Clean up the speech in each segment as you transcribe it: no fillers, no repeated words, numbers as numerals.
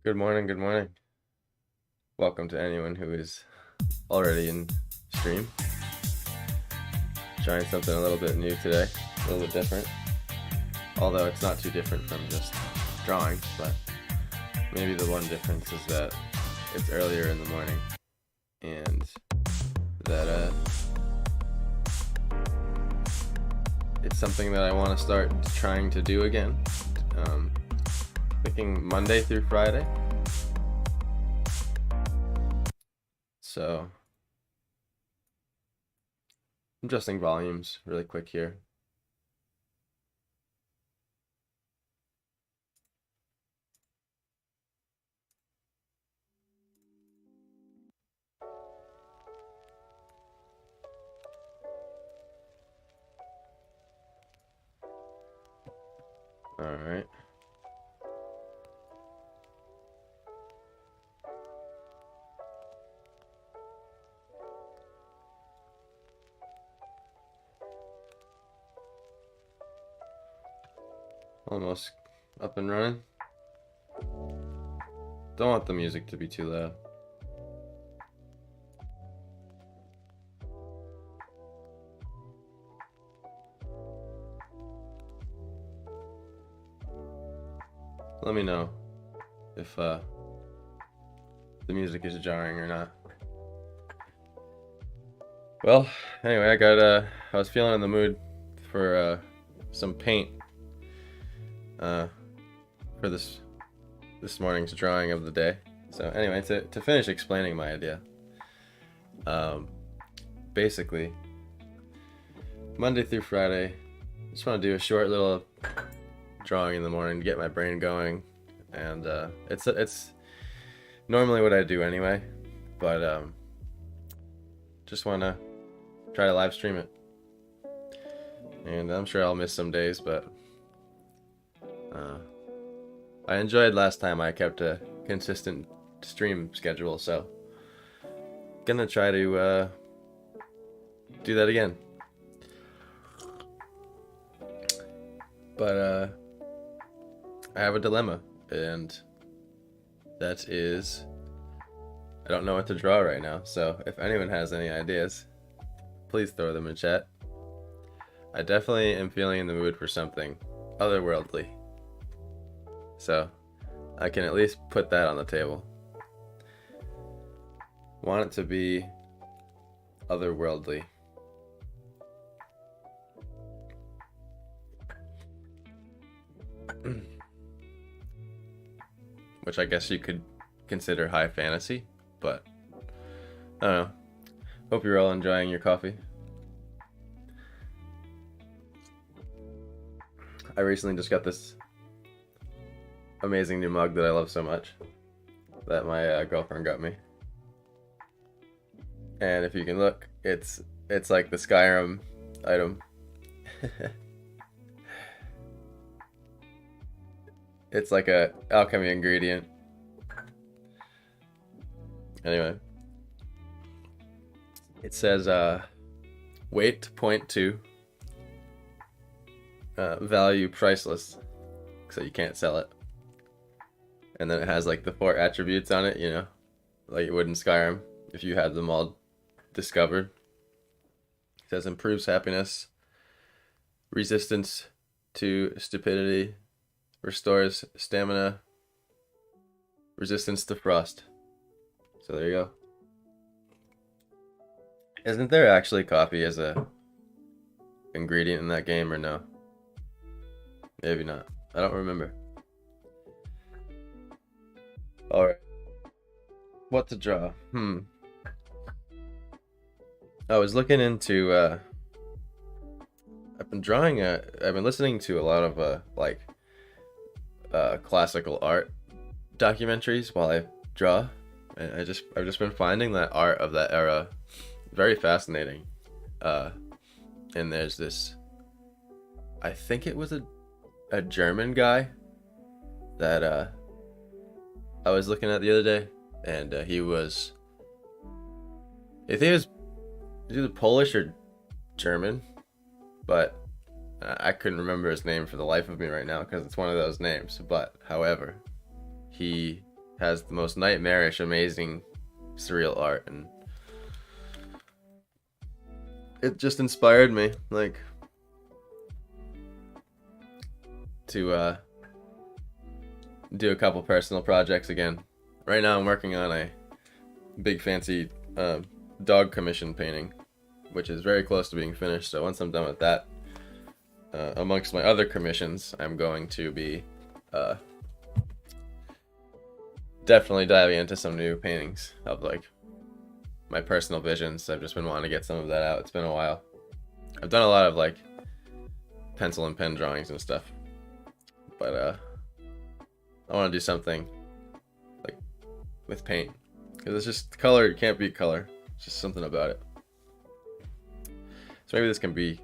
Good morning, good morning. Welcome to anyone who is already in stream. Trying something a little bit new today, a little bit different. Although it's not too different from just drawing, but maybe the one difference is that it's earlier in the morning and that it's something that I want to start trying to do again. Thinking Monday through Friday. So I'm adjusting volumes really quick here. All right. Almost up and running. Don't want the music to be too loud. Let me know if the music is jarring or not. Well, anyway, I was feeling in the mood for some paint for this morning's drawing of the day. So anyway, to finish explaining my idea, basically Monday through Friday, just want to do a short little drawing in the morning to get my brain going, and it's normally what I do anyway, but just want to try to live stream it, and I'm sure I'll miss some days, but I enjoyed last time I kept a consistent stream schedule, so gonna try to do that again. But I have a dilemma, and that is I don't know what to draw right now. So if anyone has any ideas, please throw them in chat. I definitely am feeling in the mood for something otherworldly, so I can at least put that on the table. Want it to be otherworldly. Which I guess you could consider high fantasy, but I don't know. Hope you're all enjoying your coffee. I recently just got this amazing new mug that I love so much that my girlfriend got me. And if you can look, it's like the Skyrim item. It's like a alchemy ingredient. Anyway, it says weight 0.2, value priceless, so you can't sell it. And then it has like the 4 attributes on it, you know, like it would in Skyrim if you had them all discovered. It says improves happiness, resistance to stupidity, restores stamina, resistance to frost. So there you go. Isn't there actually coffee as a ingredient in that game, or no? Maybe not. I don't remember. Alright. What to draw? I was looking into I've been listening to a lot of like classical art documentaries while I draw, and I've just been finding that art of that era very fascinating. And there's this, I think it was a German guy that I was looking at the other day, and he was, I think it was either Polish or German, but I couldn't remember his name for the life of me right now because it's one of those names. But however, he has the most nightmarish, amazing, surreal art, and it just inspired me, like, to do a couple personal projects again. Right now, I'm working on a big fancy dog commission painting, which is very close to being finished. So once I'm done with that, amongst my other commissions, I'm going to be definitely diving into some new paintings of like my personal visions. I've just been wanting to get some of that out. It's been a while. I've done a lot of like pencil and pen drawings and stuff, but I want to do something like with paint, because it's just color. You can't beat color. It's just something about it. So maybe this can be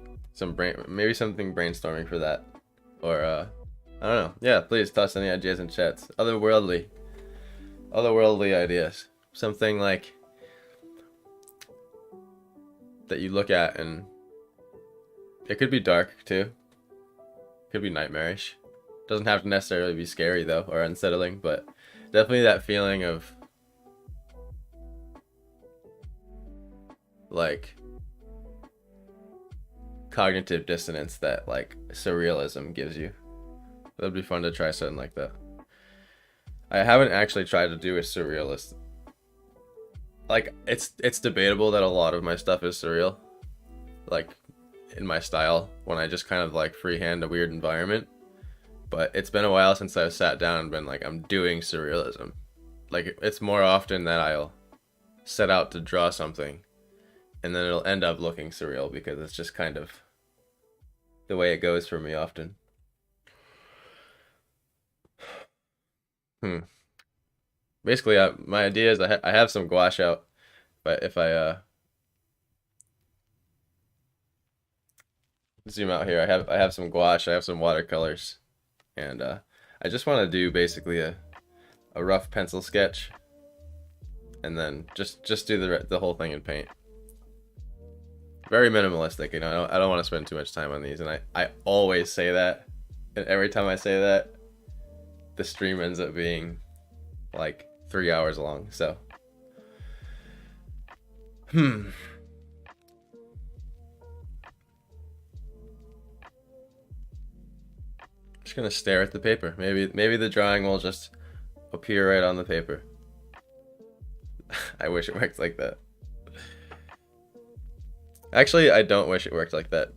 maybe something brainstorming for that, or I don't know. Yeah, please toss any ideas in chats. Otherworldly ideas. Something like that you look at, and it could be dark too. It could be nightmarish. Doesn't have to necessarily be scary though, or unsettling, but definitely that feeling of like cognitive dissonance that like surrealism gives you. That'd be fun to try something like that. I haven't actually tried to do a surrealist. Like it's debatable that a lot of my stuff is surreal, like in my style, when I just kind of like freehand a weird environment. But it's been a while since I've sat down and been like, I'm doing surrealism. Like, it's more often that I'll set out to draw something and then it'll end up looking surreal, because it's just kind of the way it goes for me often. Basically, my idea is I have some gouache out, but if I zoom out here, I have some gouache, I have some watercolors, and I just want to do basically a rough pencil sketch, and then just do the whole thing in paint. Very minimalistic, you know. I don't want to spend too much time on these, and I always say that, and every time I say that, the stream ends up being like 3 hours long. So, just gonna stare at the paper. Maybe the drawing will just appear right on the paper. I wish it worked like that. Actually, I don't wish it worked like that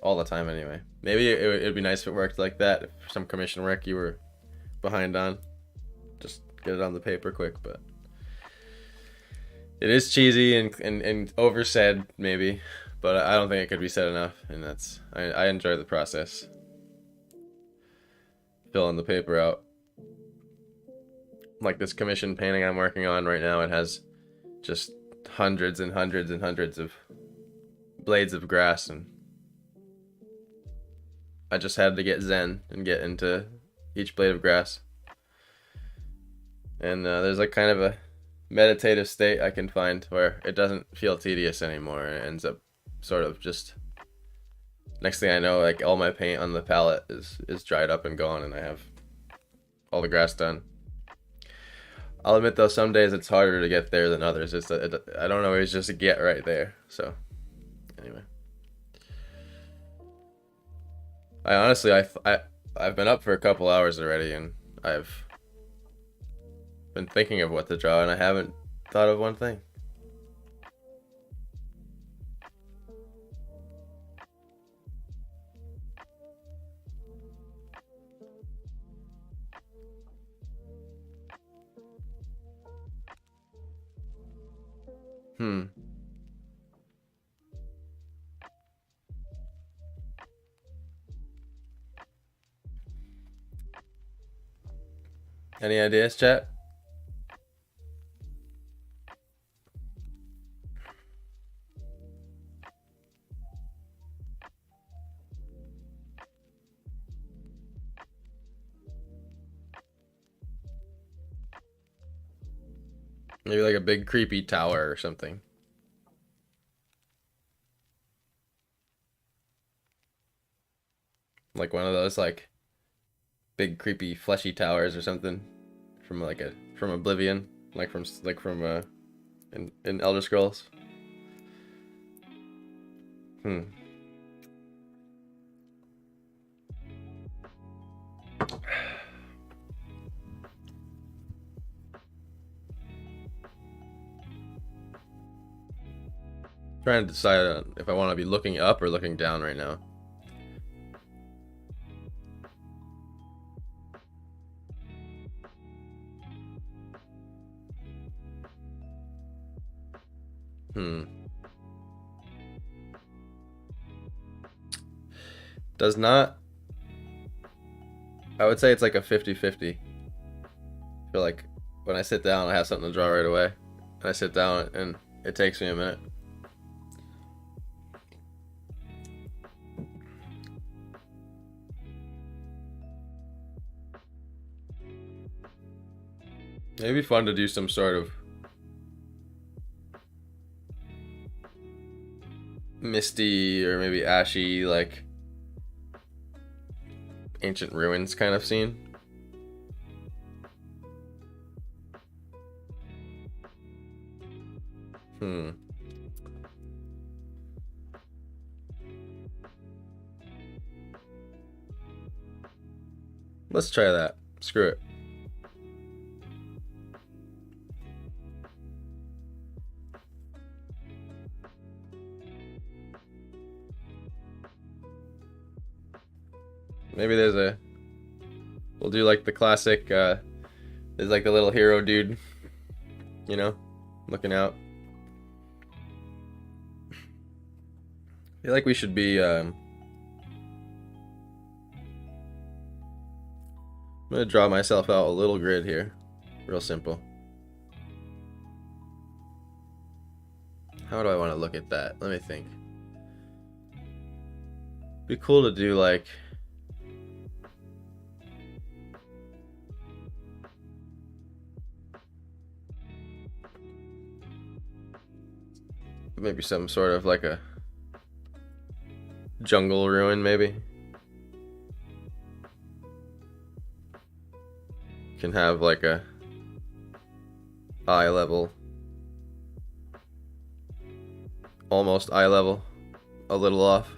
all the time anyway. Maybe it'd be nice if it worked like that. If some commission work you were behind on, just get it on the paper quick. But it is cheesy and oversaid maybe, but I don't think it could be said enough. And I enjoy the process. Filling the paper out. Like this commission painting I'm working on right now, it has just hundreds and hundreds and hundreds of blades of grass, and I just had to get zen and get into each blade of grass. And there's like kind of a meditative state I can find where it doesn't feel tedious anymore, and it ends up sort of just, next thing I know, like all my paint on the palette is dried up and gone, and I have all the grass done. I'll admit though, some days it's harder to get there than others. I don't always just get right there. So anyway, I honestly I've been up for a couple hours already, and I've been thinking of what to draw, and I haven't thought of one thing. Any ideas, chat? Maybe like a big creepy tower or something. Like one of those like big creepy fleshy towers or something from from Oblivion, from in Elder Scrolls. Trying to decide on if I want to be looking up or looking down right now. Does not. I would say it's like a 50-50. I feel like when I sit down, I have something to draw right away. And I sit down and it takes me a minute. It'd be fun to do some sort of misty or maybe ashy, like ancient ruins kind of scene. Let's try that. Screw it. Maybe we'll do like the classic, there's like the little hero dude, you know, looking out. I feel like we should be, I'm gonna draw myself out a little grid here, real simple. How do I want to look at that? Let me think. Be cool to do like, maybe some sort of like a jungle ruin, maybe. Can have like a eye level, almost eye level, a little off.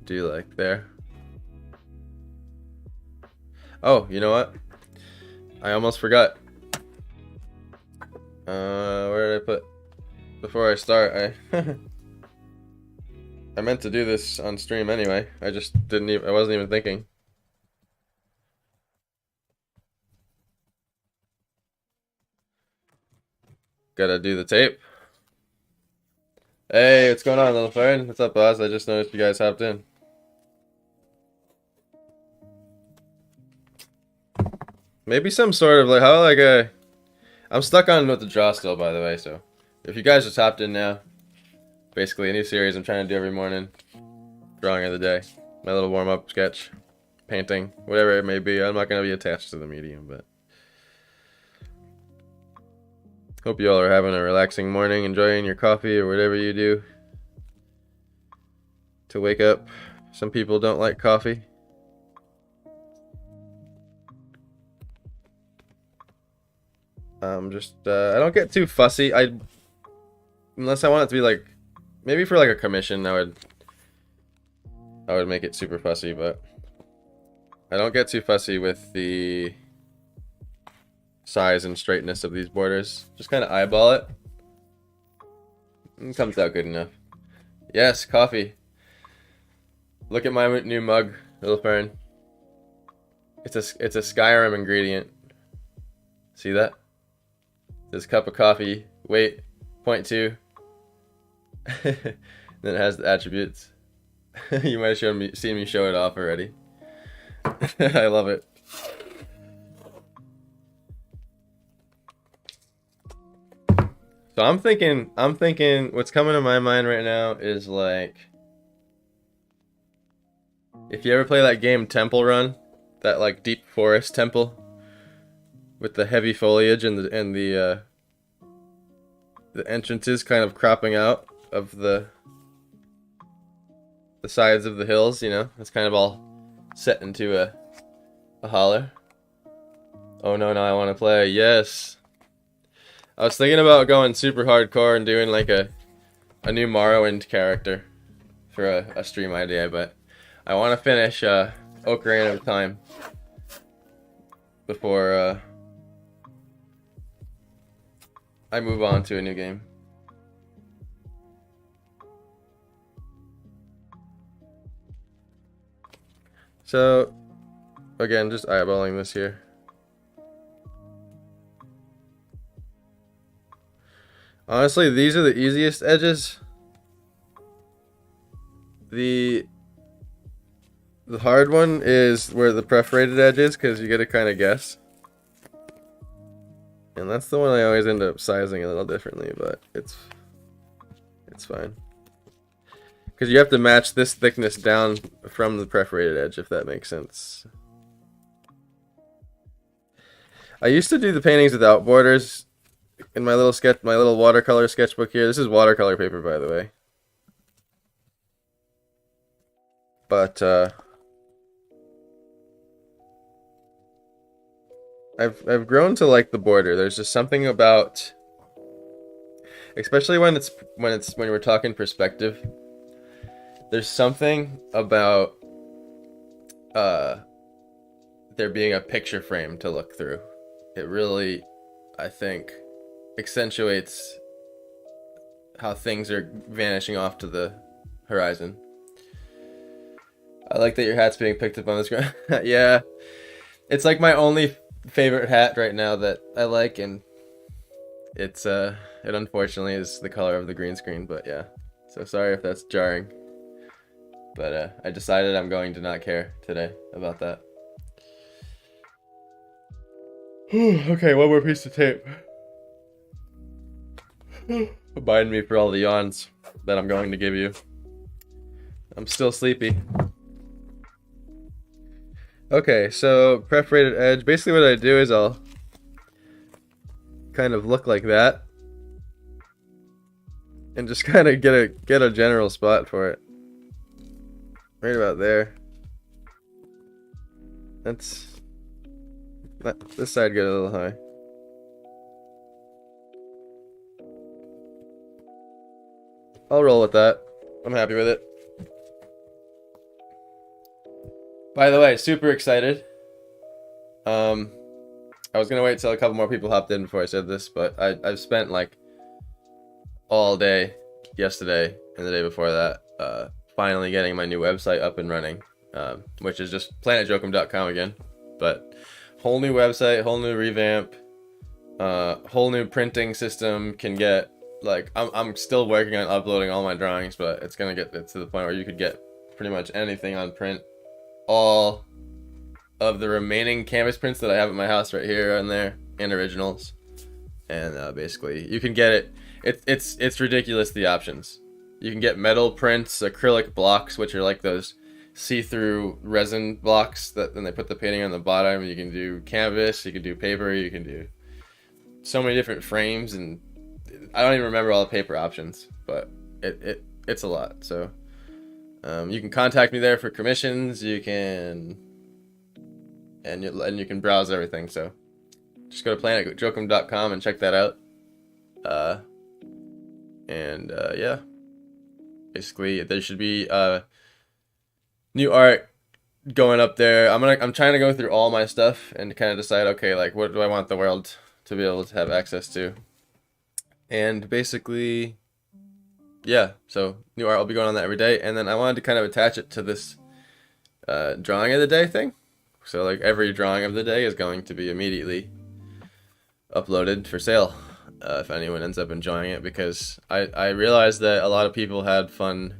Do like there. Oh, you know what? I almost forgot. Where did I put? Before I start, I meant to do this on stream anyway. I just didn't even, I wasn't even thinking. Gotta do the tape. Hey, what's going on, little friend? What's up, boss? I just noticed you guys hopped in. Maybe some sort of like, how like a... I'm stuck on what to draw still, by the way, so... If you guys just hopped in now, basically a new series I'm trying to do every morning. Drawing of the day. My little warm-up sketch. Painting. Whatever it may be. I'm not going to be attached to the medium, but... Hope you all are having a relaxing morning, enjoying your coffee or whatever you do to wake up. Some people don't like coffee. I don't get too fussy. Unless I want it to be like, maybe for like a commission, I would make it super fussy, but I don't get too fussy with the size and straightness of these borders. Just kind of eyeball it. It comes out good enough. Yes, coffee. Look at my new mug, little fern. It's a Skyrim ingredient. See that? This cup of coffee, weight, 0.2. Then it has the attributes. You might have seen me show it off already. I love it. So I'm thinking what's coming to my mind right now is like, if you ever play that game Temple Run, that like deep forest temple with the heavy foliage and the entrances kind of cropping out of the sides of the hills, you know, it's kind of all set into a holler. Oh no, now I want to play. Yes. I was thinking about going super hardcore and doing like a new Morrowind character for a stream idea, but I want to finish Ocarina of Time before I move on to a new game. So, again, just eyeballing this here. Honestly, these are the easiest edges. The hard one is where the perforated edge is, because you get to kind of guess. And that's the one I always end up sizing a little differently, but it's fine. Because you have to match this thickness down from the perforated edge, if that makes sense. I used to do the paintings without borders in my little watercolor sketchbook here. This is watercolor paper, by the way. But I've grown to like the border. There's just something about, especially when we're talking perspective. There's something about there being a picture frame to look through. It really, I think, accentuates how things are vanishing off to the horizon. I like that your hat's being picked up on the screen. Yeah, it's like my only favorite hat right now that I like, and it unfortunately is the color of the green screen. But yeah, so sorry if that's jarring. But I decided I'm going to not care today about that. Okay, one more piece of tape. Abide me for all the yawns that I'm going to give you. I'm still sleepy. Okay, so perforated edge. Basically what I do is I'll kind of look like that. And just kind of get a general spot for it. Right about there. This side get a little high. I'll roll with that. I'm happy with it. By the way, super excited. I was gonna wait till a couple more people hopped in before I said this, but I've spent like all day yesterday and the day before that finally getting my new website up and running, which is just planetjokum.com again. But whole new website, whole new revamp, whole new printing system. Can get like I'm still working on uploading all my drawings, but it's gonna get to the point where you could get pretty much anything on print. All of the remaining canvas prints that I have at my house right here and there, and originals, and basically you can get it. It's ridiculous, the options. You can get metal prints, acrylic blocks, which are like those see-through resin blocks that then they put the painting on the bottom. You can do canvas, you can do paper, you can do so many different frames, and I don't even remember all the paper options, but it's a lot. So you can contact me there for commissions. You can and you can browse everything. So just go to planetjokum.com and check that out. Yeah, basically there should be new art going up there. I'm trying to go through all my stuff and kind of decide, okay, like what do I want the world to be able to have access to, and basically, yeah. So new art will be going on that every day, and then I wanted to kind of attach it to this drawing of the day thing. So like every drawing of the day is going to be immediately uploaded for sale if anyone ends up enjoying it, because I realized that a lot of people had fun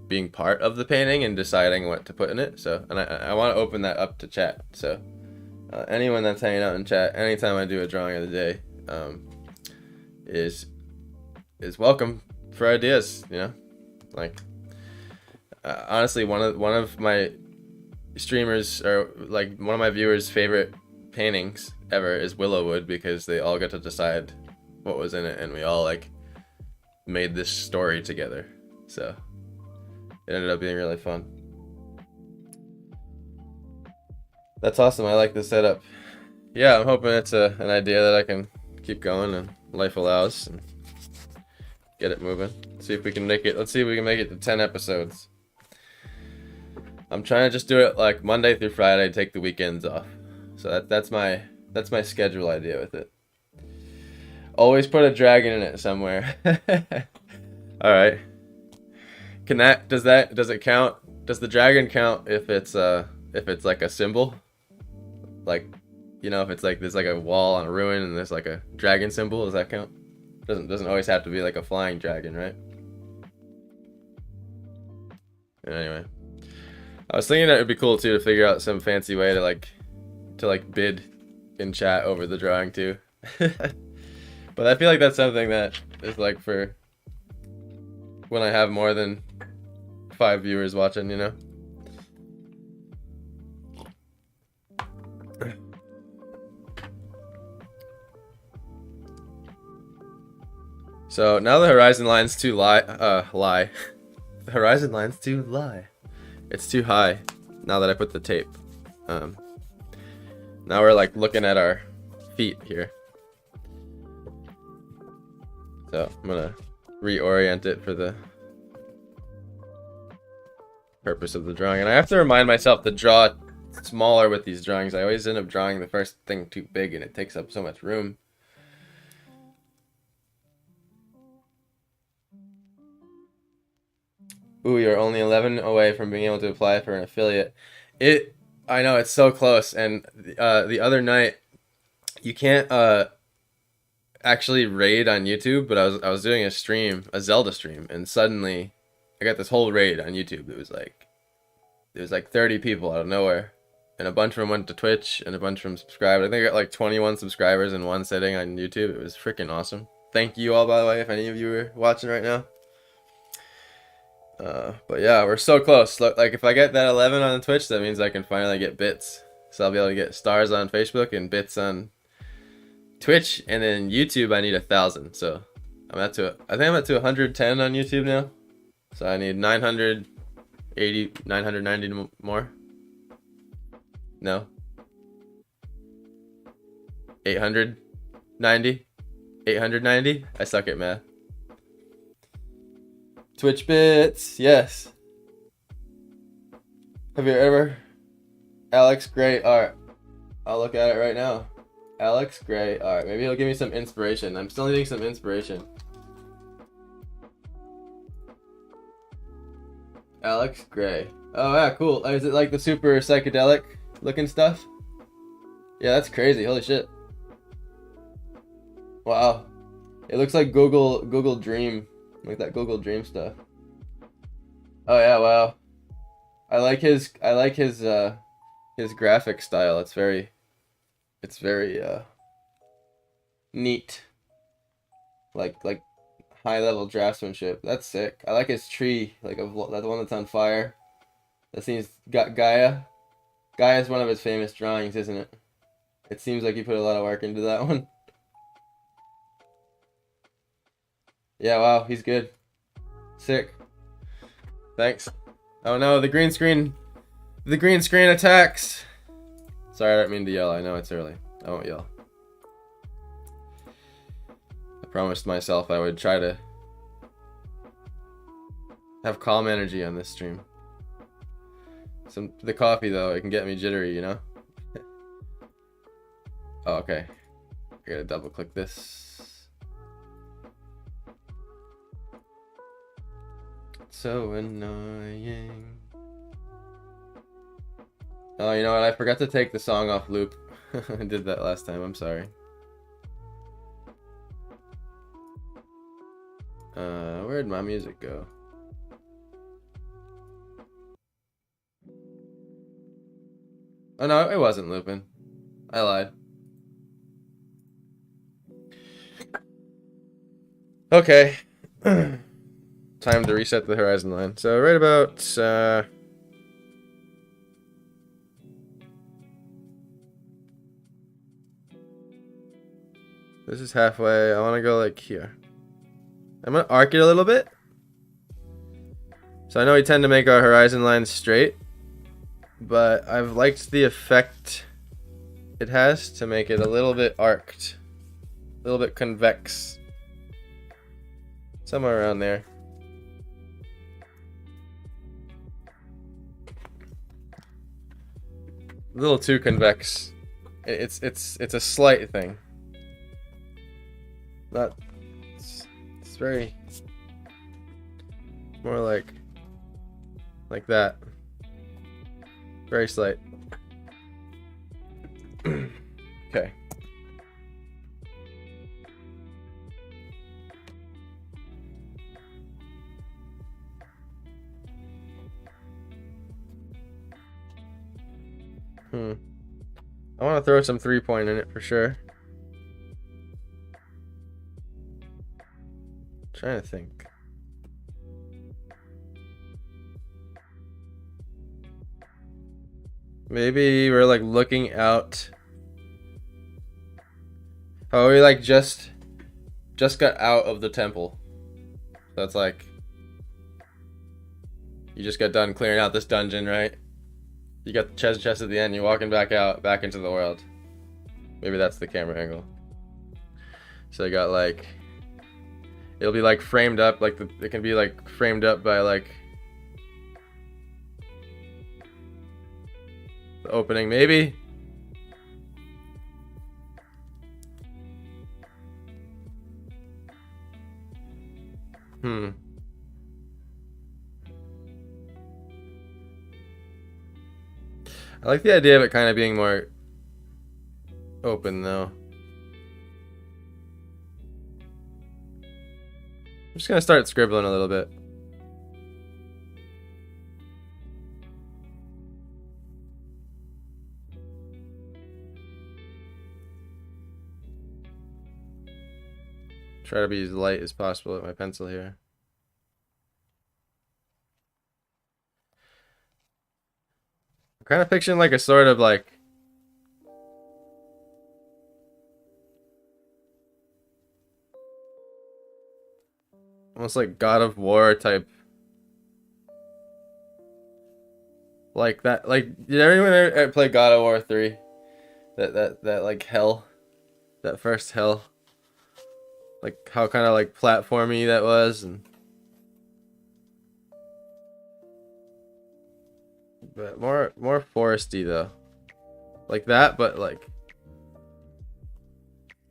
being part of the painting and deciding what to put in it. So, and I want to open that up to chat. So anyone that's hanging out in chat anytime I do a drawing of the day is welcome for ideas, you know. Like honestly, one of my streamers, or like one of my viewers' favorite paintings ever is Willowwood, because they all got to decide what was in it, and we all like made this story together. So it ended up being really fun. That's awesome. I like the setup. Yeah, I'm hoping it's an idea that I can keep going and life allows and get it moving. See if we can make it. Let's see if we can make it to 10 episodes. I'm trying to just do it like Monday through Friday, take the weekends off. So that's my schedule idea with it. Always put a dragon in it somewhere. All right. Does it count? Does the dragon count if it's like a symbol? Like, you know, if it's like there's like a wall on a ruin and there's like a dragon symbol, does that count? Doesn't always have to be like a flying dragon, right? Anyway, I was thinking that it'd be cool too to figure out some fancy way to like bid in chat over the drawing too. But I feel like that's something that is like for when I have more than 5 viewers watching, you know? So now the horizon line's too lie. The horizon line's too lie. It's too high now that I put the tape. Now we're like looking at our feet here. So I'm gonna reorient it for the purpose of the drawing. And I have to remind myself to draw smaller with these drawings. I always end up drawing the first thing too big and it takes up so much room. Ooh, you're only 11 away from being able to apply for an affiliate. I know, it's so close. And the other night, you can't actually raid on YouTube, but I was doing a Zelda stream, and suddenly I got this whole raid on YouTube. It was like 30 people out of nowhere, and a bunch of them went to Twitch, and a bunch of them subscribed. I think I got like 21 subscribers in one sitting on YouTube. It was freaking awesome. Thank you all, by the way, if any of you are watching right now. But yeah, we're so close. Like if I get that 11 on Twitch, that means I can finally get bits. So I'll be able to get stars on Facebook and bits on Twitch, and then YouTube I need 1,000. So I think I'm at to 110 on YouTube now. So I need 990 more. No. 890. I suck at math. Twitch bits, yes. Have you ever? Alex Gray art. I'll look at it right now. Alex Gray art. Maybe he'll give me some inspiration. I'm still needing some inspiration. Alex Gray. Oh yeah, cool. Is it like the super psychedelic looking stuff? Yeah, that's crazy. Holy shit. Wow. It looks like Google Dream. Like that Google Dream stuff. Oh yeah, wow. I like his graphic style. It's very neat. Like high level draftsmanship. That's sick. I like his tree, like that one that's on fire. That seems got Gaia. Gaia's one of his famous drawings, isn't it? It seems like he put a lot of work into that one. Yeah, wow, he's good. Sick. Thanks. Oh no, the green screen attacks. Sorry, I didn't mean to yell. I know it's early. I won't yell. I promised myself I would try to have calm energy on this stream. The coffee though, it can get me jittery, you know? Oh, okay. I gotta double click this. So annoying. Oh, you know what? I forgot to take the song off loop. I did that last time. I'm sorry. Where'd my music go? Oh no, it wasn't looping. I lied. Okay. Time to reset the horizon line. So right about this is halfway. I want to go like here. I'm gonna arc it a little bit. So I know we tend to make our horizon lines straight. but I've liked the effect it has to make it a little bit arced, a little bit convex, somewhere around there. A little too convex. It's a slight thing. Not. It's very more like that. Very slight. Okay. I want to throw some 3-point in it for sure. Trying to think. Maybe we're like looking out. Oh, we like just got out of the temple. That's like you just got done clearing out this dungeon, right? You got the treasure chest at the end. You're walking back out, back into the world. Maybe that's the camera angle. So I got like, it'll be like framed up, like it can be like framed up by like the opening, maybe. I like the idea of it kind of being more open though. I'm just gonna start scribbling a little bit. Try to be as light as possible with my pencil here. I'm kind of picturing like a sort of like almost like God of War type. Like that, like did everyone ever play God of War 3? That like hell, that first hell. Like how kind of like platformy that was, and but more foresty though, like that. But like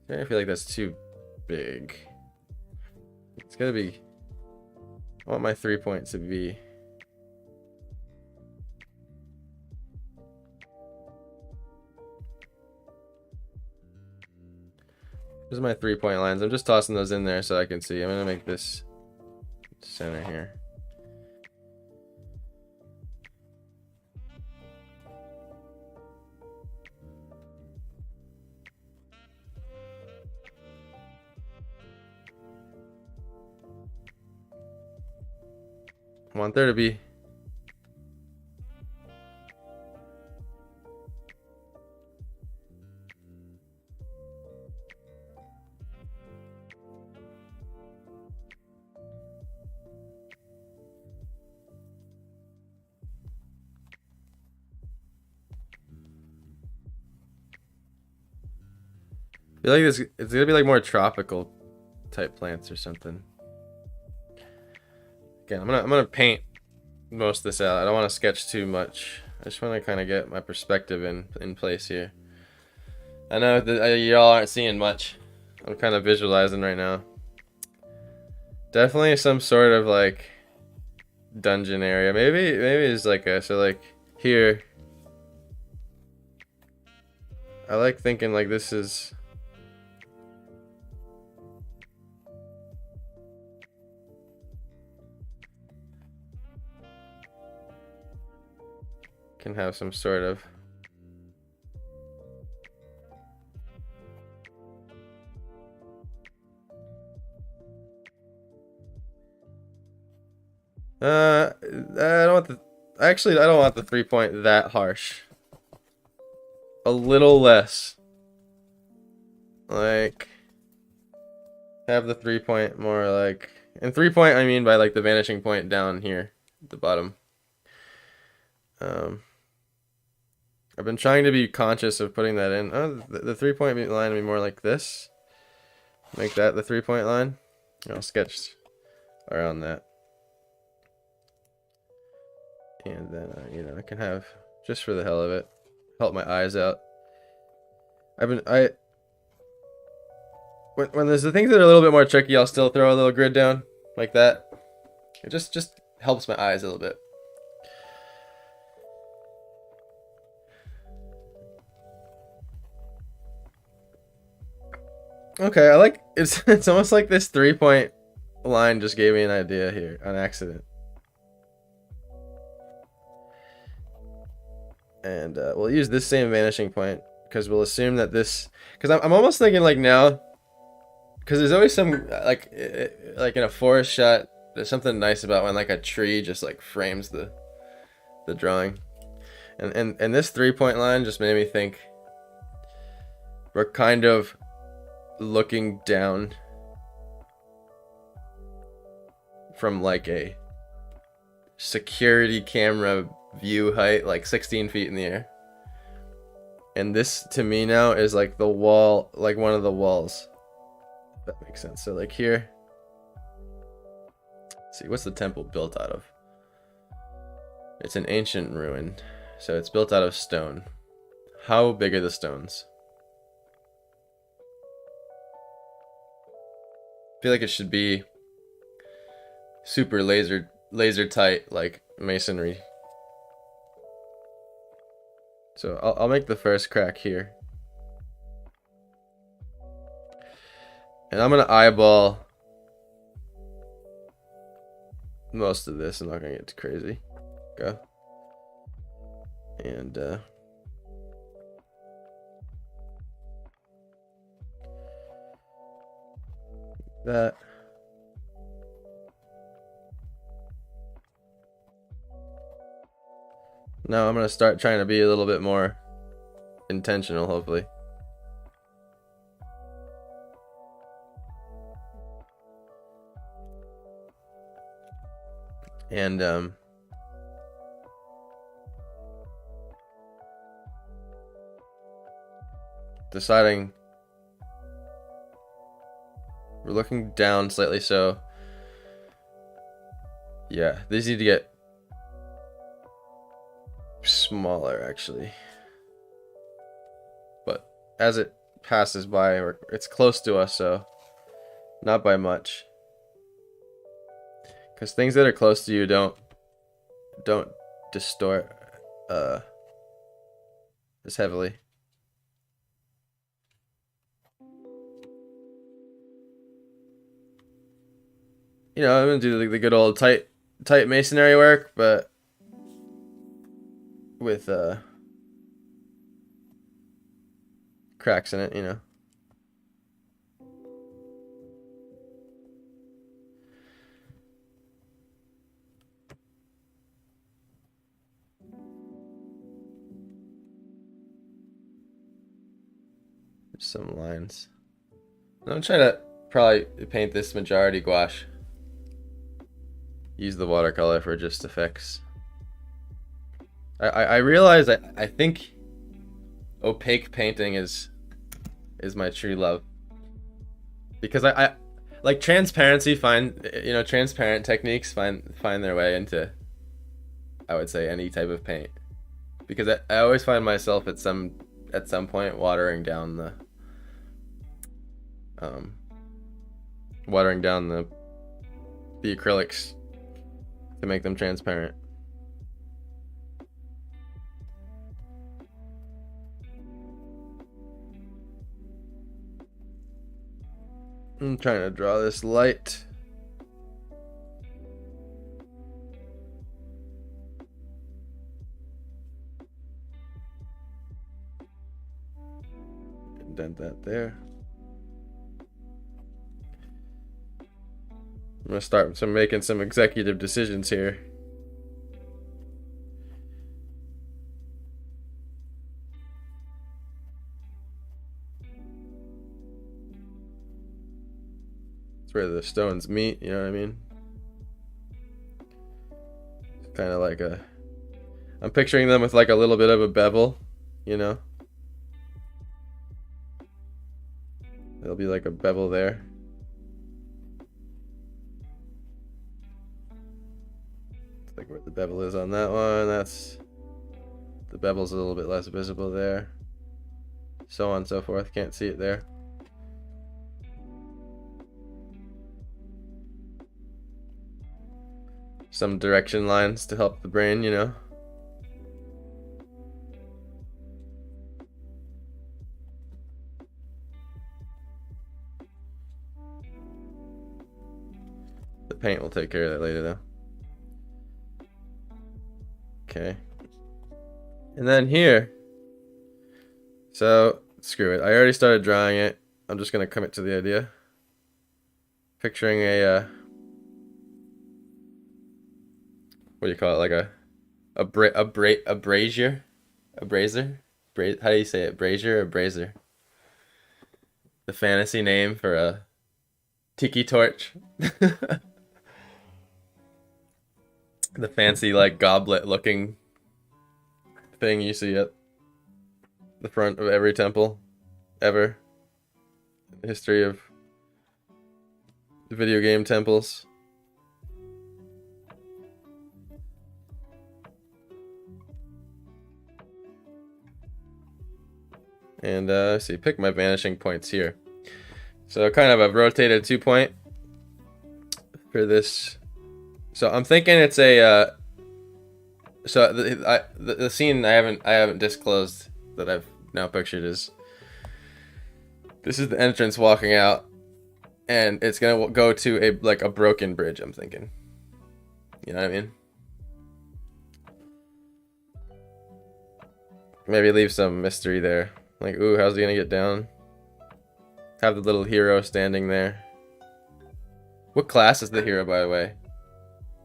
I feel like that's too big. It's gotta be. I want my 3-point to be. These are my 3-point lines. I'm just tossing those in there so I can see. I'm gonna make this center here. I want there to be. I feel like this, it's gonna be like more tropical type plants or something. Again, I'm gonna paint most of this out. I don't want to sketch too much. I just want to kind of get my perspective in place here. I know that y'all aren't seeing much. I'm kind of visualizing right now. Definitely some sort of like dungeon area. Maybe it's like a, so like here. I like thinking like this is. Can have some sort of I don't want the actually I don't want the 3-point that harsh. A little less. Like have the 3-point more like, and 3-point I mean by like the vanishing point down here at the bottom. I've been trying to be conscious of putting that in. Oh, the 3-point line would be more like this. Make that the 3-point line. I'll sketch around that. And then, you know, I can have, just for the hell of it, help my eyes out. When there's the things that are a little bit more tricky, I'll still throw a little grid down like that. It just helps my eyes a little bit. Okay, I like it's almost like this 3-point line just gave me an idea here on accident. And we'll use this same vanishing point because we'll assume that this, because I'm almost thinking like now, because there's always some like in a forest shot, there's something nice about when like a tree just like frames the drawing, and this 3-point line just made me think we're kind of looking down from like a security camera view height, like 16 feet in the air. And this to me now is like the wall, like one of the walls. If that makes sense. So like here, let's see, what's the temple built out of? It's an ancient ruin, so it's built out of stone. How big are the stones? I feel like it should be super laser tight, like masonry. So I'll make the first crack here. And I'm gonna eyeball most of this. I'm not gonna get too crazy. Go. And that. Now I'm gonna start trying to be a little bit more intentional, hopefully. And deciding we're looking down slightly, so yeah, these need to get smaller actually, but as it passes by, it's close to us, so not by much, because things that are close to you don't distort as heavily. You know, I'm gonna do the good old tight masonry work, but with cracks in it, you know. There's some lines. I'm trying to probably paint this majority gouache. Use the watercolor for just effects. I realize I think opaque painting is my true love, because I like transparency. Transparent techniques find their way into, I would say, any type of paint, because I always find myself at some point watering down the acrylics to make them transparent. I'm trying to draw this light. Indent that there. I'm gonna start making some executive decisions here. It's where the stones meet, you know what I mean? Kind of like I'm picturing them with like a little bit of a bevel you know? There'll be like a bevel there. It's like where the bevel is on that one. That's the bevel's a little bit less visible there. So on and so forth. Can't see it there. Some direction lines to help the brain, you know? The paint will take care of that later though. Okay. And then here, so screw it. I already started drawing it. I'm just gonna commit to the idea. Picturing a what do you call it? Like a brazier, how do you say it? Brazier or brazier? The fantasy name for a tiki torch. The fancy like goblet looking thing you see at the front of every temple ever in the history of the video game temples. And let's see, pick my vanishing points here. So kind of a rotated 2-point for this. So I'm thinking it's a so the scene I haven't disclosed that I've now pictured is this is the entrance walking out, and it's gonna go to a broken bridge. I'm thinking, you know what I mean? Maybe leave some mystery there, like ooh, how's he gonna get down? Have the little hero standing there. What class is the hero, by the way?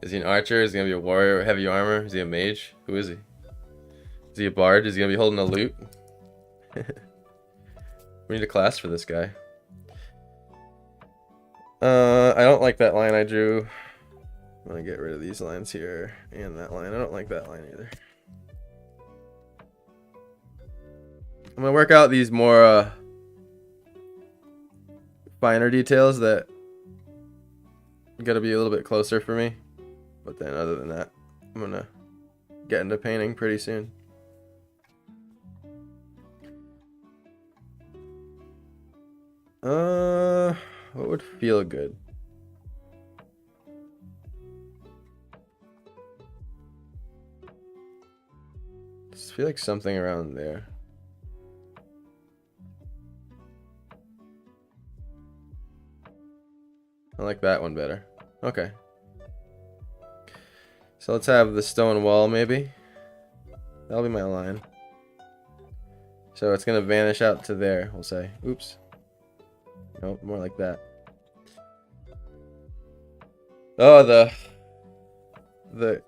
Is he an archer? Is he gonna be a warrior with heavy armor? Is he a mage? Who is he? Is he a bard? Is he gonna be holding a lute? We need a class for this guy. I don't like that line I drew. I'm gonna get rid of these lines here and that line. I don't like that line either. I'm gonna work out these more finer details that gotta be a little bit closer for me. But then other than that, I'm gonna get into painting pretty soon. What would feel good? Just feel like something around there. I like that one better. Okay. So let's have the stone wall maybe. That'll be my line. So it's gonna vanish out to there, we'll say. Oops. Nope, more like that. Oh, the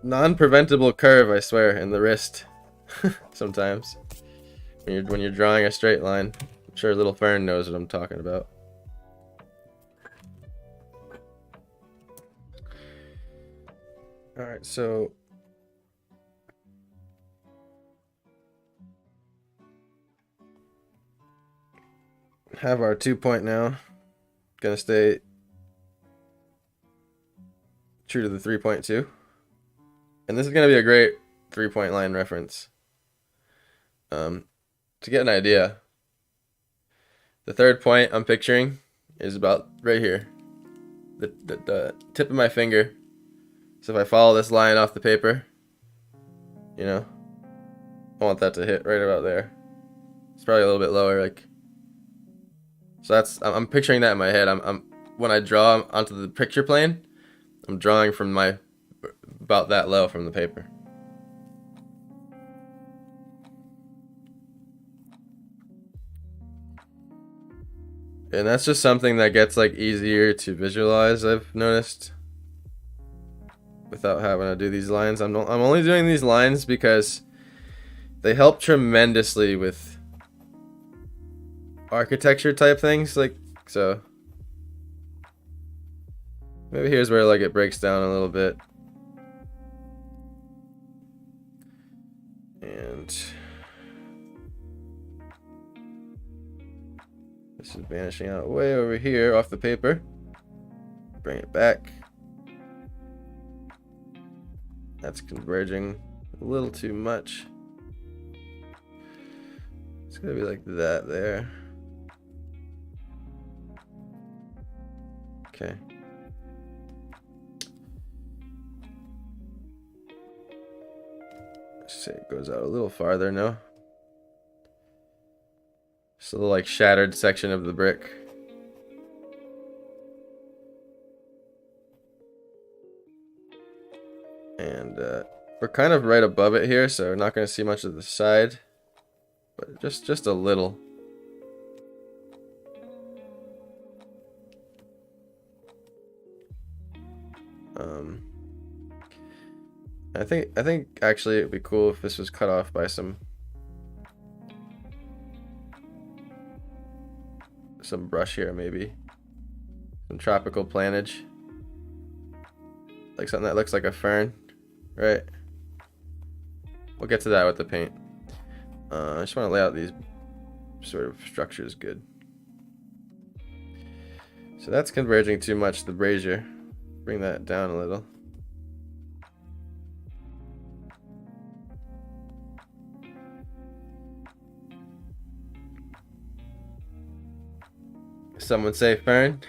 non-preventable curve, I swear, in the wrist. Sometimes. When you're drawing a straight line. I'm sure little Fern knows what I'm talking about. Alright, so have our 2-point now. Gonna stay true to the 3.2. And this is gonna be a great 3-point line reference. To get an idea, the third point I'm picturing is about right here. The tip of my finger. So if I follow this line off the paper, you know, I want that to hit right about there. It's probably a little bit lower, like. So I'm picturing that in my head. I'm when I draw onto the picture plane, I'm drawing from about that low from the paper. And that's just something that gets like easier to visualize, I've noticed, without having to do these lines. I'm only doing these lines because they help tremendously with architecture type things, like, so maybe here's where like it breaks down a little bit. And This is vanishing out way over here off the paper. Bring it back. That's converging a little too much. It's gonna be like that there. Okay. Let's say it goes out a little farther now. Just a little like shattered section of the brick. And we're kind of right above it here, so we're not going to see much of the side, but just a little. I think actually it'd be cool if this was cut off by some brush here, maybe some tropical plantage, like something that looks like a fern, right? We'll get to that with the paint. I just want to lay out these sort of structures good. So that's converging too much, the brazier. Bring that down a little. Someone say fern.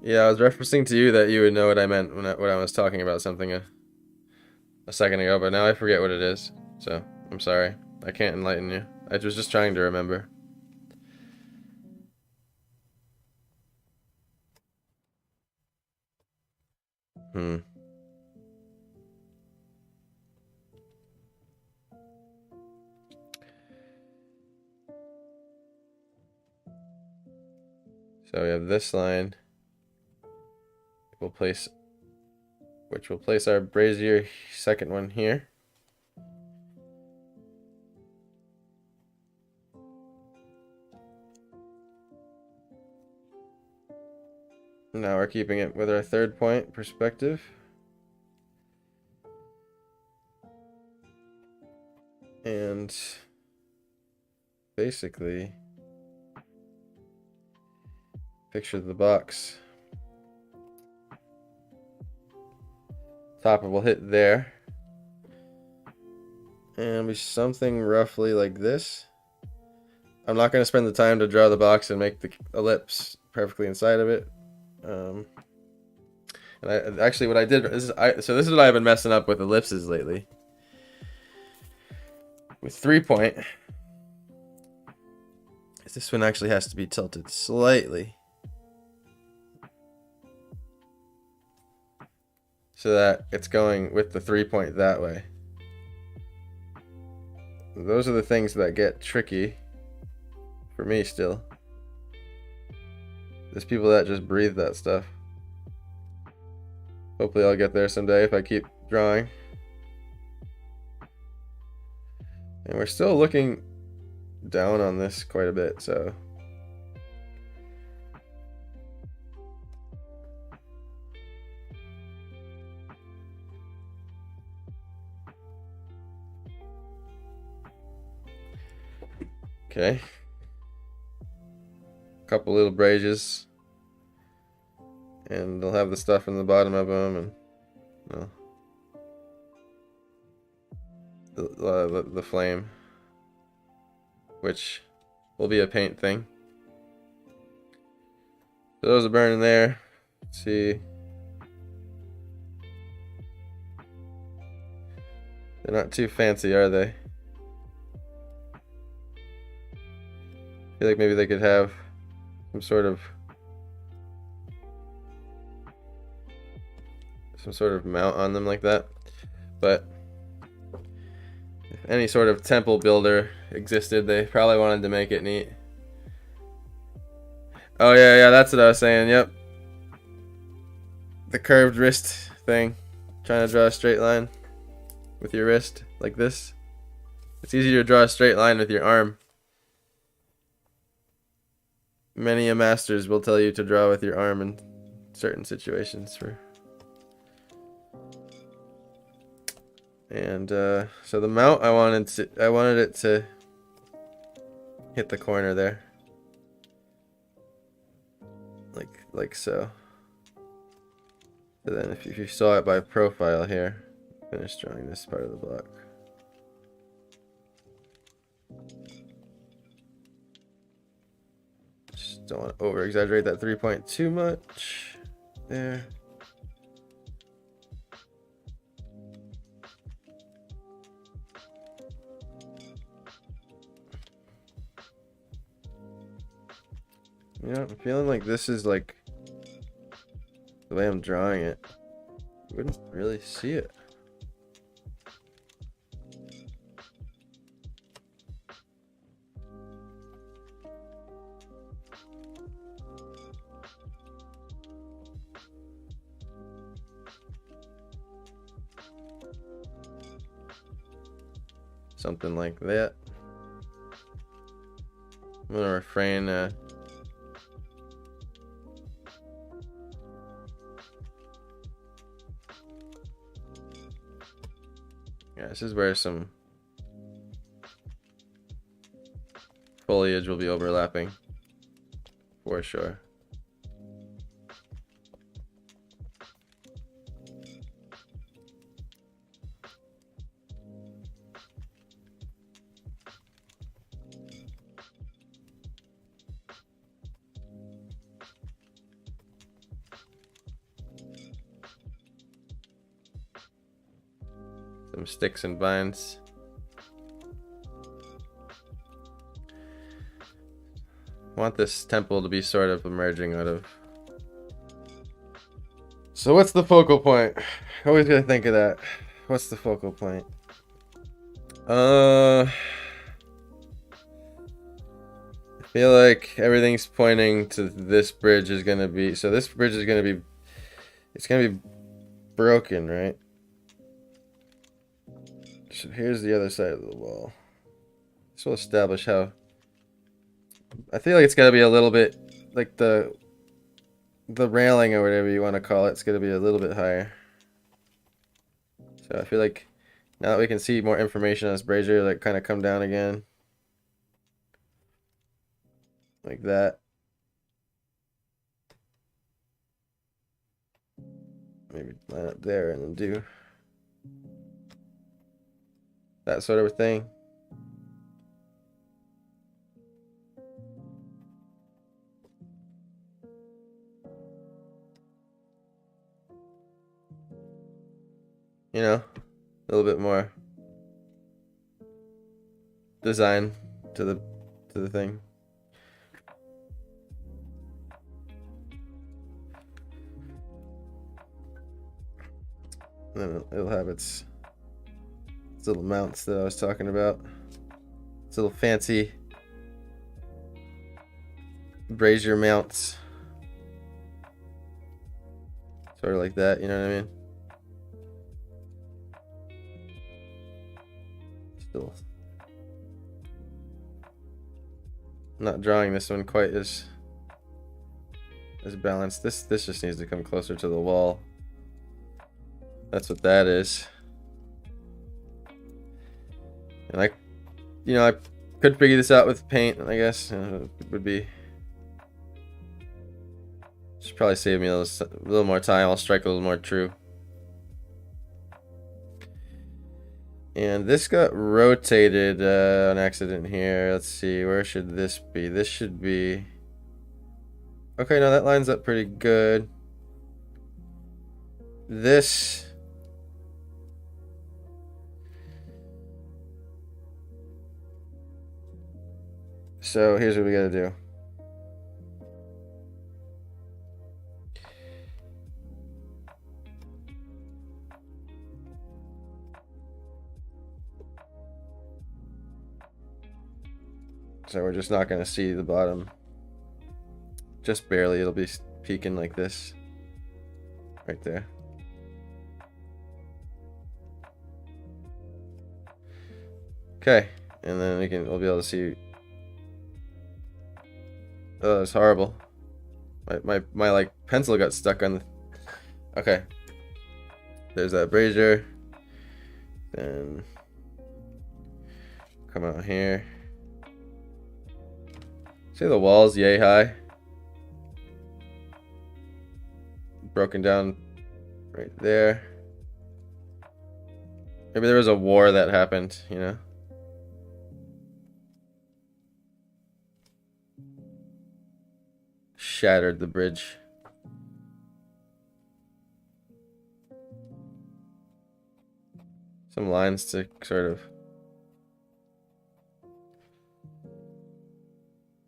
Yeah, I was referencing to you that you would know what I meant when I was talking about something a second ago, but now I forget what it is. So, I'm sorry. I can't enlighten you. I was just trying to remember. So we have this line. Which will place our brazier second one here. Now we're keeping it with our third point perspective. And basically picture the box. Topper will hit there. And it'll be something roughly like this. I'm not going to spend the time to draw the box and make the ellipse perfectly inside of it. And actually what I did is so this is what I've been messing up with ellipses lately. With 3-point, this one actually has to be tilted slightly so that it's going with the 3-point that way. Those are the things that get tricky for me still. There's people that just breathe that stuff. Hopefully I'll get there someday if I keep drawing. And we're still looking down on this quite a bit, so. Okay. Couple little braziers. And they'll have the stuff in the bottom of them, and you know, the flame, which will be a paint thing. So those are burning there. Let's see. They're not too fancy, are they? I feel like maybe they could have some sort of mount on them like that. But if any sort of temple builder existed, they probably wanted to make it neat. Oh yeah, that's what I was saying. Yep, the curved wrist thing. Trying to draw a straight line with your wrist like this. It's easier to draw a straight line with your arm. Many a masters will tell you to draw with your arm, and certain situations for. And so the mount I wanted it to hit the corner there. Like so. And then if you saw it by profile here, finish drawing this part of the block. Just don't want to over exaggerate that 3 point too much. There. You know, I'm feeling like this is like the way I'm drawing it. You wouldn't really see it. Something like that. I'm gonna refrain. Yeah, this is where some foliage will be overlapping for sure. Some sticks and vines. I want this temple to be sort of emerging out of. So what's the focal point? Always gotta think of that. What's the focal point? I feel like everything's pointing to this bridge is gonna be. So this bridge is gonna be. It's gonna be broken, right? So here's the other side of the wall. This will establish how. I feel like it's gotta be a little bit like the railing or whatever you want to call it. It's gonna be a little bit higher. So I feel like now that we can see more information on this brazier, like kind of come down again, like that. Maybe line up there and then do that sort of a thing. You know, a little bit more design to the thing. And then it'll have its little mounts that I was talking about. It's little fancy brazier mounts. Sort of like that, you know what I mean? Still not drawing this one quite as balanced. This just needs to come closer to the wall. That's what that is. And I could figure this out with paint, I guess. It would be. Should probably save me a little more time. I'll strike a little more true. And this got rotated on accident here. Let's see, where should this be? This should be. Okay, no, that lines up pretty good. This. So here's what we gotta do. So we're just not gonna see the bottom. Just barely, it'll be peeking like this. Right there. Okay, and then we'll be able to see. Oh, that's horrible. My like pencil got stuck on the... Okay. There's that brazier. Then come out here. See the walls yay high? Broken down right there. Maybe there was a war that happened, you know? Shattered the bridge. Some lines to sort of...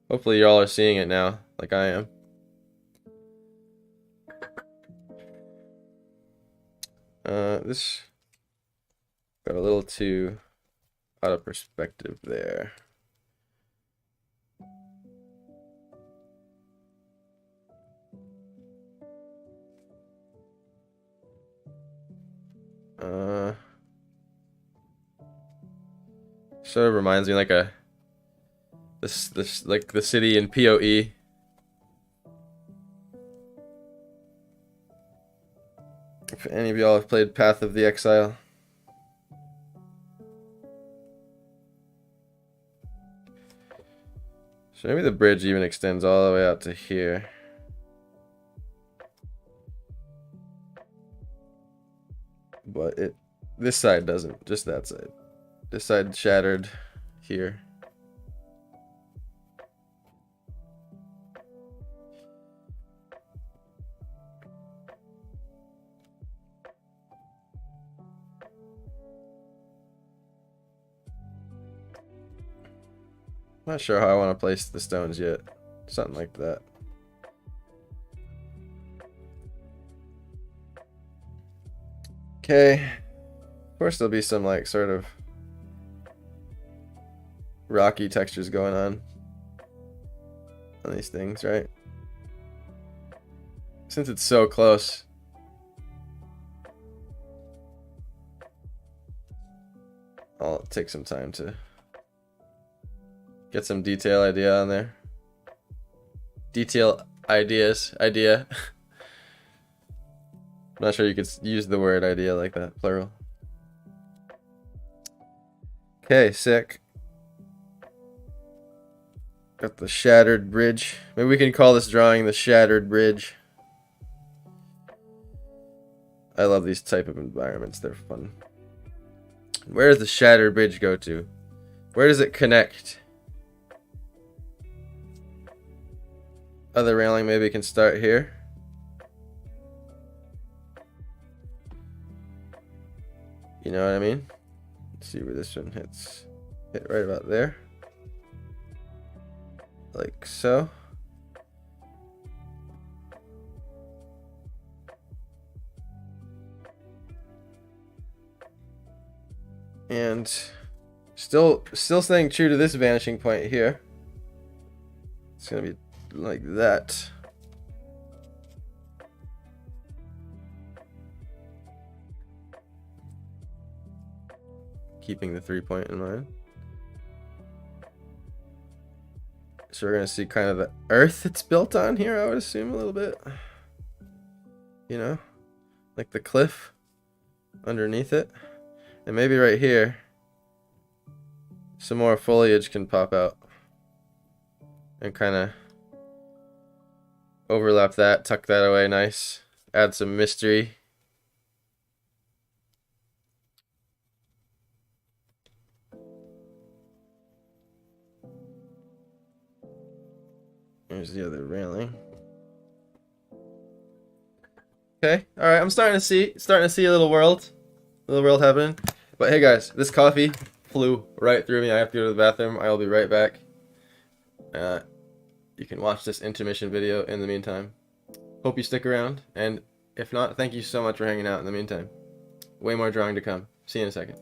Hopefully y'all are seeing it now, like I am. This got a little too out of perspective there. Sort of reminds me like this like the city in PoE. If any of y'all have played Path of the Exile. So maybe the bridge even extends all the way out to here. But this side doesn't, just that side. This side shattered here. Not sure how I want to place the stones yet. Something like that. Okay. Of course there'll be some like sort of rocky textures going on these things, right? Since it's so close. I'll take some time to get some detail idea on there. Detail ideas. Idea. I'm not sure you could use the word idea like that, plural. Okay, sick. Got the shattered bridge. Maybe we can call this drawing the shattered bridge. I love these type of environments. They're fun. Where does the shattered bridge go to? Where does it connect? Other railing maybe can start here. You know what I mean? Let's see where this one hits. Hit right about there. Like so. And still staying true to this vanishing point here. It's gonna be like that. Keeping the 3-point in mind. So we're gonna see kind of the earth it's built on here, I would assume a little bit. You know? Like the cliff underneath it. And maybe right here some more foliage can pop out and kind of overlap that, tuck that away nice, add some mystery. There's the other railing. Okay, all right, I'm starting to see a little world happening. But hey guys, this coffee flew right through me. I have to go to the bathroom. I'll be right back. You can watch this intermission video in the meantime. Hope you stick around, and if not, thank you so much for hanging out in the meantime. Way more drawing to come. See you in a second.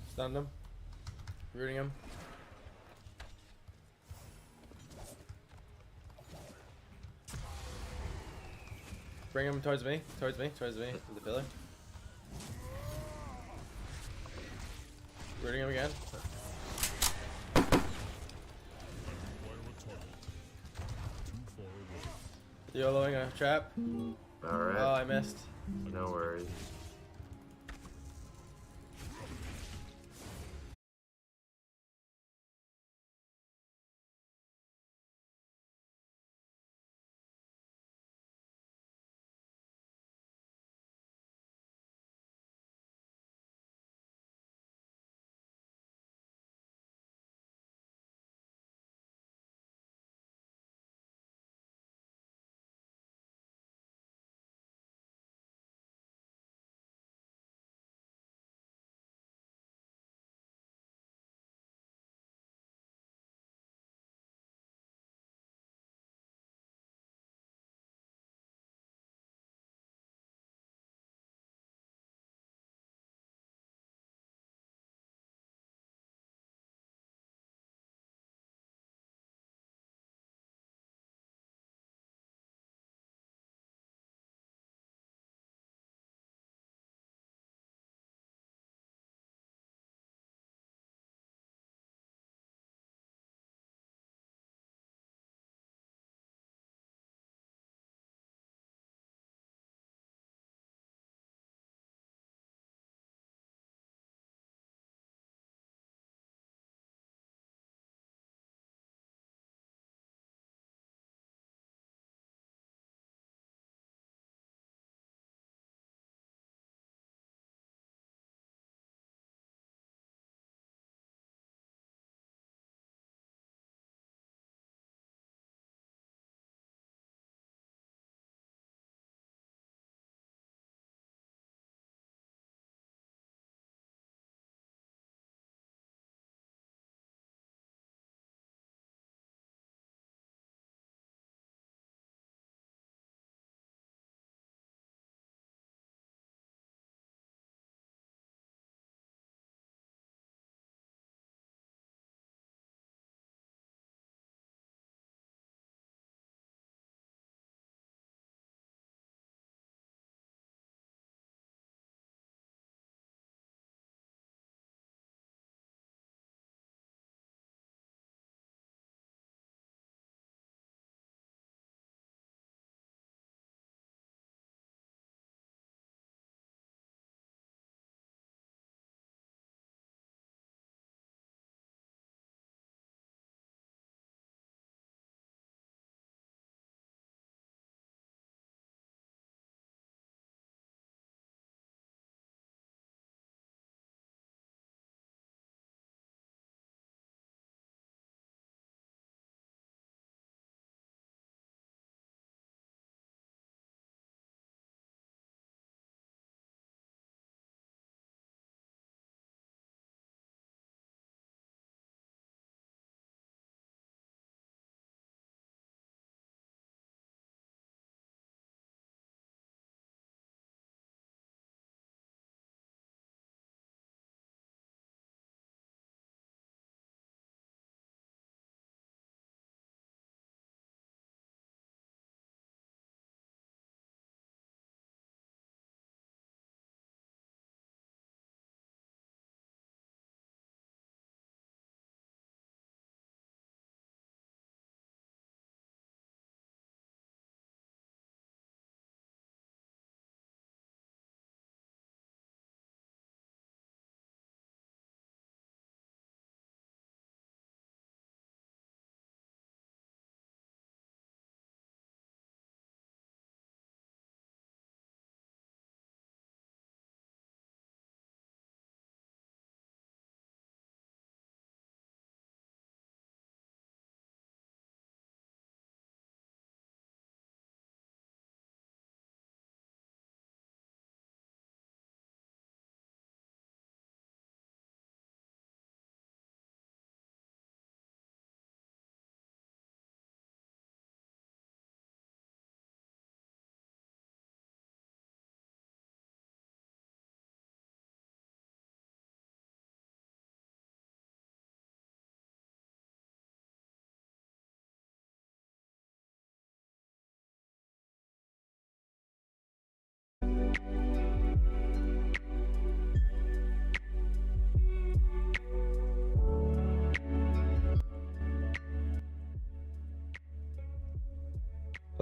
Stunned him. Rooting him. Bring him towards me. Towards me. Towards me. The pillar. Rooting him again. YOLOing a trap. Alright. Oh, I missed. No worries.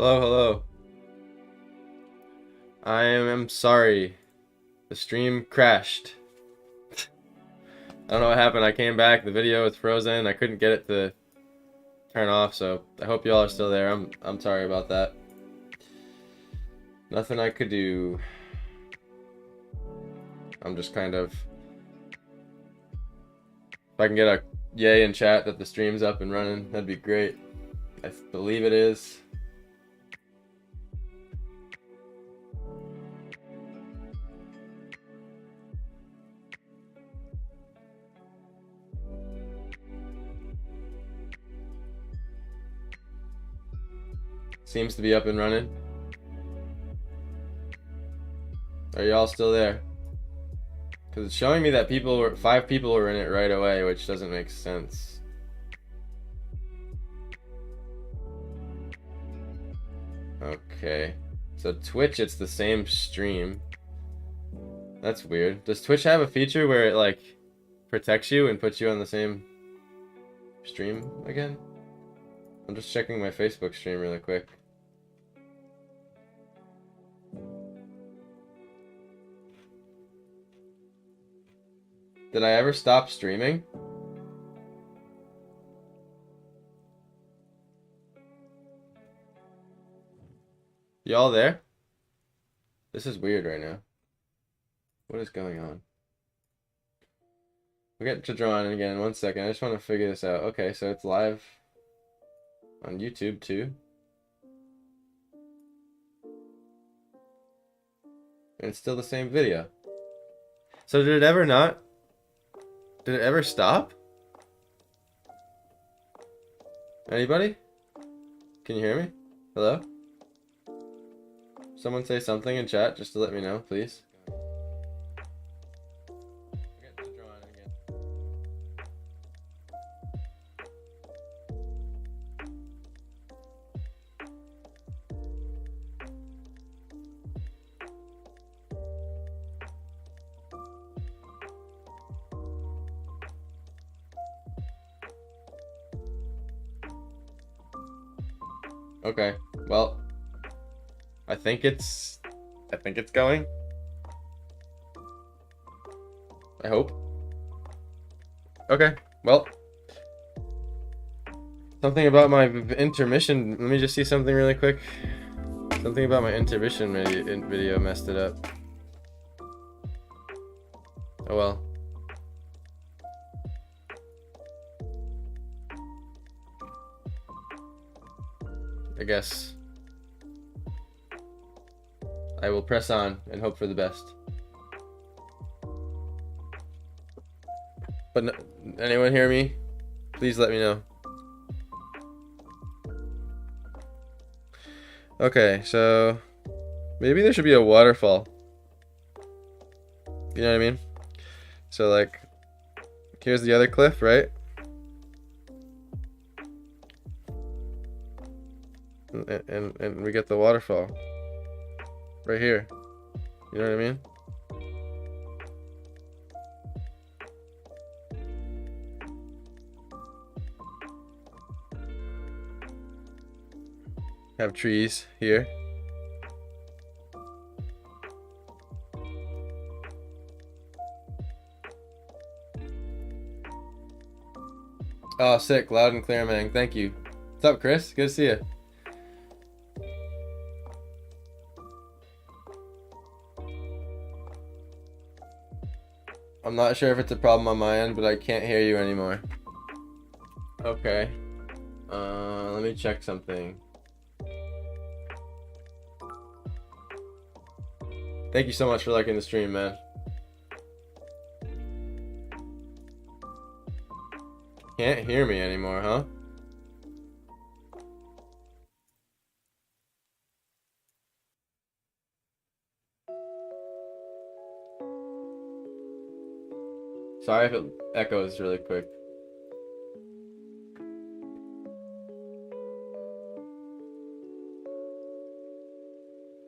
Hello, hello. I am sorry. The stream crashed. I don't know what happened. I came back, the video was frozen. I couldn't get it to turn off, so I hope y'all are still there. I'm sorry about that. Nothing I could do. I'm just kind of... If I can get a yay in chat that the stream's up and running, that'd be great. I believe it is. Seems to be up and running. Are y'all still there? Because it's showing me that 5 people were in it right away, which doesn't make sense. Okay. So Twitch, it's the same stream. That's weird. Does Twitch have a feature where it, like, protects you and puts you on the same stream again? I'm just checking my Facebook stream really quick. Did I ever stop streaming? Y'all there? This is weird right now. What is going on? We'll get to drawing again in 1 second. I just want to figure this out. Okay, so it's live on YouTube too. And it's still the same video. So did it ever not? Did it ever stop? Anybody? Can you hear me? Hello? Someone say something in chat just to let me know, please. Okay, well, I think it's going. I hope. Okay, well, something about my intermission. Let me just see something really quick. Something about my intermission video messed it up. Oh well. I guess I will press on and hope for the best. But no, anyone hear me? Please let me know. Okay, so maybe there should be a waterfall. You know what I mean? So like, here's the other cliff, right? And we get the waterfall right here. You know what I mean? Have trees here. Oh, sick. Loud and clear, man. Thank you. What's up, Chris? Good to see you. I'm not sure if it's a problem on my end, but I can't hear you anymore. Okay. Let me check something. Thank you so much for liking the stream, man. Can't hear me anymore, huh? Sorry if it echoes really quick.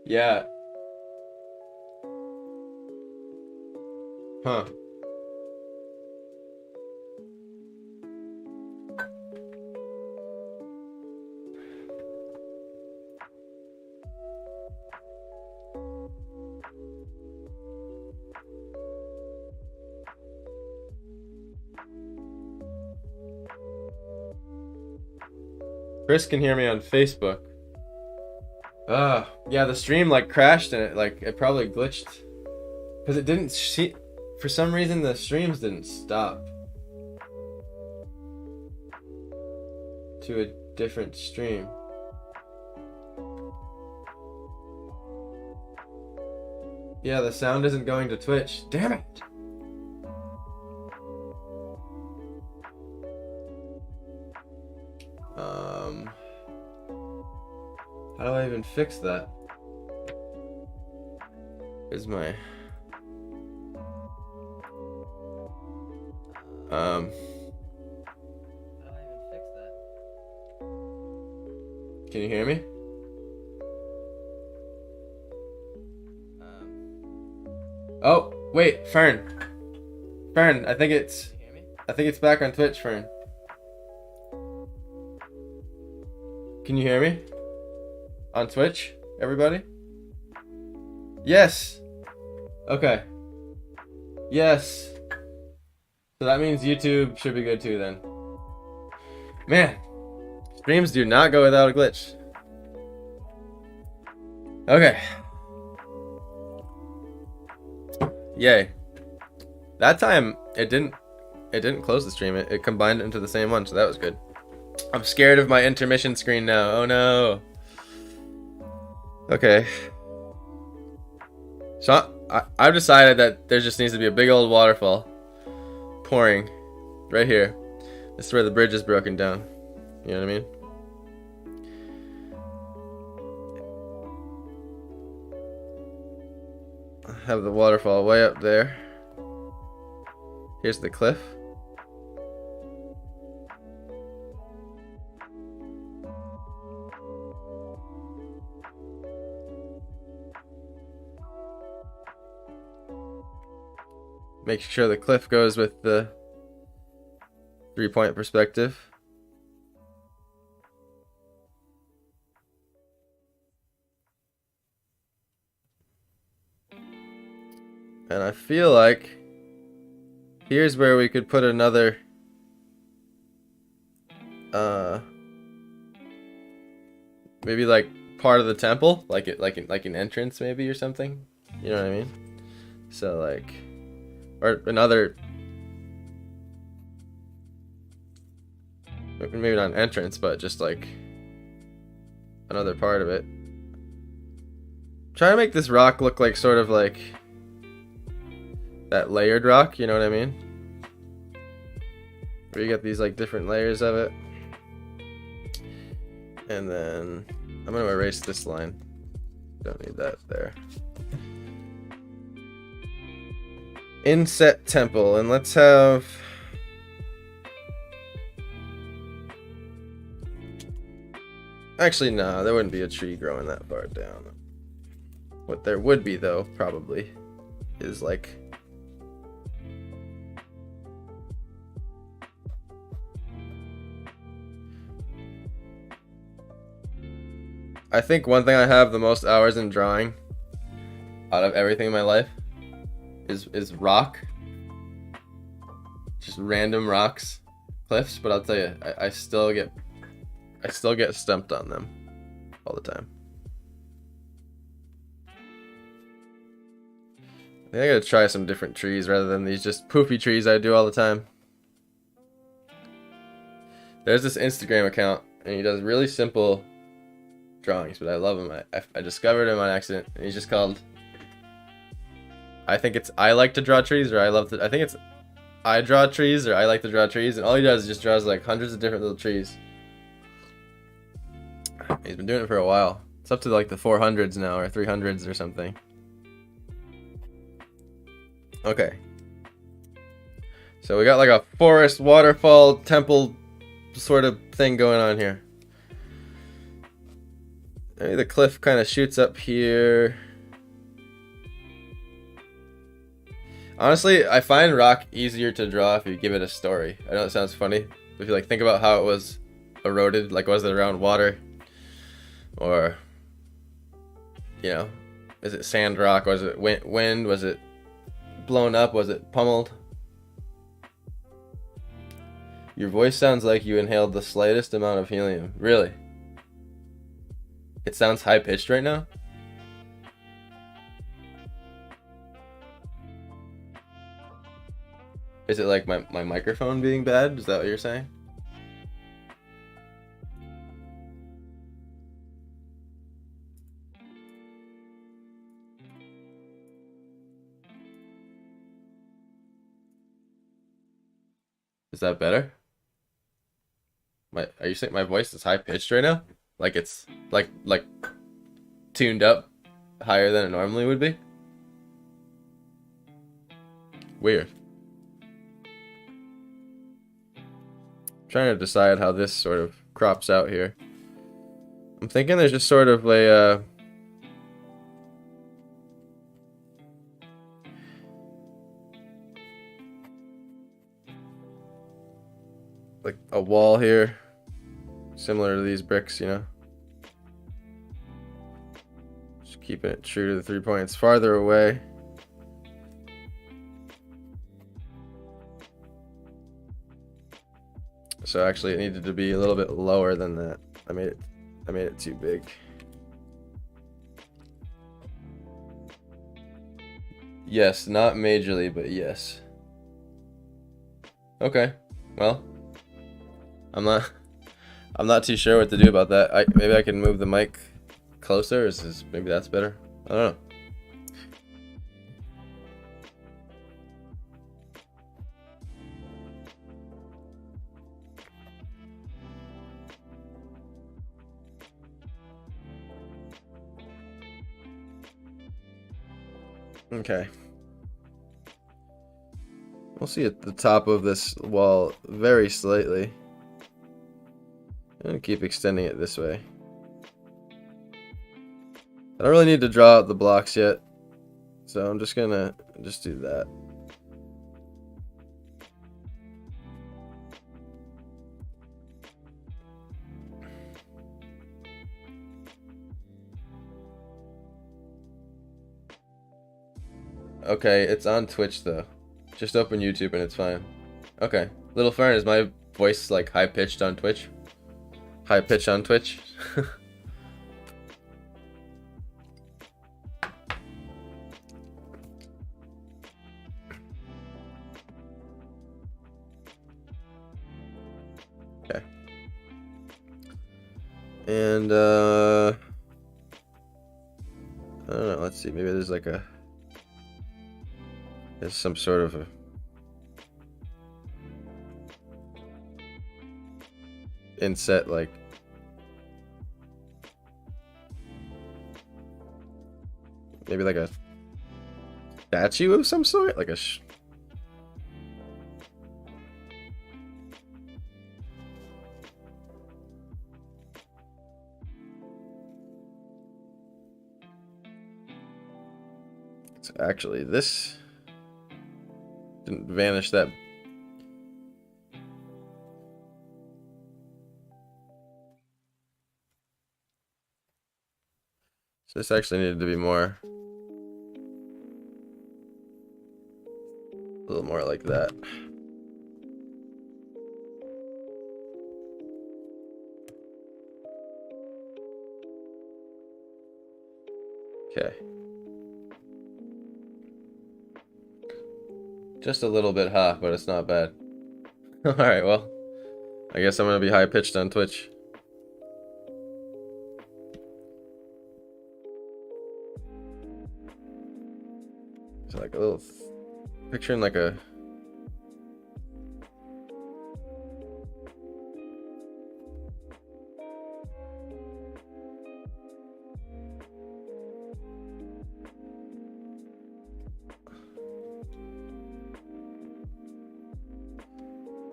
Yeah. Huh. Chris can hear me on Facebook. Yeah, the stream like crashed and it probably glitched because it didn't see. For some reason, the streams didn't stop to a different stream. Yeah, the sound isn't going to Twitch. Damn it! How do I even fix that? Is my How do I even fix that? Can you hear me? Oh, wait, Fern. Fern, I think it's back on Twitch, Fern. Can you hear me? On Twitch, everybody? Yes. Okay. Yes. So that means YouTube should be good too then. Man, streams do not go without a glitch. Okay. Yay. That time it didn't close the stream. It combined it into the same one, so that was good. I'm scared of my intermission screen now. Oh no. Okay. So I've decided that there just needs to be a big old waterfall pouring right here. This is where the bridge is broken down. You know what I mean? I have the waterfall way up there. Here's the cliff. Make sure the cliff goes with the 3-point perspective. And I feel like here's where we could put another maybe like part of the temple, like an entrance maybe or something. You know what I mean? So like, or another, maybe not an entrance, but just like another part of it. Try to make this rock look like sort of like that layered rock, you know what I mean? Where you get these like different layers of it. And then I'm gonna erase this line. Don't need that there. Inset temple, and let's have actually no, there wouldn't be a tree growing that far down. What there would be though, probably, is like I think one thing I have the most hours in drawing out of everything in my life is rock. Just random rocks, cliffs, but I'll tell you, I still get stumped on them all the time. I think I gotta try some different trees rather than these just poofy trees I do all the time. There's this Instagram account and he does really simple drawings, but I love him. I discovered him on accident, and he's just called, I think it's I like to draw trees, or I think it's I draw trees, or I like to draw trees, and all he does is just draws like hundreds of different little trees. He's been doing it for a while. It's up to like the 400s now, or 300s or something. Okay. So we got like a forest, waterfall, temple sort of thing going on here. Maybe the cliff kind of shoots up here. Honestly, I find rock easier to draw if you give it a story. I know it sounds funny, but if you like think about how it was eroded, like was it around water? Or, you know, is it sand rock? Was it wind? Was it blown up? Was it pummeled? Your voice sounds like you inhaled the slightest amount of helium. Really? It sounds high pitched right now? Is it like my microphone being bad? Is that what you're saying? Is that better? Are you saying my voice is high pitched right now? Like it's like tuned up higher than it normally would be? Weird. Trying to decide how this sort of crops out here. I'm thinking there's just sort of a like a wall here, similar to these bricks, you know. Just keeping it true to the 3 points. Farther away. So actually it needed to be a little bit lower than that. I made it too big. Yes, not majorly, but yes. Okay. Well, I'm not too sure what to do about that. Maybe I can move the mic closer. Maybe that's better? I don't know. Okay. We'll see at the top of this wall very slightly. And keep extending it this way. I don't really need to draw out the blocks yet, so I'm just gonna do that. Okay, it's on Twitch though. Just open YouTube and it's fine. Okay. Little Fern, is my voice like high pitched on Twitch? High pitch on Twitch? Okay. And I don't know, let's see, maybe there's some sort of a inset, like maybe like a statue of some sort, like a so actually this didn't vanish that. So this actually needed to be more, a little more like that. Okay. Just a little bit hot, but it's not bad. Alright, well, I guess I'm gonna be high pitched on Twitch. So like a little, picturing like a,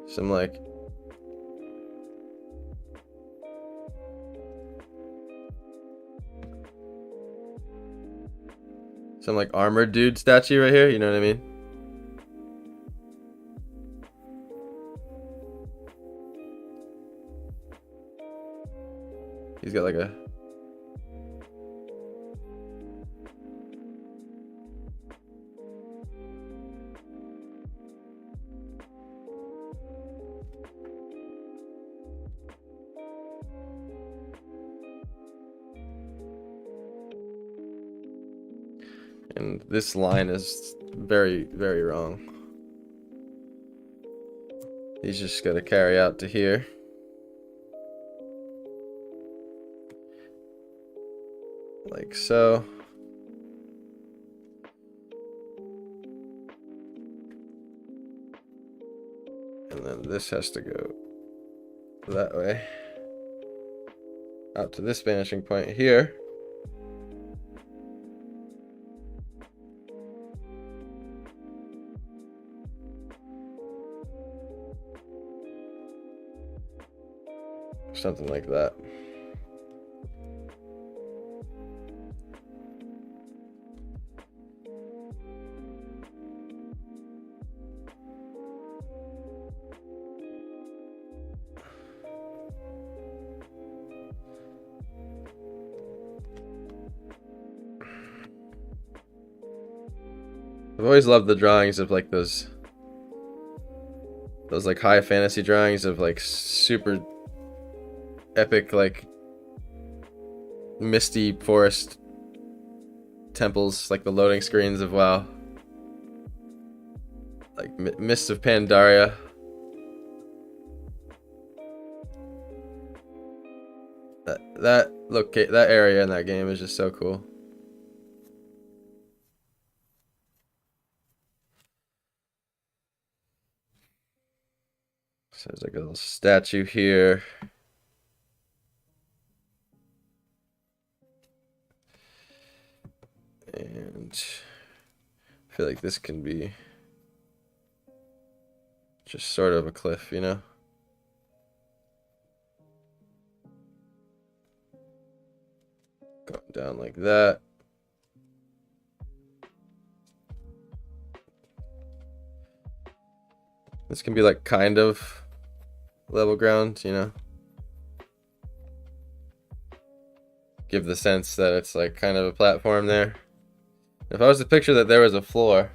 some like armored dude statue right here, you know what I mean? He's got like a, And this line is very, very wrong. He's just gonna carry out to here. Like so. And then this has to go that way. Out to this vanishing point here. Something like that. I've always loved the drawings of like those like high fantasy drawings of like super epic like misty forest temples, like the loading screens of WoW, like Mists of Pandaria. That area in that game is just so cool. So there's like a little statue here. And I feel like this can be just sort of a cliff, you know? Going down like that. This can be like kind of level ground, you know? Give the sense that it's like kind of a platform there. If I was to picture that there was a floor,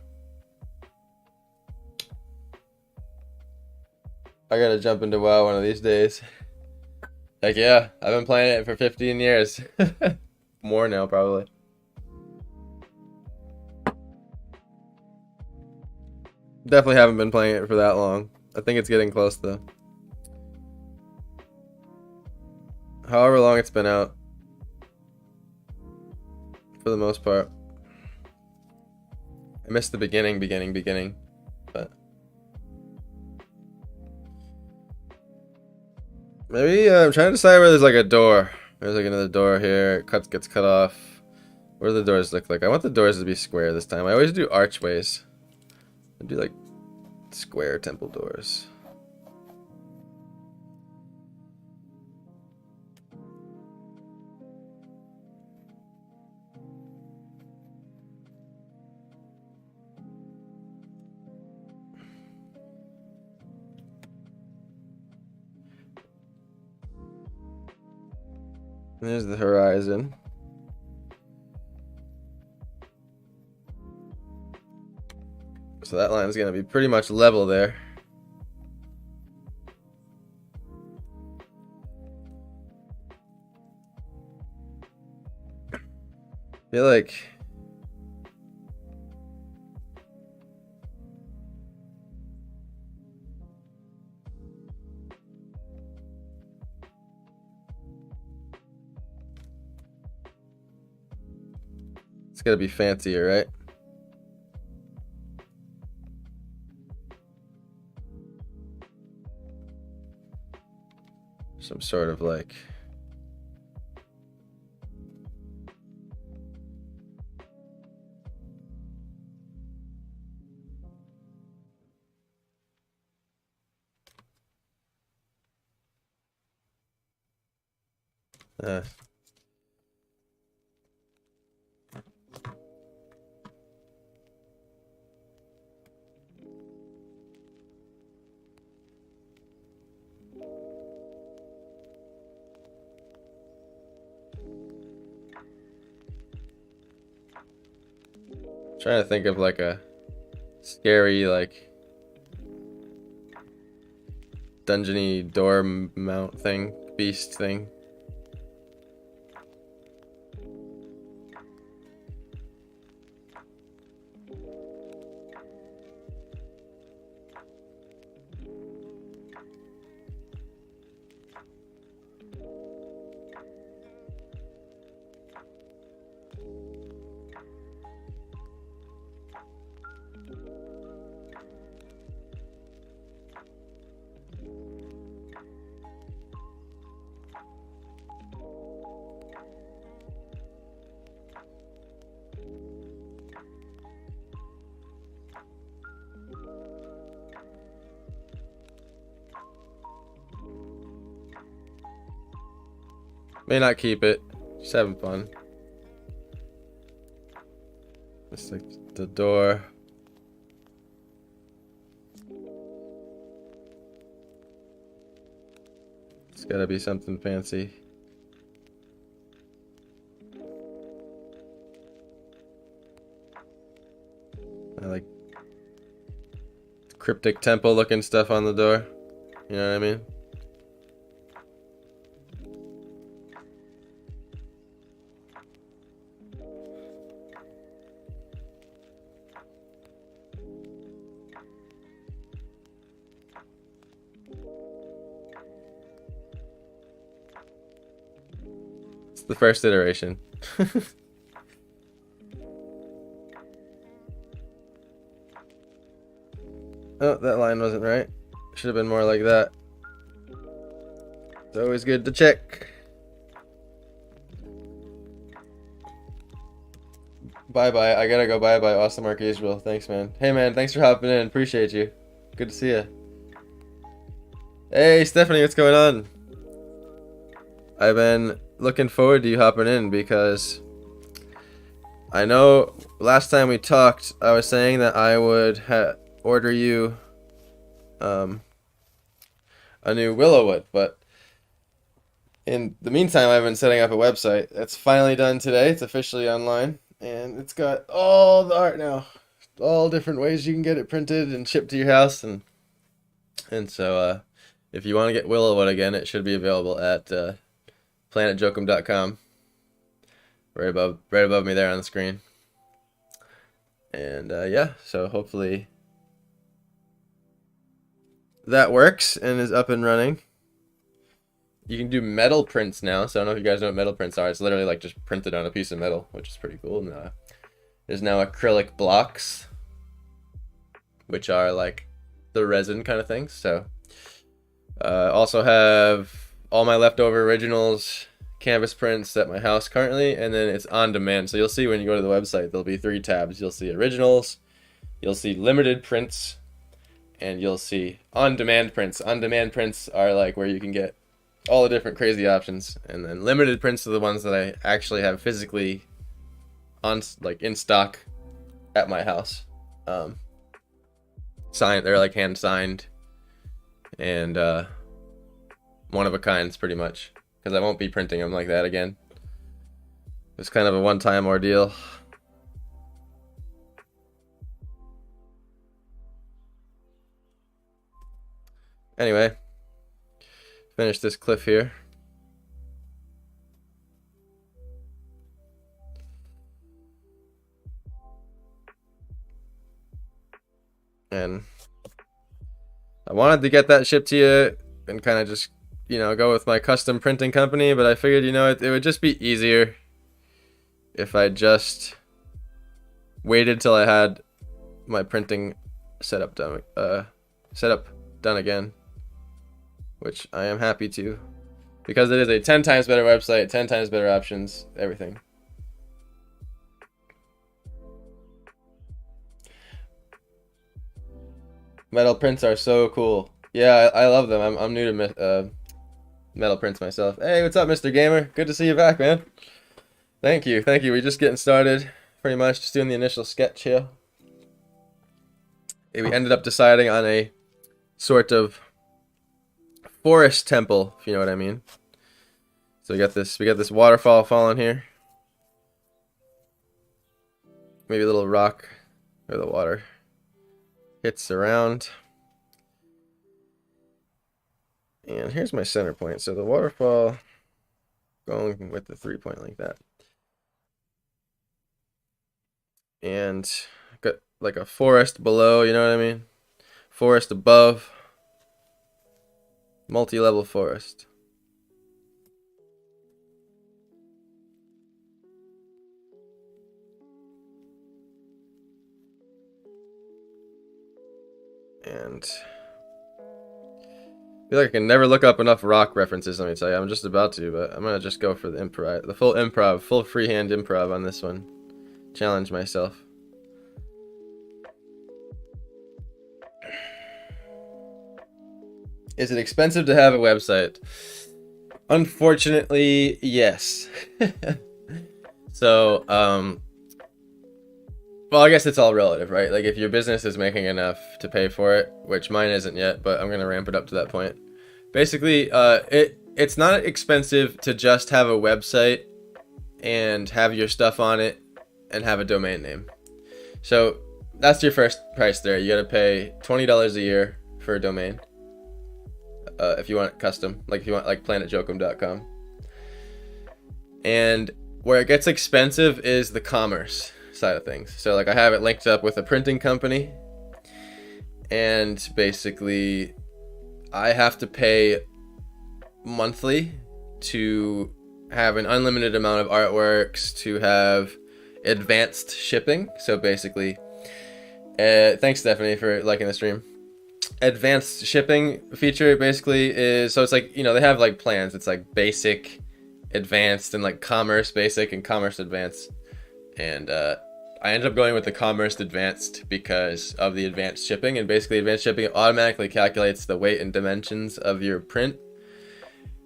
I gotta jump into WoW one of these days. Like, yeah, I've been playing it for 15 years. More now, probably. Definitely haven't been playing it for that long. I think it's getting close, though. However long it's been out. For the most part. I missed the beginning, but maybe I'm trying to decide where there's like a door. There's like another door here. It gets cut off. What do the doors look like? I want the doors to be square this time. I always do archways. I do like square temple doors. There's the horizon. So that line's gonna be pretty much level there. I feel like it's gonna be fancier, right? Some sort of like trying to think of like a scary like dungeony door mount thing, beast thing. May not keep it. Just having fun. Just like the door. It's gotta be something fancy. I like cryptic temple looking stuff on the door. You know what I mean? It's the first iteration. Oh, that line wasn't right. Should have been more like that. It's always good to check. Bye-bye. I gotta go bye-bye, Awesome Arcadeville. Thanks, man. Hey, man. Thanks for hopping in. Appreciate you. Good to see you. Hey, Stephanie. What's going on? I've been looking forward to you hopping in because I know last time we talked, I was saying that I would order you a new Willowwood, but in the meantime, I've been setting up a website. It's finally done today. It's officially online, and it's got all the art now, all different ways you can get it printed and shipped to your house, and so if you want to get Willowwood again, it should be available at planetjokum.com, right above me there on the screen. And yeah, so hopefully that works and is up and running. You can do metal prints now, so I don't know if you guys know what metal prints are. It's literally like just printed on a piece of metal, which is pretty cool. And there's now acrylic blocks, which are like the resin kind of things. So also have all my leftover originals canvas prints at my house currently, and then it's on demand. So you'll see when you go to the website, there'll be 3 tabs. You'll see originals, you'll see limited prints, and you'll see on-demand prints. On-demand prints are like where you can get all the different crazy options, and then limited prints are the ones that I actually have physically on, like in stock at my house. Signed, they're like hand signed, and one of a kinds pretty much, because I won't be printing them like that again. It's kind of a one-time ordeal. Anyway, finish this cliff here. And I wanted to get that shipped to you and kind of just, you know, go with my custom printing company, but I figured, you know, it would just be easier if I just waited till I had my printing setup done again, which I am happy to, because it is a 10 times better website, 10 times better options, everything. Metal prints are so cool. Yeah, I love them. I'm new to metal prints myself. Hey, what's up, Mr. Gamer? Good to see you back, man. Thank you. We're just getting started, pretty much just doing the initial sketch here. We ended up deciding on a sort of forest temple, if you know what I mean. So we got this waterfall falling here. Maybe a little rock where the water hits around. And here's my center point. So the waterfall going with the 3-point like that. And got like a forest below, you know what I mean? Forest above. Multi-level forest. And I feel like I can never look up enough rock references, let me tell you. I'm just about to, but I'm gonna just go for the improv, full freehand improv on this one. Challenge myself. Is it expensive to have a website? Unfortunately, yes. So, well, I guess it's all relative, right? Like if your business is making enough to pay for it, which mine isn't yet, but I'm gonna ramp it up to that point. Basically, it's not expensive to just have a website and have your stuff on it and have a domain name. So that's your first price there. You gotta pay $20 a year for a domain. If you want it custom, like if you want like planetjokum.com. And where it gets expensive is the commerce side of things. So like I have it linked up with a printing company, and basically I have to pay monthly to have an unlimited amount of artworks, to have advanced shipping. So basically, thanks Stephanie for liking the stream. Advanced shipping feature basically is, so it's like, you know, they have like plans. It's like basic, advanced, and like commerce basic and commerce advanced. And I ended up going with the commerce advanced because of the advanced shipping. And basically advanced shipping automatically calculates the weight and dimensions of your print,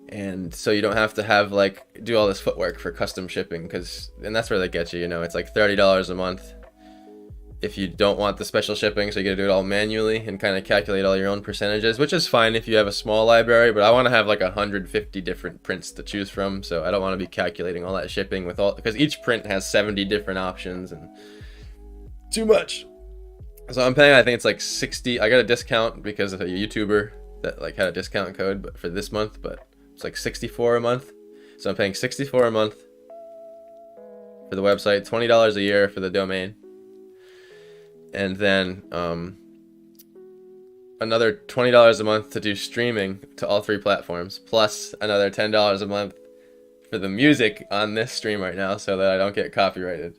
and so you don't have to have like do all this footwork for custom shipping, and that's where they get you, you know. It's like $30 a month if you don't want the special shipping, so you gotta do it all manually and kind of calculate all your own percentages, which is fine if you have a small library, but I want to have like 150 different prints to choose from, so I don't want to be calculating all that shipping with all, because each print has 70 different options and too much. So I'm paying, I think it's like 60. I got a discount because of a YouTuber that like had a discount code but for this month, but it's like 64 a month. So I'm paying 64 a month for the website, $20 a year for the domain, and then another $20 a month to do streaming to all 3 platforms, plus another $10 a month for the music on this stream right now so that I don't get copyrighted.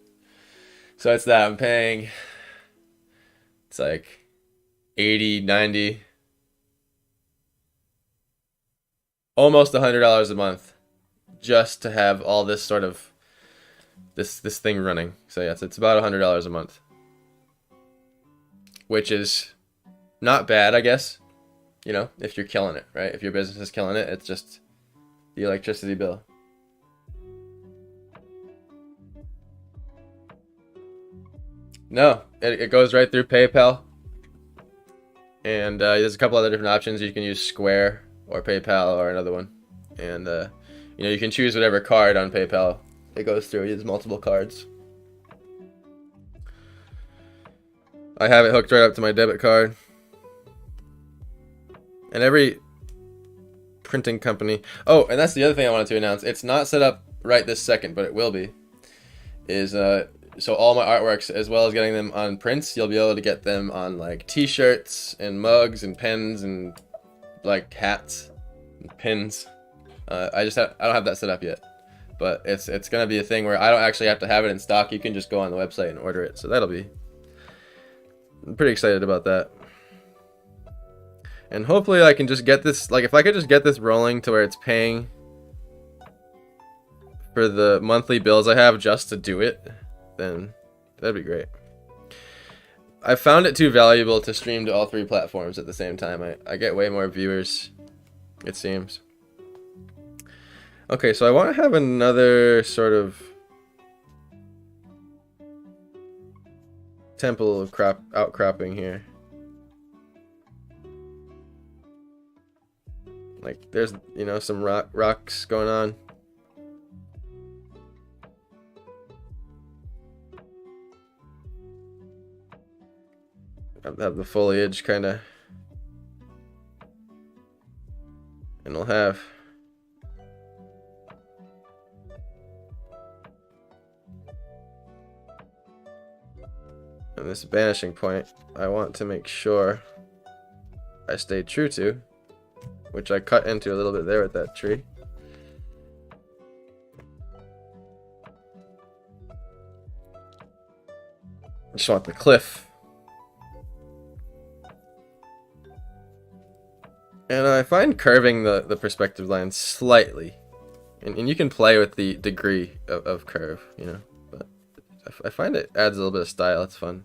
So it's that I'm paying, it's like 80, 90, almost $100 a month just to have all this sort of this thing running. So yes, it's about $100 a month, which is not bad, I guess. You know, if you're killing it, right? If your business is killing it, it's just the electricity bill. No, it goes right through PayPal. And there's a couple other different options. You can use Square or PayPal or another one. And, you know, you can choose whatever card on PayPal it goes through. It uses multiple cards. I have it hooked right up to my debit card. And every printing company... Oh, and that's the other thing I wanted to announce. It's not set up right this second, but it will be. So all my artworks, as well as getting them on prints, you'll be able to get them on like t-shirts and mugs and pens and like hats and pins. I don't have that set up yet, but it's gonna be a thing where I don't actually have to have it in stock. You can just go on the website and order it. So I'm pretty excited about that. And hopefully I can just get this, like if I could just get this rolling to where it's paying for the monthly bills I have just to do it, then that'd be great. I found it too valuable to stream to all 3 platforms at the same time. I get way more viewers, it seems. Okay, so I want to have another sort of temple of outcropping here. Like there's, you know, some rocks going on. Have the foliage kind of, and we'll have and this vanishing point I want to make sure I stay true to, which I cut into a little bit there with that tree. I just want the cliff. And I find curving the perspective line slightly, and you can play with the degree of curve, you know, but I find it adds a little bit of style. It's fun.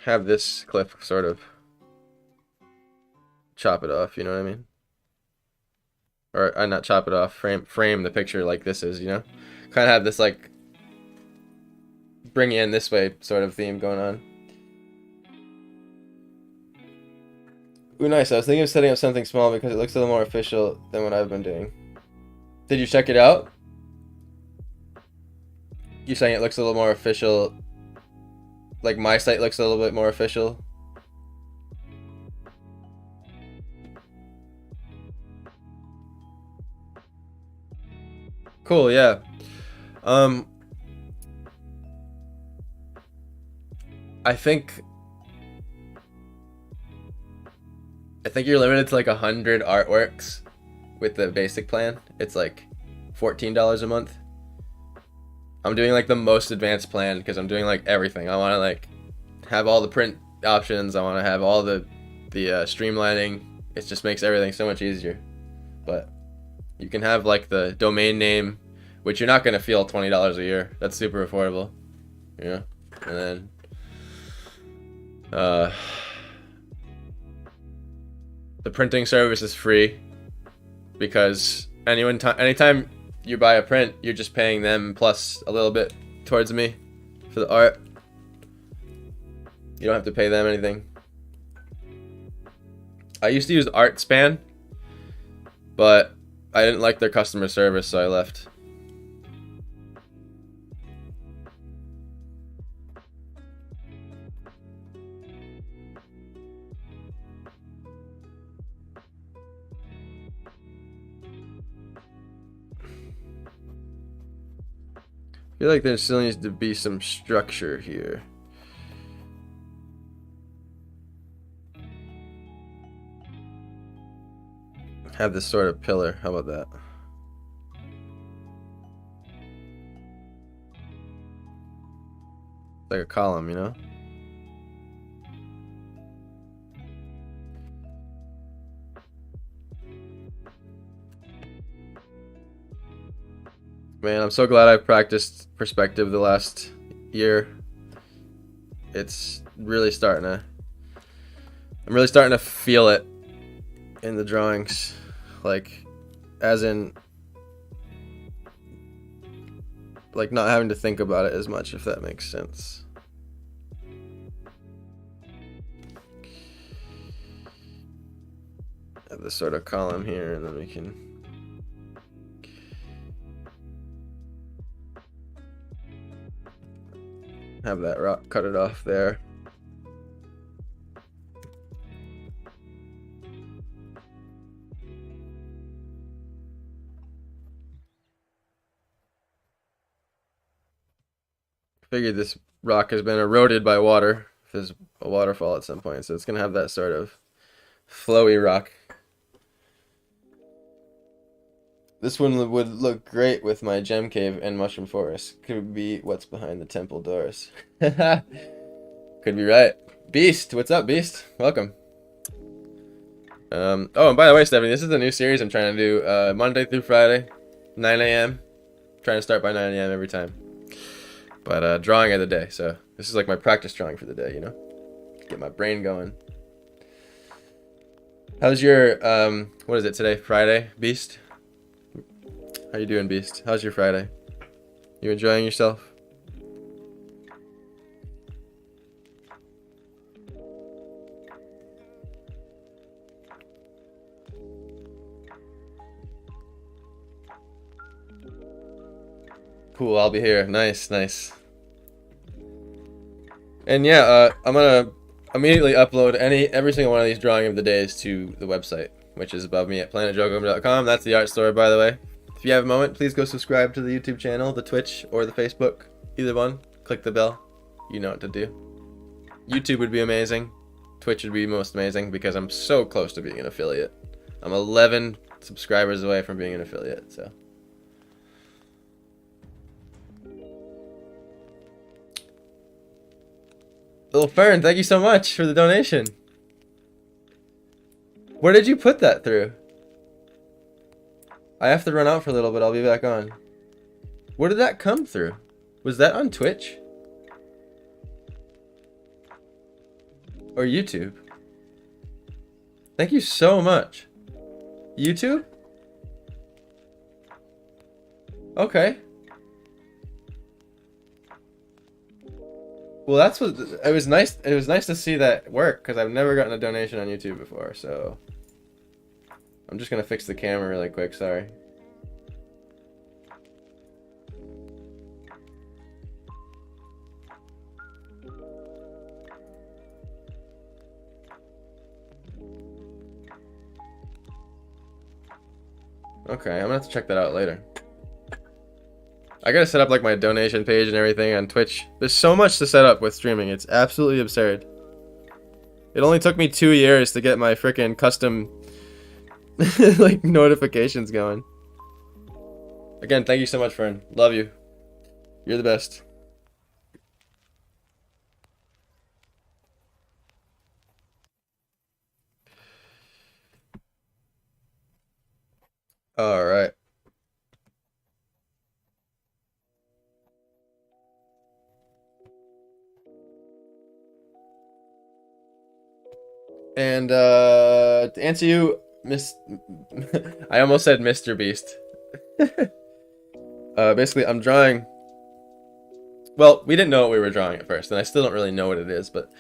have this cliff sort of chop it off, you know what I mean? Or not chop it off, frame the picture like this is, you know? Kind of have this like bring you in this way sort of theme going on. Ooh, nice. I was thinking of setting up something small because it looks a little more official than what I've been doing. Did you check it out? You're saying it looks a little more official, like my site looks a little bit more official? Cool, yeah. I think you're limited to like 100 artworks with the basic plan. It's like $14 a month. I'm doing like the most advanced plan because I'm doing like everything. I want to like have all the print options. I want to have all the streamlining. It just makes everything so much easier. But you can have like the domain name, which you're not gonna feel $20 a year. That's super affordable, you know. And then the printing service is free because anytime you buy a print, you're just paying them plus a little bit towards me for the art. You don't have to pay them anything. I used to use Artspan, but I didn't like their customer service, so I left. I feel like there still needs to be some structure here. Have this sort of pillar. How about that? Like a column, you know? Man, I'm so glad I practiced perspective the last year. It's really starting to... I'm really starting to feel it in the drawings. Like, as in... like, not having to think about it as much, if that makes sense. Have this sort of column here, and then we can... have that rock, cut it off there. Figured this rock has been eroded by water. If there's a waterfall at some point, so it's gonna have that sort of flowy rock. This one would look great with my gem cave and mushroom forest. Could be what's behind the temple doors. Could be right. Beast, what's up, Beast? Welcome. Oh, and by the way, Stephanie, this is the new series I'm trying to do. Monday through Friday, 9 a.m. Trying to start by 9 a.m. every time. But drawing of the day, so this is like my practice drawing for the day, you know? Get my brain going. How's your, what is it today? Friday, Beast? How you doing, Beast? How's your Friday? You enjoying yourself? Cool, I'll be here. Nice, nice. And yeah, I'm gonna immediately upload every single one of these drawing of the days to the website, which is above me at planetjoegum.com. That's the art store, by the way. If you have a moment, please go subscribe to the YouTube channel, the Twitch, or the Facebook. Either one. Click the bell. You know what to do. YouTube would be amazing. Twitch would be most amazing because I'm so close to being an affiliate. I'm 11 subscribers away from being an affiliate, so. Little Fern, thank you so much for the donation. Where did you put that through? I have to run out for a little bit. I'll be back on. Where did that come through? Was that on Twitch? Or YouTube? Thank you so much. YouTube? Okay. Well, that's what it was nice. It was nice to see that work because I've never gotten a donation on YouTube before. So I'm just gonna fix the camera really quick. Sorry. Okay, I'm gonna have to check that out later. I gotta set up like my donation page and everything on Twitch. There's so much to set up with streaming. It's absolutely absurd. It only took me 2 years to get my freaking custom like notifications going. Again, thank you so much, friend. Love you. You're the best. All right. And to answer you, I almost said Mr. Beast. Basically, I'm drawing. Well, we didn't know what we were drawing at first, and I still don't really know what it is, but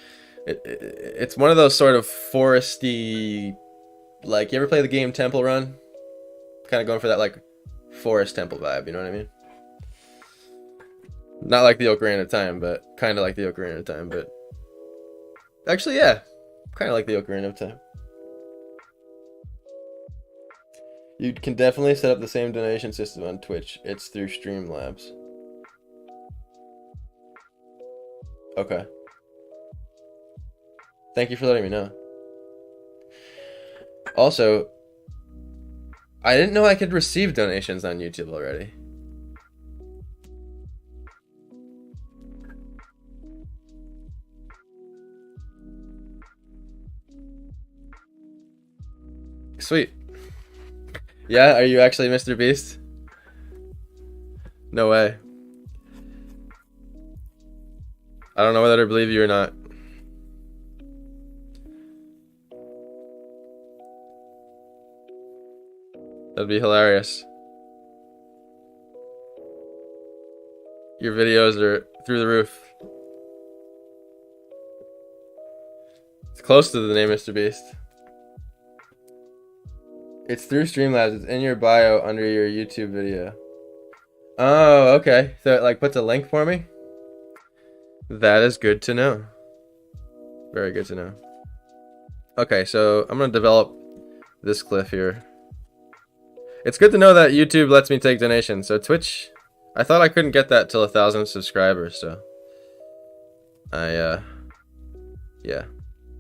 it's one of those sort of foresty, like, you ever play the game Temple Run? Kind of going for that, like, forest temple vibe, you know what I mean? Not like the Ocarina of Time, but kind of like the Ocarina of Time, but actually, yeah, kind of like the Ocarina of Time. You can definitely set up the same donation system on Twitch. It's through Streamlabs. Okay. Thank you for letting me know. Also, I didn't know I could receive donations on YouTube already. Sweet. Yeah, are you actually Mr. Beast? No way. I don't know whether to believe you or not. That'd be hilarious. Your videos are through the roof. It's close to the name Mr. Beast. It's through Streamlabs. It's in your bio under your YouTube video. Oh, okay. So it like puts a link for me? That is good to know. Very good to know. Okay, so I'm gonna develop this cliff here. It's good to know that YouTube lets me take donations. So Twitch, I thought I couldn't get that till 1,000 subscribers, so yeah.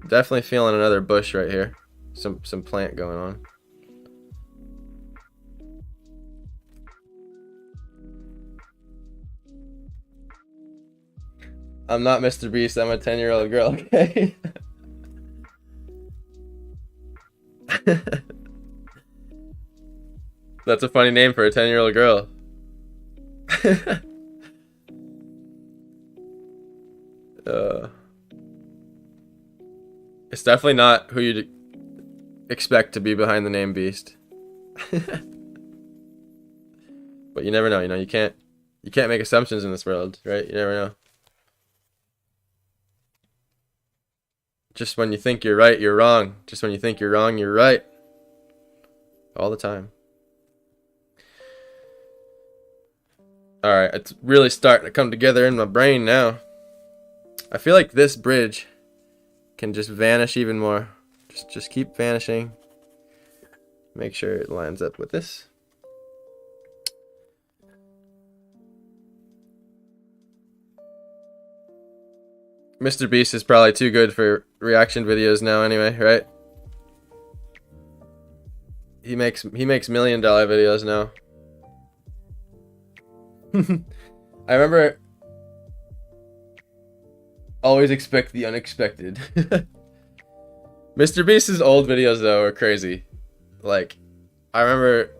Definitely feeling another bush right here. Some plant going on. I'm not Mr. Beast, I'm a 10-year-old girl, okay? That's a funny name for a 10-year-old girl. It's definitely not who you'd expect to be behind the name Beast. But you never know, you know, you can't make assumptions in this world, right? You never know. Just when you think you're right, you're wrong. Just when you think you're wrong, you're right. All the time. Alright, it's really starting to come together in my brain now. I feel like this bridge can just vanish even more. Just keep vanishing. Make sure it lines up with this. Mr. Beast is probably too good for reaction videos now anyway, right? He makes $1 million videos now. I remember always expect the unexpected. Mr. Beast's old videos though are crazy. Like, I remember,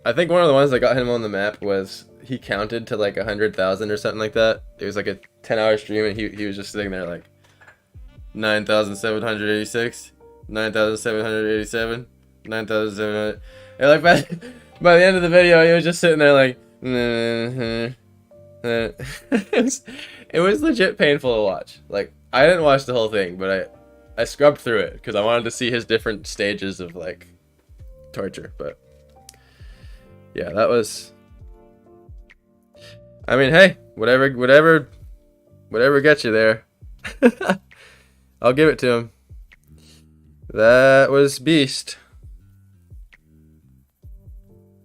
I think one of the ones that got him on the map was he counted to like 100,000 or something like that. It was like a 10-hour stream and he was just sitting there like 9,786, 9,787, 9,700. And like by the end of the video, he was just sitting there like, it was legit painful to watch. Like, I didn't watch the whole thing, but I scrubbed through it because I wanted to see his different stages of like torture. But yeah, that was. I mean, hey, whatever gets you there. I'll give it to him. That was beast.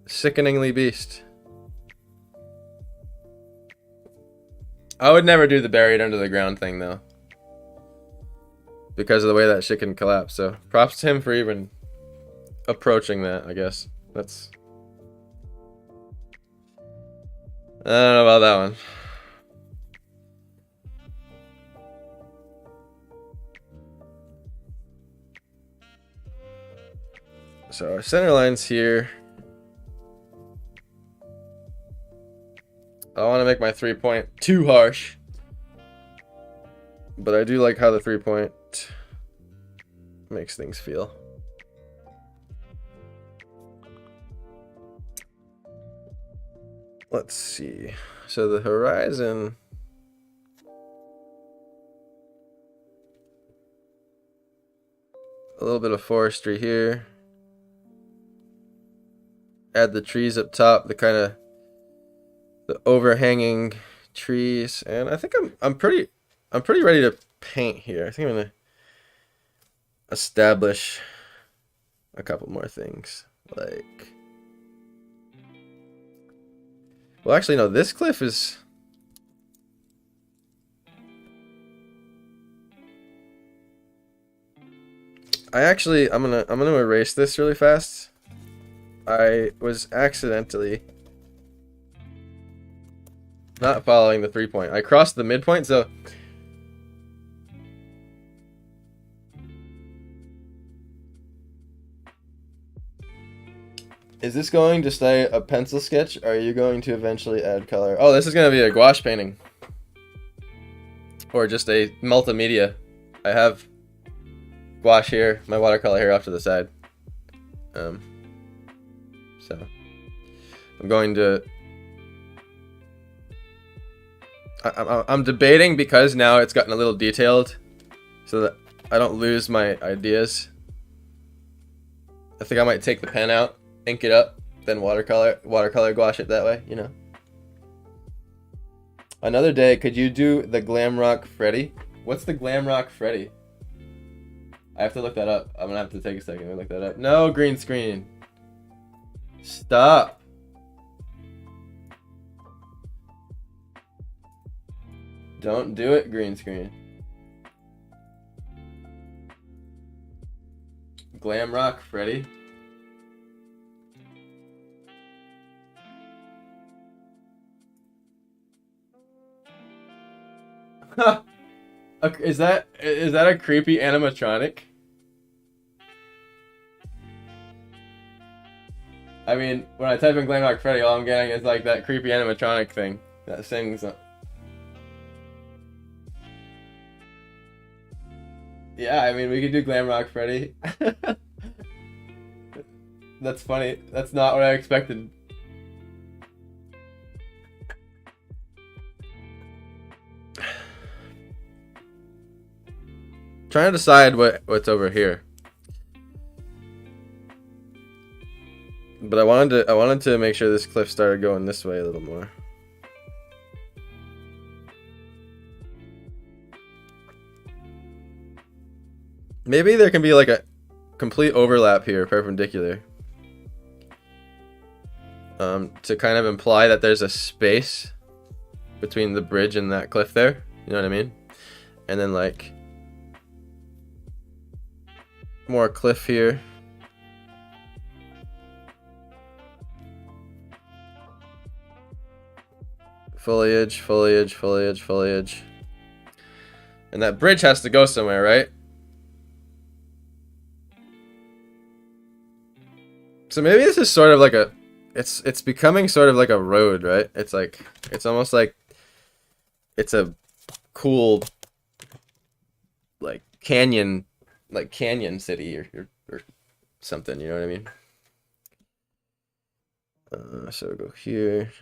Sickeningly beast. I would never do the buried under the ground thing though, because of the way that shit can collapse. So props to him for even approaching that, I guess. That's... I don't know about that one. So our center line's here. I don't want to make my 3-point too harsh, but I do like how the 3-point makes things feel. Let's see. So the horizon, a little bit of forestry here. Add the trees up top, the kind of the overhanging trees, and I think I'm pretty ready to paint here. I think I'm gonna establish a couple more things, like, well, actually no, this cliff is, I'm gonna erase this really fast. I was accidentally not following the 3-point. I crossed the midpoint, so is this going to stay a pencil sketch, or are you going to eventually add color? Oh, this is going to be a gouache painting, or just a multimedia. I have gouache here, my watercolor here off to the side. So I'm going to. I'm debating, because now it's gotten a little detailed, so that I don't lose my ideas. I think I might take the pen out, ink it up, then watercolor gouache it that way, you know. Another day, could you do the Glamrock Freddy? What's the Glamrock Freddy? I have to look that up. I'm gonna have to take a second to look that up. No, green screen. Stop. Don't do it, green screen. Glamrock Freddy. Is that a creepy animatronic? I mean, when I type in Glamrock Freddy, all I'm getting is like that creepy animatronic thing that sings. Yeah, I mean, we could do Glamrock Freddy. That's funny. That's not what I expected. Trying to decide what's over here. But I wanted to make sure this cliff started going this way a little more. Maybe there can be like a complete overlap here, perpendicular. To kind of imply that there's a space between the bridge and that cliff there. You know what I mean? And then like more cliff here. Foliage, foliage, foliage, foliage. And that bridge has to go somewhere, right? So maybe this is sort of like a, it's becoming sort of like a road, right? It's like, it's almost like it's a cool, like, canyon, like Canyon City or something. You know what I mean? So go here.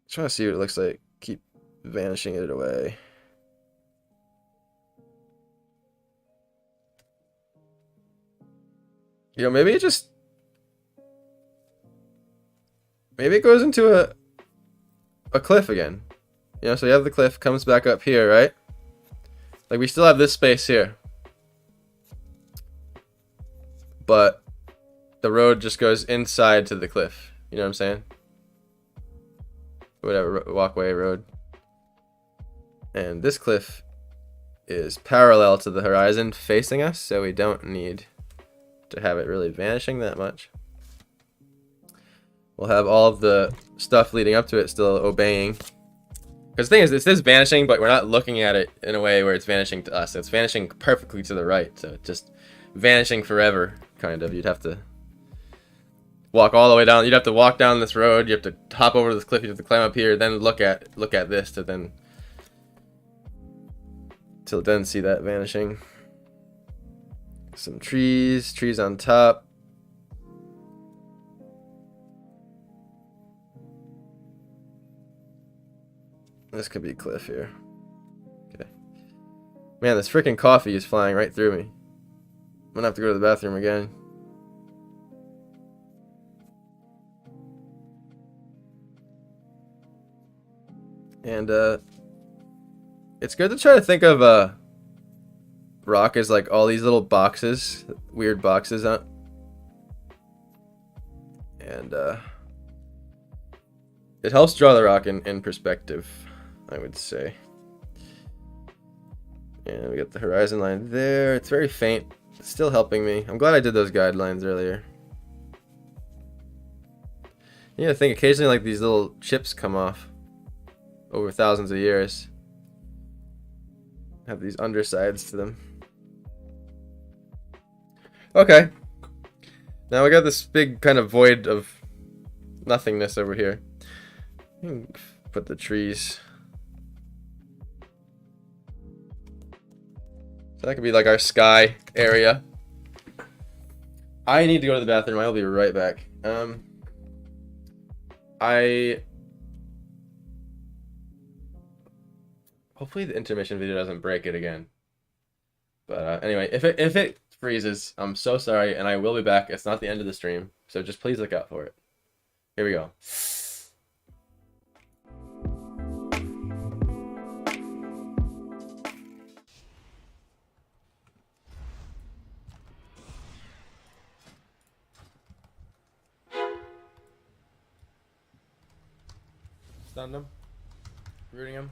Trying to see what it looks like. Keep vanishing it away. You know, maybe it goes into a cliff again. You know, so you have the cliff, comes back up here, right? Like, we still have this space here. But the road just goes inside to the cliff. You know what I'm saying? Whatever, walkway, road. And this cliff is parallel to the horizon facing us, so we don't need to have it really vanishing that much. We'll have all of the stuff leading up to it still obeying. Because the thing is, it is vanishing, but we're not looking at it in a way where it's vanishing to us. It's vanishing perfectly to the right, so it's just vanishing forever, kind of. You'd have to walk all the way down. You'd have to walk down this road. You have to hop over this cliff. You have to climb up here, then look at this to then see that vanishing. Some trees on top. This could be a cliff here. Okay. Man, this freaking coffee is flying right through me. I'm gonna have to go to the bathroom again. And it's good to try to think of rock as like all these little boxes, weird boxes on. And it helps draw the rock in perspective, I would say. And we got the horizon line there. It's very faint. It's still helping me. I'm glad I did those guidelines earlier. You know, I think occasionally like these little chips come off over thousands of years. Have these undersides to them. Okay. Now we got this big kind of void of nothingness over here. Put the trees. So that could be like our sky area. I need to go to the bathroom. I'll be right back. Hopefully the intermission video doesn't break it again. But anyway, if it freezes, I'm so sorry, and I will be back. It's not the end of the stream, so just please look out for it. Here we go. Stunned him. Rooting him.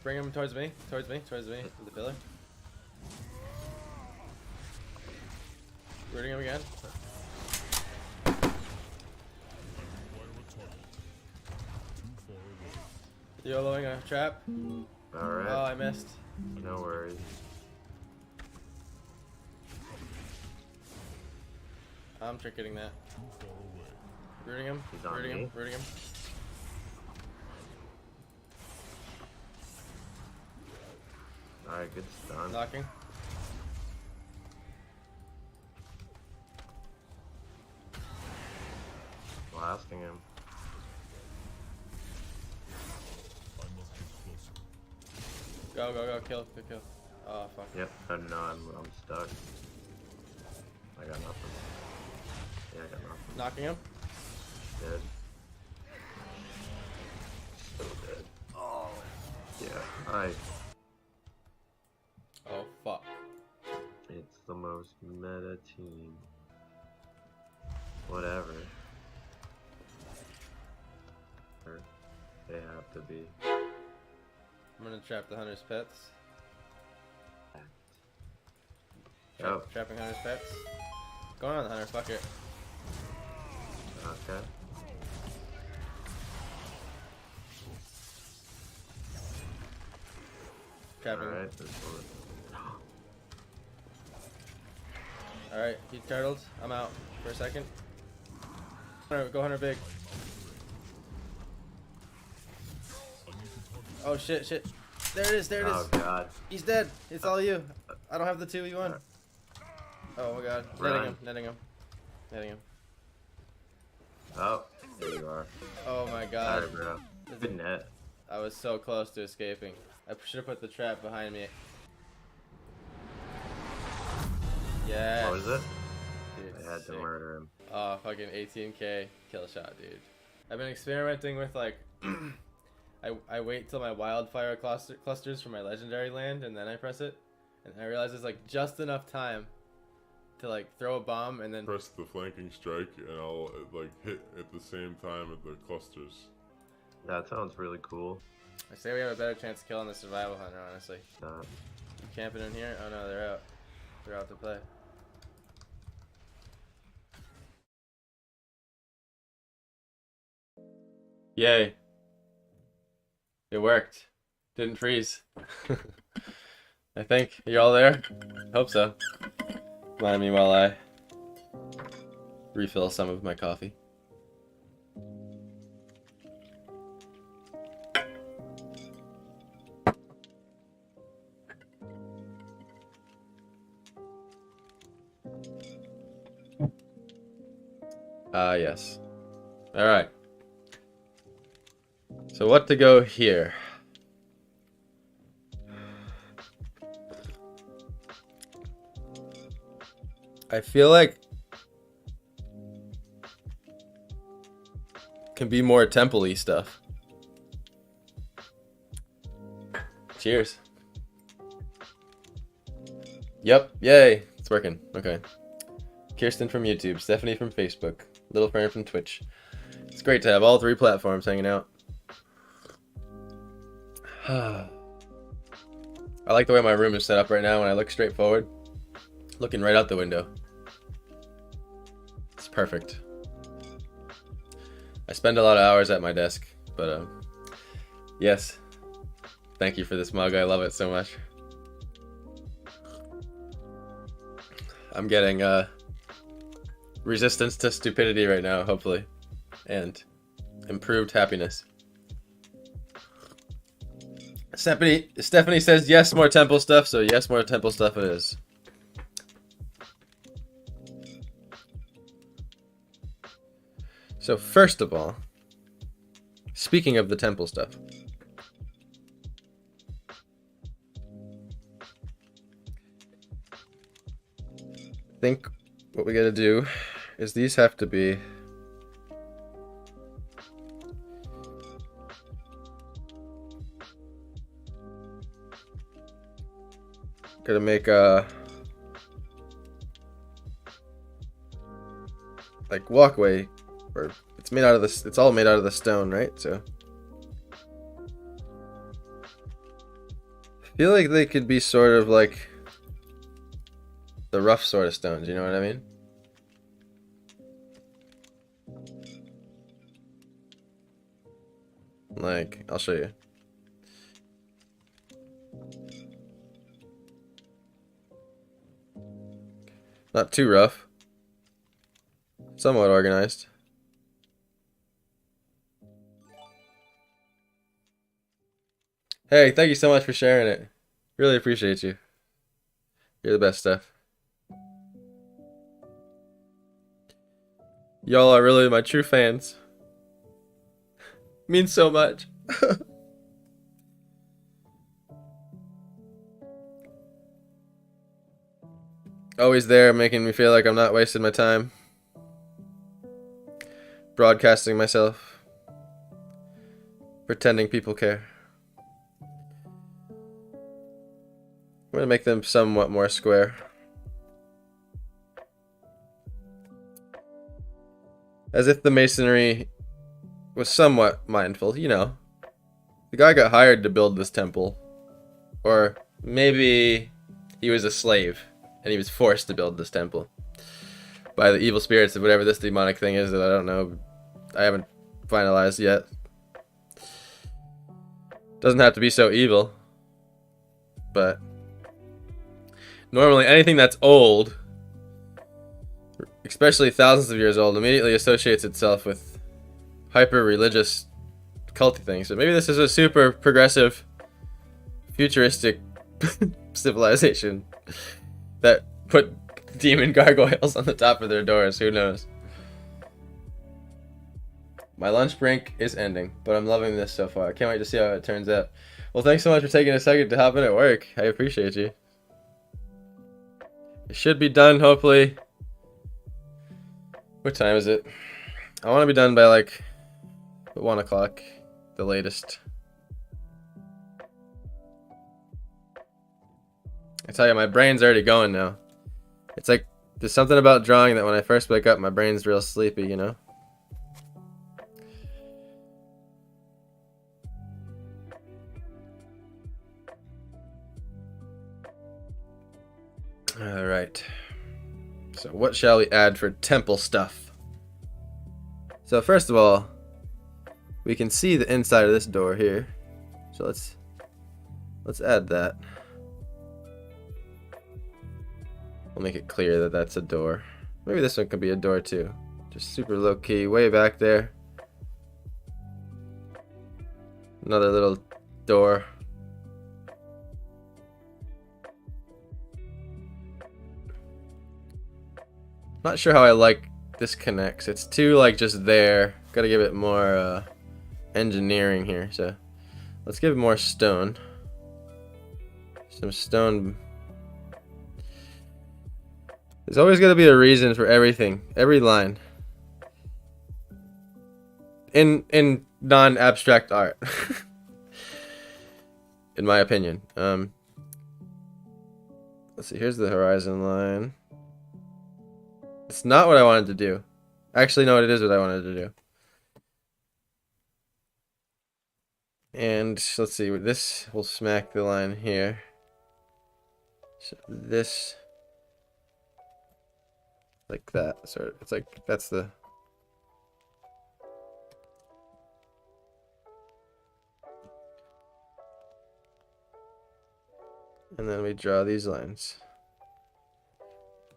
Bring him towards me, the pillar. Rooting him again. YOLOing a trap. Alright. Oh, I missed. No worries. I'm trick-hitting that. Rooting him. He's on Rooting me. him. Rooting him. Alright, good stun. Knocking. Blasting him. Go, go, go. Kill, kill, kill. Oh, fuck. Yep. No, I'm stuck. I got nothing. Yeah, I got nothing. Knocking him. Dead. So dead. Oh. Yeah. Oh, fuck. It's the most meta team. Whatever. Or they have to be. I'm gonna trap the hunter's pets. Oh. Trapping hunter's pets. Going on the hunter, fuck it. Okay. Trapping. Alright, this one. Alright, he turtled. I'm out for a second. Go Hunter big. Oh shit, shit. There it is, there it is. Oh god. He's dead. It's all you. I don't have the 2v1. Oh my god. Run. Netting him. Oh, there you are. Oh my god. Sorry, bro. Good net. I was so close to escaping. I should have put the trap behind me. Yeah. What was it? Dude, I had to sick. murder him. Oh, fucking 18k kill shot, dude. I've been experimenting with like, I wait till my wildfire clusters for my legendary land, and then I press it, and I realize it's like just enough time to like throw a bomb and then Press the flanking strike, and I'll like hit at the same time at the clusters. That sounds really cool. I say we have a better chance of killing the survival hunter, honestly. Uh, You camping in here? Oh no, they're out. They're out to play. Yay. It worked. Didn't freeze. I think. Are you all there? Hope so. Mind me while I refill some of my coffee. Yes. Alright. So what to go here? I feel like can be more temple-y stuff. Cheers. Yep, yay. It's working. Okay. Kirsten from YouTube, Stephanie from Facebook, Little Fern from Twitch. It's great to have all three platforms hanging out. I like the way my room is set up right now when I look straight forward. Looking right out the window. It's perfect. I spend a lot of hours at my desk, but yes. Thank you for this mug. I love it so much. I'm getting resistance to stupidity right now, hopefully, and improved happiness. Stephanie says yes, more temple stuff, so yes, more temple stuff it is. So first of all, speaking of the temple stuff, I think what we gotta do is these have to be gotta make a like walkway, or it's made out of this. It's all made out of the stone, right? So I feel like they could be sort of like the rough sort of stones. You know what I mean? Like, I'll show you. Not too rough. Somewhat organized. Hey, thank you so much for sharing it. Really appreciate you. You're the best, Steph. Y'all are really my true fans. Means so much. Always there, making me feel like I'm not wasting my time. Broadcasting myself. Pretending people care. I'm gonna make them somewhat more square. As if the masonry was somewhat mindful, you know. The guy got hired to build this temple. Or maybe he was a slave and he was forced to build this temple by the evil spirits of whatever this demonic thing is that I don't know. I haven't finalized yet. Doesn't have to be so evil. But normally anything that's old especially thousands of years old, immediately associates itself with hyper-religious, culty things. So maybe this is a super progressive, futuristic civilization that put demon gargoyles on the top of their doors. Who knows? My lunch break is ending, but I'm loving this so far. I can't wait to see how it turns out. Well, thanks so much for taking a second to hop in at work. I appreciate you. It should be done, hopefully. What time is it? I want to be done by like 1 o'clock, the latest. I tell you, my brain's already going now. It's like there's something about drawing that when I first wake up, my brain's real sleepy, you know? Alright. So what shall we add for temple stuff? So first of all, we can see the inside of this door here. So let's add that. We'll make it clear that that's a door. Maybe this one could be a door too. Just super low key, way back there. Another little door. Not sure how I like this connects. It's too like just there. Gotta give it more engineering here. So let's give it more stone. Some stone. There's always gotta be a reason for everything. Every line. In non-abstract art. In my opinion. Let's see, here's the horizon line. It's not what I wanted to do. Actually, no, it is what I wanted to do. And let's see, this will smack the line here. So this, like that. So it's like that's the. And then we draw these lines.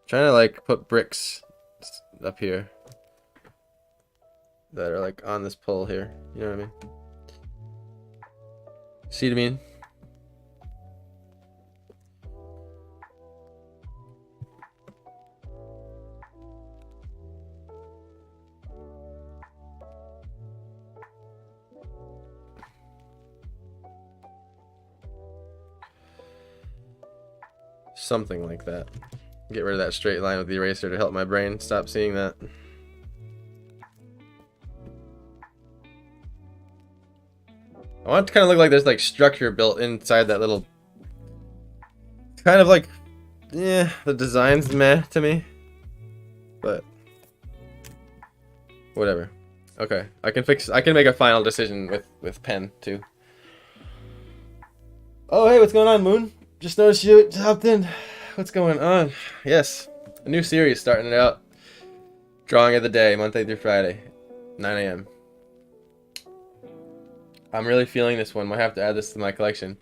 Trying to like put bricks up here that are like on this pole here. You know what I mean? See what I mean? Something like that. Get rid of that straight line with the eraser to help my brain stop seeing that. I want it to kind of look like there's like structure built inside that little. Kind of like, yeah, the design's meh to me, but whatever. Okay, I can make a final decision with pen too. Oh hey, what's going on, Moon? Just noticed you hopped in. What's going on? Yes, a new series starting it out. Drawing of the day, Monday through Friday, 9 a.m. I'm really feeling this one. Might have to add this to my collection.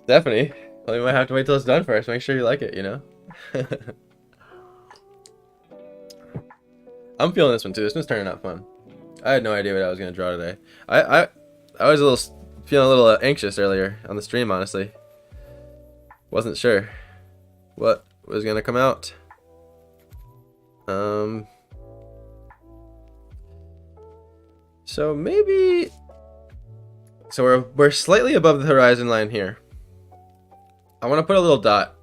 Stephanie, well, you might have to wait till it's done first. Make sure you like it, you know? I'm feeling this one too. This one's turning out fun. I had no idea what I was going to draw today. I was feeling a little anxious earlier on the stream, honestly. Wasn't sure what was gonna come out. So maybe. So we're slightly above the horizon line here. I want to put a little dot,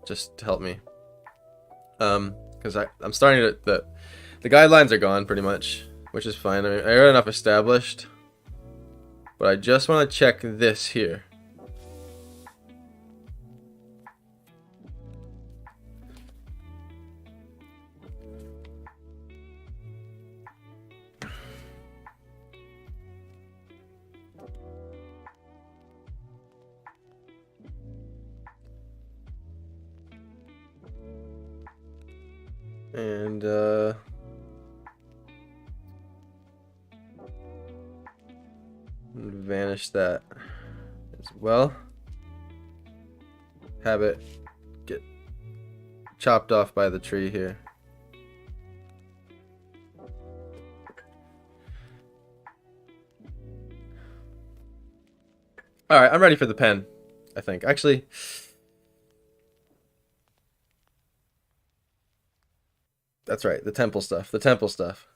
just to help me. Because I'm starting to the guidelines are gone pretty much, which is fine. I mean, I got enough established, but I just want to check this here. And vanish that as well. Have it get chopped off by the tree here. All right, I'm ready for the pen. I think actually. That's right. The temple stuff. The temple stuff.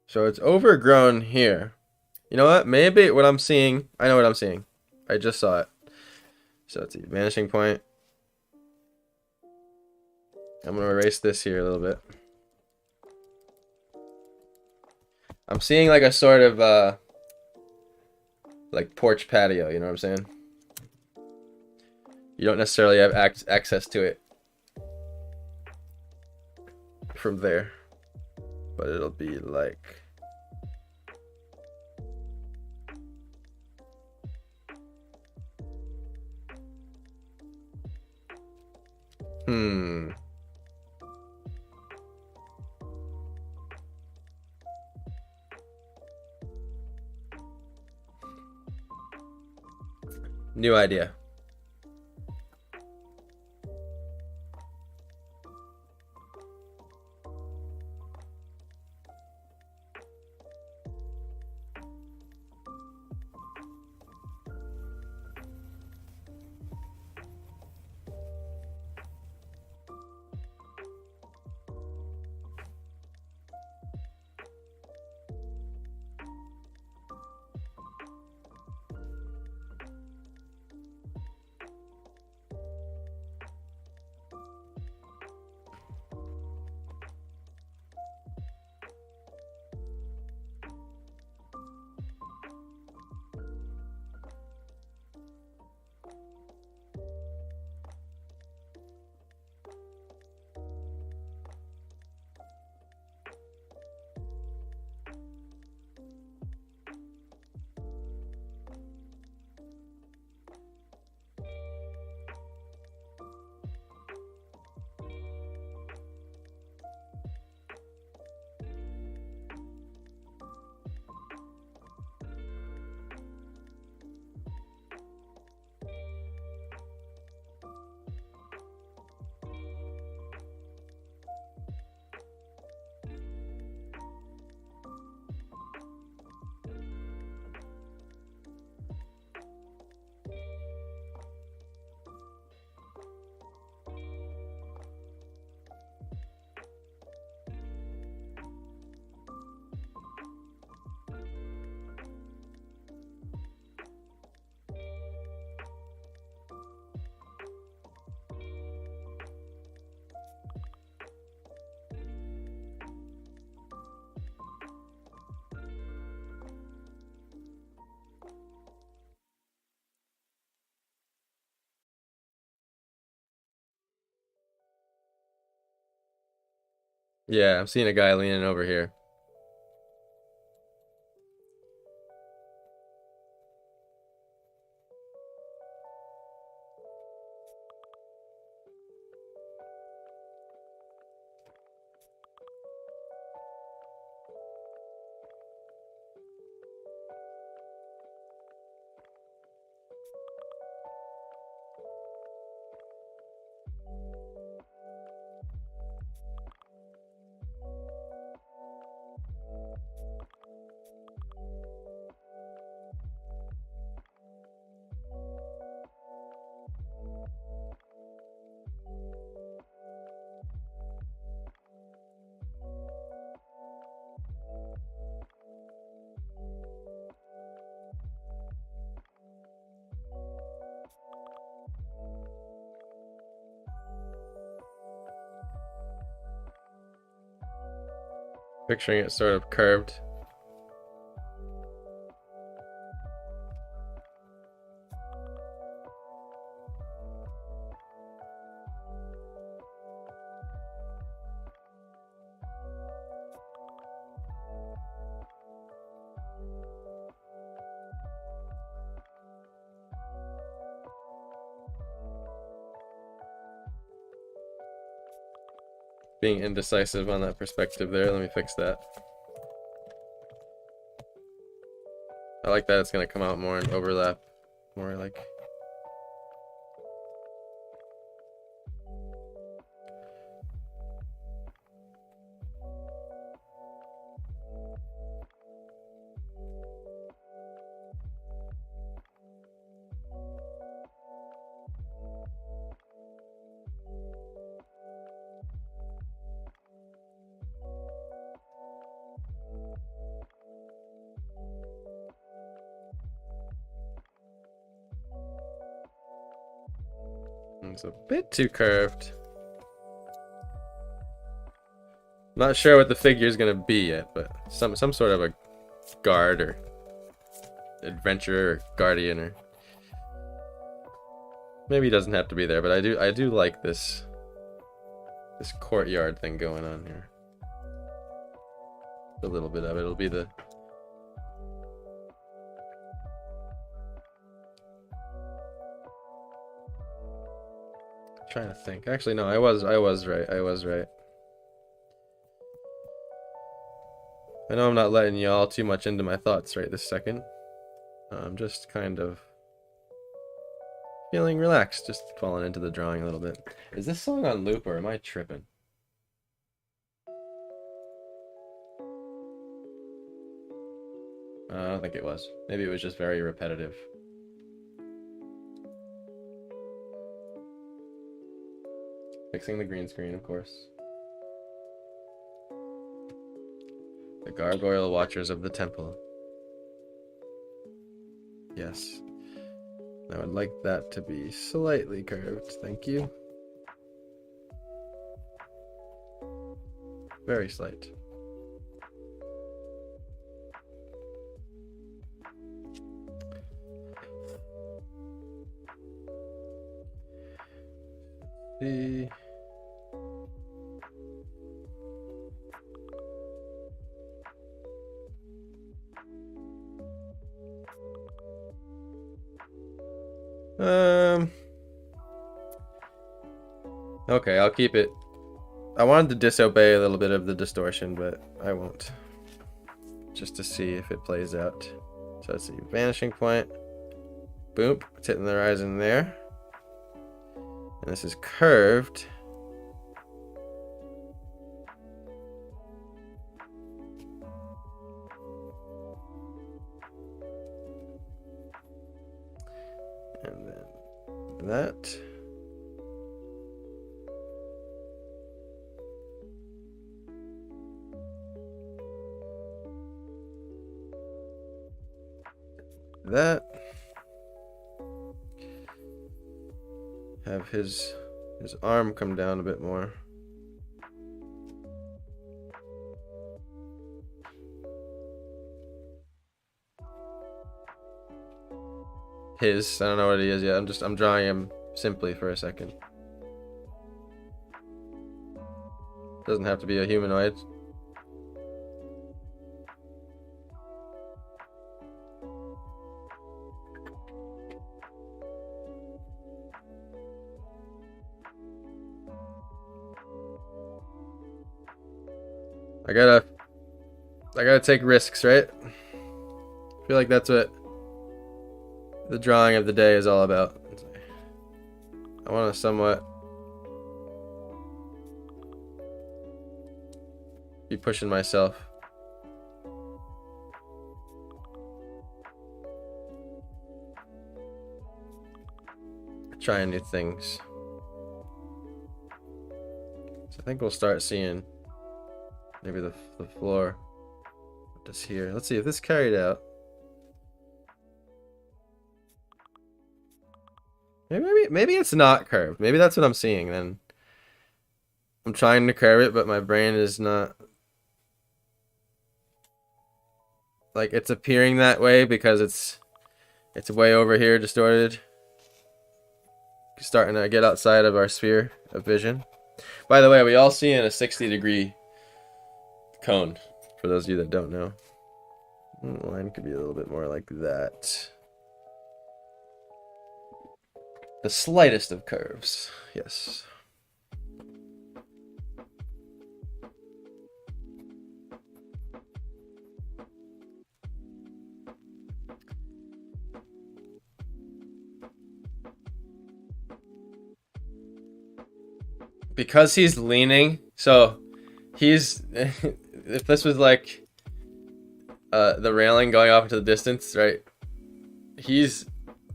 So it's overgrown here. You know what? Maybe what I'm seeing. I know what I'm seeing. I just saw it. So it's a vanishing point. I'm gonna erase this here a little bit. I'm seeing like a sort of like porch patio. You know what I'm saying? You don't necessarily have access to it from there, but it'll be like. Hmm. New idea. Yeah, I'm seeing a guy leaning over here. Picturing it sort of curved. Being indecisive on that perspective there. Let me fix that. I like that it's gonna come out more and overlap more like. It's a bit too curved. Not sure what the figure is gonna be yet, but some sort of a guard or adventurer or guardian, or maybe he doesn't have to be there. But I do like this courtyard thing going on here. A little bit of it. It'll be the trying to think. Actually, no, I was right. I was right. I know I'm not letting y'all too much into my thoughts right this second. I'm just kind of feeling relaxed, just falling into the drawing a little bit. Is this song on loop or am I tripping? I don't think it was. Maybe it was just very repetitive. Fixing the green screen, of course. The Gargoyle Watchers of the Temple. Yes. I would like that to be slightly curved, thank you. Very slight. See. Okay, I'll keep it. I wanted to disobey a little bit of the distortion, but I won't. Just to see if it plays out. So let's see, vanishing point. Boom, it's hitting the horizon there. And this is curved. And then that. That. Have his arm come down a bit more. I don't know what he is yet. I'm drawing him simply for a second. Doesn't have to be a humanoid. I gotta take risks, right? I feel like that's what the drawing of the day is all about. I want to somewhat be pushing myself. Trying new things. So I think we'll start seeing maybe the floor just here. Let's see if this carried out. Maybe it's not curved. Maybe that's what I'm seeing then. I'm trying to curve it, but my brain is not, like, it's appearing that way because it's way over here distorted. Starting to get outside of our sphere of vision. By the way, we all see in a 60-degree cone, for those of you that don't know. Line could be a little bit more like that. The slightest of curves, yes. Because he's leaning, so he's if this was like the railing going off into the distance, right? He's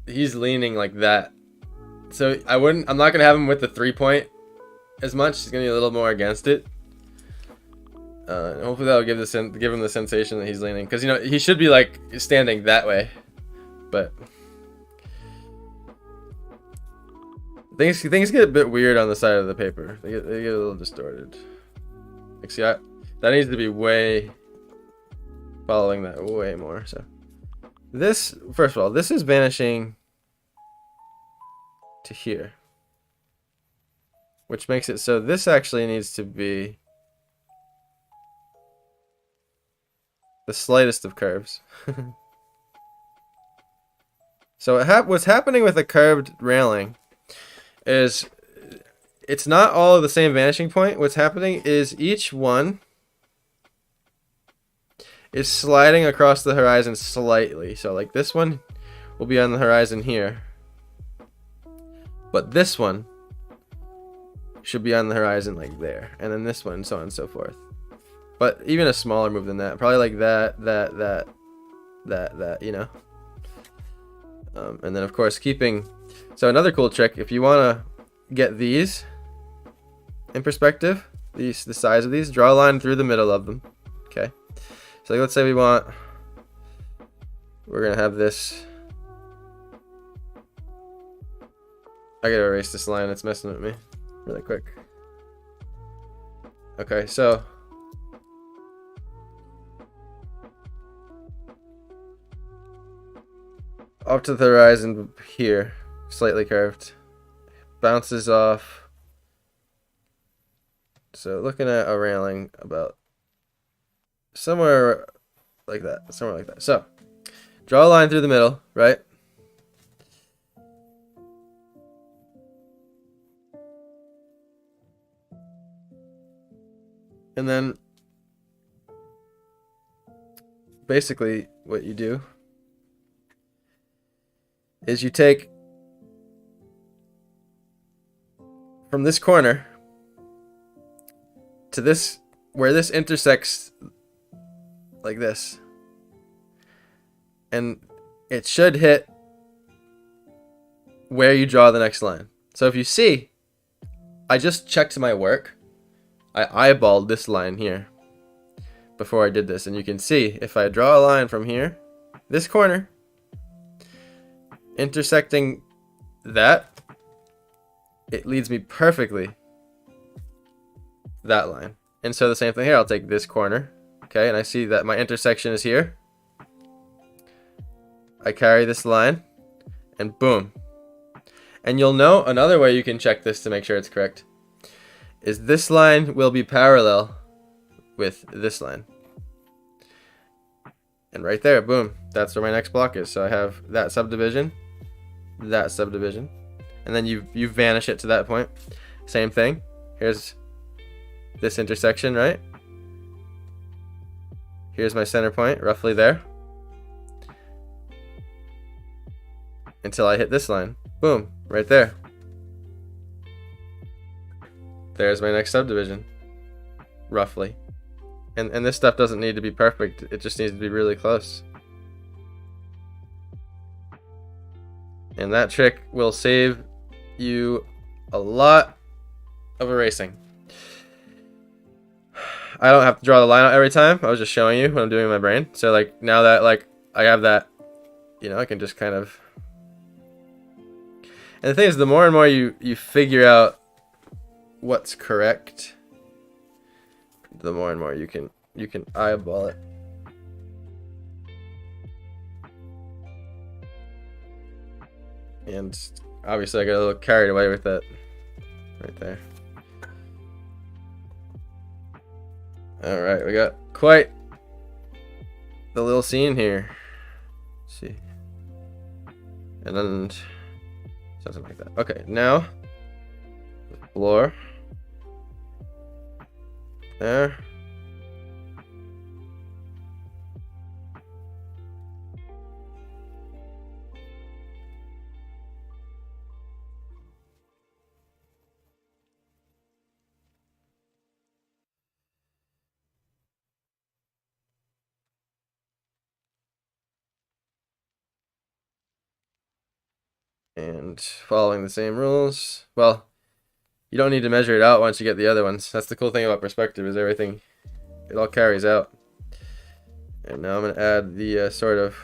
leaning like that. So I'm not gonna have him with the 3-point as much. He's gonna be a little more against it. Hopefully that'll give him the sensation that he's leaning, because he should be like standing that way, but Things get a bit weird on the side of the paper. They get a little distorted. Like, see, that needs to be way following that way more. So this, first of all, this is vanishing to here, which makes it so this actually needs to be the slightest of curves. So what's happening with a curved railing is it's not all of the same vanishing point. What's happening is each one is sliding across the horizon slightly. So like this one will be on the horizon here, but this one should be on the horizon like there, and then this one, so on and so forth. But even a smaller move than that, probably like that, you know. And then of course keeping, so another cool trick, if you want to get these in perspective, the size of these, draw a line through the middle of them. Okay, so let's say we're gonna have this. I gotta erase this line, it's messing with me really quick. Okay, so up to the horizon here, slightly curved, bounces off. So looking at a railing about somewhere like that, So draw a line through the middle, right? And then basically what you do is you take from this corner to this, where this intersects like this, and it should hit where you draw the next line. So if you see, I just checked my work. I eyeballed this line here before I did this, and you can see if I draw a line from here, this corner, intersecting that, it leads me perfectly that line. And so the same thing here, I'll take this corner, okay, and I see that my intersection is here. I carry this line, and boom. And you'll know another way you can check this to make sure it's correct is this line will be parallel with this line. And right there, boom, that's where my next block is. So I have that subdivision, and then you vanish it to that point. Same thing. Here's this intersection, right? Here's my center point, roughly there. Until I hit this line. Boom, right there. There's my next subdivision, roughly. And this stuff doesn't need to be perfect. It just needs to be really close. And that trick will save you a lot of erasing. I don't have to draw the line out every time. I was just showing you what I'm doing in my brain. So like now that like I have that, you know, I can just kind of. And the thing is, the more and more you figure out what's correct, the more and more you can eyeball it. And obviously I got a little carried away with that right there. All right, we got quite the little scene here. Let's see. And then something like that. Okay, now the floor. There. And following the same rules. Well, you don't need to measure it out once you get the other ones. That's the cool thing about perspective, is everything, it all carries out. And now I'm going to add the sort of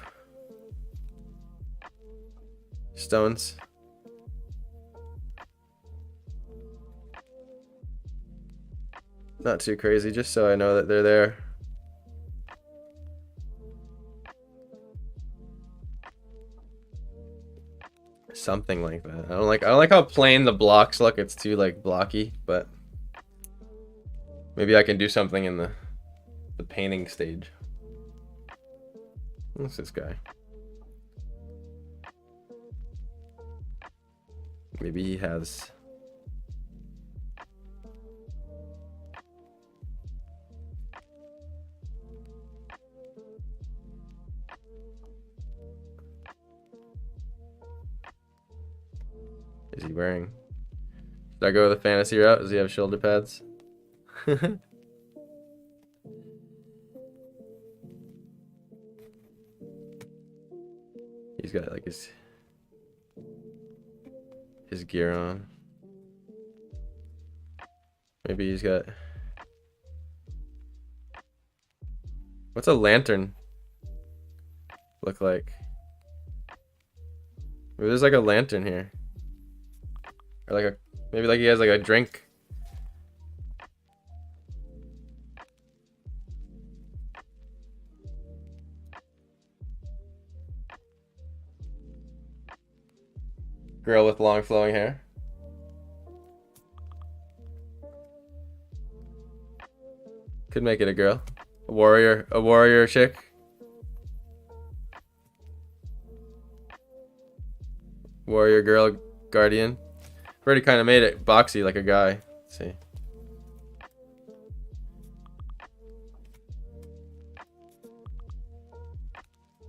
stones. Not too crazy, just so I know that they're there. Something like that. I don't like how plain the blocks look. It's too like blocky, but maybe I can do something in the painting stage. What's this guy? Maybe he has. Is he wearing? Should I go with the fantasy route? Does he have shoulder pads? He's got like his gear on. Maybe he's got. What's a lantern look like? Maybe there's like a lantern here. Or like a, maybe like he has like a drink. Girl with long flowing hair. Could make it a girl. A warrior chick. Warrior girl guardian. I've already kind of made it boxy like a guy. Let's see.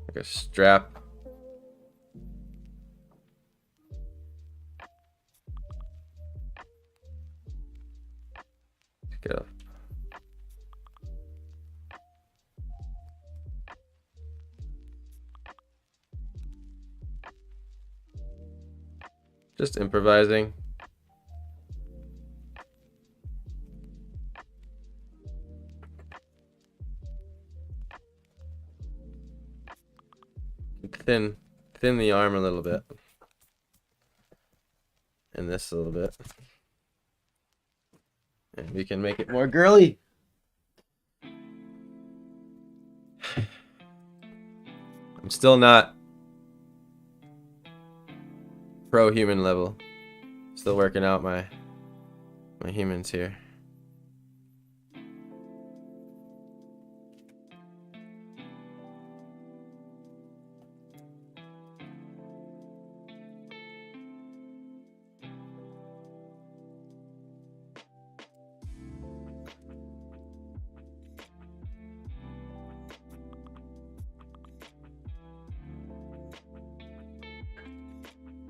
Like a strap. Get up. Just improvising. Thin the arm a little bit. And this a little bit. And we can make it more girly. I'm still not pro human level. Still working out my humans here.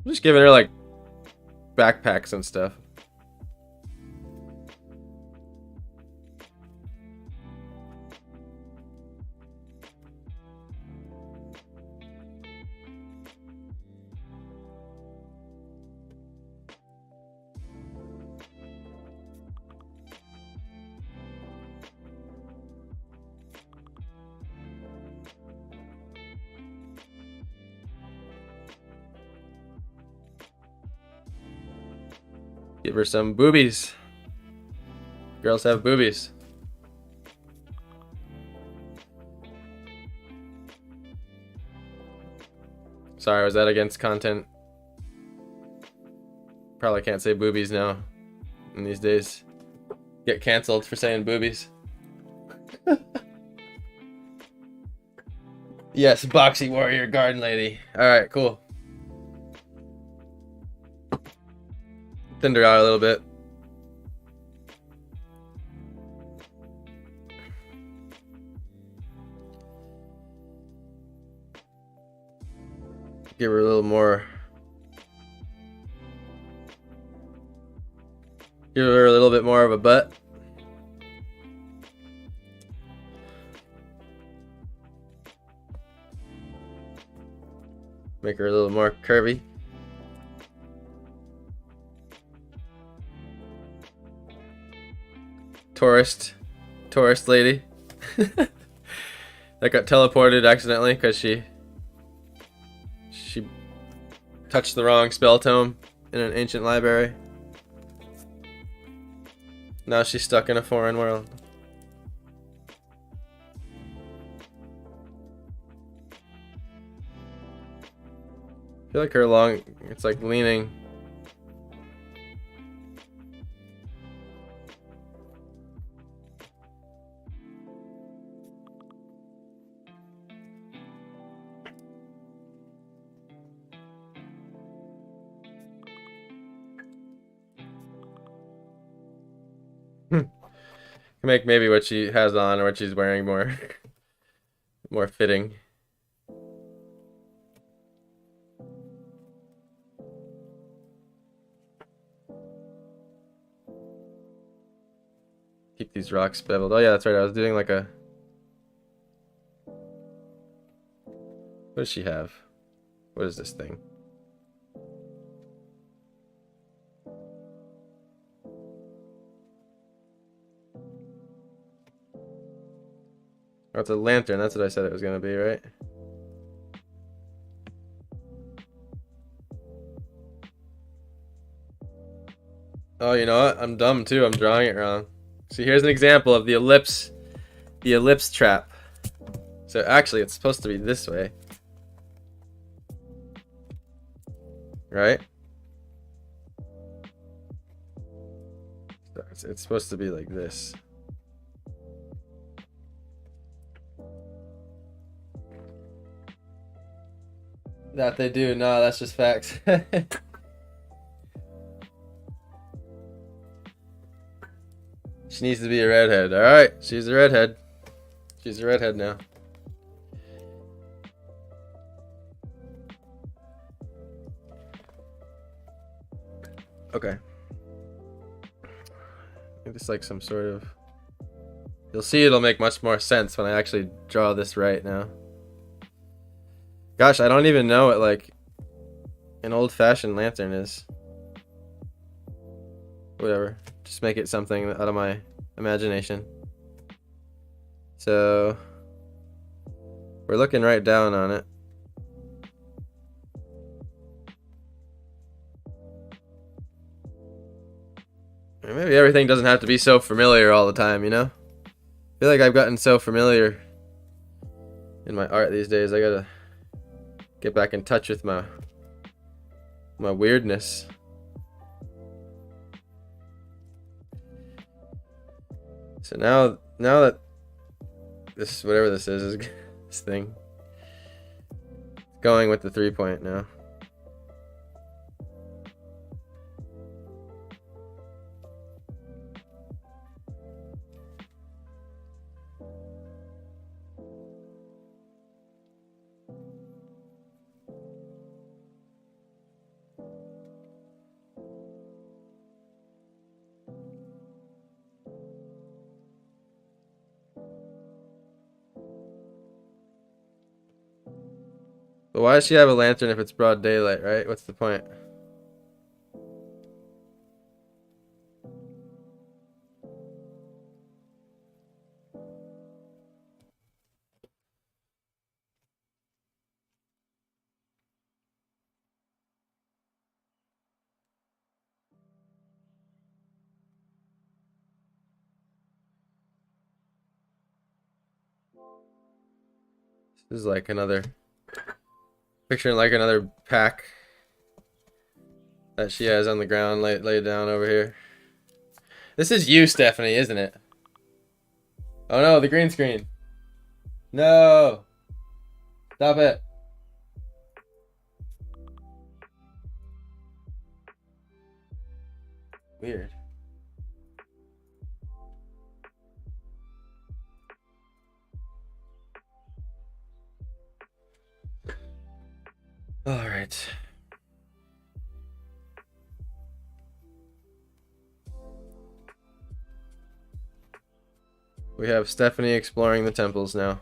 I'm just giving her like backpacks and stuff. Give her some boobies. Girls have boobies. Sorry, was that against content? Probably can't say boobies now in these days. Get canceled for saying boobies. Yes, boxy warrior garden lady. Alright, cool. Thinned her out a little bit. Give her a little more. Give her a little bit more of a butt. Make her a little more curvy. Tourist lady. That got teleported accidentally because she touched the wrong spell tome in an ancient library. Now she's stuck in a foreign world. I feel like her long, it's like leaning. Make maybe what she has on or what she's wearing more more fitting. Keep these rocks beveled. Oh yeah, that's right. I was doing like a... What does she have? What is this thing? Oh, it's a lantern. That's what I said it was gonna be, right? Oh, you know what? I'm dumb too. I'm drawing it wrong. See, here's an example of the ellipse trap. So actually, it's supposed to be this way, right? So it's supposed to be like this. That they do. No, that's just facts. She needs to be a redhead. Alright, she's a redhead. She's a redhead now. Okay. It's like some sort of... You'll see it'll make much more sense when I actually draw this right now. Gosh, I don't even know what like an old-fashioned lantern is. Whatever. Just make it something out of my imagination. So we're looking right down on it. And maybe everything doesn't have to be so familiar all the time, you know? I feel like I've gotten so familiar in my art these days. I gotta get back in touch with my weirdness. So now that this, whatever this is this thing, going with the 3-point now. But why does she have a lantern if it's broad daylight, right? What's the point? This is like another... Picturing like another pack that she has on the ground laid down over here. This is you, Stephanie, isn't it? Oh no, the green screen. No! Stop it. Weird. All right. We have Stephanie exploring the temples now.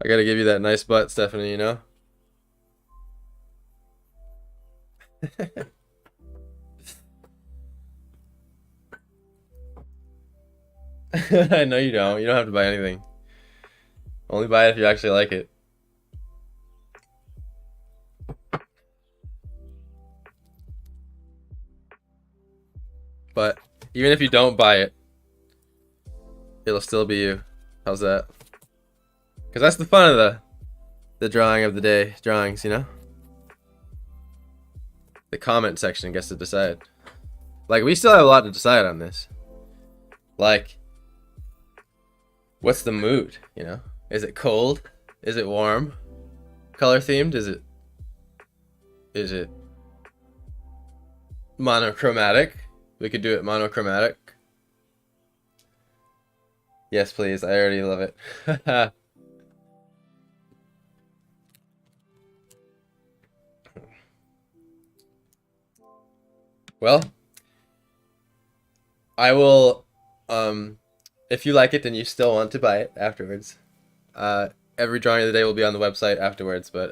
I gotta give you that nice butt, Stephanie, you know? I know you don't. You don't have to buy anything. Only buy it if you actually like it. But even if you don't buy it, it'll still be you. How's that? Because that's the fun of the drawing of the day drawings, you know? The comment section gets to decide. Like, we still have a lot to decide on this. Like, what's the mood, you know? Is it cold? Is it warm? Color themed? Is it monochromatic? We could do it monochromatic. Yes, please. I already love it. Well, I will, if you like it and you still want to buy it afterwards, every drawing of the day will be on the website afterwards, but,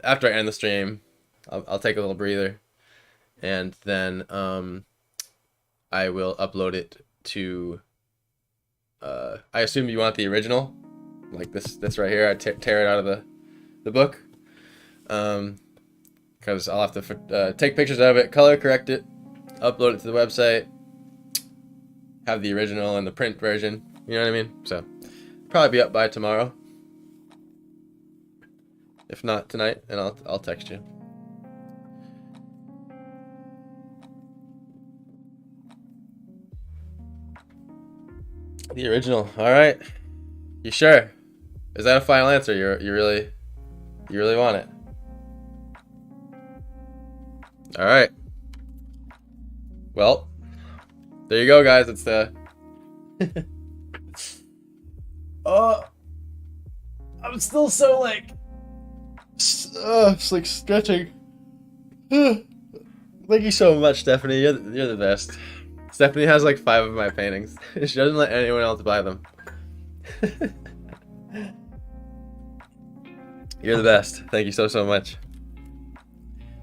after I end the stream, I'll take a little breather, and then, I will upload it to, I assume you want the original, like this right here. I tear it out of the book, because I'll have to take pictures of it, color correct it, upload it to the website, have the original and the print version, you know what I mean? So, probably be up by tomorrow. If not tonight, then I'll text you. The original. All right. You sure? Is that a final answer? You really want it? All right. Well, there you go, guys. It's the. Oh, I'm still so like. It's like stretching. Thank you so much, Stephanie. You're the best. Stephanie has like 5 of my paintings. She doesn't let anyone else buy them. You're the best. Thank you so much.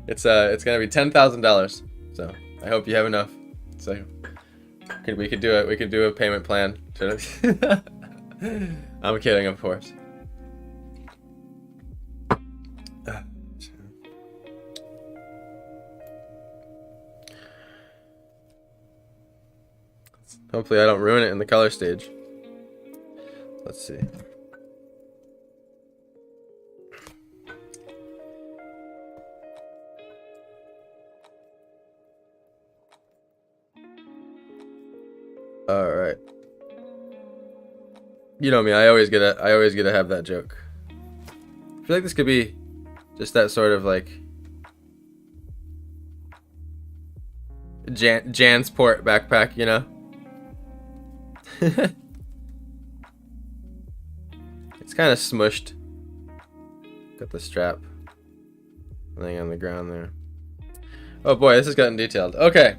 It's gonna be $10,000. So I hope you have enough. So we could do it. We could do a payment plan. I'm kidding, of course. Hopefully I don't ruin it in the color stage. Let's see. All right. You know me, I always get to have that joke. I feel like this could be just that sort of like Jansport backpack, you know? It's kind of smushed. Got the strap laying on the ground there. Oh boy, this has gotten detailed. Okay.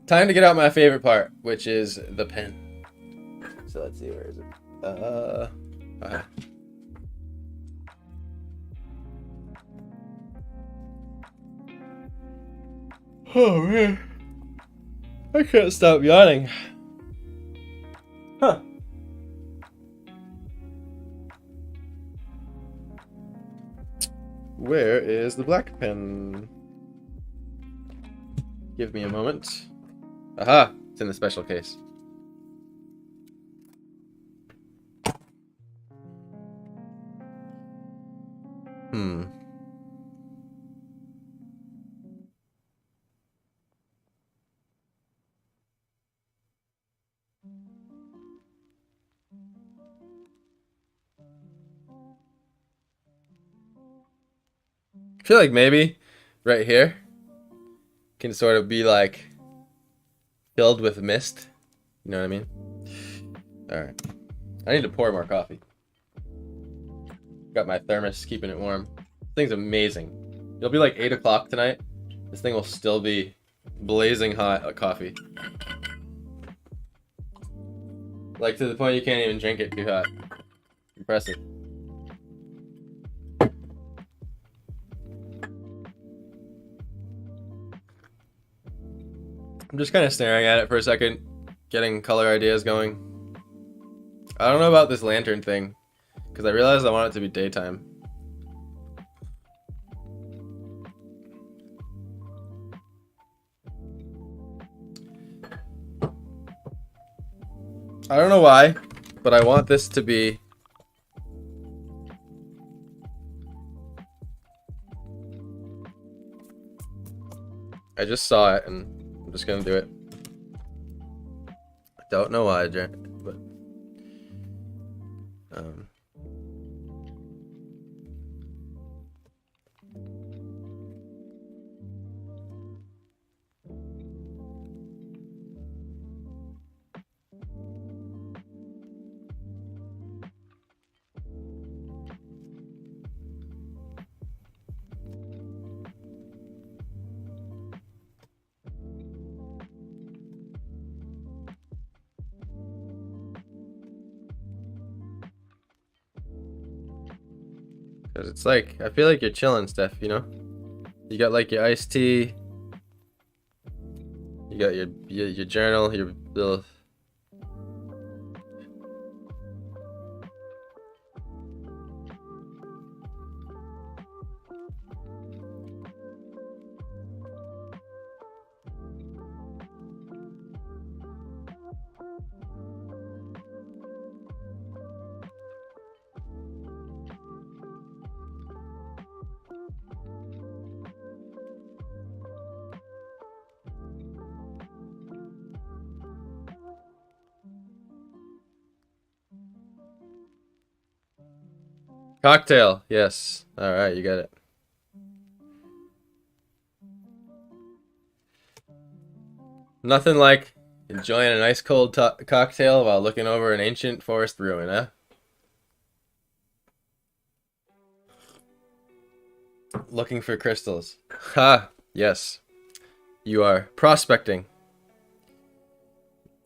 Time to get out my favorite part, which is the pen. So let's see, where is it? Oh man. I can't stop yawning. Huh. Where is the black pen? Give me a moment. Aha! It's in the special case. I feel like maybe right here can sort of be like filled with mist. You know what I mean? Alright. I need to pour more coffee. Got my thermos keeping it warm. This thing's amazing. It'll be like 8 o'clock tonight. This thing will still be blazing hot coffee. Like to the point you can't even drink it too hot. Impressive. I'm just kind of staring at it for a second, getting color ideas going. I don't know about this lantern thing, because I realized I want it to be daytime. I don't know why, but I want this to be... I just saw it, and I'm just gonna do it. I don't know why, but... Because it's like, I feel like you're chilling, Steph, you know? You got like your iced tea. You got your journal, your little... Cocktail, yes. Alright, you got it. Nothing like enjoying a nice cold cocktail while looking over an ancient forest ruin, huh? Looking for crystals. Ha! Yes. You are prospecting.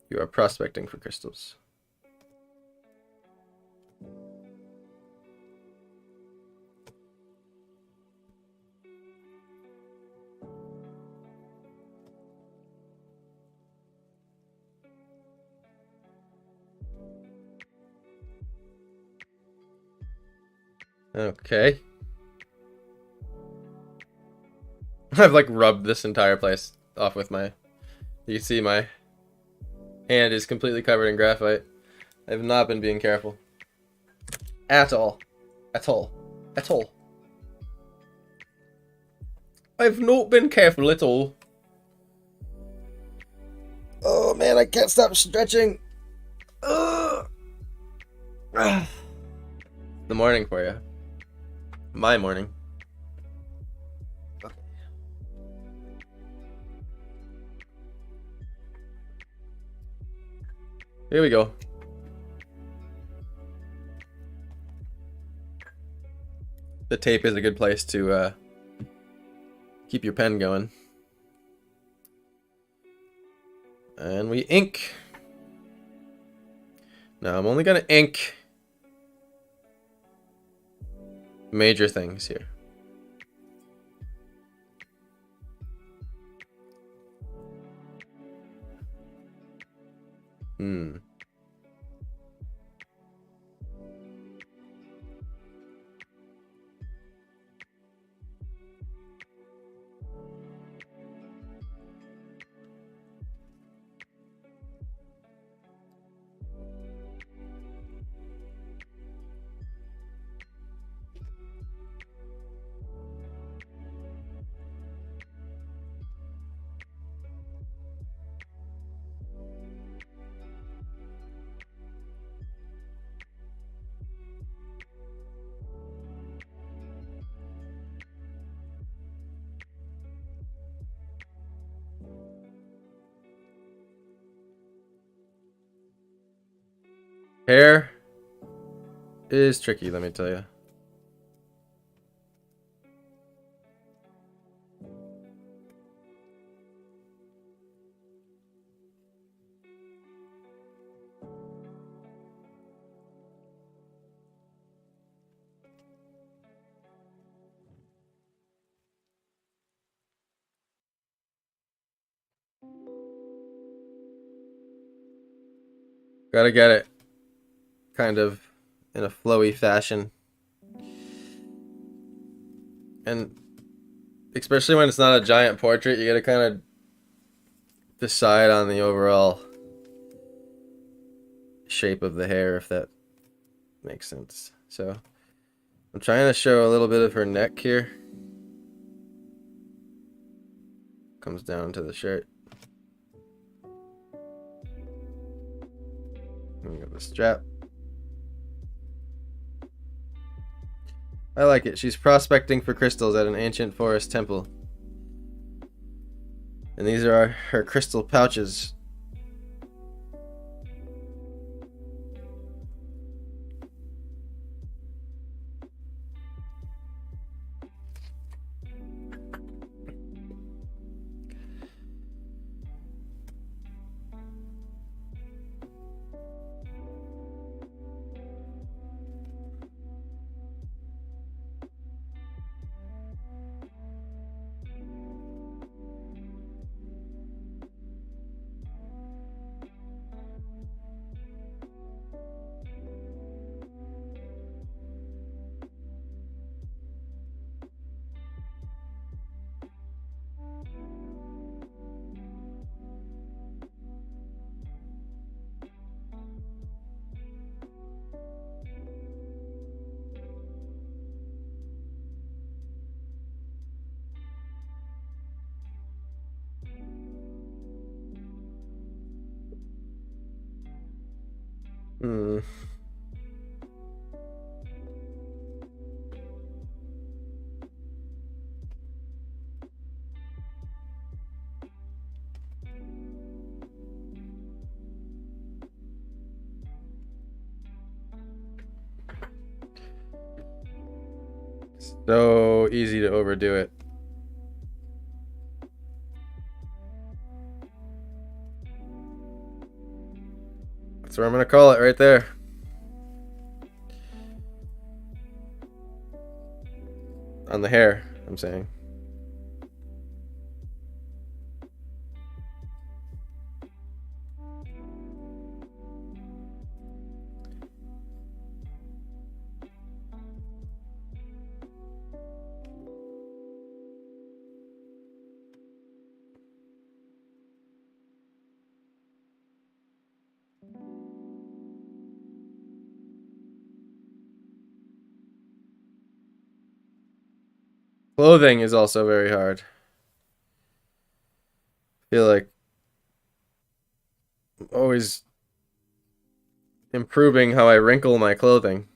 You are prospecting for crystals. Okay. I've like rubbed this entire place off with my... You see my hand is completely covered in graphite. I've not been being careful. At all. At all. At all. I've not been careful at all. Oh man, I can't stop stretching. Ugh. The morning for you. My morning. Okay. Here we go. The tape is a good place to keep your pen going. And we ink. Now I'm only gonna ink major things here. Hair is tricky, let me tell you. Gotta get it kind of in a flowy fashion. And especially when it's not a giant portrait, you gotta kind of decide on the overall shape of the hair, if that makes sense. So I'm trying to show a little bit of her neck here. Comes down to the shirt. And we got the strap. I like it. She's prospecting for crystals at an ancient forest temple. And these are her crystal pouches. Hmm. So easy to overdo it. That's what I'm gonna call it right there. On the hair, I'm saying. Clothing is also very hard. I feel like I'm always improving how I wrinkle my clothing.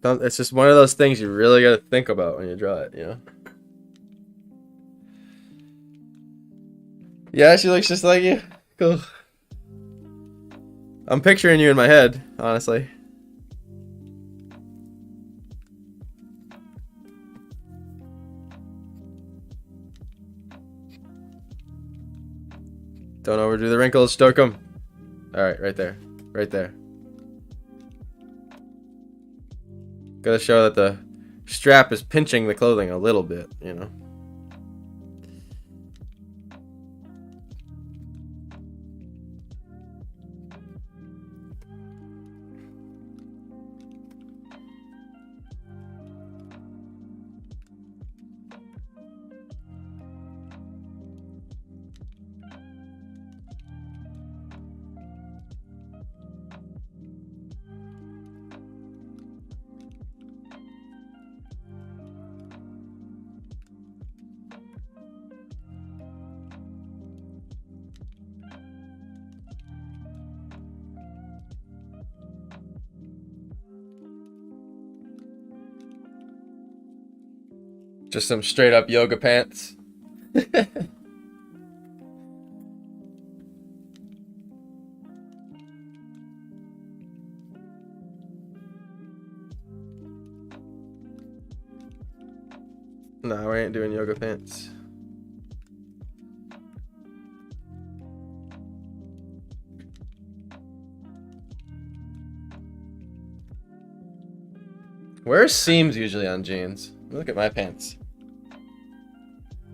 It's just one of those things you really gotta think about when you draw it, you know? Yeah, she looks just like you. Cool. I'm picturing you in my head, honestly. Don't overdo the wrinkles, stoke them. Alright, right there. Right there. Gotta show that the strap is pinching the clothing a little bit, you know? Just some straight up yoga pants. Nah, we ain't doing yoga pants. Where's seams usually on jeans? Look at my pants.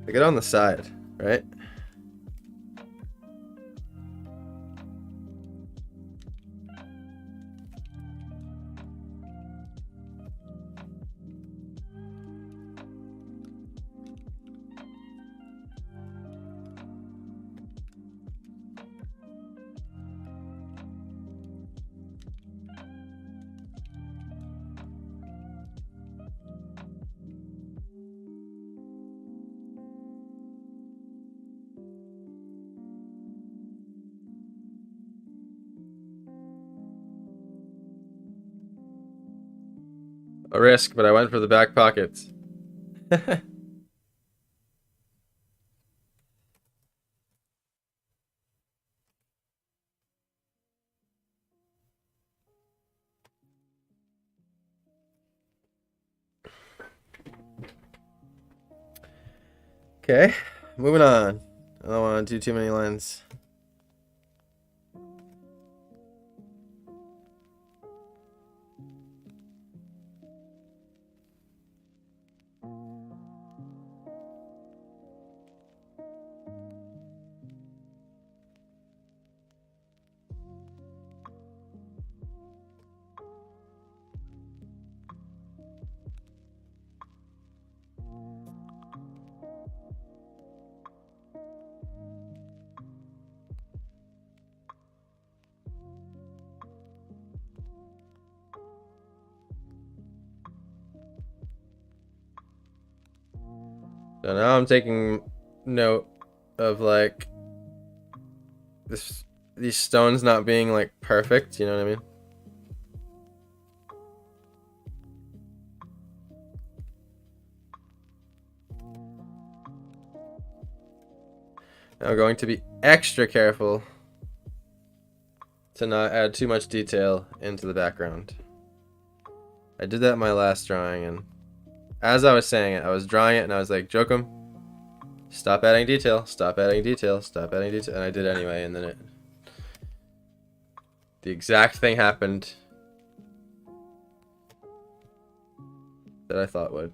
They get on the side, right? A risk, but I went for the back pockets. Okay, moving on. I don't want to do too many lines. So now I'm taking note of like these stones not being like perfect, you know what I mean? Now I'm going to be extra careful to not add too much detail into the background. I did that in my last drawing, and as I was saying it, I was drawing it and I was like, Jokum, stop adding detail, stop adding detail, stop adding detail, and I did anyway, and then the exact thing happened that I thought would.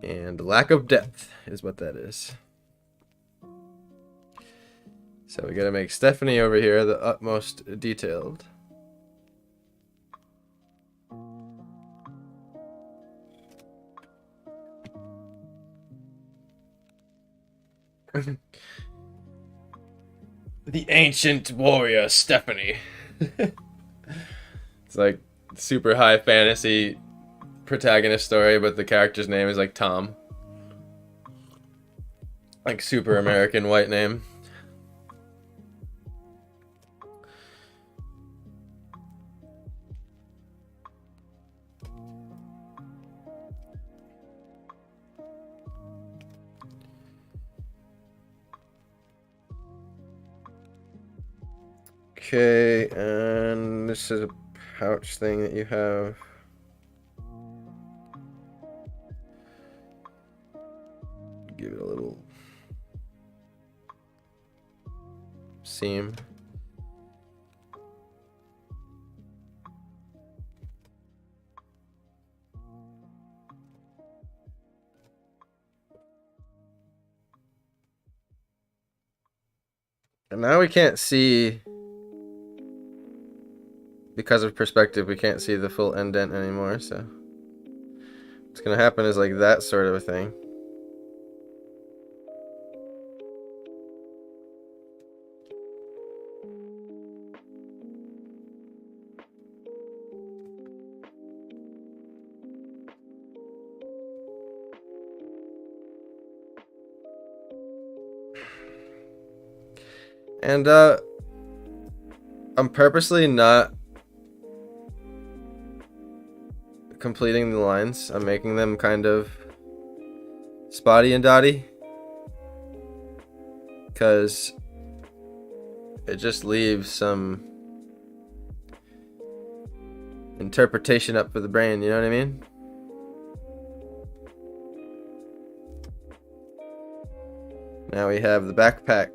And lack of depth is what that is. So we gotta make Stephanie over here the utmost detailed. The ancient warrior Stephanie. It's like super high fantasy protagonist story, but the character's name is like Tom. Like super American white name. Okay, and this is a pouch thing that you have. Give it a little seam. And now we can't see, because of perspective, we can't see the full indent anymore, so what's gonna happen is like that sort of a thing. And I'm purposely not completing the lines. I'm making them kind of spotty and dotty, because it just leaves some interpretation up for the brain, you know what I mean? Now we have the backpack.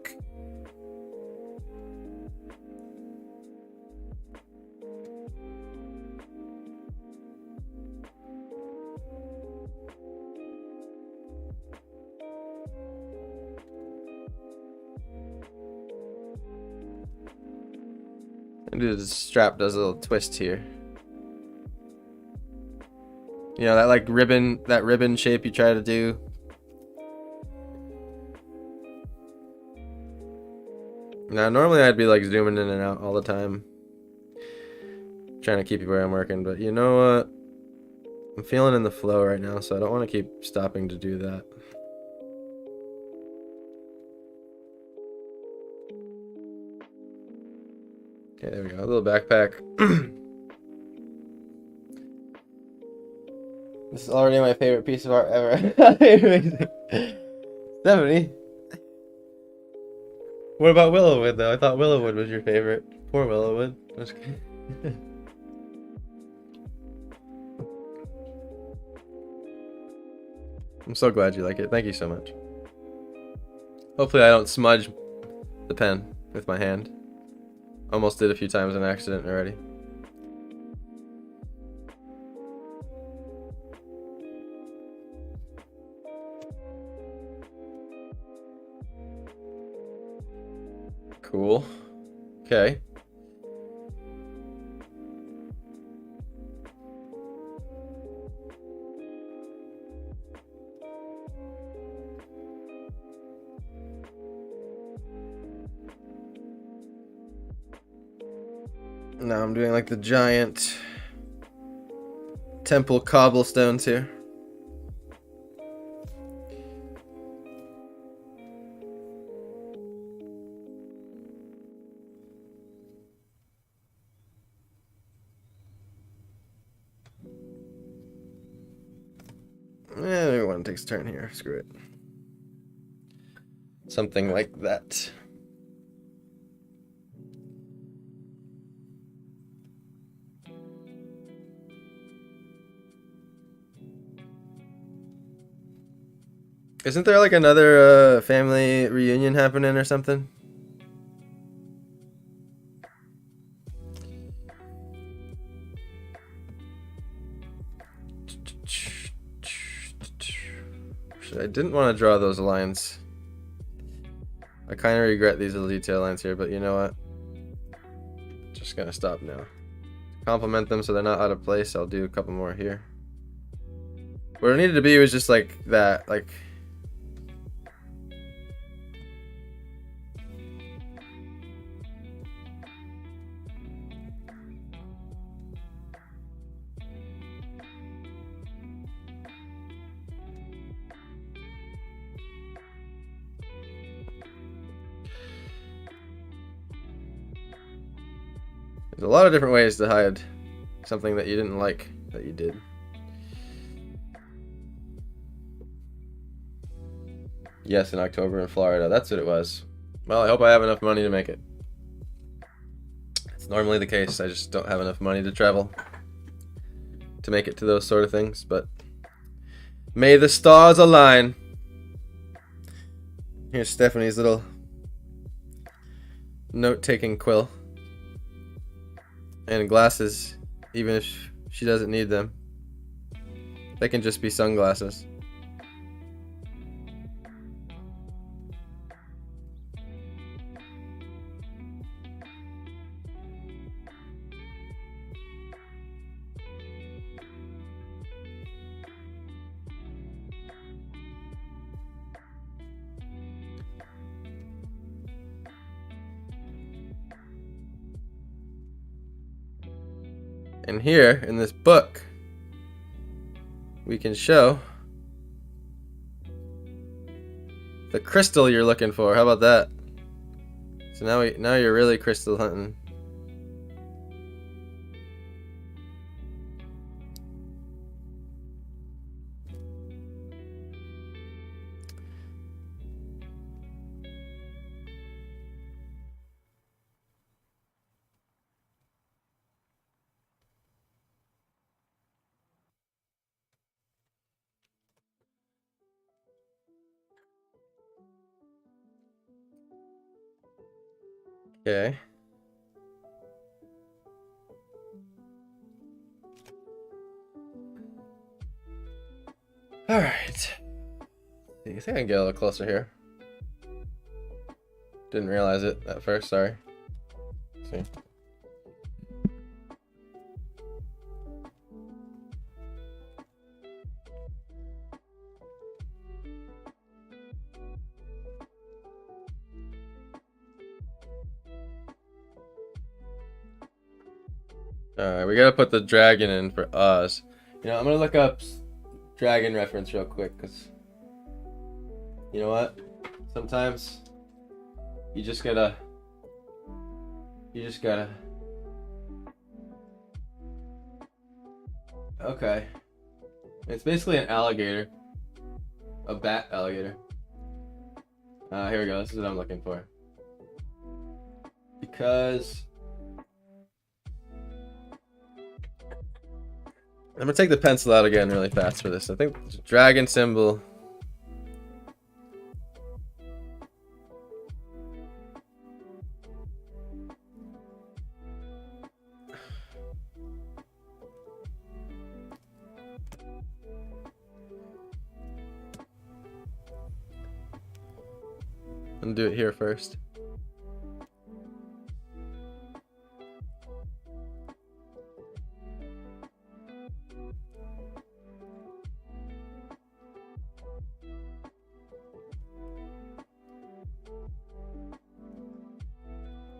And the strap does a little twist here. You know, that like ribbon shape you try to do. Now, normally I'd be like zooming in and out all the time, trying to keep you where I'm working, but you know what? I'm feeling in the flow right now, so I don't want to keep stopping to do that. Okay, there we go. A little backpack. This is already my favorite piece of art ever. Amazing. Stephanie. What about Willowwood though? I thought Willowwood was your favorite. Poor Willowwood. Just kidding. I'm so glad you like it. Thank you so much. Hopefully I don't smudge the pen with my hand. Almost did a few times on accident already. Cool. Okay. Now I'm doing like the giant temple cobblestones here. Everyone takes a turn here. Screw it. Something like that. Isn't there like another family reunion happening or something? I didn't want to draw those lines. I kind of regret these little detail lines here, but you know what? Just gonna stop now. Compliment them so they're not out of place. I'll do a couple more here. What it needed to be was just like that, like. There's a lot of different ways to hide something that you didn't like that you did. Yes, in October in Florida. That's what it was. Well, I hope I have enough money to make it. It's normally the case. I just don't have enough money to travel to make it to those sort of things, but may the stars align. Here's Stephanie's little note-taking quill. And glasses, even if she doesn't need them. They can just be sunglasses. And here in this book, we can show the crystal you're looking for. How about that? So now you're really crystal hunting. Okay. All right. I think I can get a little closer here. Didn't realize it at first. Sorry. Let's see. Alright, we gotta put the dragon in for Oz. You know, I'm gonna look up dragon reference real quick, because you know what? Sometimes you just gotta Okay. It's basically an alligator. A bat alligator. Here we go. This is what I'm looking for. Because I'm gonna take the pencil out again really fast for this. I think the dragon symbol. I'm gonna do it here first.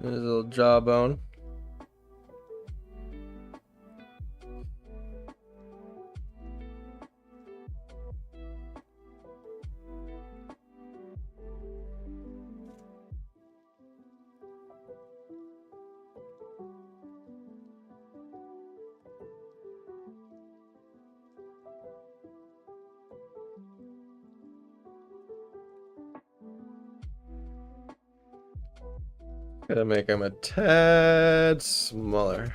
There's a little jawbone. Gotta make him a tad smaller.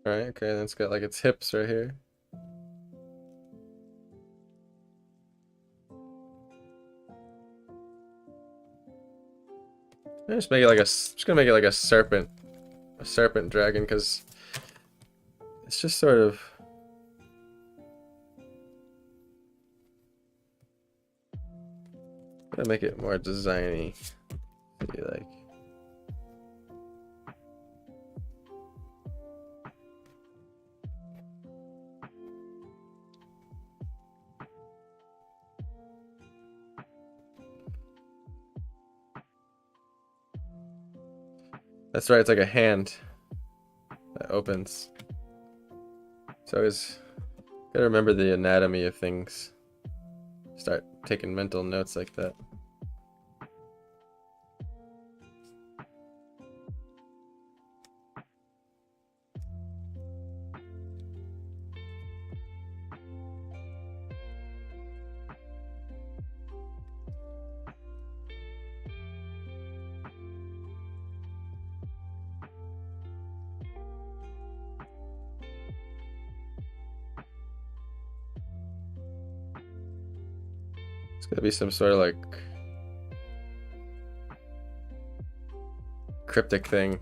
Alright, okay, then it's got like its hips right here. Just make it like just gonna make it like a serpent dragon, because it's just sort of gotta make it more designy. See, like. That's right, it's like a hand that opens. So always gotta remember the anatomy of things. Start taking mental notes like that. It's gotta be some sort of like cryptic thing.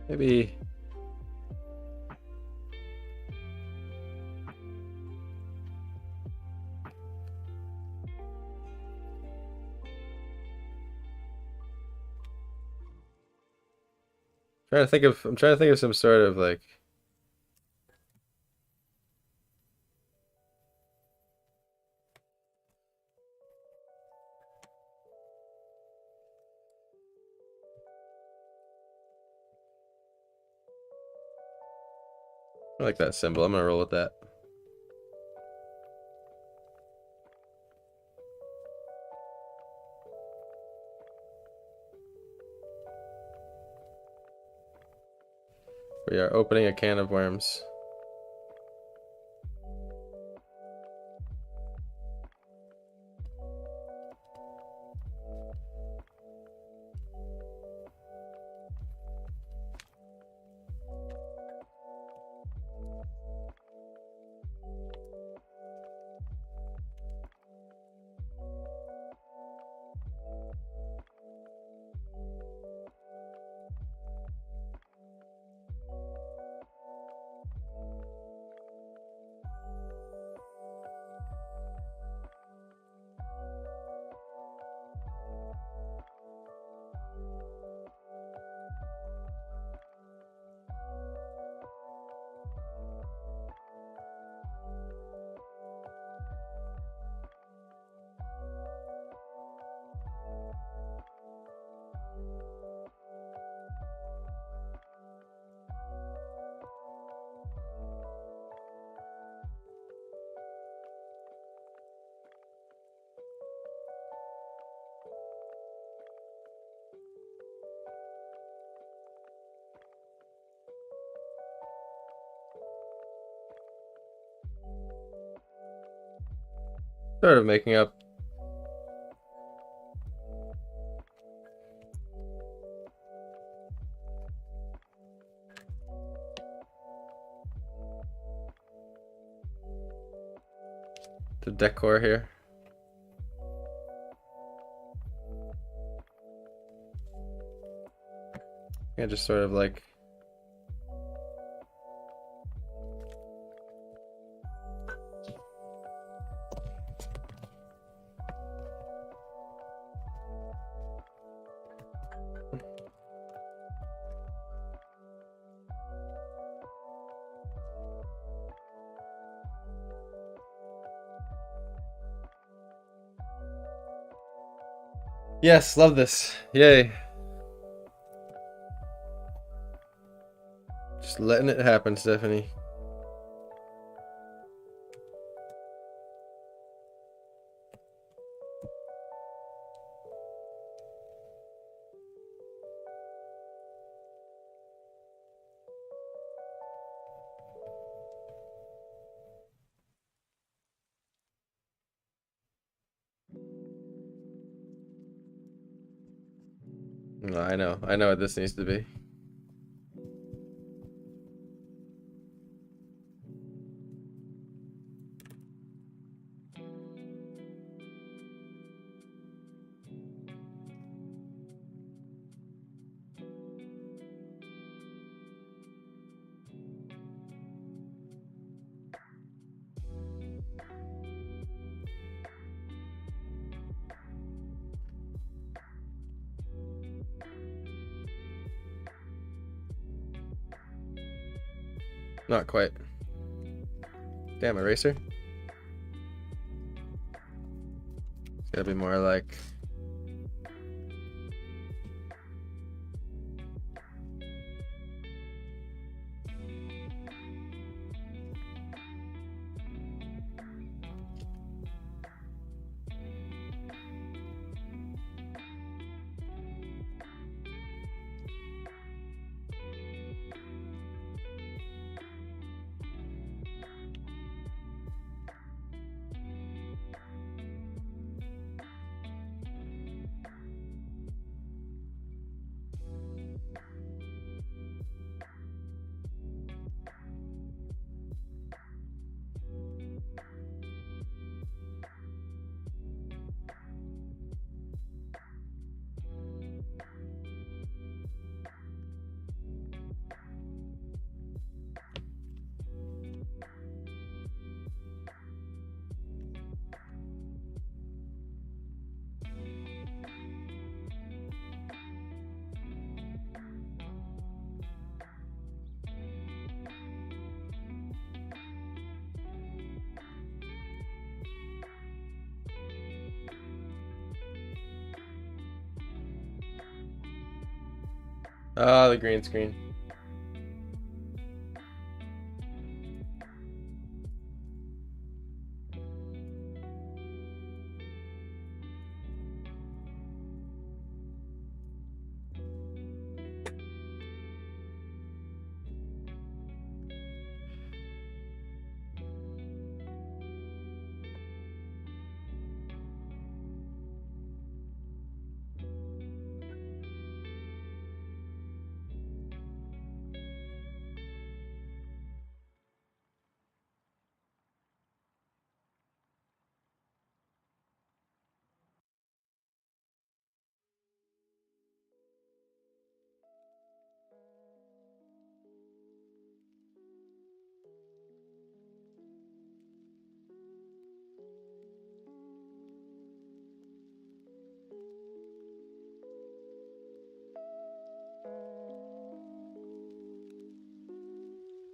Maybe I'm trying to think of some sort of like. I like that symbol. I'm gonna roll with that. We are opening a can of worms. Sort of making up. The decor here. Yeah, just sort of like. Yes, love this. Yay. Just letting it happen, Stephanie. No, I know. I know what this needs to be. Not quite. Damn, eraser. It's gotta be more like. Ah, the green screen.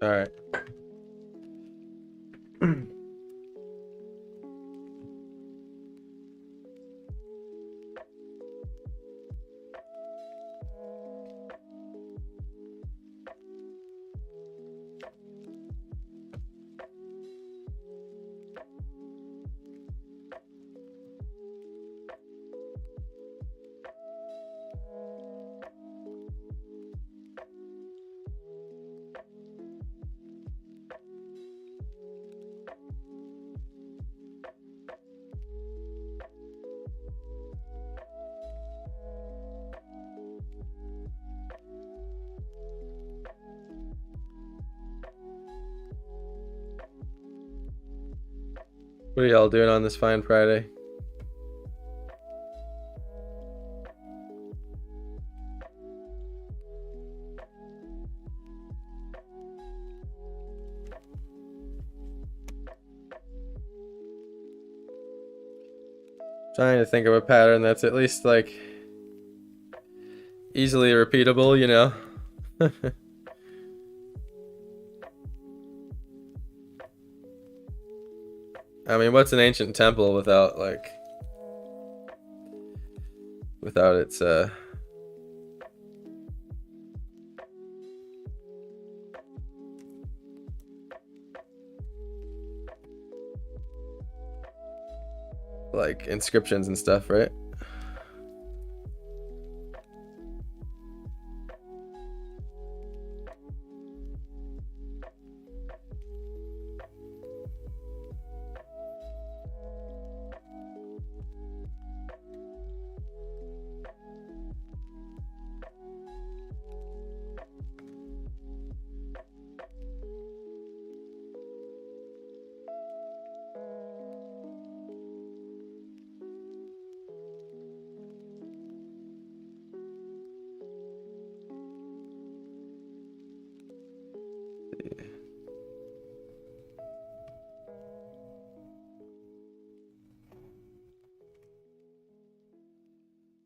All right. What are y'all doing on this fine Friday? Trying to think of a pattern that's at least like easily repeatable, you know? I mean, what's an ancient temple without its like inscriptions and stuff, right?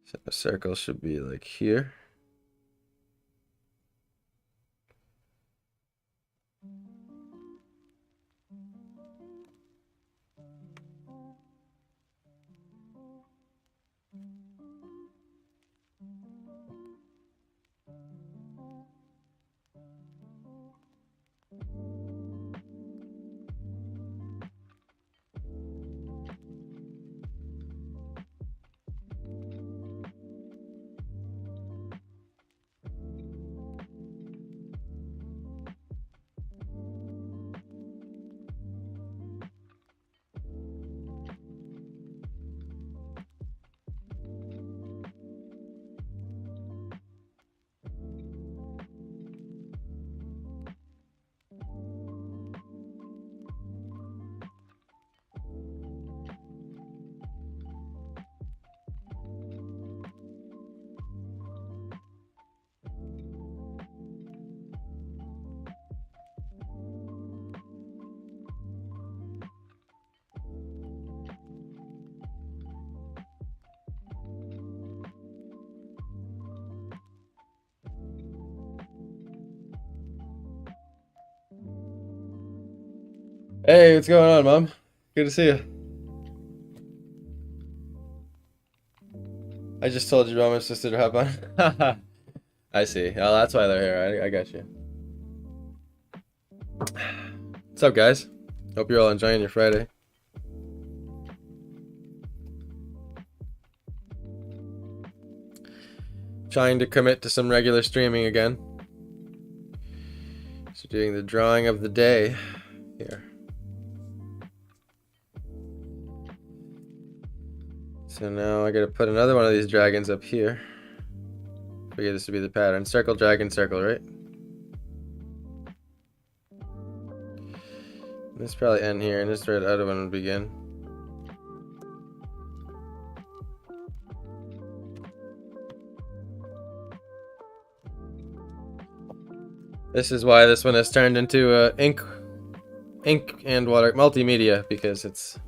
So a circle should be like here. Hey, what's going on, Mom? Good to see you. I just told your mom and sister to hop on. I see. Oh, that's why they're here. I got you. What's up, guys? Hope you're all enjoying your Friday. Trying to commit to some regular streaming again. So doing the drawing of the day here. So now I gotta put another one of these dragons up here. Figure this would be the pattern. Circle, dragon, circle, right? This probably end here, and this red other one would begin. This is why this one has turned into ink and water multimedia, because it's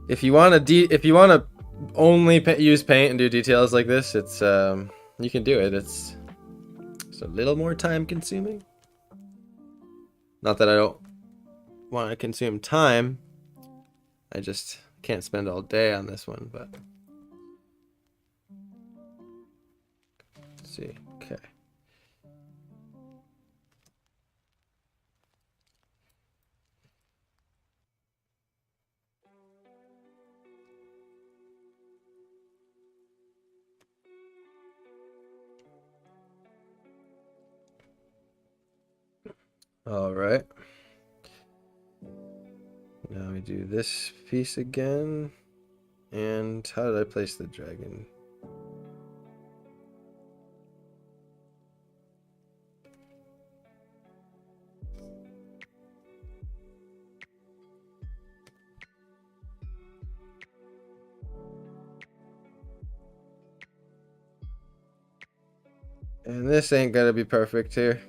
if you want to only use paint and do details like this, it's you can do it. It's a little more time consuming. Not that I don't want to consume time. I just can't spend all day on this one, but let's see. Okay. All right. Now we do this piece again. And how did I place the dragon? And this ain't gonna be perfect here.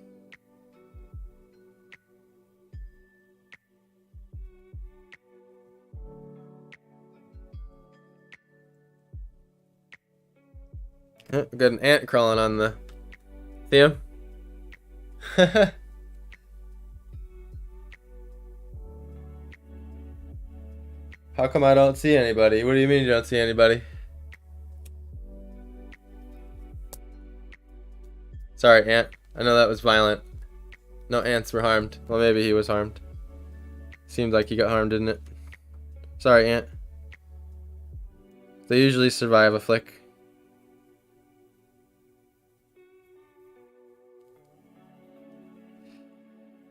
Oh, we got an ant crawling on the theme. How come I don't see anybody? What do you mean you don't see anybody? Sorry, ant. I know that was violent. No ants were harmed. Well, maybe he was harmed. Seemed like he got harmed, didn't it? Sorry, ant. They usually survive a flick.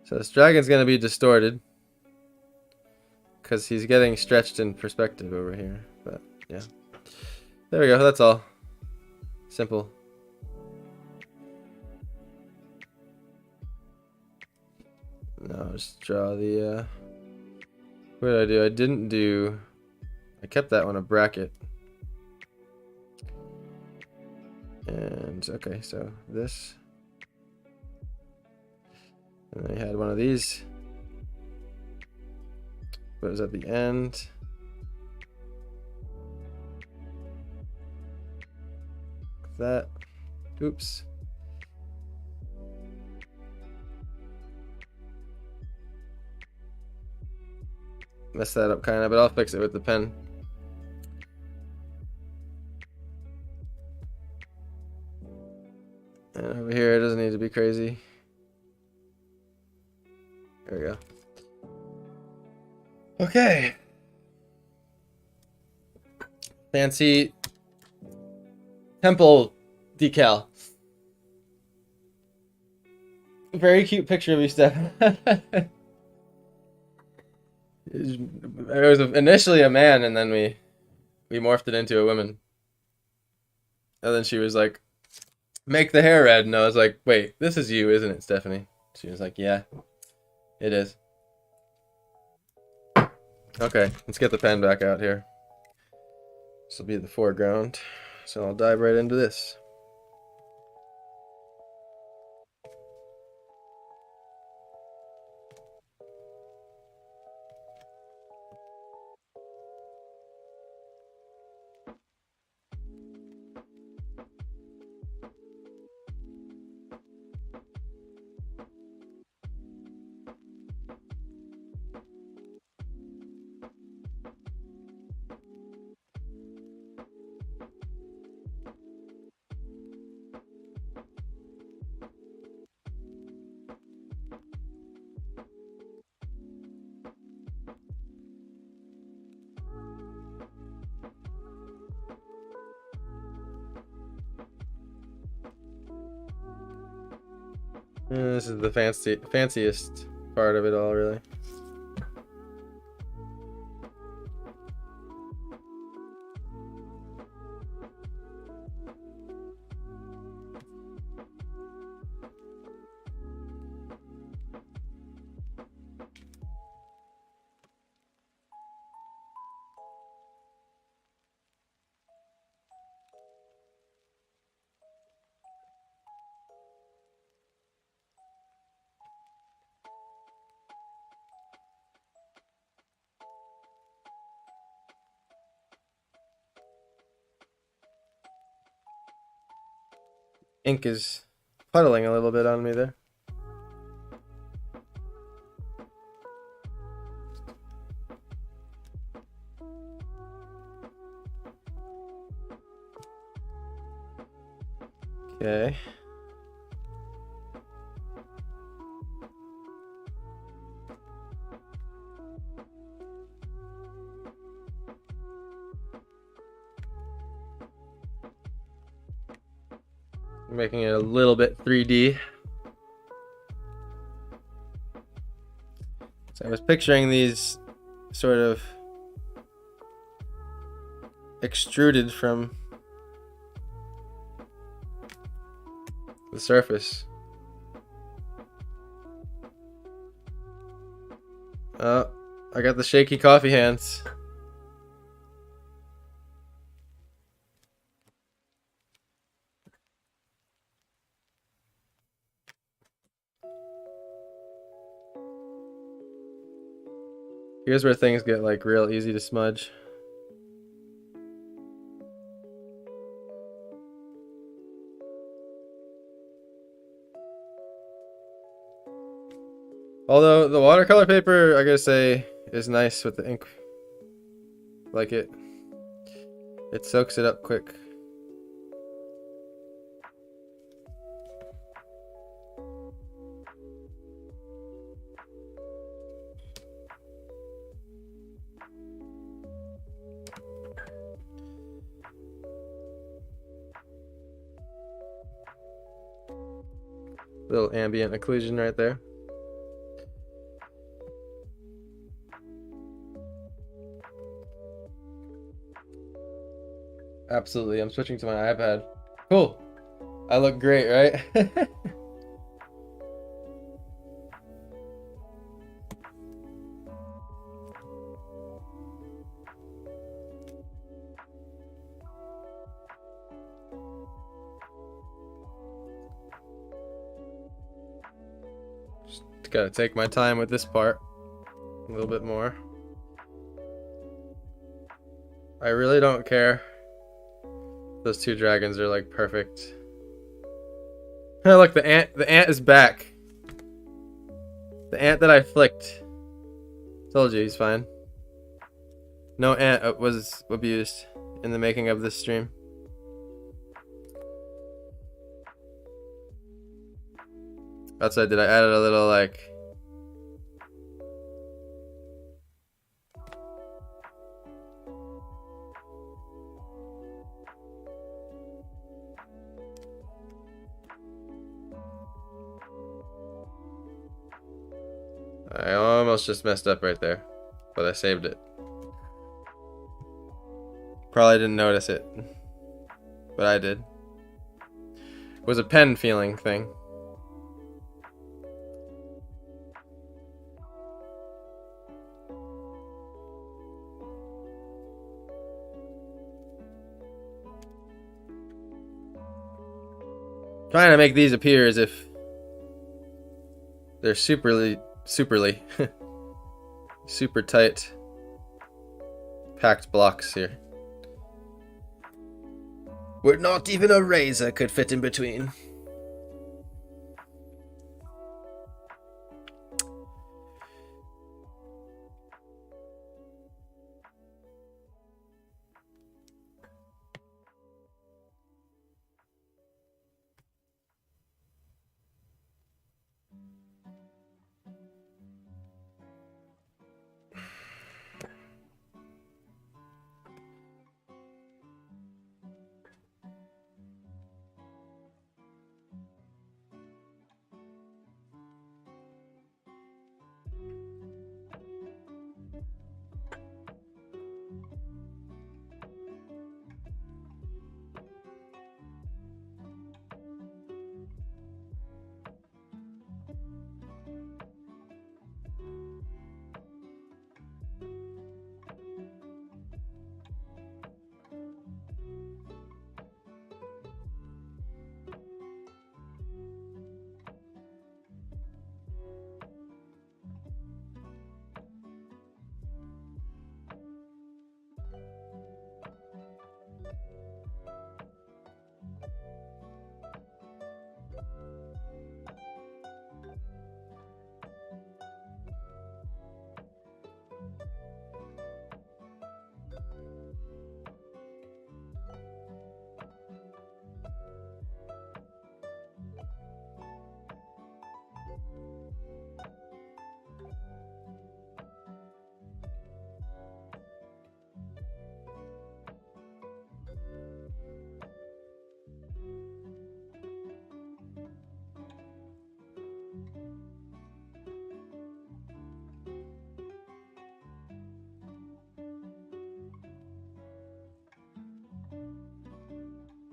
So this dragon's gonna be distorted because he's getting stretched in perspective over here. But yeah, there we go. That's all. Simple. Now I'll just draw the. What did I do? I didn't do. I kept that one a bracket. And okay, so this. And then I had one of these. But it was at the end. That. Oops. Messed that up kind of, but I'll fix it with the pen. And over here, it doesn't need to be crazy. There we go. Okay. Fancy temple decal. Very cute picture of you, Steph. It was initially a man, and then we morphed it into a woman. And then she was like, "Make the hair red," and I was like, "Wait, this is you, isn't it, Stephanie?" She was like, "Yeah, it is." Okay, let's get the pen back out here. This will be the foreground, so I'll dive right into this. This is the fanciest part of it all, really. Ink is puddling a little bit on me there. Okay. Making it a little bit 3D. So I was picturing these sort of extruded from the surface. Oh, I got the shaky coffee hands. Here's where things get like real easy to smudge. Although the watercolor paper, I gotta say, is nice with the ink. Like it soaks it up quick. Little ambient occlusion right there. Absolutely, I'm switching to my iPad. Cool. I look great, right? Just gotta take my time with this part a little bit more. I really don't care. Those two dragons are like perfect. Oh, look, the ant is back. The ant that I flicked. Told you he's fine. No ant was abused in the making of this stream. Outside, did I add a little like I almost just messed up right there, but I saved it. Probably didn't notice it, but I did. It was a pen feeling thing. Trying to make these appear as if they're superly super tight packed blocks here. Where not even a razor could fit in between.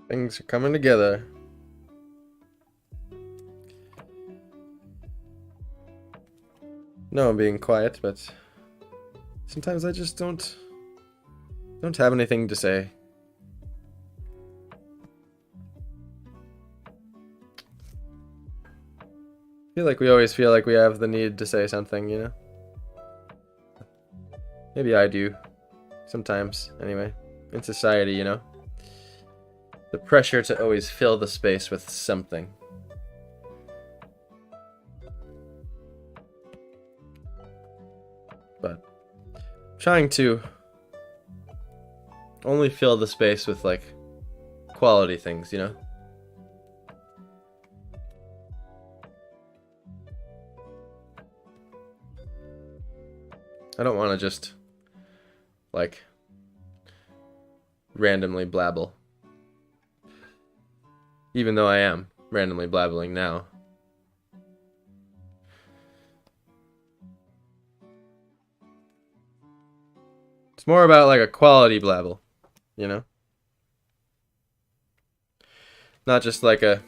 Things are coming together. No, I'm being quiet, but sometimes I just don't have anything to say. I feel like we always feel like we have the need to say something, you know? Maybe I do. Sometimes, anyway. In society, you know? The pressure to always fill the space with something. But trying to only fill the space with, like, quality things, you know? I don't want to just, like, randomly blabble. Even though I am randomly blabbling now. It's more about, like, a quality blabble, you know? Not just like a,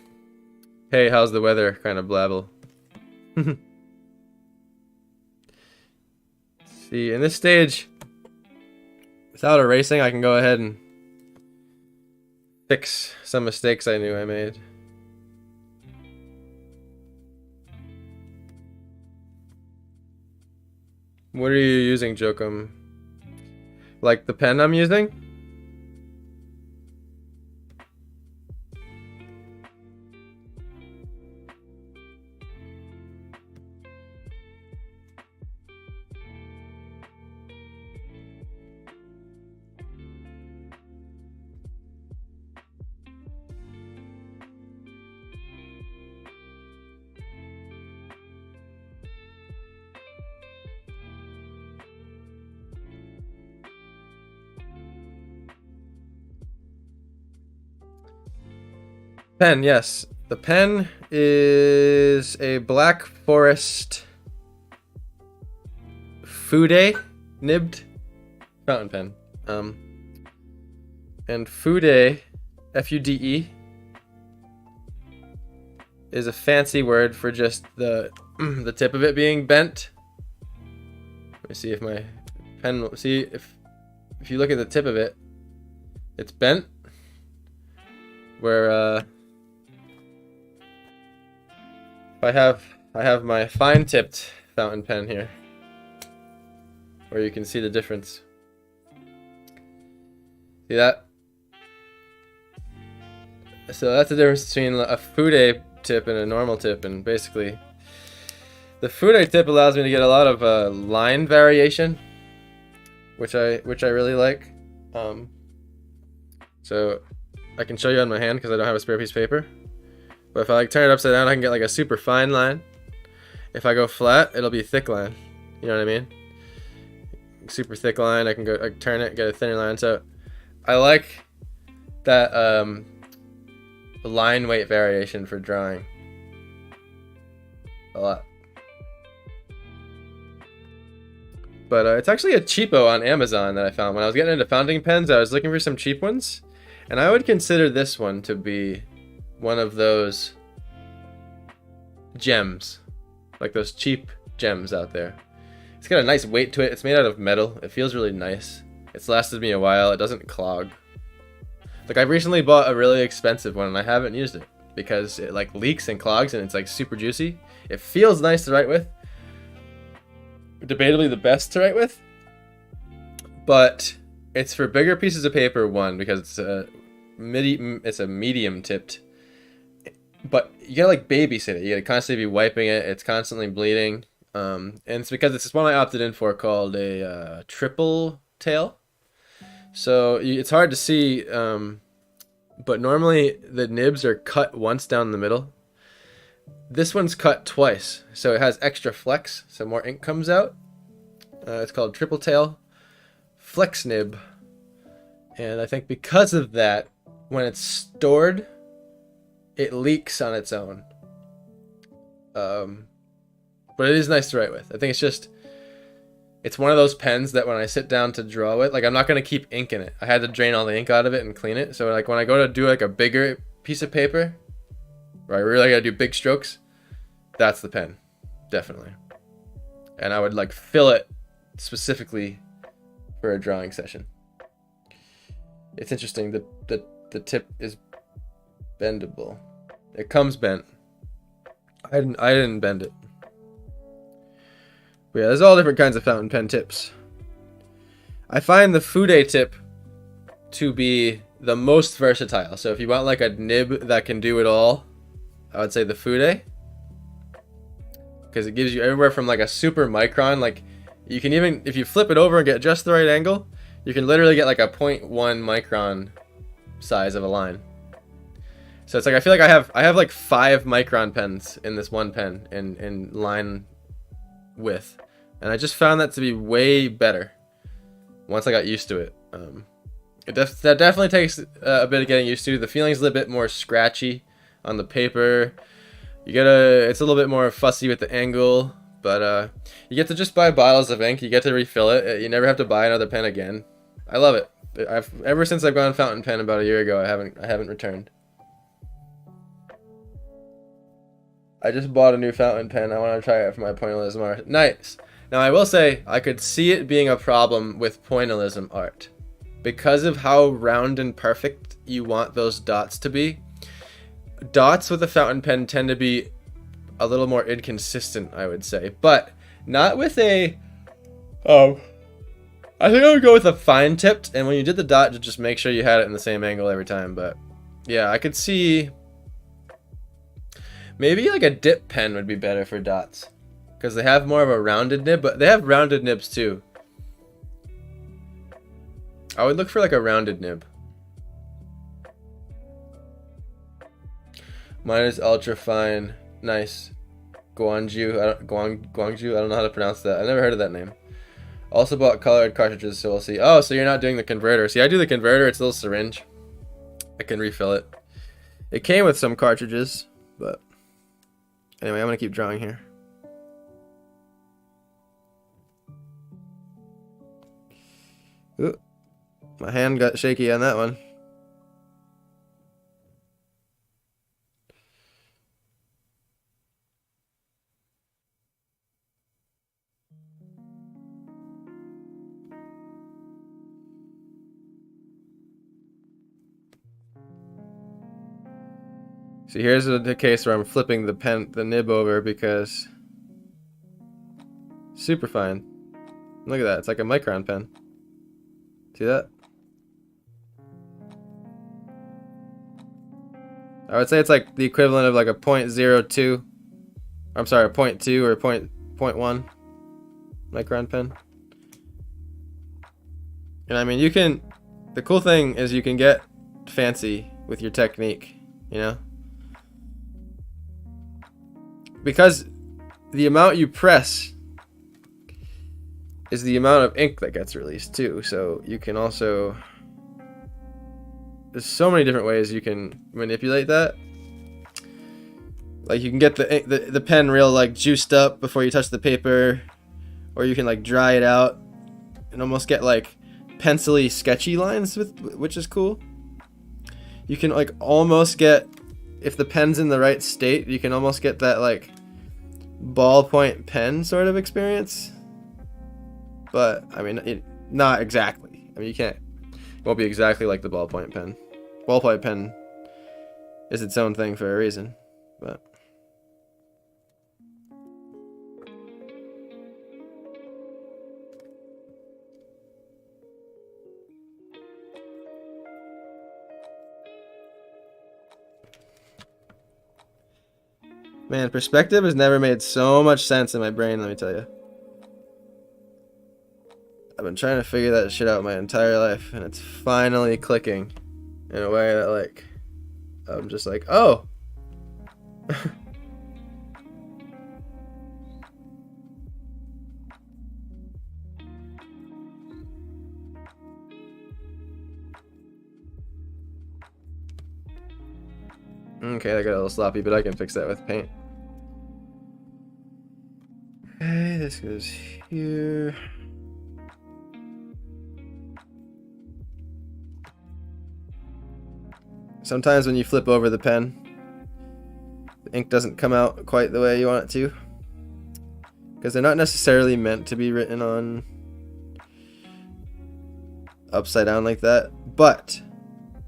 hey, how's the weather kind of blabble. See, in this stage, without erasing, I can go ahead and fix some mistakes I knew I made. What are you using, Jokum? Like the pen I'm using? Pen, yes. The pen is a Black Forest Fude nibbed fountain pen. And Fude, F-U-D-E, is a fancy word for just the the tip of it being bent. Let me see if my pen will see if you look at the tip of it, it's bent. Where I have my fine-tipped fountain pen here, where you can see the difference. See that? So that's the difference between a Fude tip and a normal tip, and basically, the Fude tip allows me to get a lot of line variation, which I really like. So I can show you on my hand because I don't have a spare piece of paper. But if I like turn it upside down, I can get like a super fine line. If I go flat, it'll be a thick line. You know what I mean? Super thick line. I can turn it, get a thinner line. So I like that line weight variation for drawing a lot. But it's actually a cheapo on Amazon that I found. When I was getting into fountain pens, I was looking for some cheap ones. And I would consider this one to be one of those gems, like those cheap gems out there. It's got a nice weight to it. It's made out of metal. It feels really nice. It's lasted me a while. It doesn't clog. Like, I recently bought a really expensive one and I haven't used it because it like leaks and clogs and it's like super juicy. It feels nice to write with. Debatably the best to write with. But it's for bigger pieces of paper, one, because it's a medium tipped. But you gotta like babysit it. You gotta constantly be wiping it. It's constantly bleeding. And it's because it's this one I opted in for called a triple tail. So it's hard to see, but normally the nibs are cut once down the middle. This one's cut twice, so it has extra flex, so more ink comes out. It's called triple tail flex nib. And I think because of that, when it's stored, it leaks on its own. But it is nice to write with. I think it's just it's one of those pens that when I sit down to draw with, like I'm not gonna keep ink in it. I had to drain all the ink out of it and clean it. So like when I go to do like a bigger piece of paper, where I really gotta do big strokes, that's the pen, definitely. And I would like fill it specifically for a drawing session. It's interesting. The tip is bendable. It comes bent. I didn't bend it. But yeah, there's all different kinds of fountain pen tips. I find the Fude tip to be the most versatile. So if you want like a nib that can do it all, I would say the Fude. Because it gives you everywhere from like a super micron, like you can even, if you flip it over and get just the right angle, you can literally get like a 0.1 micron size of a line. So it's like, I feel like I have like 5 micron pens in this one pen in line width. And I just found that to be way better once I got used to it. That definitely takes a bit of getting used to. The feeling's a little bit more scratchy on the paper. It's a little bit more fussy with the angle, but you get to just buy bottles of ink. You get to refill it. You never have to buy another pen again. I love it. Ever since I've gone fountain pen about a year ago, I haven't returned. I just bought a new fountain pen. I want to try it for my pointillism art. Nice. Now I will say I could see it being a problem with pointillism art because of how round and perfect you want those dots to be. Dots with a fountain pen tend to be a little more inconsistent, I would say, but not with a I think I would go with a fine tipped, and when you did the dot, just make sure you had it in the same angle every time. But yeah, I could see maybe like a dip pen would be better for dots because they have more of a rounded nib, but they have rounded nibs too. I would look for like a rounded nib. Mine is ultra fine. Nice. Guangzhou. Guangzhou. I don't know how to pronounce that. I never heard of that name. Also bought colored cartridges, so we'll see. Oh, so you're not doing the converter. See, I do the converter. It's a little syringe. I can refill it. It came with some cartridges, but anyway, I'm gonna keep drawing here. Ooh, my hand got shaky on that one. So here's the case where I'm flipping the nib over because super fine. Look at that, it's like a micron pen. See that? I would say it's like the equivalent of like a 0.02. I'm sorry, a 0.2 or 0.1 micron pen. And I mean, the cool thing is you can get fancy with your technique, you know? Because the amount you press is the amount of ink that gets released too. So you can also, there's so many different ways you can manipulate that. Like you can get the pen real like juiced up before you touch the paper, or you can like dry it out and almost get like pencil-y sketchy lines which is cool. You can like almost get, if the pen's in the right state, you can almost get that like ballpoint pen sort of experience. But I mean, not exactly. I mean, it won't be exactly like the ballpoint pen. Ballpoint pen is its own thing for a reason, but. Man, perspective has never made so much sense in my brain, let me tell you. I've been trying to figure that shit out my entire life, and it's finally clicking in a way that, like, I'm just like, oh! Okay, that got a little sloppy, but I can fix that with paint. Okay, this goes here. sometimes when you flip over the pen, the ink doesn't come out quite the way you want it to, because they're not necessarily meant to be written on upside down like that. But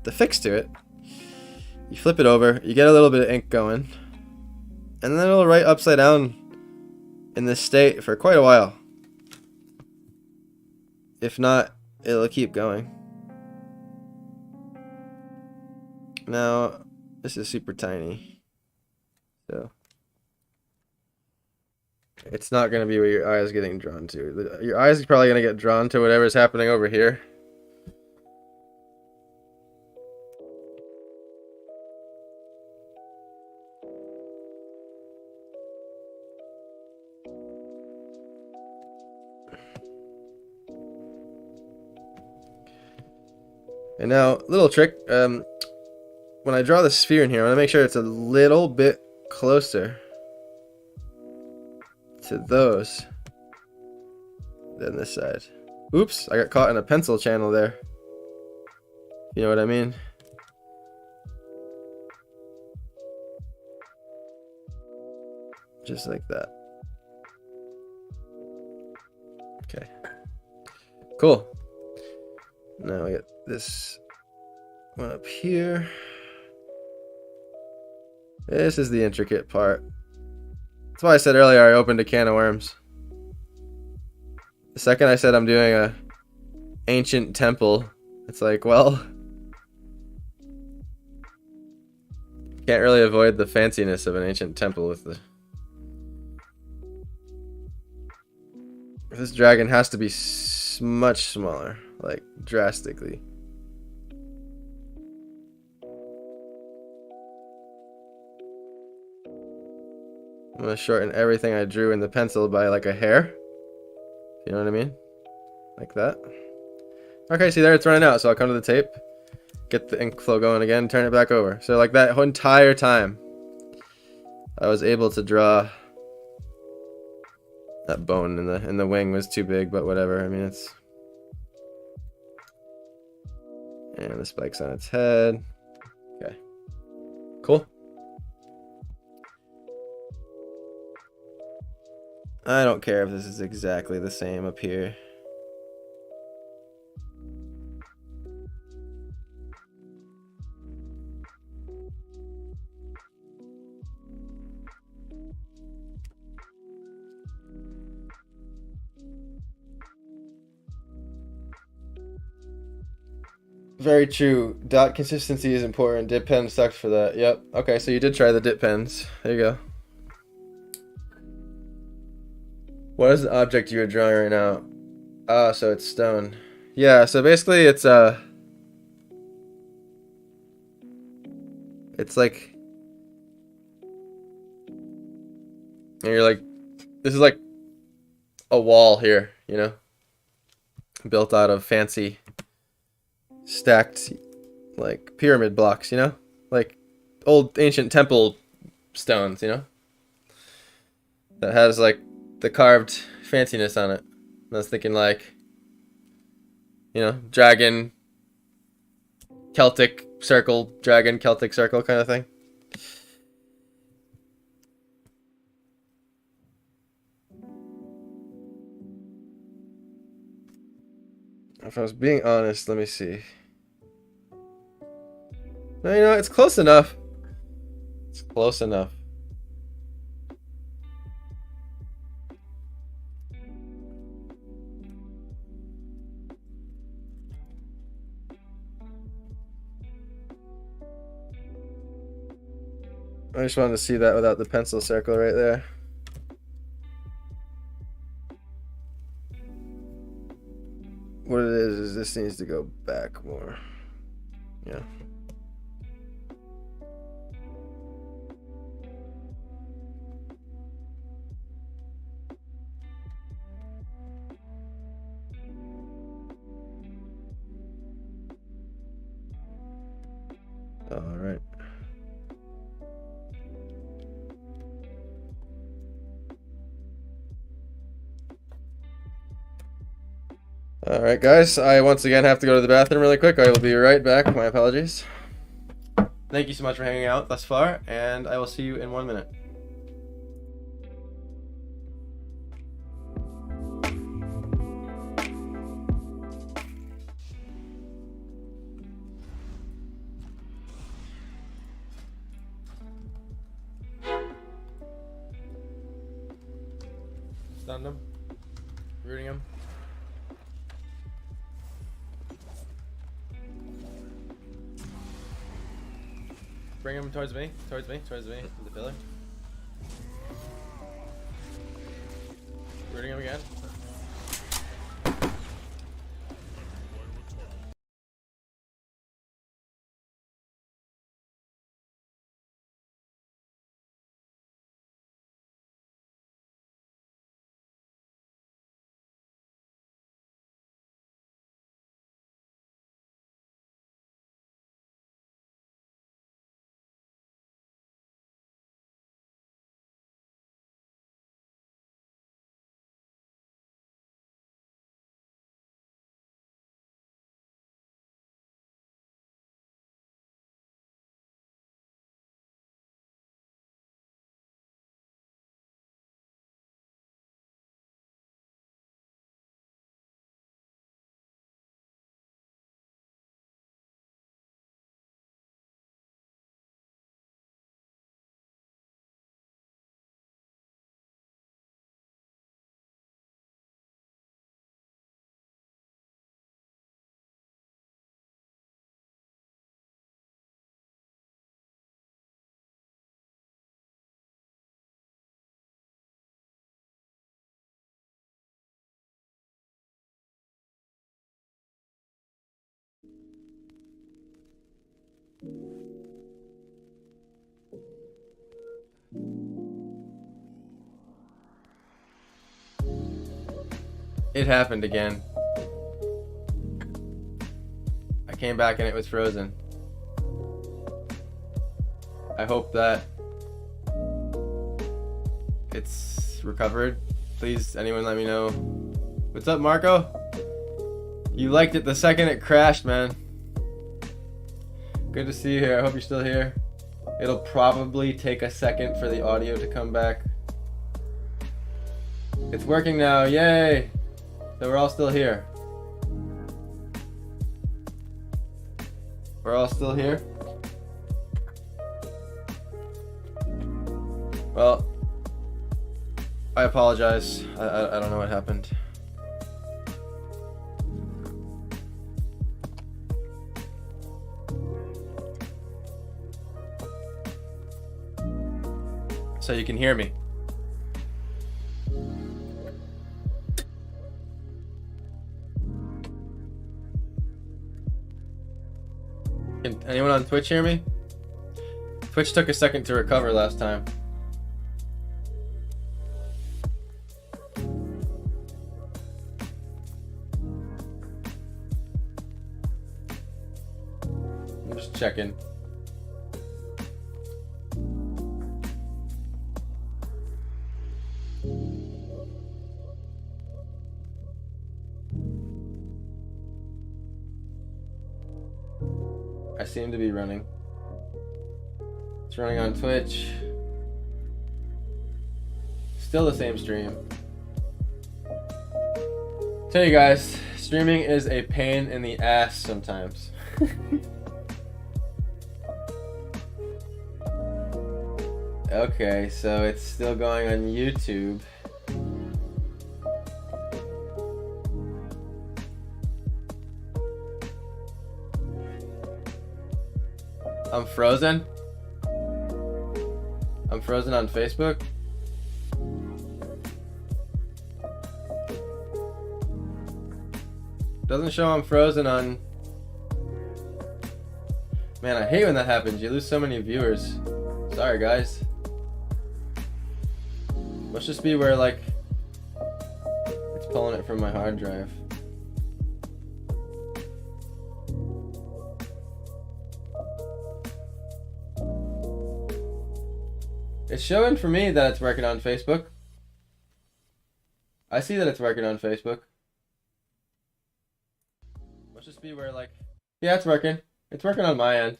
the fix to it, you flip it over, you get a little bit of ink going, and then it'll write upside down in this state for quite a while. If not, it'll keep going. Now, this is super tiny, so it's not going to be what your eye is getting drawn to. Your eye is probably going to get drawn to whatever's happening over here. And now, little trick, when I draw the sphere in here, I want to make sure it's a little bit closer to those than this side. Oops, I got caught in a pencil channel there. You know what I mean? Just like that. Okay. Cool. Now I get this one up here. This is the intricate part. That's why I said earlier I opened a can of worms. The second I said I'm doing a ancient temple, it's like, well, can't really avoid the fanciness of an ancient temple with the... This dragon has to be much smaller, like drastically. I'm gonna shorten everything I drew in the pencil by like a hair. You know what I mean? Like that. Okay, see there, it's running out, so I'll come to the tape, get the ink flow going again, turn it back over. So like that whole entire time, I was able to draw. That bone in the wing was too big, but whatever. I mean, it's... And the spike's on its head. Okay. Cool. I don't care if this is exactly the same up here. Very true. Dot consistency is important. Dip pen sucks for that. Yep. Okay, so you did try the dip pens. There you go. What is the object you are drawing right now? Ah, so it's stone. Yeah, so basically it's like, and you're like, this is like a wall here, you know, built out of fancy stacked like pyramid blocks, you know, like old ancient temple stones, you know, that has like the carved fanciness on it. And I was thinking like, you know, dragon, Celtic circle, dragon, Celtic circle kind of thing. If I was being honest, let me see. No, you know, it's close enough. It's close enough. I just wanted to see that without the pencil circle right there. What it is this needs to go back more. Yeah. All right. Alright guys, I once again have to go to the bathroom really quick. I will be right back. My apologies. Thank you so much for hanging out thus far, and I will see you in 1 minute. Stunned him. Rooting him. Bring him towards me, to the pillar. Rooting him again. It happened again. I came back and it was frozen. I hope that it's recovered. Please, anyone let me know. What's up, Marco? You liked it the second it crashed, man. Good to see you here. I hope you're still here. It'll probably take a second for the audio to come back. It's working now, yay! So we're all still here. We're all still here? Well, I apologize. I don't know what happened. So you can hear me. Can anyone on Twitch hear me? Twitch took a second to recover last time. I'm just checking. I seem to be running. It's running on Twitch. Still the same stream. Tell you guys, streaming is a pain in the ass sometimes. Okay, so it's still going on YouTube. I'm frozen. I'm frozen on Facebook. Doesn't show I'm frozen on... Man, I hate when that happens. You lose so many viewers. Sorry, guys. Must just be where, like, it's pulling it from my hard drive. It's showing for me that it's working on Facebook. I see that it's working on Facebook. Must just be where, like... Yeah, it's working. It's working on my end.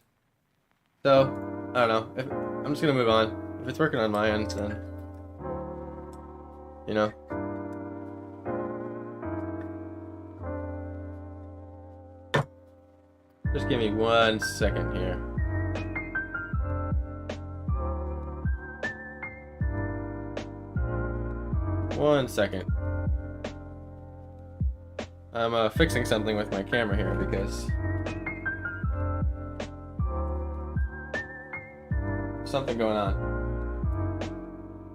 So, I don't know. I'm just gonna move on. If it's working on my end, then, you know. Just give me 1 second here. One second. I'm fixing something with my camera here because something going on.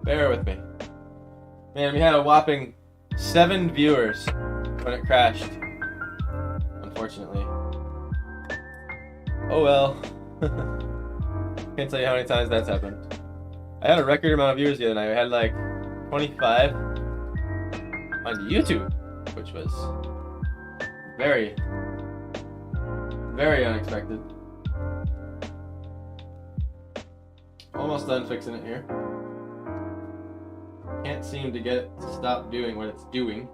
Bear with me. Man, we had a whopping 7 viewers when it crashed. Unfortunately. Oh well. Can't tell you how many times that's happened. I had a record amount of viewers the other night. I had like 25 on YouTube, which was very, very unexpected. Almost done fixing it here. Can't seem to get it to stop doing what it's doing.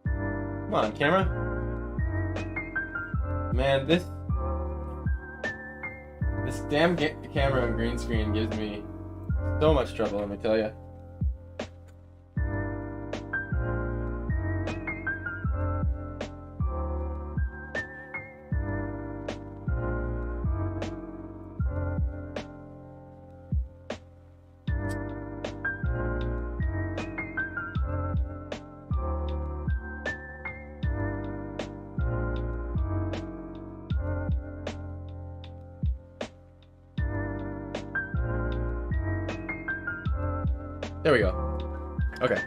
Come on, camera. Man, this damn camera and green screen gives me so much trouble, let me tell you. There we go. Okay.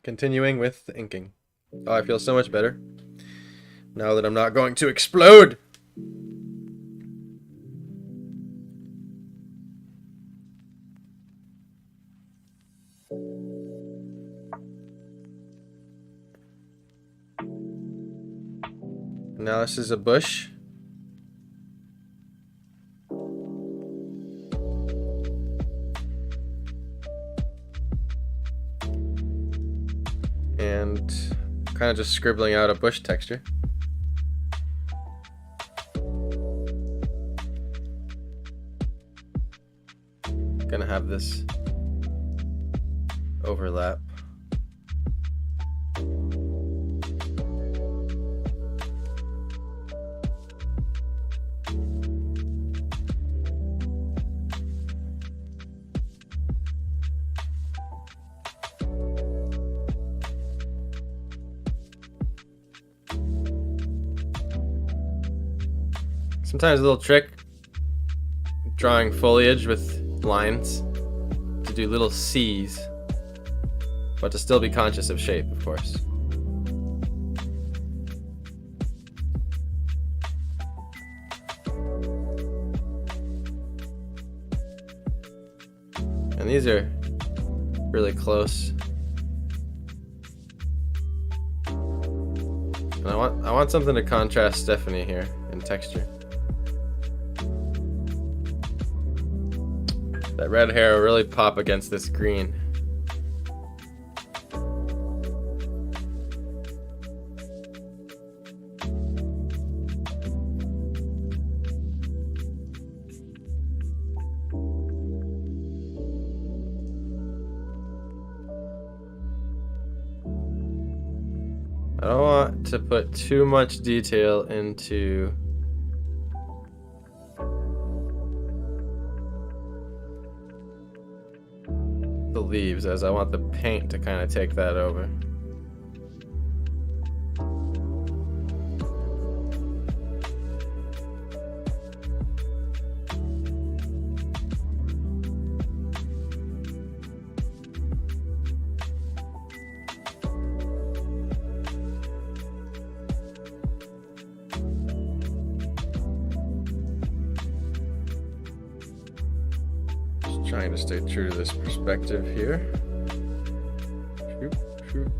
Continuing with the inking. Oh, I feel so much better now that I'm not going to explode. Now this is a bush. And kind of just scribbling out a bush texture. Gonna have this overlap. Sometimes a little trick, drawing foliage with lines to do little C's, but to still be conscious of shape, of course. And these are really close. And I want something to contrast Stephanie here in texture. That red hair will really pop against this green. I don't want to put too much detail into the leaves, as I want the paint to kind of take that over. Trying to stay true to this perspective here. Shoop, shoop.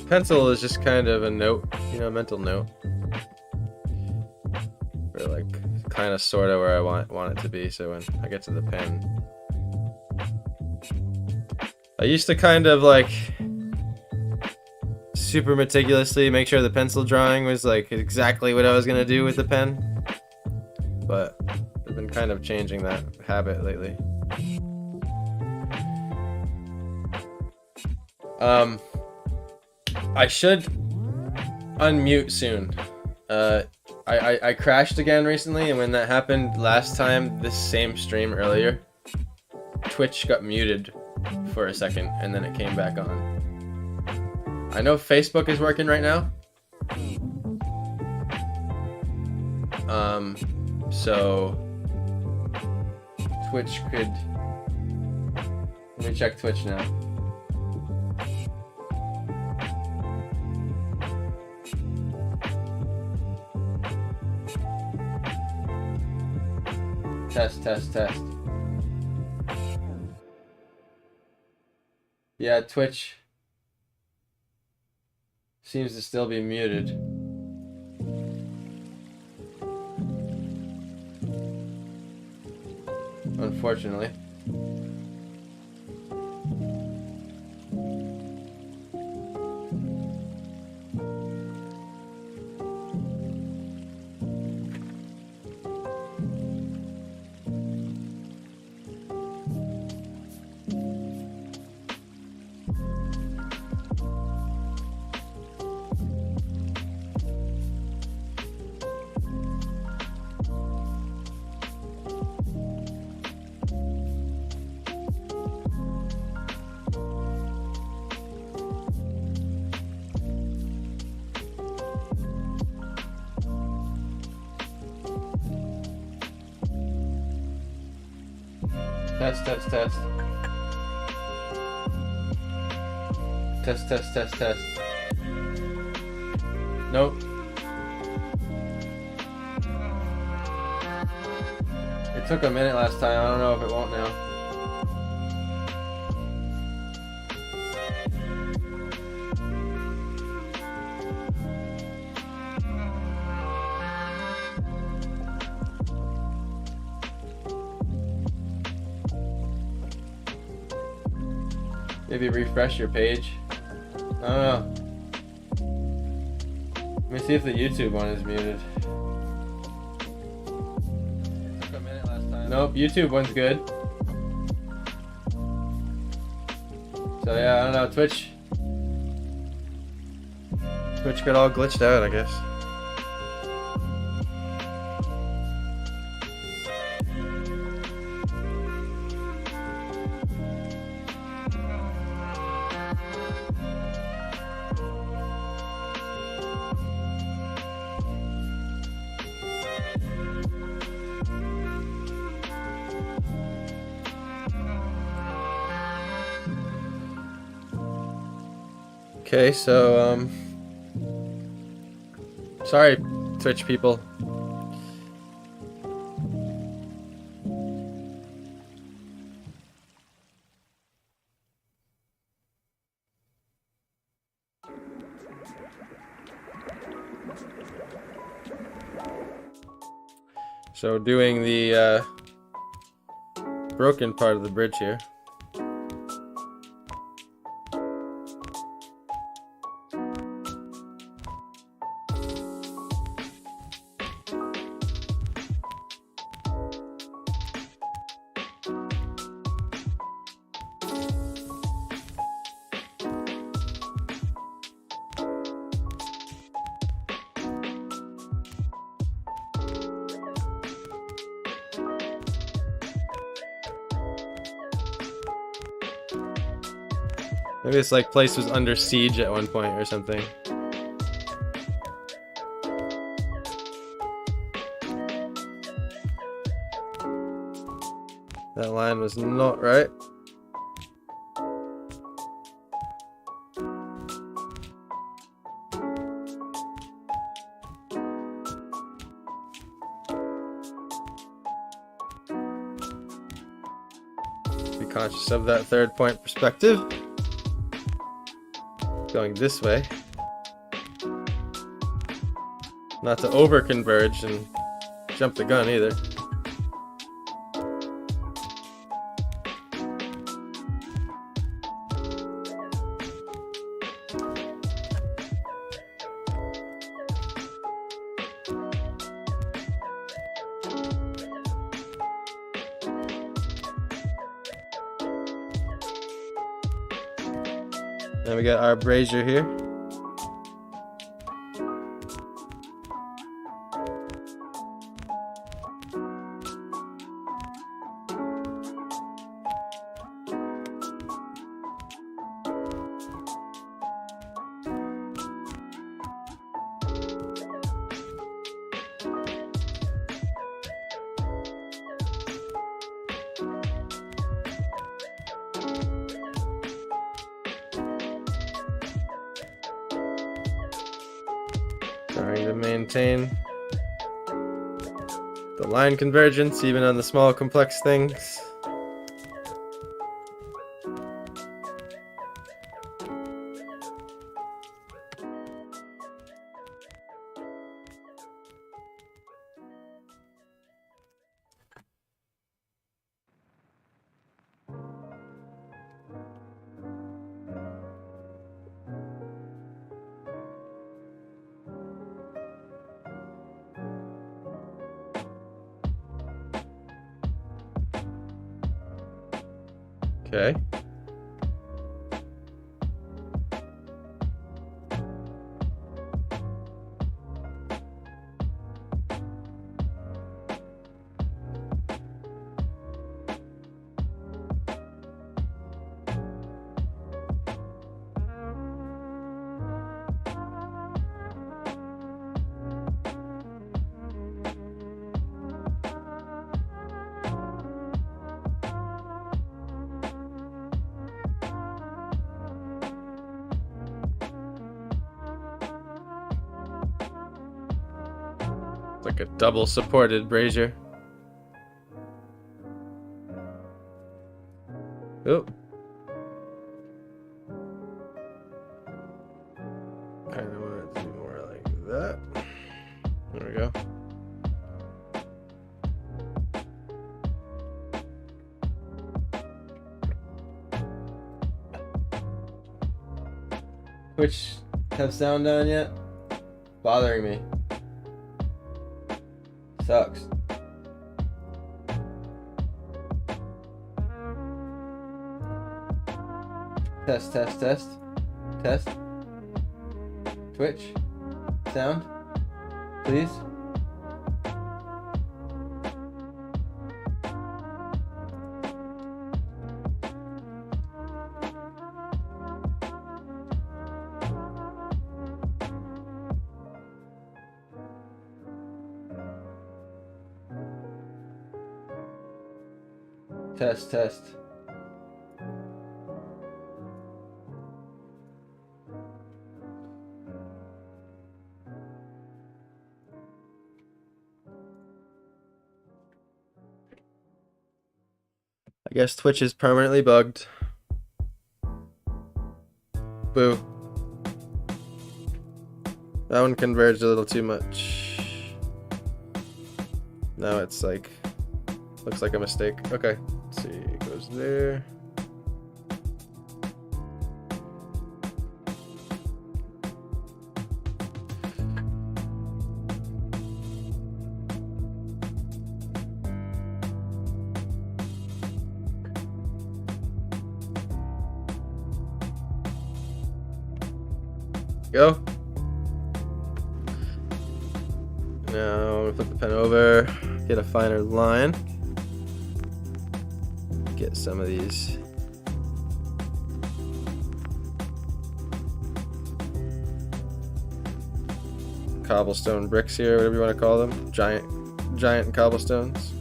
pencil is just kind of a note, you know, mental note. Or like kind of sort of where I want it to be, so when I get to the pen. I used to kind of like super meticulously make sure the pencil drawing was like exactly what I was gonna do with the pen. But I've been kind of changing that habit lately. I should unmute soon. I crashed again recently, and when that happened last time, this same stream earlier, Twitch got muted for a second, and then it came back on. I know Facebook is working right now. So Twitch could... Let me check Twitch now. Test. Yeah, Twitch seems to still be muted. Unfortunately. Test. Nope. It took a minute last time. I don't know if it won't now. Maybe refresh your page. I don't know. Let me see if the YouTube one is muted. It took a minute last time. Nope, YouTube one's good. So yeah, I don't know, Twitch got all glitched out, I guess. Okay, so, sorry, Twitch people. So, doing the, broken part of the bridge here. Maybe this like place was under siege at one point or something. That line was not right. Be conscious of that third point perspective. going this way. Not to over converge and jump the gun either. Then we got our brazier here. Trying to maintain the line convergence even on the small complex things. Okay. Like a double supported brazier. Oh. Kind of want it to be more like that. There we go. Which have sound on yet? Bothering me. Sucks. Test, test, test. Test. Twitch. Sound. Please. Test, test. I guess Twitch is permanently bugged. Boo. That one converged a little too much. Now it's like, looks like a mistake. Okay. Let's see, it goes there. Go. Now flip the pen over, get a finer line. Get some of these cobblestone bricks here, whatever you want to call them. Giant cobblestones.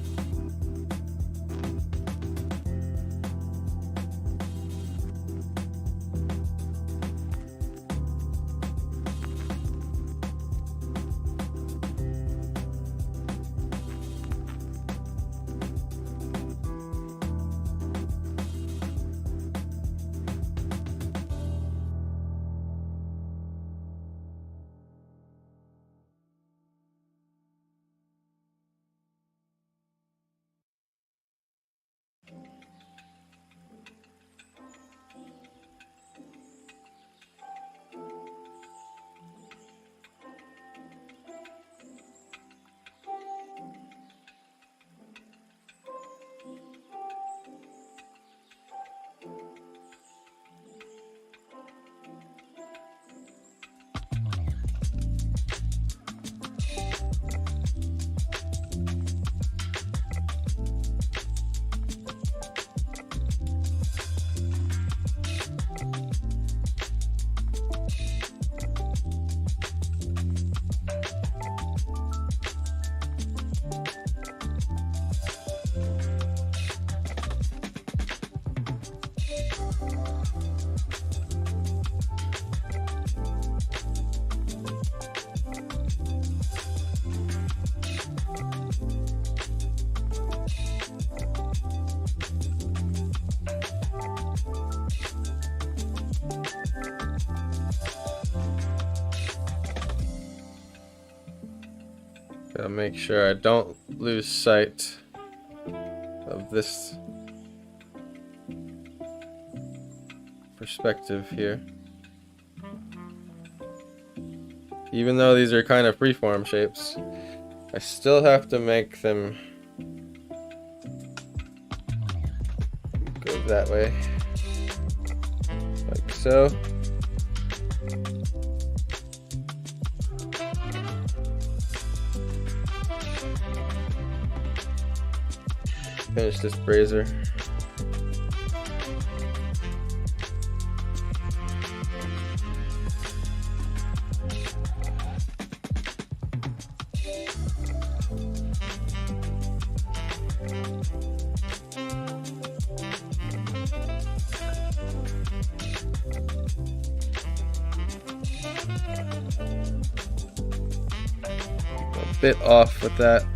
Gotta make sure I don't lose sight of this perspective here. Even though these are kind of freeform shapes, I still have to make them go that way. Like so. Finish this brazier. A bit off with that,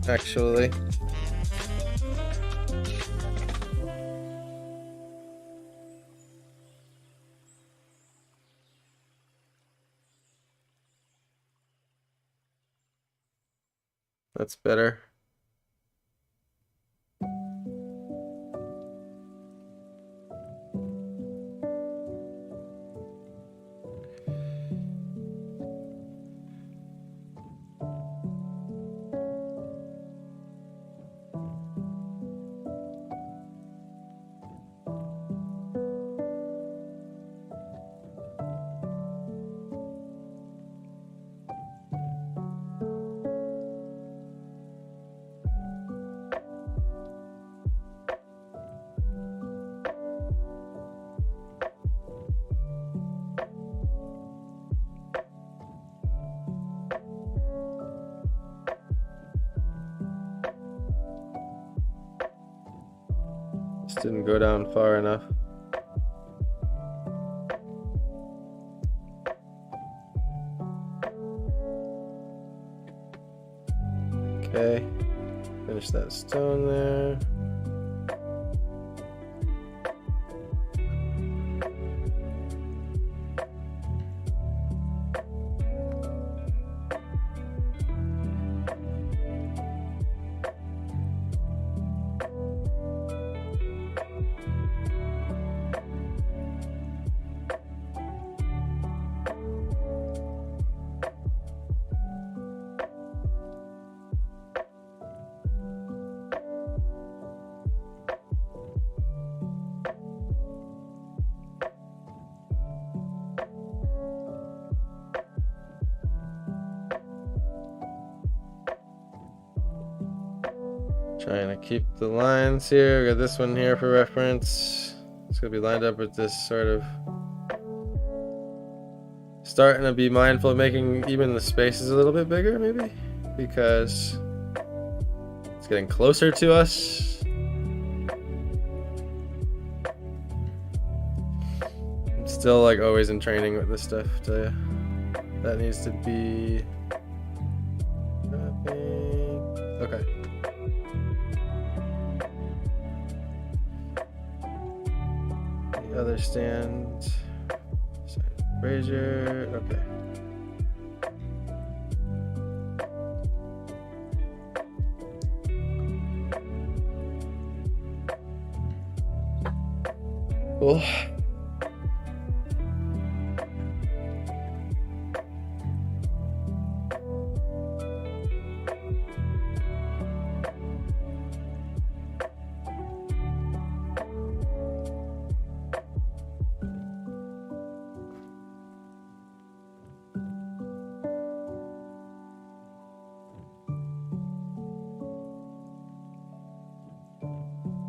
actually. That's better. This didn't go down far enough. Okay, finish that stone there. Trying to keep the lines here. We got this one here for reference. It's gonna be lined up with this sort of. Starting to be mindful of making even the spaces a little bit bigger, maybe, because it's getting closer to us. I'm still like always in training with this stuff. I tell you, that needs to be. Okay. Other stand, brazier, okay. Cool.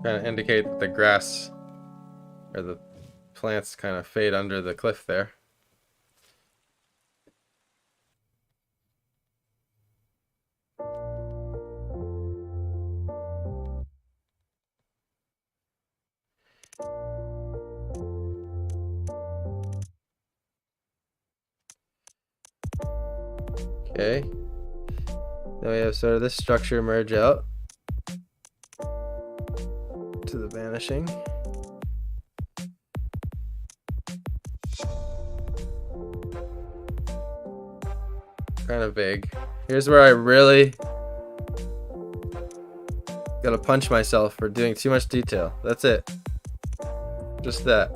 Kind of indicate that the grass or the plants kind of fade under the cliff there. Okay. Now we have sort of this structure merge out to the vanishing. Kind of big. Here's where I really gotta punch myself for doing too much detail. That's it. Just that.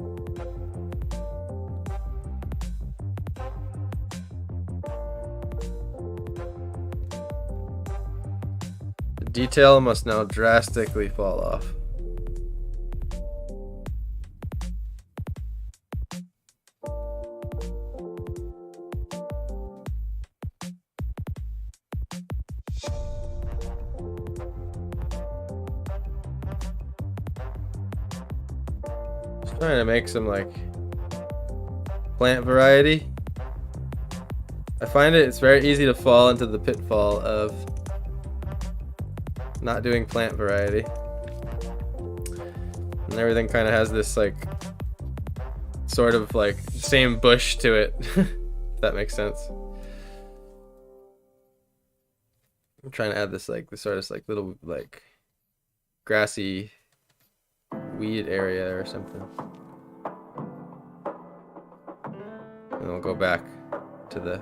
The detail must now drastically fall off. Trying to make some like plant variety. I find it's very easy to fall into the pitfall of not doing plant variety, and everything kind of has this like sort of like same bush to it. If that makes sense. I'm trying to add this like this sort of like little like grassy weed area or something. And we'll go back to the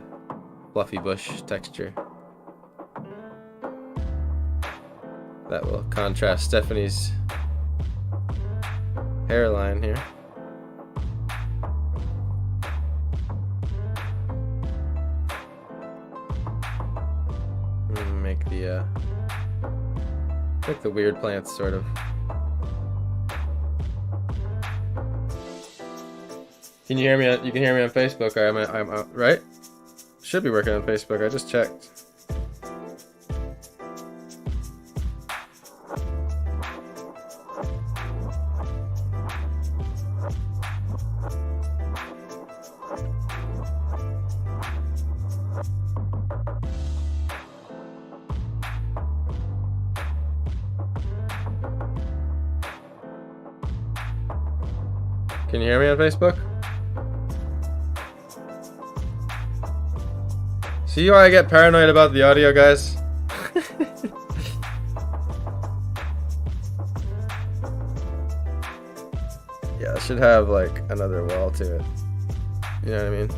fluffy bush texture. That will contrast Stephanie's hairline here. And make the weird plants sort of. Can you hear me? You can hear me on Facebook. I'm right? Should be working on Facebook. I just checked. Can you hear me on Facebook? See why I get paranoid about the audio, guys? Yeah, it should have like another wall to it. You know what I mean?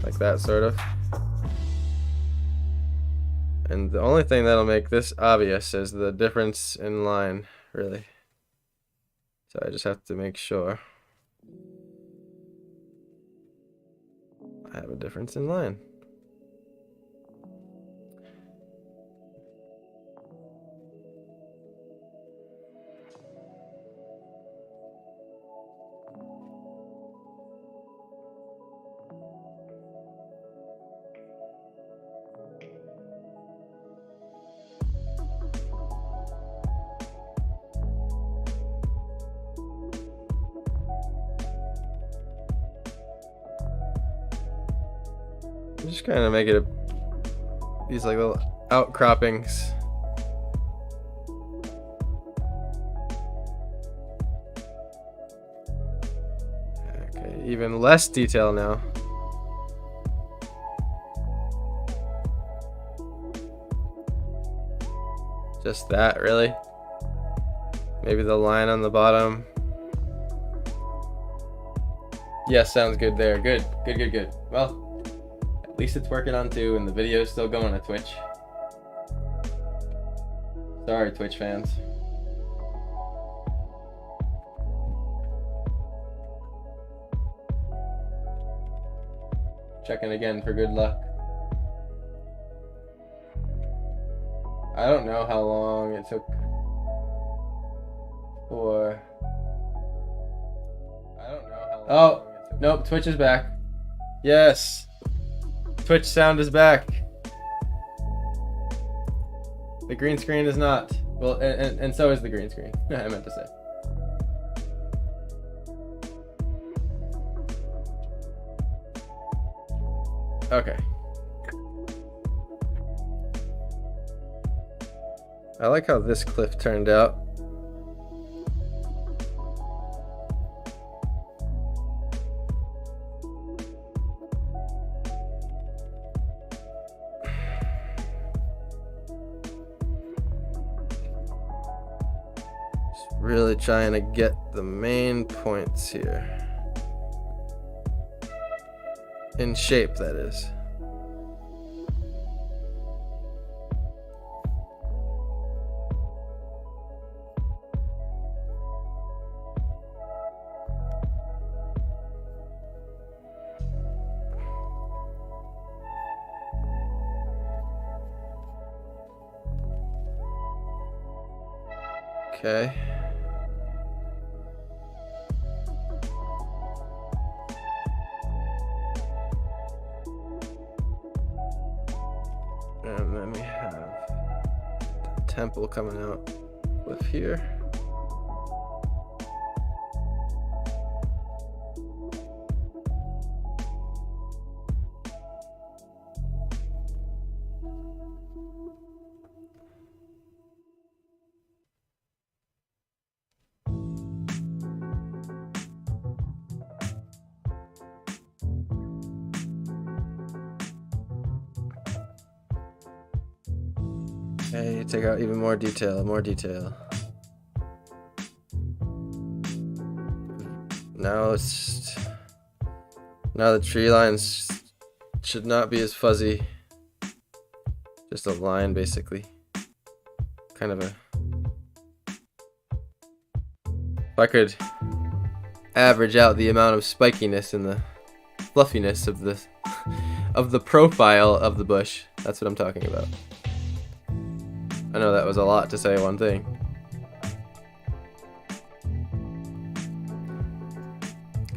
Like that, sort of. And the only thing that'll make this obvious is the difference in line, really. So I just have to make sure I have a difference in line. Just kind of make it these like little outcroppings. Okay, even less detail now. Just that, really. Maybe the line on the bottom. Yes, sounds good there. Good. Well, at least it's working on 2 and the video's still going to Twitch. Sorry, Twitch fans. Checking again for good luck. I don't know how long it took for... I don't know how long it took. Nope, Twitch is back. Yes. Twitch sound is back. The green screen is not. Well, and so is the green screen. I meant to say. Okay. I like how this cliff turned out. Really trying to get the main points here. In shape, that is. Okay. And then we have the temple coming out with here. Okay, take out even more detail, more detail. Now the tree lines should not be as fuzzy. Just a line, basically. Kind of a... If I could average out the amount of spikiness and the fluffiness of the of the profile of the bush, that's what I'm talking about. I know that was a lot to say one thing.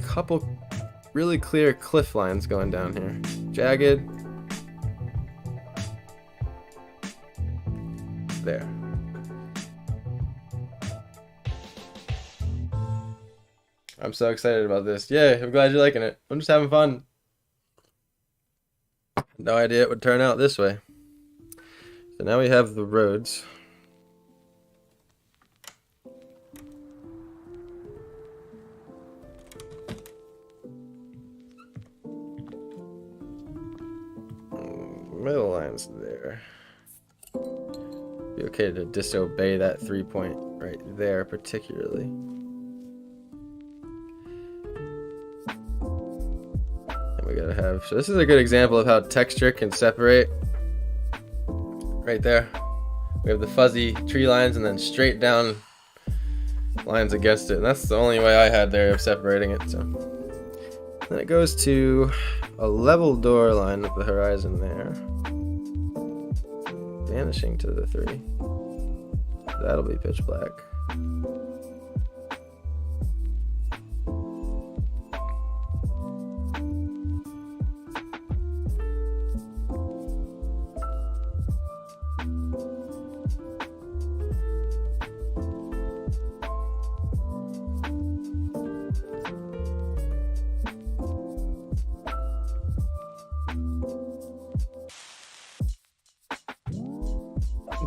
Couple really clear cliff lines going down here. Jagged. There. I'm so excited about this. Yay, I'm glad you're liking it. I'm just having fun. No idea it would turn out this way. So now we have the roads. Middle line's there. Be okay to disobey that 3-point right there particularly. And we gotta have, so this is a good example of how texture can separate. Right there. We have the fuzzy tree lines and then straight down lines against it. And that's the only way I had there of separating it. So then it goes to a level door line with the horizon there. Vanishing to the 3. That'll be pitch black.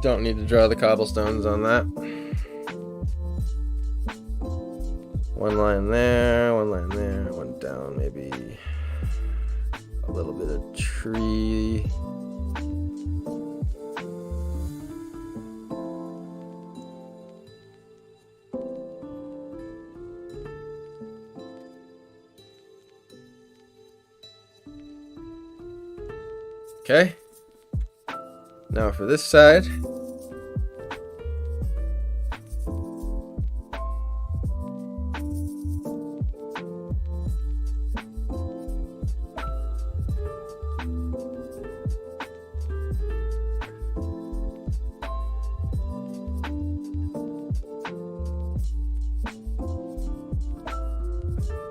Don't need to draw the cobblestones on that. One line there, one down, maybe a little bit of tree. Okay. Now for this side.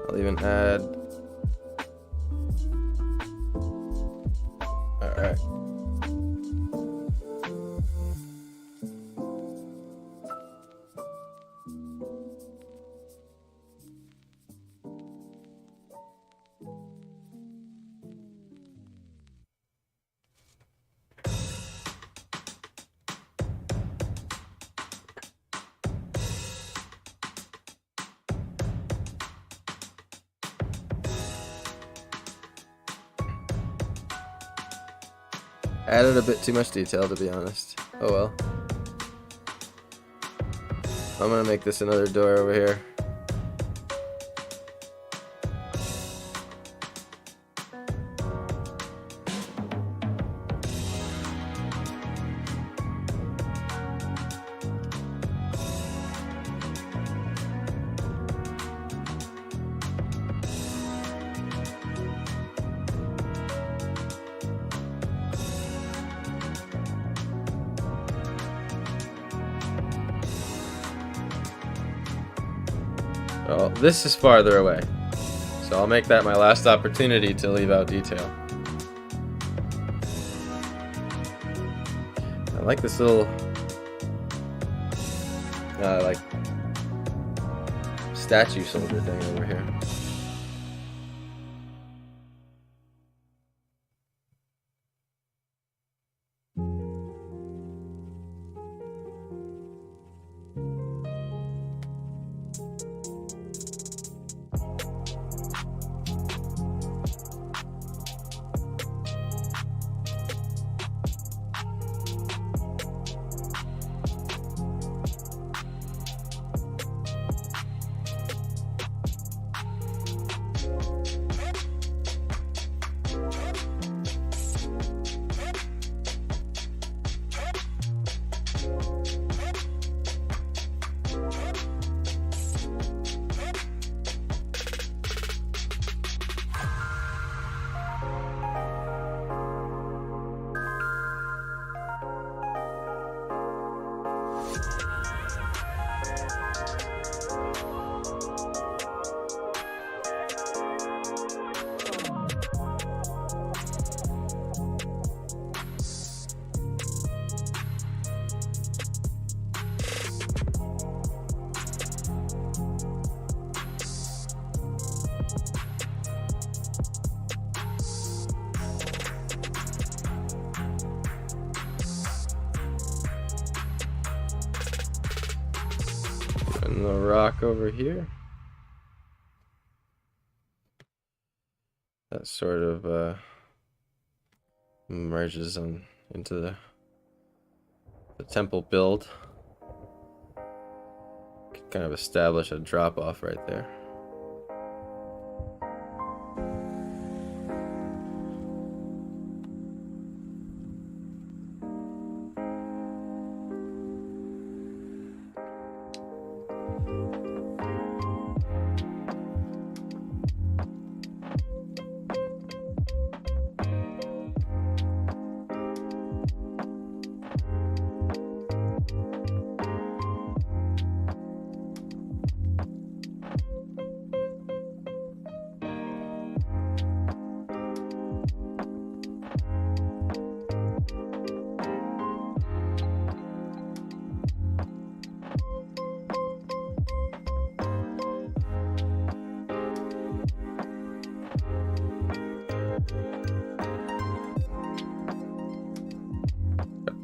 I'll even add. All right. Added a bit too much detail, to be honest. Oh well. I'm gonna make this another door over here. Well, this is farther away. So I'll make that my last opportunity to leave out detail. I like this little like statue soldier thing over here. And the rock over here. That sort of merges on into the temple build. Kind of establish a drop off right there.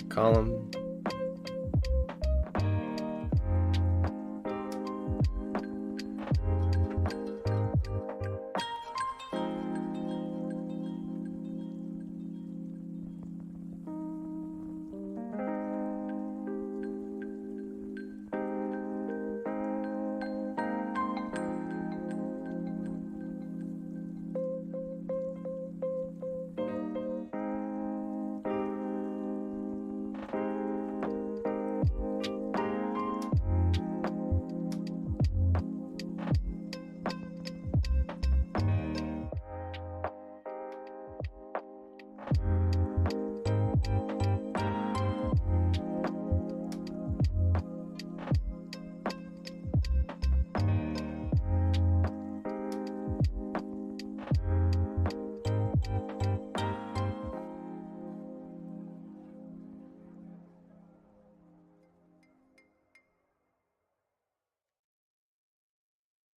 Column.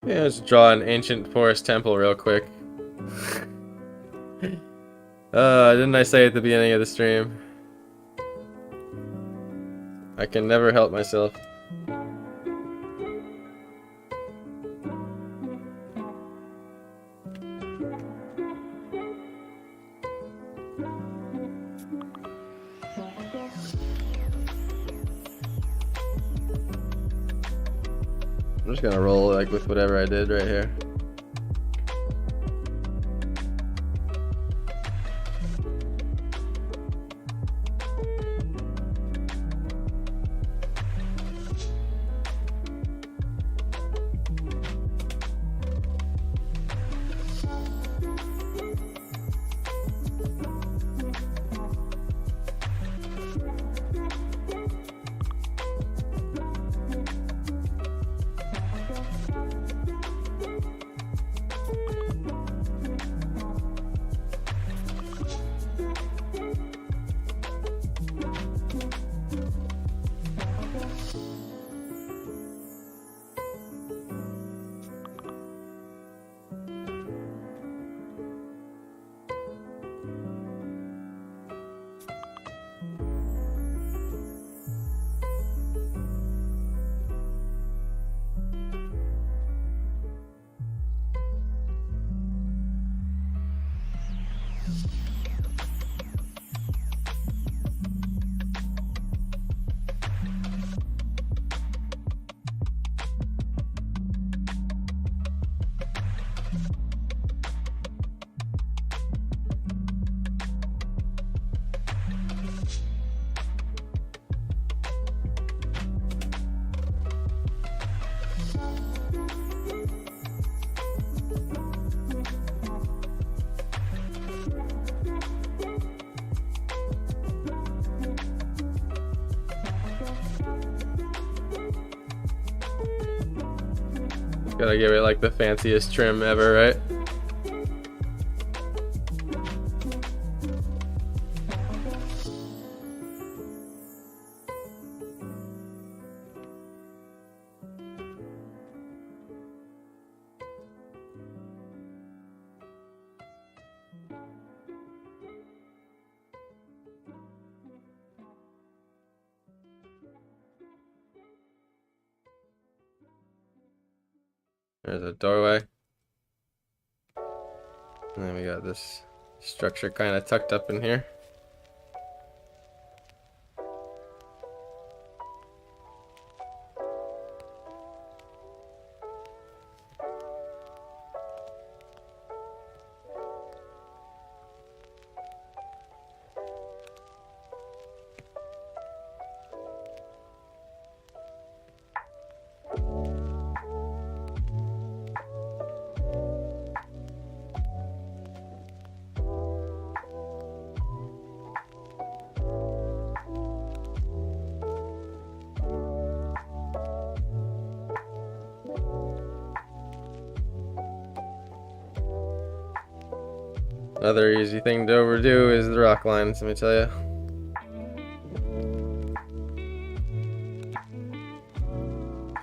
Yeah, let's draw an ancient forest temple real quick. Didn't I say at the beginning of the stream? I can never help myself. I'm just gonna roll like with whatever I did right here. Gotta give it like the fanciest trim ever, right? There's a doorway. And then we got this structure kind of tucked up in here. Another easy thing to overdo is the rock lines, let me tell you.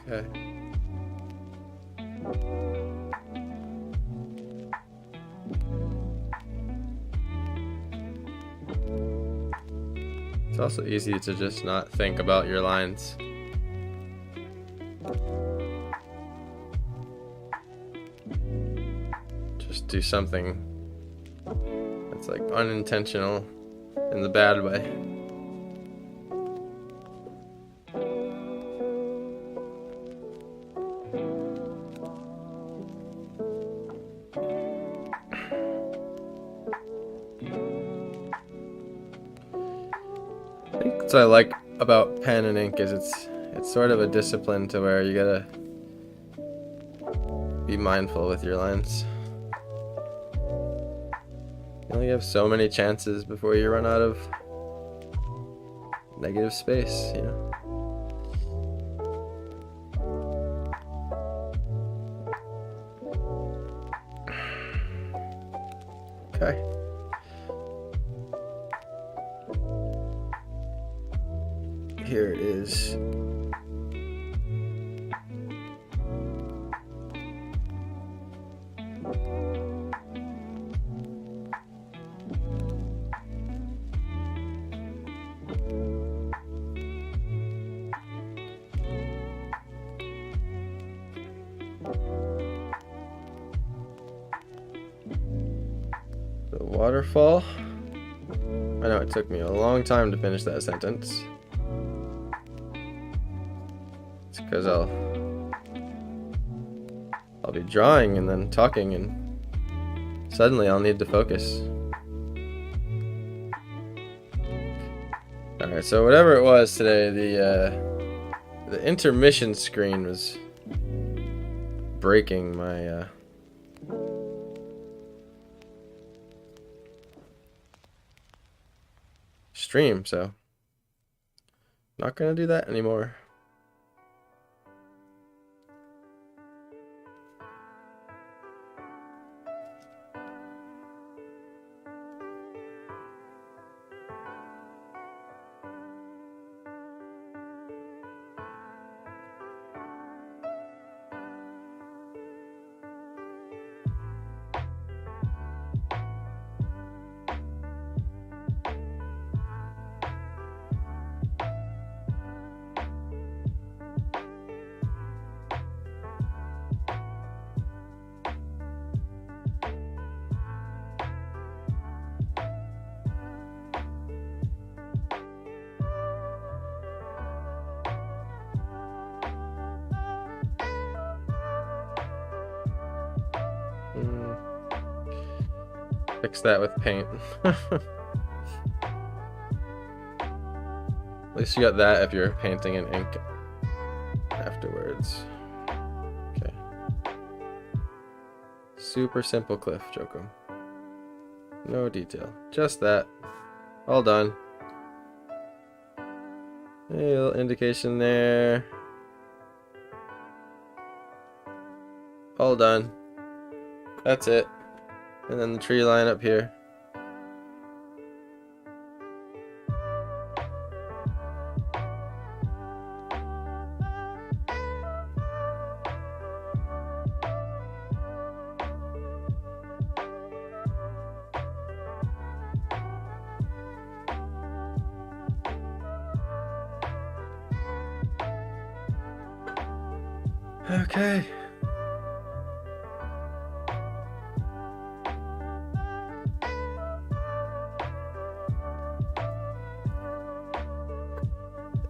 Okay. It's also easy to just not think about your lines. Just do something that's like unintentional in the bad way. I think what I like about pen and ink is it's sort of a discipline to where you gotta be mindful with your lines. You only have so many chances before you run out of negative space, you know. Okay. Here it is. The waterfall. I know it took me a long time to finish that sentence. It's because I'll be drawing and then talking, and suddenly I'll need to focus. Alright, so whatever it was today, the intermission screen was breaking my stream, so not gonna do that anymore. Fix that with paint. At least you got that if you're painting in ink afterwards. Okay. Super simple cliff, Joko. No detail. Just that. All done. A little indication there. all done. That's it. And then the tree line up here. Okay.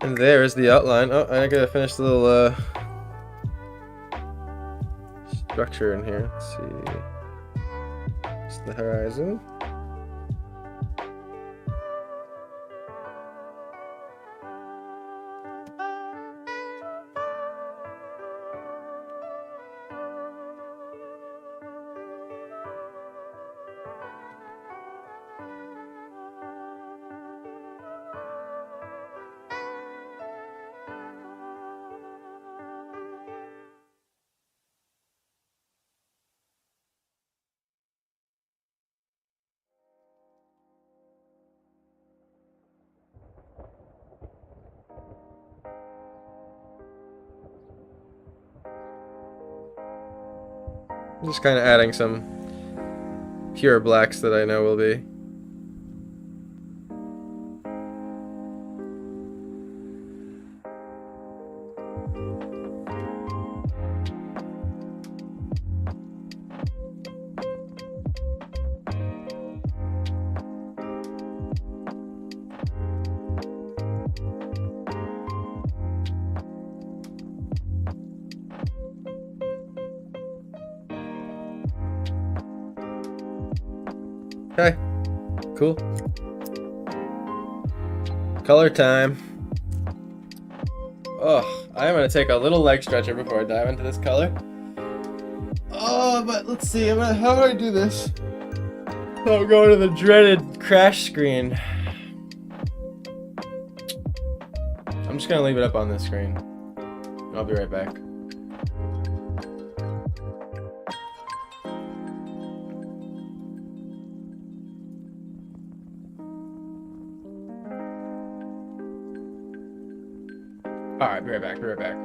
And there is the outline. Oh, I gotta finish the little structure in here. Let's see. It's the horizon. Just kind of adding some pure blacks that I know will be. Okay, cool. Color time. Oh, I'm gonna take a little leg stretcher before I dive into this color. Oh, but let's see, how do I do this? Oh, I'm going to the dreaded crash screen. I'm just gonna leave it up on this screen. I'll be right back. Alright, be right back, be right back.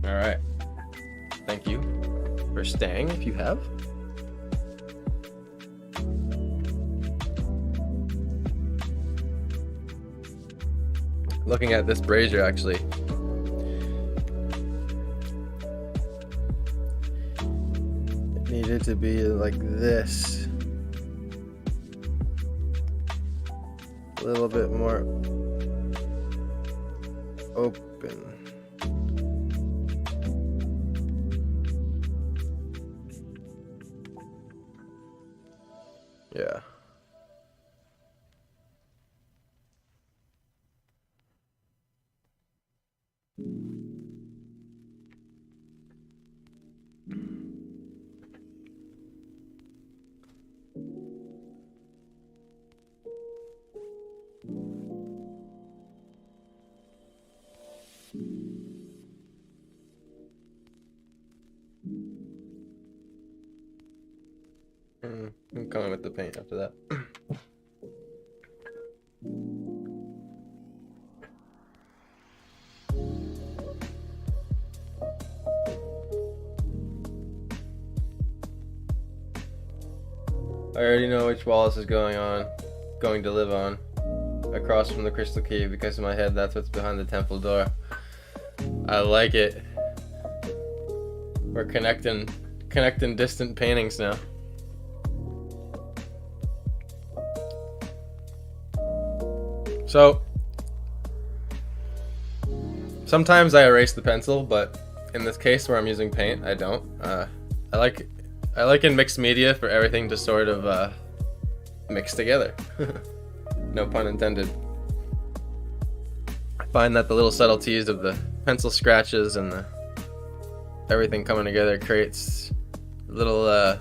All right. Thank you for staying if you have. Looking at this brazier, actually. It needed to be like this. A little bit more open. Yeah. I'm coming with the paint after that. I already know which wall this is going to live on. Across from the crystal cave, because in my head that's what's behind the temple door. I like it. We're connecting distant paintings now. So sometimes I erase the pencil, but in this case where I'm using paint, I don't. I like in mixed media for everything to sort of mix together. No pun intended. I find that the little subtleties of the pencil scratches and the everything coming together creates little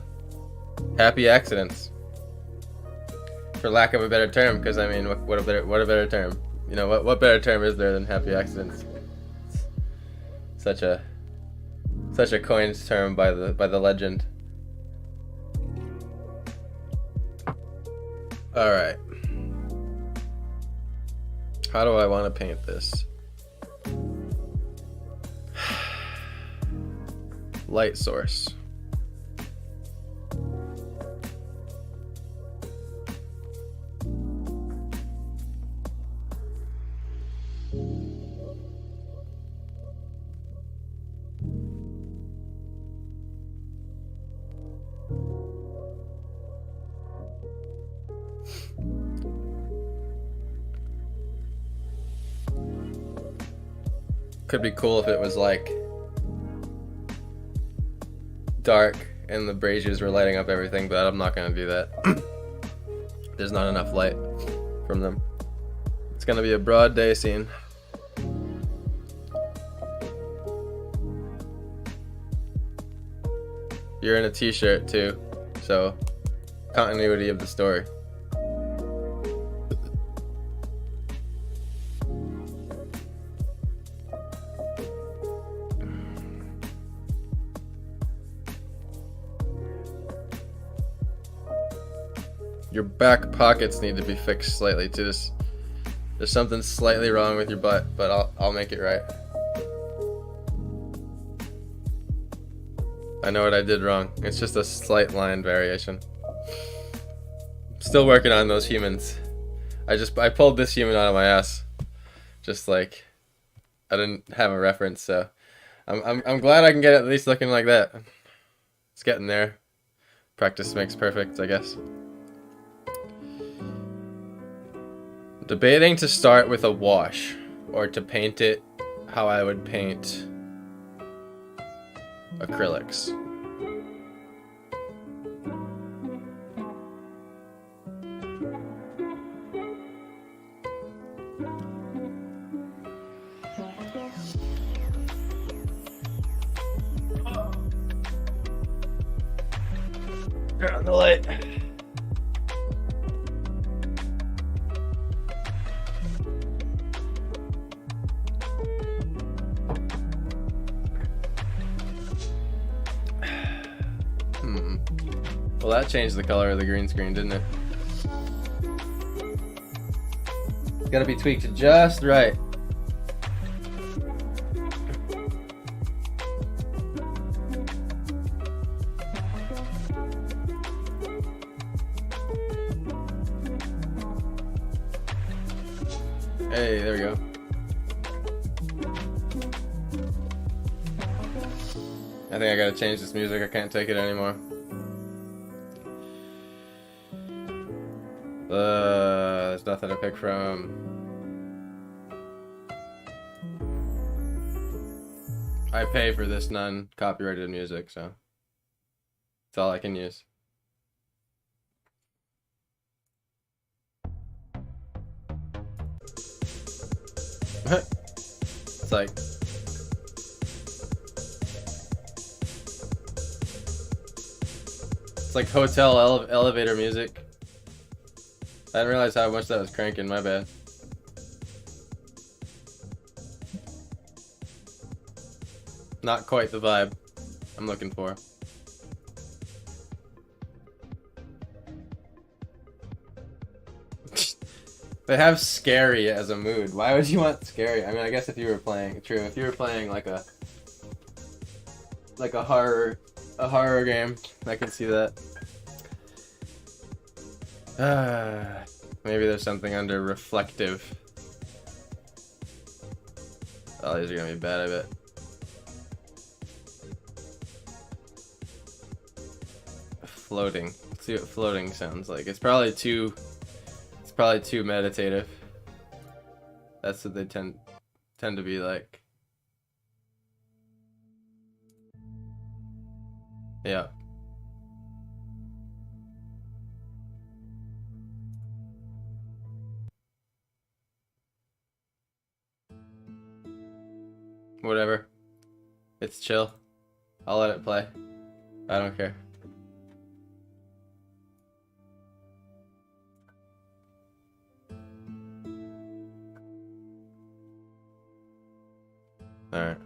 happy accidents, for lack of a better term. Because I mean, what a better term? You know, what better term is there than happy accidents? Such a coined term by the legend. All right. How do I want to paint this? Light source. Could be cool if it was like dark and the braziers were lighting up everything, but I'm not gonna do that. There's not enough light from them. It's gonna be a broad day scene. You're in a t-shirt too, so continuity of the story. Your back pockets need to be fixed slightly too. There's something slightly wrong with your butt, but I'll make it right. I know what I did wrong. It's just a slight line variation. Still working on those humans. I pulled this human out of my ass. Just like I didn't have a reference, so I'm glad I can get it at least looking like that. It's getting there. Practice makes perfect, I guess. Debating to start with a wash or to paint it how I would paint acrylics. Turn on the light. Well, that changed the color of the green screen, didn't it? It's gotta be tweaked just right. Hey, there we go. I think I gotta change this music. I can't take it anymore. There's nothing to pick from. I pay for this non-copyrighted music, so it's all I can use. It's like hotel elevator music. I didn't realize how much that was cranking, my bad. Not quite the vibe I'm looking for. They have scary as a mood. Why would you want scary? I mean, I guess if you were playing, true, if you were playing like a horror game, I can see that. Maybe there's something under reflective. Oh, these are gonna be bad, I bet. Floating. Let's see what floating sounds like. It's probably too meditative. That's what they tend to be like. Yeah. Whatever. It's chill. I'll let it play. I don't care. Alright.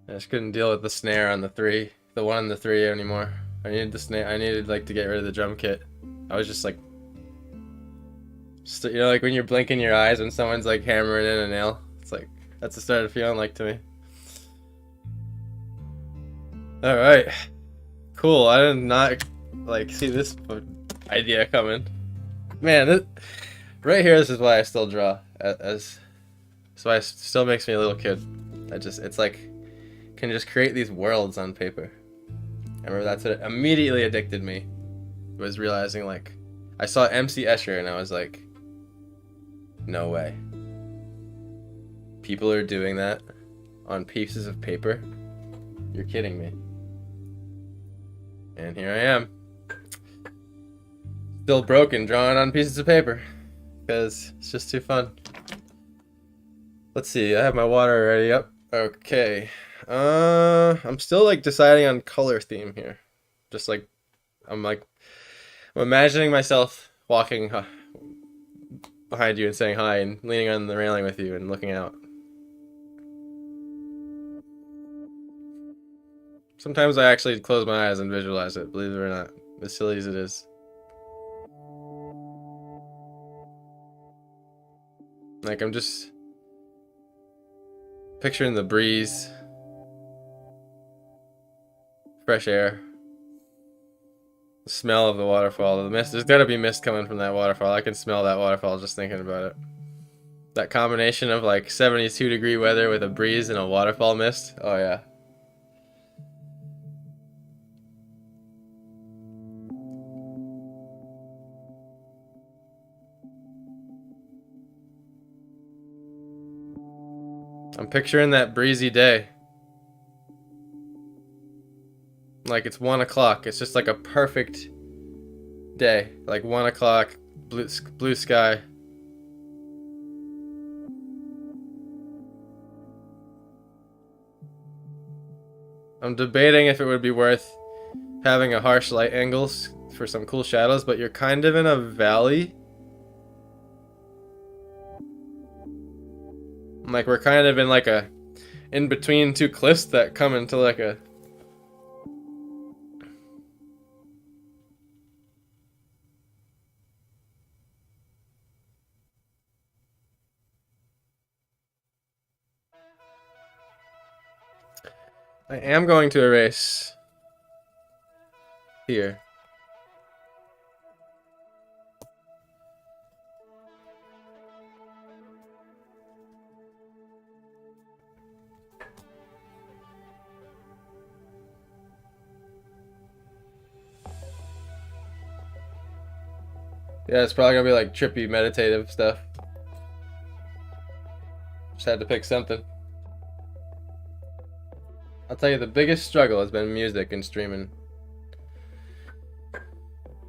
I just couldn't deal with the snare on the 3. The 1 and the 3 anymore. I needed the snare. I needed like to get rid of the drum kit. I was just like, you know, like when you're blinking your eyes when someone's like hammering in a nail. It's like, that's what it started feeling like to me. Alright. Cool. I did not like see this idea coming. Man, right here, this is why I still draw. That's why it still makes me a little kid. It's like, can just create these worlds on paper. I remember that's what immediately addicted me. Was realizing like, I saw MC Escher and I was like, no way. People are doing that on pieces of paper? You're kidding me. And here I am. Still broken, drawing on pieces of paper. Because it's just too fun. Let's see, I have my water already up. Okay. I'm still like deciding on color theme here. Just like, I'm imagining myself walking behind you and saying hi and leaning on the railing with you and looking out. Sometimes I actually close my eyes and visualize it, believe it or not, as silly as it is. Like, I'm just picturing the breeze, fresh air, the smell of the waterfall, the mist. There's gotta be mist coming from that waterfall. I can smell that waterfall just thinking about it. That combination of like 72-degree weather with a breeze and a waterfall mist. Oh yeah. I'm picturing that breezy day. Like it's 1 o'clock. It's just like a perfect day. Like 1 o'clock, blue sky. I'm debating if it would be worth having a harsh light angles for some cool shadows, but you're kind of in a valley. Like we're kind of in like a in between two cliffs that come into like a I am going to erase here. Yeah, it's probably gonna be like trippy meditative stuff. Just had to pick something. I'll tell you, the biggest struggle has been music and streaming.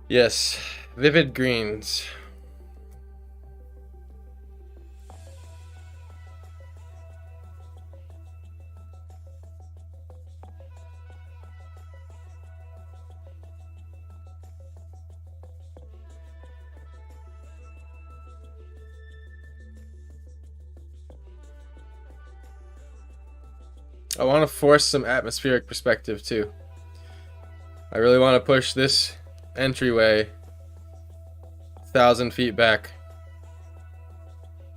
Yes, vivid greens. I want to force some atmospheric perspective too. I really want to push this entryway 1,000 feet back.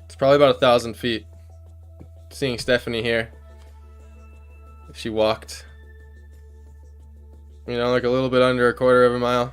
It's probably about 1,000 feet. Seeing Stephanie here, if she walked, you know, like a little bit under a quarter of a mile.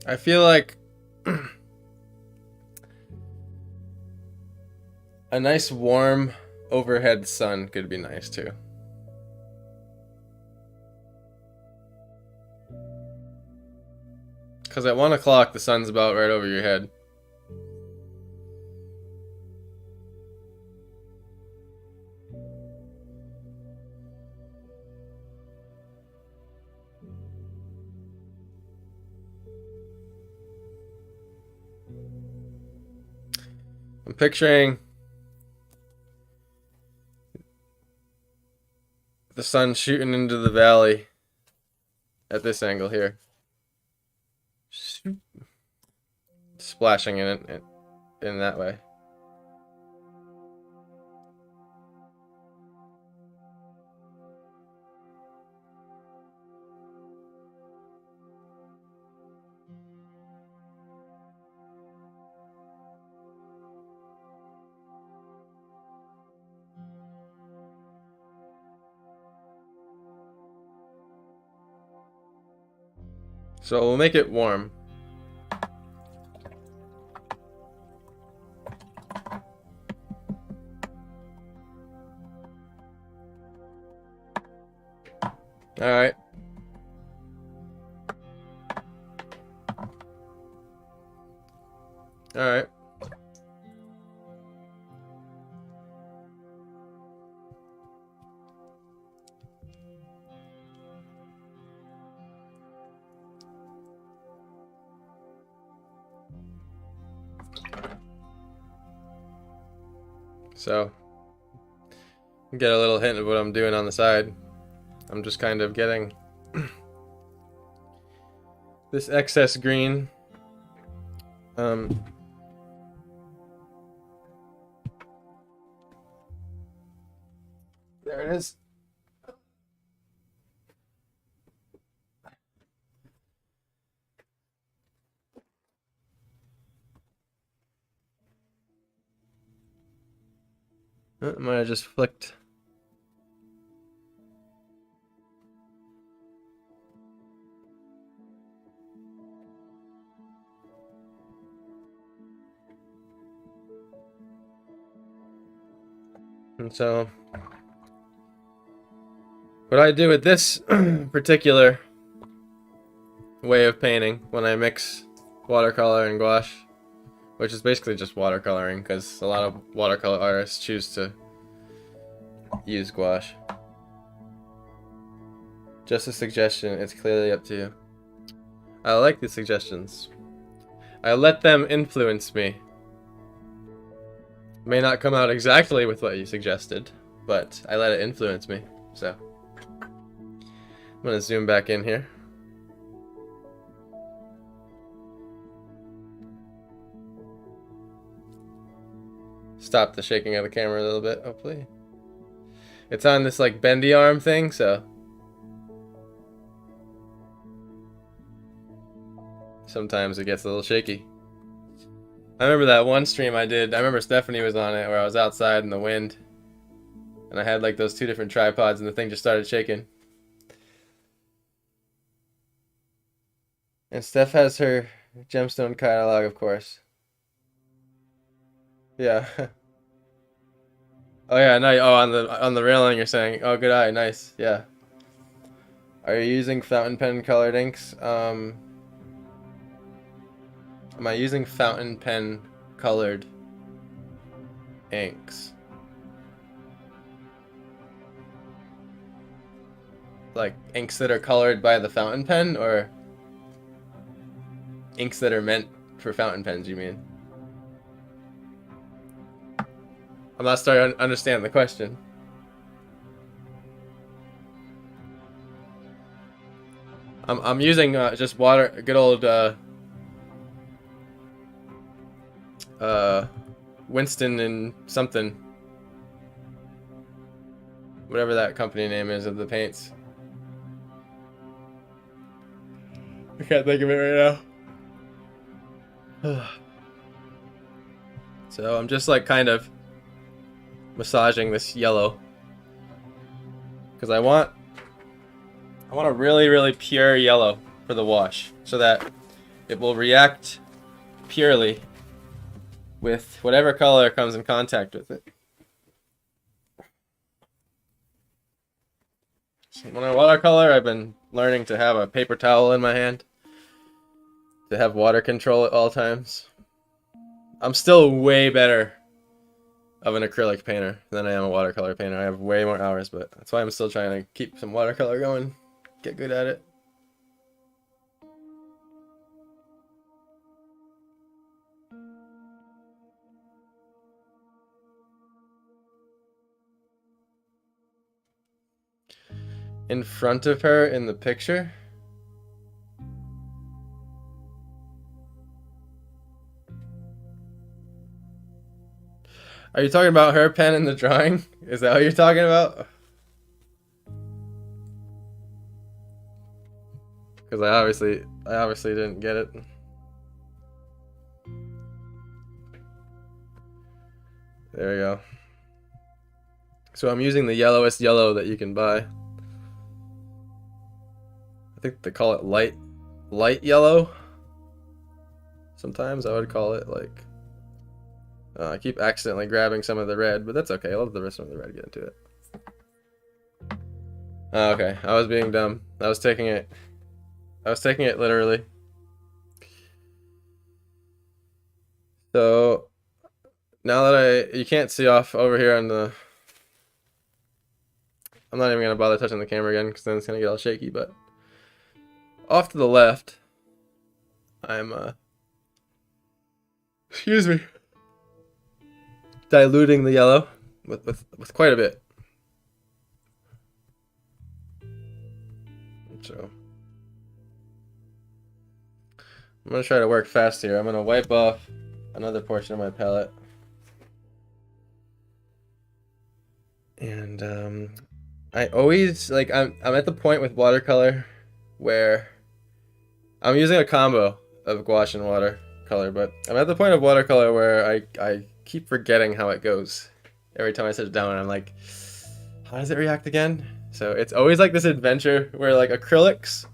I feel like a nice warm overhead sun could be nice too. Because at 1 o'clock the sun's about right over your head. I'm picturing the sun shooting into the valley at this angle here. Splashing in it in that way. So we'll make it warm. All right. All right. So, get a little hint of what I'm doing on the side. I'm just kind of getting this excess green. There it is. I might have just flicked. And so, what I do with this particular way of painting when I mix watercolor and gouache, which is basically just watercoloring because a lot of watercolor artists choose to use gouache. Just a suggestion, it's clearly up to you. I like the suggestions. I let them influence me. May not come out exactly with what you suggested, but I let it influence me, so. I'm gonna zoom back in here. Stop the shaking of the camera a little bit, hopefully. It's on this like bendy arm thing, so sometimes it gets a little shaky. I remember that one stream I did. I remember Stephanie was on it where I was outside in the wind and I had like those two different tripods and the thing just started shaking. And Steph has her gemstone catalog, of course. Yeah. Oh yeah, no. Oh, on the railing, you're saying. Oh, good eye, nice. Yeah. Are you using fountain pen colored inks? Am I using fountain pen colored inks? Like inks that are colored by the fountain pen, or inks that are meant for fountain pens, you mean? I'm not starting to understand the question. I'm using just water, good old Winston and something, whatever that company name is of the paints. I can't think of it right now. So I'm just like kind of massaging this yellow because I want a really, really pure yellow for the wash so that it will react purely with whatever color comes in contact with it. So when I watercolor, I've been learning to have a paper towel in my hand to have water control at all times. I'm still way better of an acrylic painter than I am a watercolor painter. I have way more hours, but that's why I'm still trying to keep some watercolor going, get good at it. In front of her in the picture? Are you talking about her pen in the drawing? Is that what you're talking about? Because I obviously didn't get it. There we go. So I'm using the yellowest yellow that you can buy. I think they call it light yellow. Sometimes I would call it like. I keep accidentally grabbing some of the red, but that's okay. I'll let the rest of the red get into it. Okay, I was being dumb. I was taking it literally. So now that you can't see off over here on the. I'm not even gonna bother touching the camera again because then it's gonna get all shaky. But off to the left, I'm excuse me. Diluting the yellow with quite a bit. So I'm gonna try to work fast here. I'm gonna wipe off another portion of my palette. And I always like I'm at the point with watercolor where I'm using a combo of gouache and watercolor, but I'm at the point of watercolor where I keep forgetting how it goes. Every time I sit down, I'm like, how does it react again? So it's always like this adventure where like acrylics,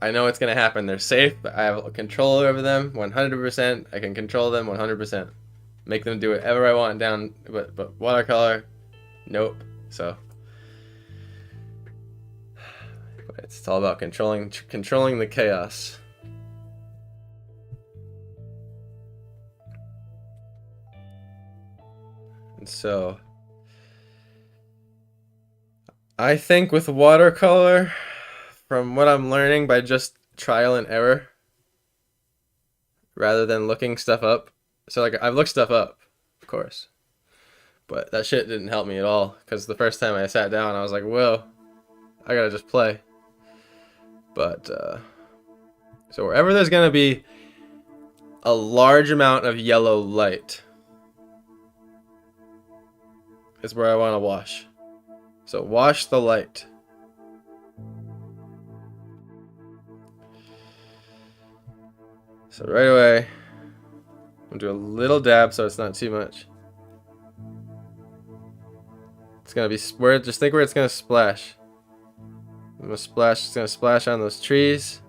I know it's gonna happen. They're safe. I have control over them 100%. I can control them 100%. Make them do whatever I want down, but watercolor, nope. So but it's all about controlling the chaos. And so I think with watercolor, from what I'm learning by just trial and error, rather than looking stuff up. So like I've looked stuff up, of course, but that shit didn't help me at all because the first time I sat down, I was like, whoa, I gotta just play. But so wherever there's gonna be a large amount of yellow light is where I want to wash. So wash the light. So right away, I'm gonna do a little dab so it's not too much. It's gonna be where, just think where it's gonna splash. I'm gonna splash. It's gonna splash on those trees.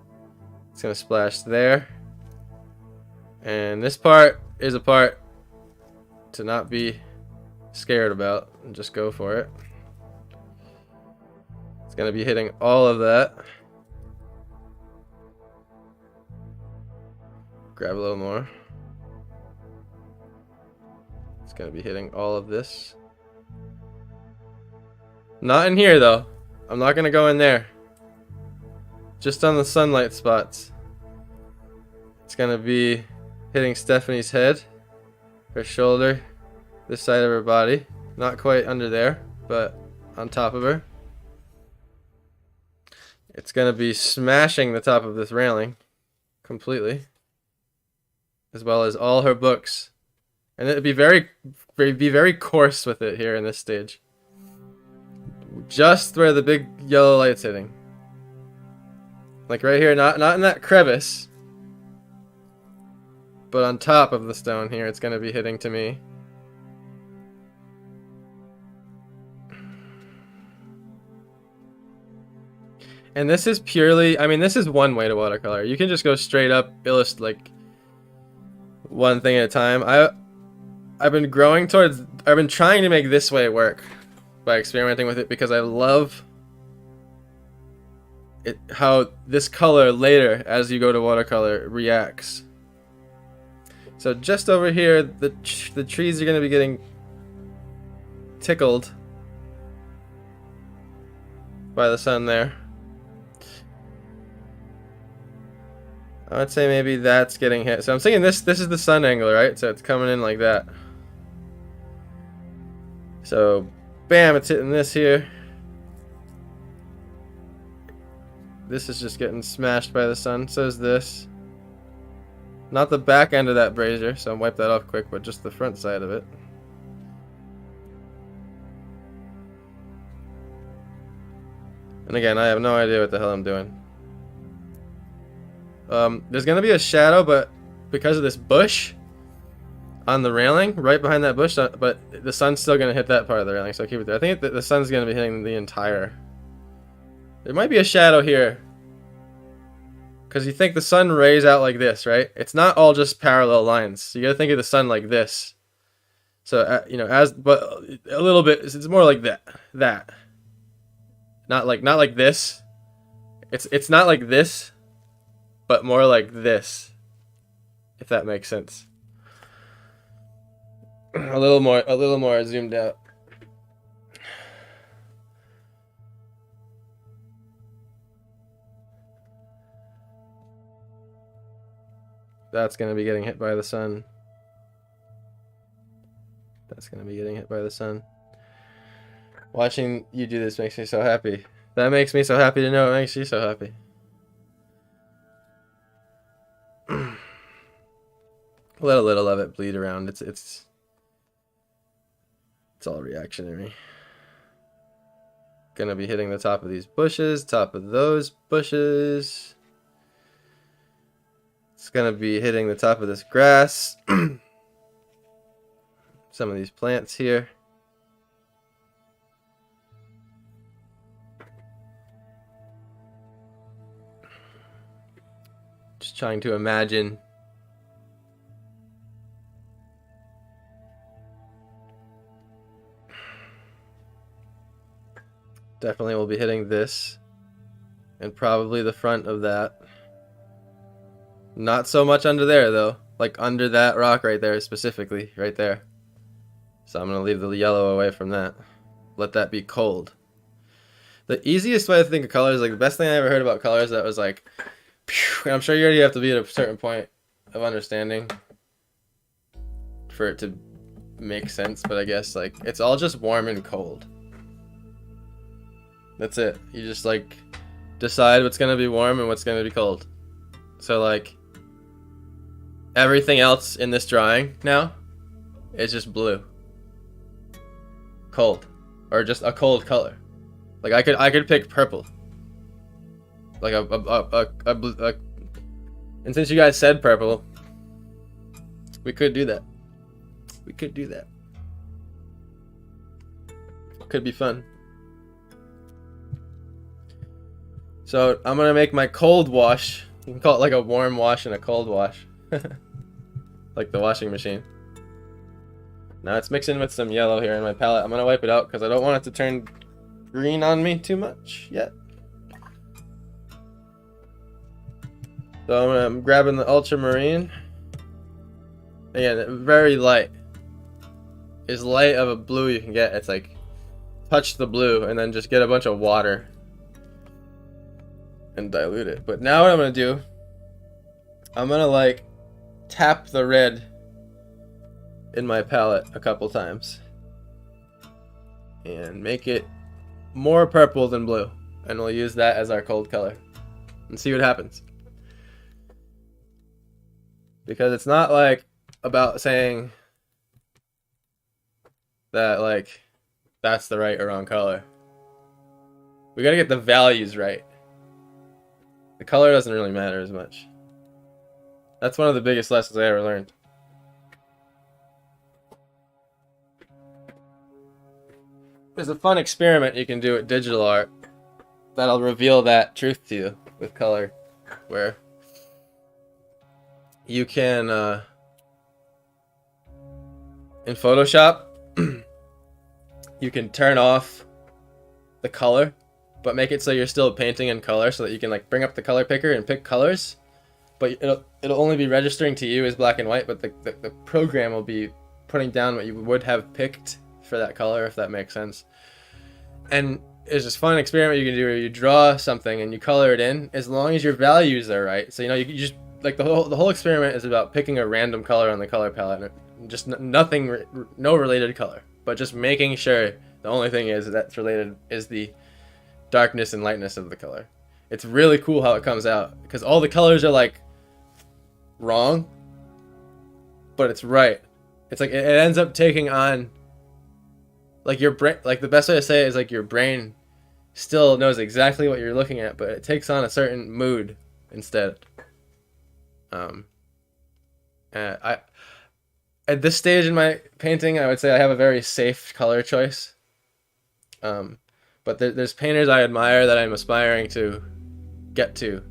It's gonna splash there. And this part is a part to not be scared about and just go for it. It's gonna be hitting all of that. Grab a little more. It's gonna be hitting all of this. Not in here though. I'm not gonna go in there. Just on the sunlight spots. It's gonna be hitting Stephanie's head, her shoulder, this side of her body. Not quite under there, but on top of her. It's gonna be smashing the top of this railing completely, as well as all her books, and it'd be very coarse with it here in this stage. Just where the big yellow light's hitting, like right here, not in that crevice, but on top of the stone here. It's gonna be hitting to me. And this is purely, I mean, this is one way to watercolor. You can just go straight up, illustrate like one thing at a time. I've been trying to make this way work by experimenting with it, because I love it, how this color later, as you go to watercolor, reacts. So just over here, the trees are going to be getting tickled by the sun there. I would say maybe that's getting hit. So I'm thinking this is the sun angle, right? So it's coming in like that. So bam, it's hitting this here. This is just getting smashed by the sun. So is this. Not the back end of that brazier, so I'll wipe that off quick, but just the front side of it. And again, I have no idea what the hell I'm doing. There's gonna be a shadow, but because of this bush on the railing, right behind that bush, but the sun's still gonna hit that part of the railing, so I'll keep it there. I think the sun's gonna be hitting the entire. There might be a shadow here, because you think the sun rays out like this, right? It's not all just parallel lines. You gotta think of the sun like this. So you know, but a little bit. It's more like that. Not like this. It's not like this, but more like this, if that makes sense. A little more zoomed out. That's going to be getting hit by the sun. That's going to be getting hit by the sun. Watching you do this makes me so happy. That makes me so happy to know it makes you so happy. Let a little of it bleed around. It's all reactionary. Gonna be hitting the top of these bushes, top of those bushes. It's gonna be hitting the top of this grass. Some of these plants here. Just trying to imagine definitely will be hitting this and probably the front of that. Not so much under there though, like under that rock right there specifically, right there. So I'm gonna leave the yellow away from that. Let that be cold. The easiest way to think of colors, like the best thing I ever heard about colors that was like, and I'm sure you already have to be at a certain point of understanding for it to make sense, but I guess like it's all just warm and cold. That's it. You just like decide what's gonna be warm and what's gonna be cold. So like everything else in this drawing now is just blue, cold, or just a cold color. Like I could pick purple. Like a and since you guys said purple, we could do that. We could do that. Could be fun. So I'm gonna make my cold wash. You can call it like a warm wash and a cold wash. Like the washing machine. Now it's mixing with some yellow here in my palette. I'm gonna wipe it out because I don't want it to turn green on me too much yet. So I'm grabbing the ultramarine. Again, very light. As light of a blue you can get. It's like touch the blue and then just get a bunch of water and dilute it. But now what I'm gonna do, I'm gonna like tap the red in my palette a couple times and make it more purple than blue, and we'll use that as our cold color and see what happens. Because it's not like about saying that like that's the right or wrong color. We gotta get the values right. The color doesn't really matter as much. That's one of the biggest lessons I ever learned. There's a fun experiment you can do at digital art that'll reveal that truth to you with color, where you can in Photoshop you can turn off the color but make it so you're still painting in color, so that you can like bring up the color picker and pick colors, but it'll only be registering to you as black and white, but the program will be putting down what you would have picked for that color, if that makes sense. And it's this fun experiment you can do where you draw something and you color it in as long as your values are right. So you just like the whole experiment is about picking a random color on the color palette, and just nothing, no related color, but just making sure the only thing is that's related is the darkness and lightness of the color. It's really cool how it comes out, because all the colors are like wrong, but it's right. It's like it ends up taking on like your brain. Like the best way to say it is like your brain still knows exactly what you're looking at, but it takes on a certain mood instead. I at this stage in my painting, I would say I have a very safe color choice. But there's painters I admire that I'm aspiring to get to,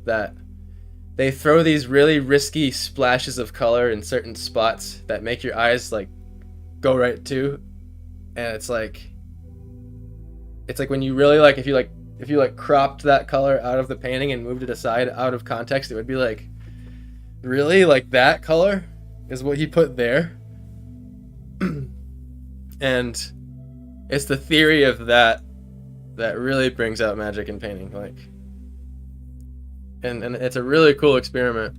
that they throw these really risky splashes of color in certain spots that make your eyes like go right to, and it's like when you really like if you cropped that color out of the painting and moved it aside out of context, it would be like, really, like that color is what he put there. And it's the theory of that really brings out magic in painting, like, and it's a really cool experiment.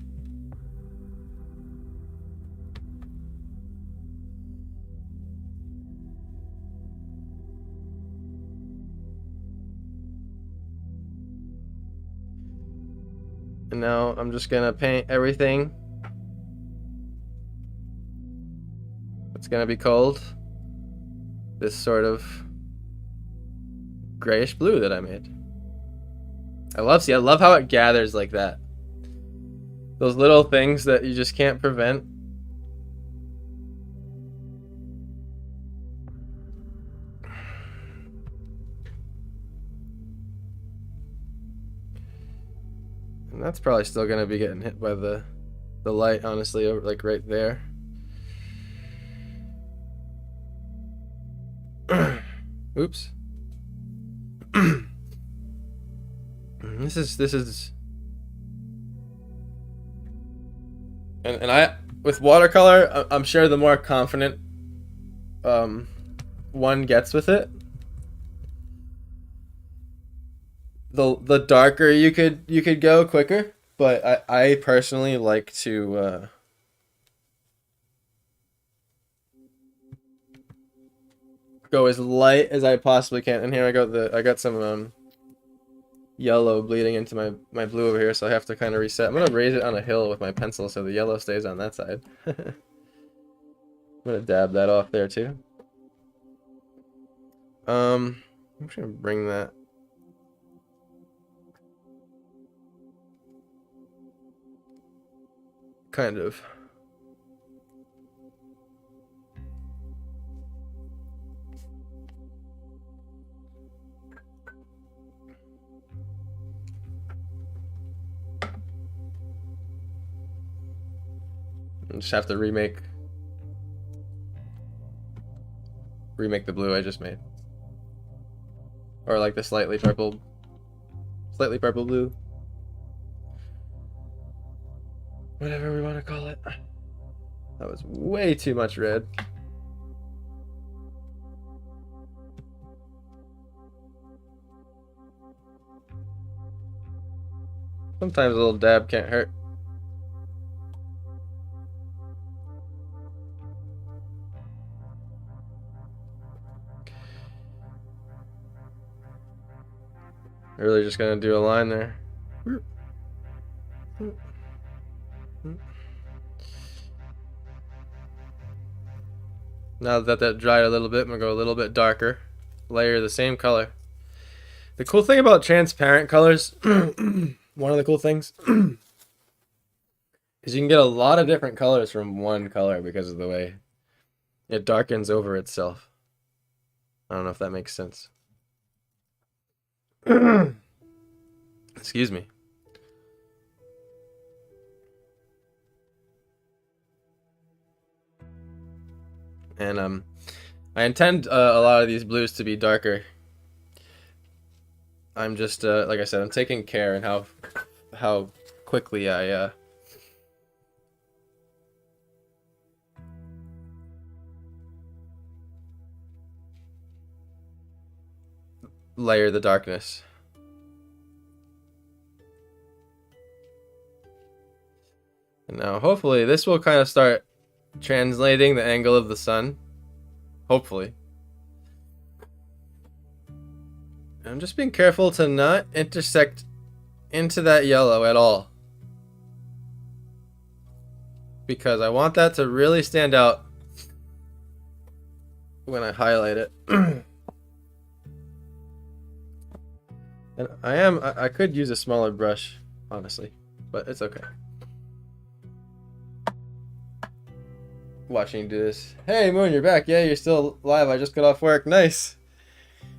And now I'm just gonna paint everything. It's gonna be called this sort of grayish blue that I made. I love how it gathers like that. Those little things that you just can't prevent. And that's probably still gonna be getting hit by the light, honestly, over like right there. Oops. This is and I with watercolor, I'm sure the more confident one gets with it, the darker you could go quicker. But I personally like to go as light as I possibly can. And here I got some yellow bleeding into my blue over here, so I have to kind of reset. I'm gonna raise it on a hill with my pencil so the yellow stays on that side. I'm gonna dab that off there too. I'm just gonna bring that. Kind of. I just have to remake the blue I just made. Or like the slightly purple blue. Whatever we want to call it. That was way too much red. Sometimes a little dab can't hurt. Really just gonna do a line there. Now that dried a little bit, I'm gonna go a little bit darker. Layer the same color. The cool thing about transparent colors, one of the cool things, is you can get a lot of different colors from one color because of the way it darkens over itself. I don't know if that makes sense. Excuse me. And I intend a lot of these blues to be darker. I'm just like I said, I'm taking care in how quickly I layer the darkness. And now hopefully this will kind of start translating the angle of the sun. Hopefully. I'm just being careful to not intersect into that yellow at all, because I want that to really stand out when I highlight it. And I could use a smaller brush, honestly, but it's okay. Watching you do this. Hey Moon, you're back. Yeah, you're still live. I just got off work. Nice.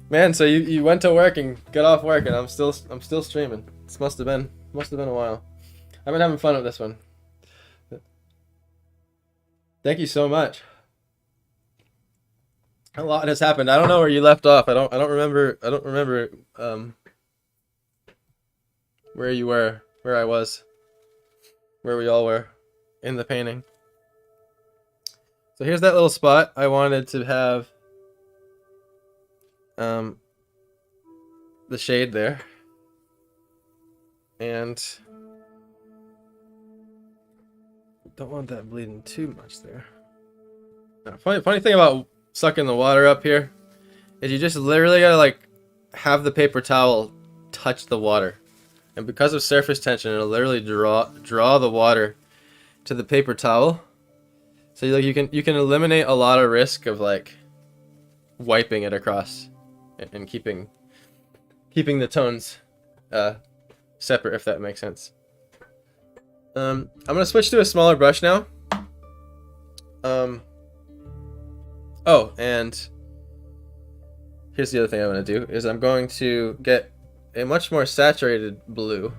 Man, so you went to work and got off work, and I'm still streaming. This must have been a while. I've been having fun with this one. Thank you so much. A lot has happened. I don't know where you left off. I don't remember where you were, where I was, where we all were in the painting. So here's that little spot I wanted to have the shade there. And don't want that bleeding too much there. Now, funny thing about sucking the water up here is you just literally gotta like have the paper towel touch the water. And because of surface tension, it'll literally draw the water to the paper towel. So like you can eliminate a lot of risk of like wiping it across and keeping the tones separate, if that makes sense. I'm gonna switch to a smaller brush now. Oh, and here's the other thing I'm gonna do is I'm going to get a much more saturated blue.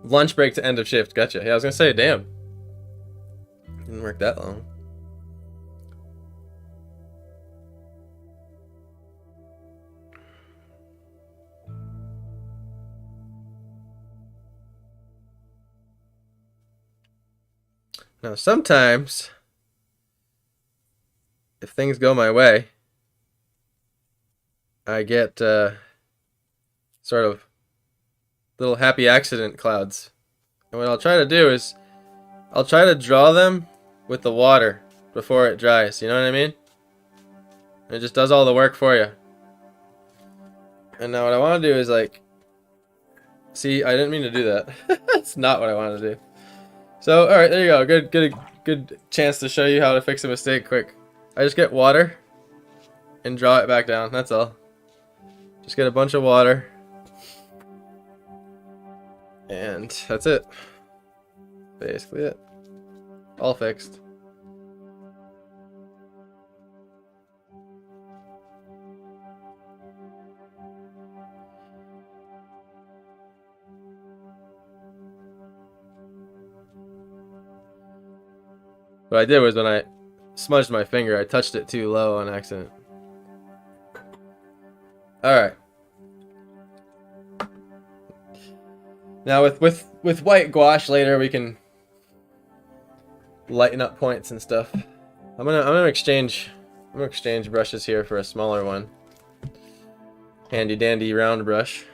Lunch break to end of shift. Gotcha. Yeah, I was gonna say, damn. Didn't work that long. Now, sometimes, if things go my way, I get sort of little happy accident clouds And what I'll try to do is I'll try to draw them with the water before it dries. You know what I mean? It just does all the work for you. And now what I want to do is like, see, I didn't mean to do that. That's not what I wanted to do. So, all right, there you go. Good chance to show you how to fix a mistake quick. I just get water and draw it back down. That's all. Just get a bunch of water. And that's it. Basically it. All fixed. What I did was when I smudged my finger, I touched it too low on accident. Alright. Now with white gouache later we can lighten up points and stuff. I'm gonna exchange brushes here for a smaller one. Handy dandy round brush.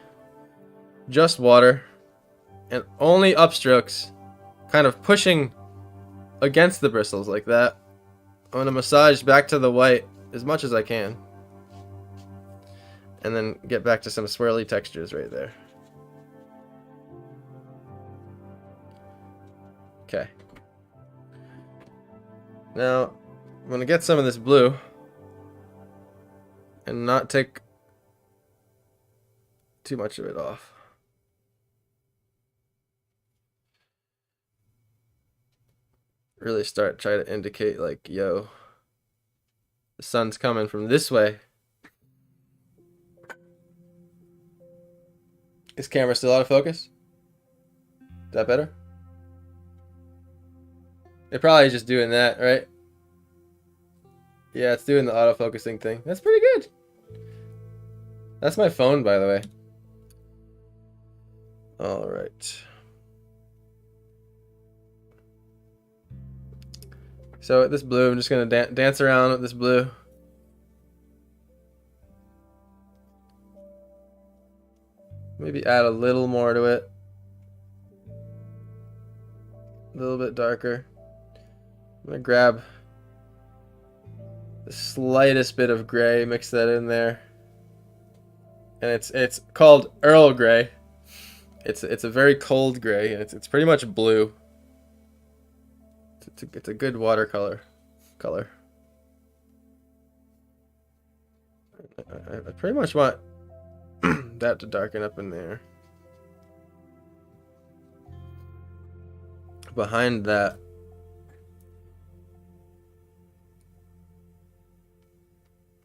Just water. And only upstrokes. Kind of pushing against the bristles like that. I'm gonna massage back to the white as much as I can. And then get back to some swirly textures right there. Okay. Now, I'm gonna get some of this blue and not take too much of it off. Really try to indicate like, yo, the sun's coming from this way. Is camera still out of focus? Is that better? It probably just doing that, right? Yeah, it's doing the autofocusing thing. That's pretty good. That's my phone, by the way. All right. So with this blue, I'm just going to dance around with this blue. Maybe add a little more to it. A little bit darker. I'm going to grab the slightest bit of gray, mix that in there. And it's called Earl Grey. It's a very cold gray, and it's pretty much blue. It's a good watercolor color. I pretty much want that to darken up in there. Behind that,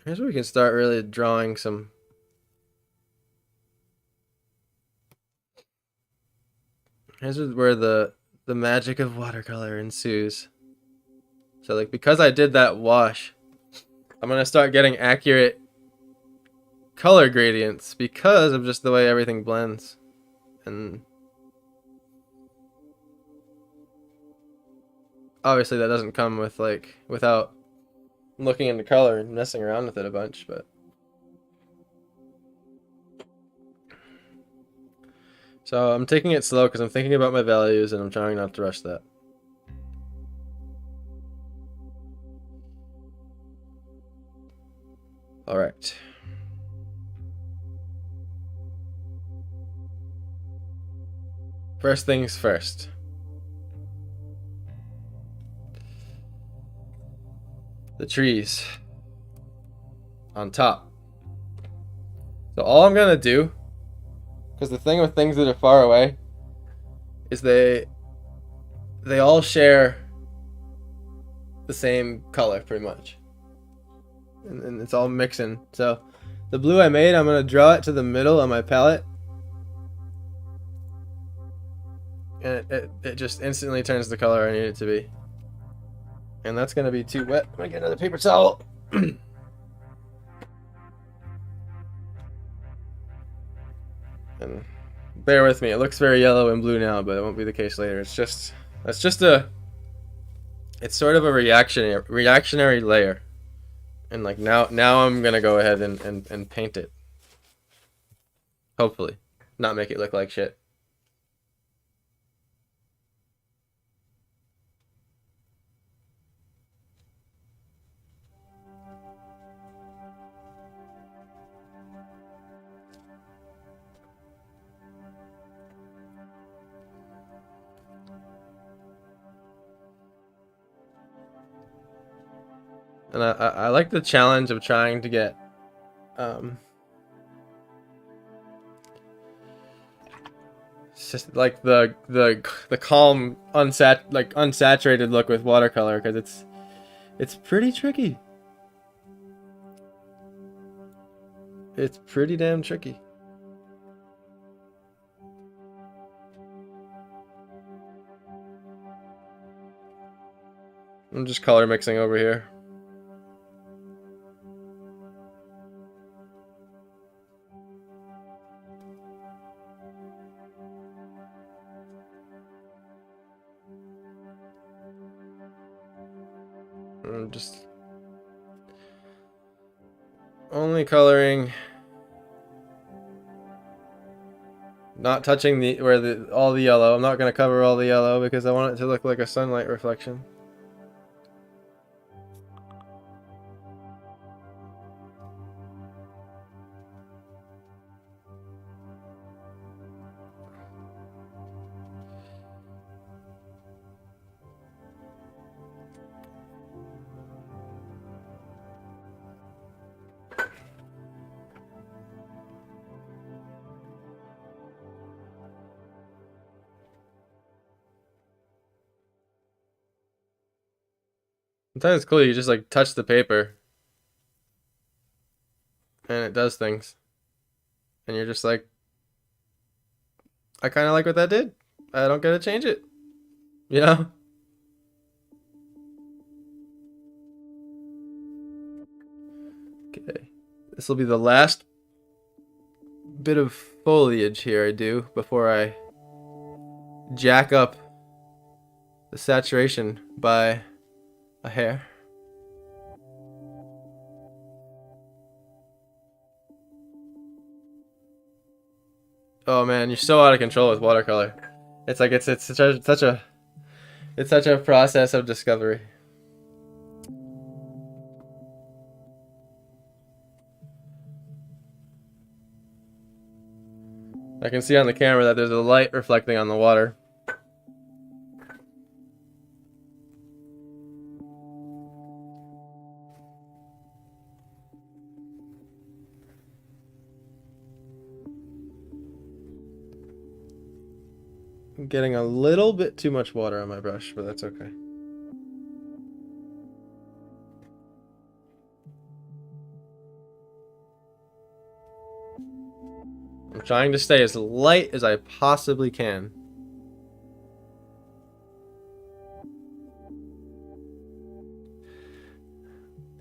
here's where we can start really drawing some. Here's where the magic of watercolor ensues. So like, because I did that wash, I'm gonna start getting accurate color gradients because of just the way everything blends. And obviously that doesn't come with like without looking into color and messing around with it a bunch, but so I'm taking it slow because I'm thinking about my values and I'm trying not to rush that. All right. First things first. The trees on top. So all I'm gonna do, because the thing with things that are far away is they all share the same color pretty much, and it's all mixing. So the blue I made, I'm gonna draw it to the middle of my palette, and it just instantly turns the color I need it to be. And that's gonna be too wet. I'm gonna get another paper towel. And bear with me, it looks very yellow and blue now, but it won't be the case later. It's sort of a reactionary layer. And like now I'm gonna go ahead and paint it. Hopefully. Not make it look like shit. And I like the challenge of trying to get it's just like the calm unsaturated look with watercolor, because it's pretty tricky. It's pretty damn tricky. I'm just color mixing over here. I'm just only coloring, not touching all the yellow. I'm not going to cover all the yellow because I want it to look like a sunlight reflection. Sometimes it's cool, you just like touch the paper and it does things. And you're just like, I kind of like what that did. I don't gotta change it. You know? Okay. This will be the last bit of foliage here I do before I jack up the saturation by a hair. Oh man, you're so out of control with watercolor. It's like it's such a process of discovery. I can see on the camera that there's a light reflecting on the water. I'm getting a little bit too much water on my brush, but that's okay. I'm trying to stay as light as I possibly can.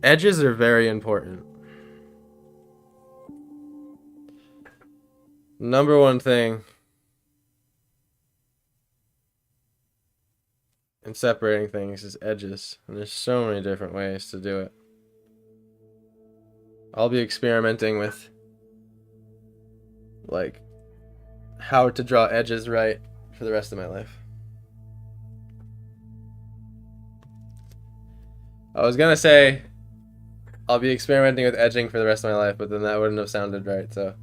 Edges are very important. Number one thing in separating things is edges, and there's so many different ways to do it. I'll be experimenting with like how to draw edges right for the rest of my life. I was gonna say I'll be experimenting with edging for the rest of my life, but then that wouldn't have sounded right, so.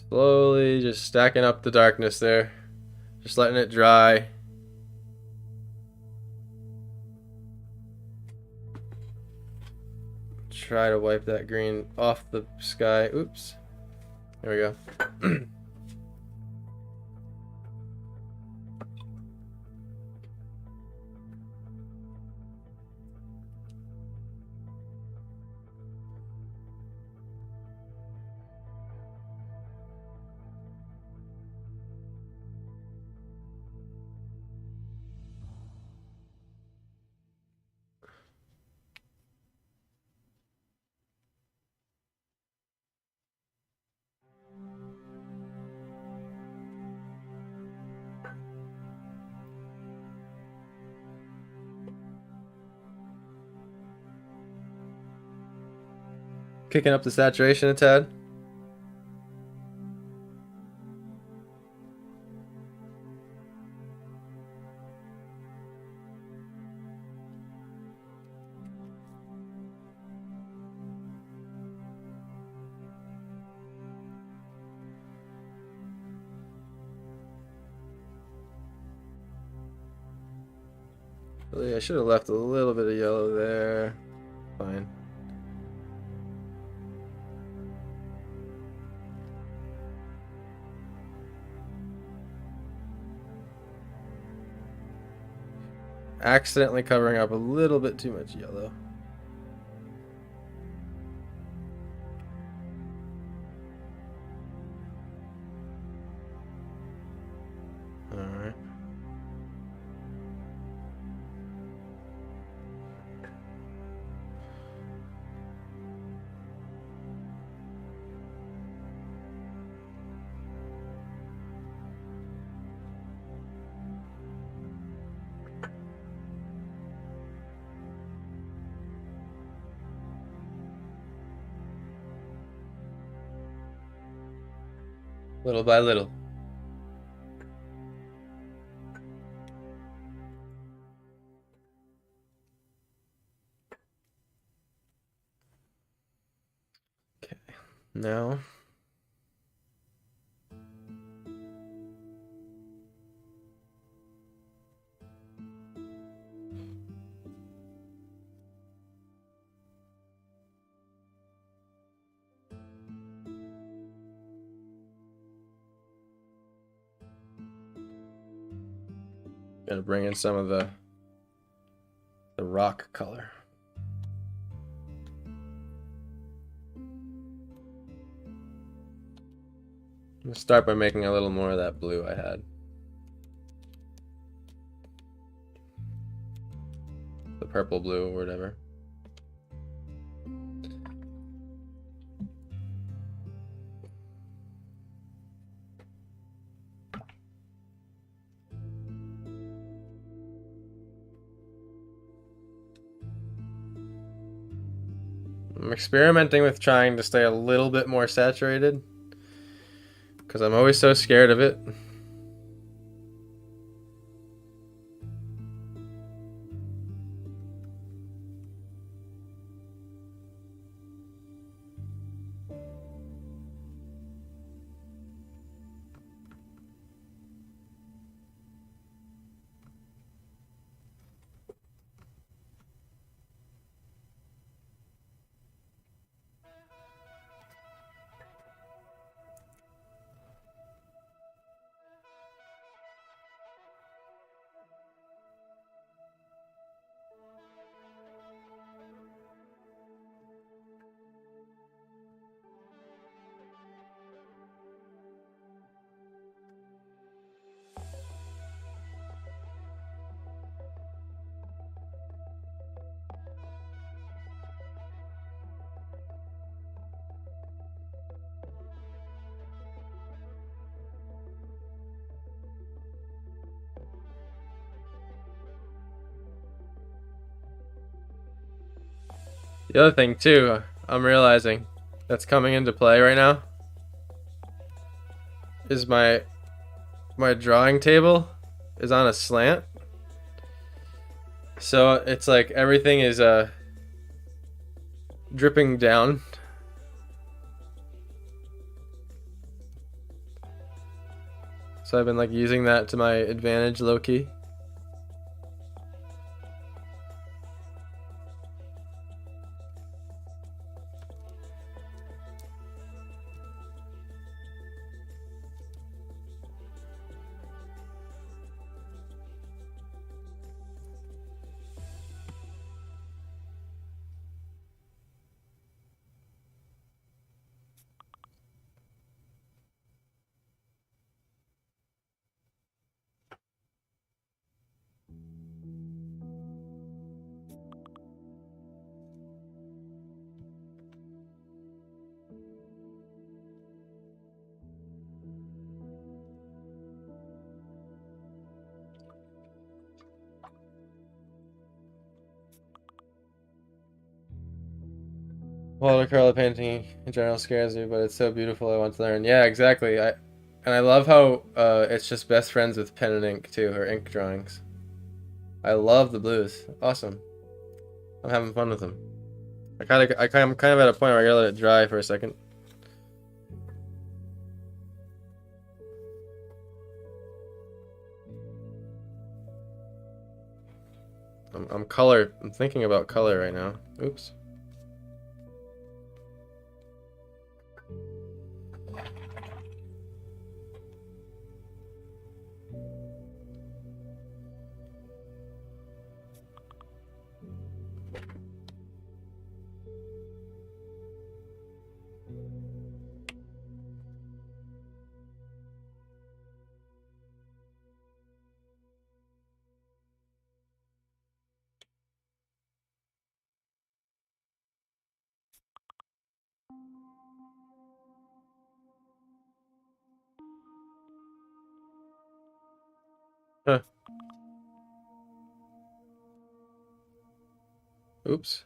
Slowly just stacking up the darkness there. Just letting it dry. Try to wipe that green off the sky. Oops. There we go. Kicking up the saturation a tad. Really, I should have left a little bit of yellow there. Fine. Accidentally covering up a little bit too much yellow. Alright. Little by little. Okay, now gonna bring in some of the rock color. I'm gonna start by making a little more of that blue I had. The purple blue or whatever. I'm experimenting with trying to stay a little bit more saturated because I'm always so scared of it. The other thing too, I'm realizing that's coming into play right now is my drawing table is on a slant. So it's like everything is dripping down. So I've been like using that to my advantage low key. Watercolor painting in general scares me, but it's so beautiful. I want to learn. Yeah, exactly. I love how it's just best friends with pen and ink too, or ink drawings. I love the blues. Awesome. I'm having fun with them. I'm kind of at a point where I gotta let it dry for a second. I'm thinking about color right now. Oops. Huh. Oops.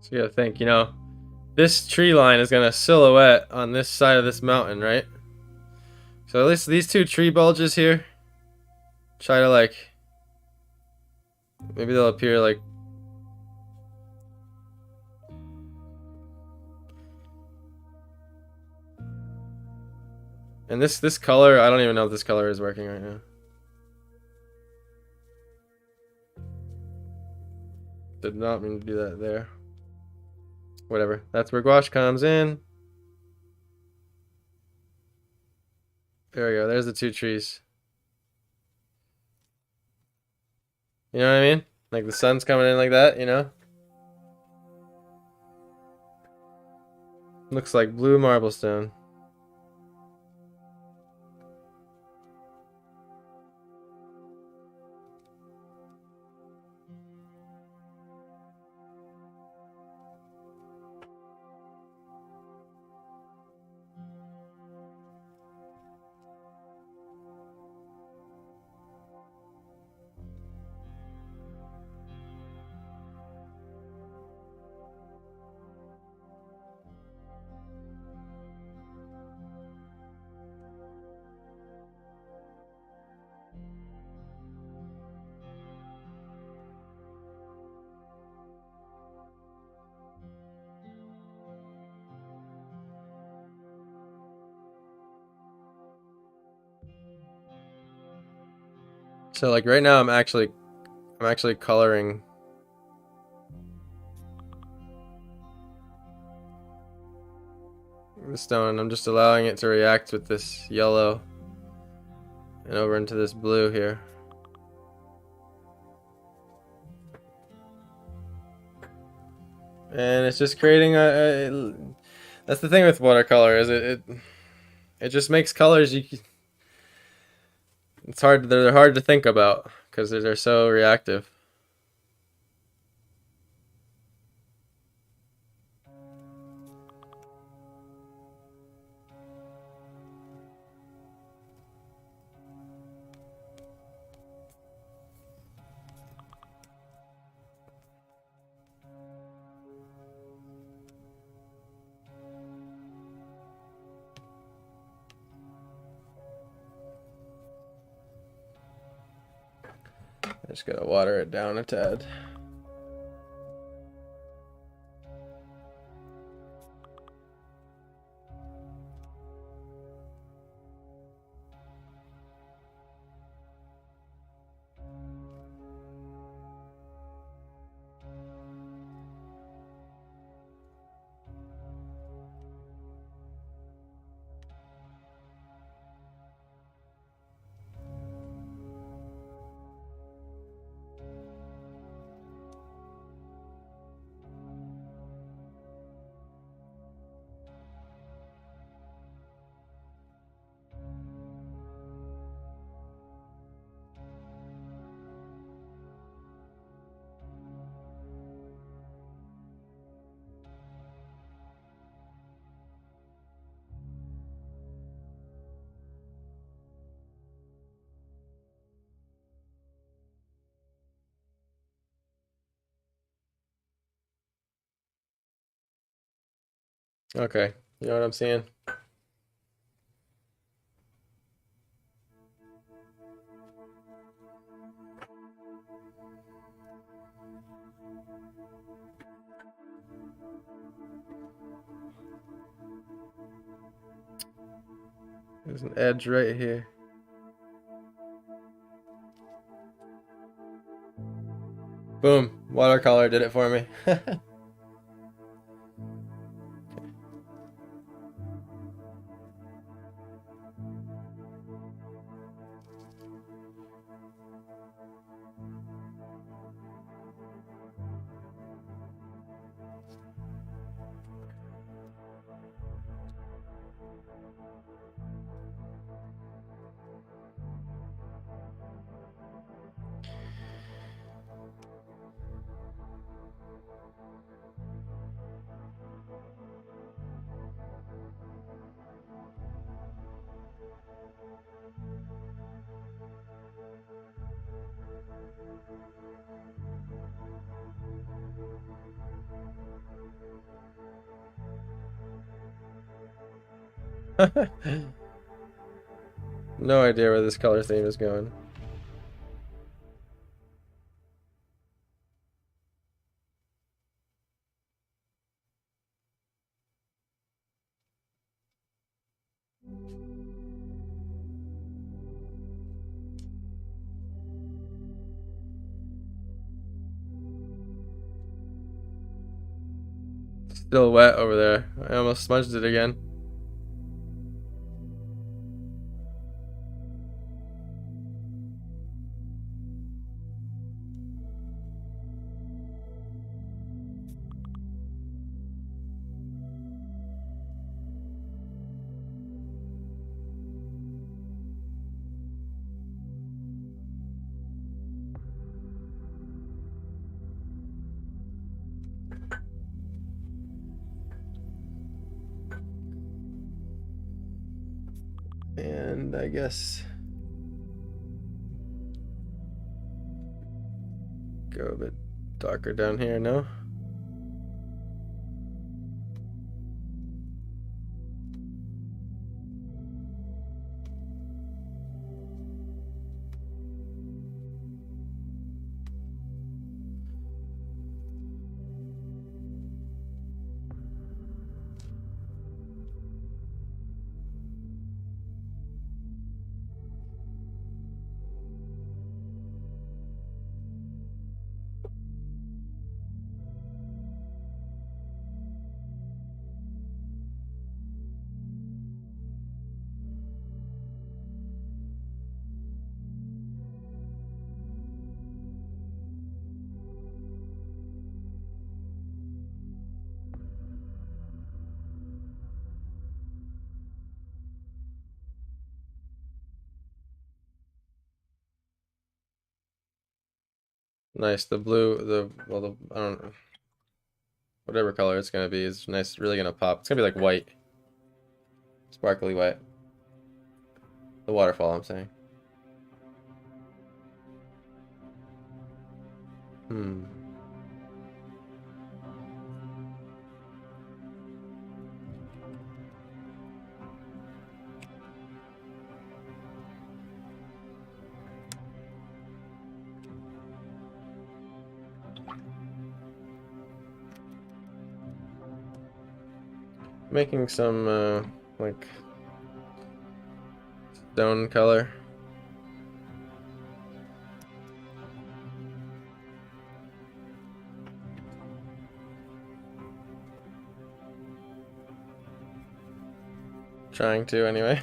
So you gotta think, you know, this tree line is gonna silhouette on this side of this mountain, right? So at least these two tree bulges here, try to like, maybe they'll appear like, and this color, I don't even know if this color is working right now. Did not mean to do that there. Whatever. That's where gouache comes in. There we go. There's the two trees. You know what I mean? Like the sun's coming in like that, you know? Looks like blue marble stone. So like right now I'm actually coloring the stone. I'm just allowing it to react with this yellow and over into this blue here. And it's just creating that's the thing with watercolor, is it just makes colors they're hard to think about because they're so reactive. I just gotta water it down a tad. Okay, you know what I'm seeing? There's an edge right here. Boom, watercolor did it for me. No idea where this color theme is going. Still wet over there. I almost smudged it again. And I guess go a bit darker down here, no? Nice. The blue, I don't know. Whatever color it's gonna be is nice. Really gonna pop. It's gonna be like white. Sparkly white. The waterfall, I'm saying. Hmm. Making some like stone color. Trying to anyway.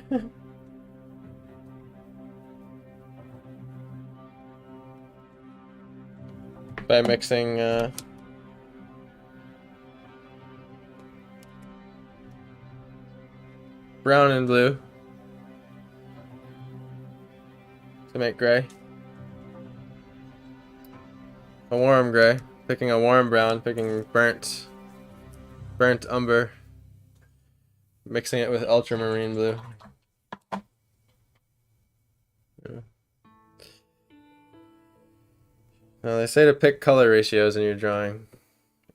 By mixing brown and blue to make gray. A warm gray. Picking a warm brown, picking burnt umber. Mixing it with ultramarine blue. Yeah. Now they say to pick color ratios in your drawing.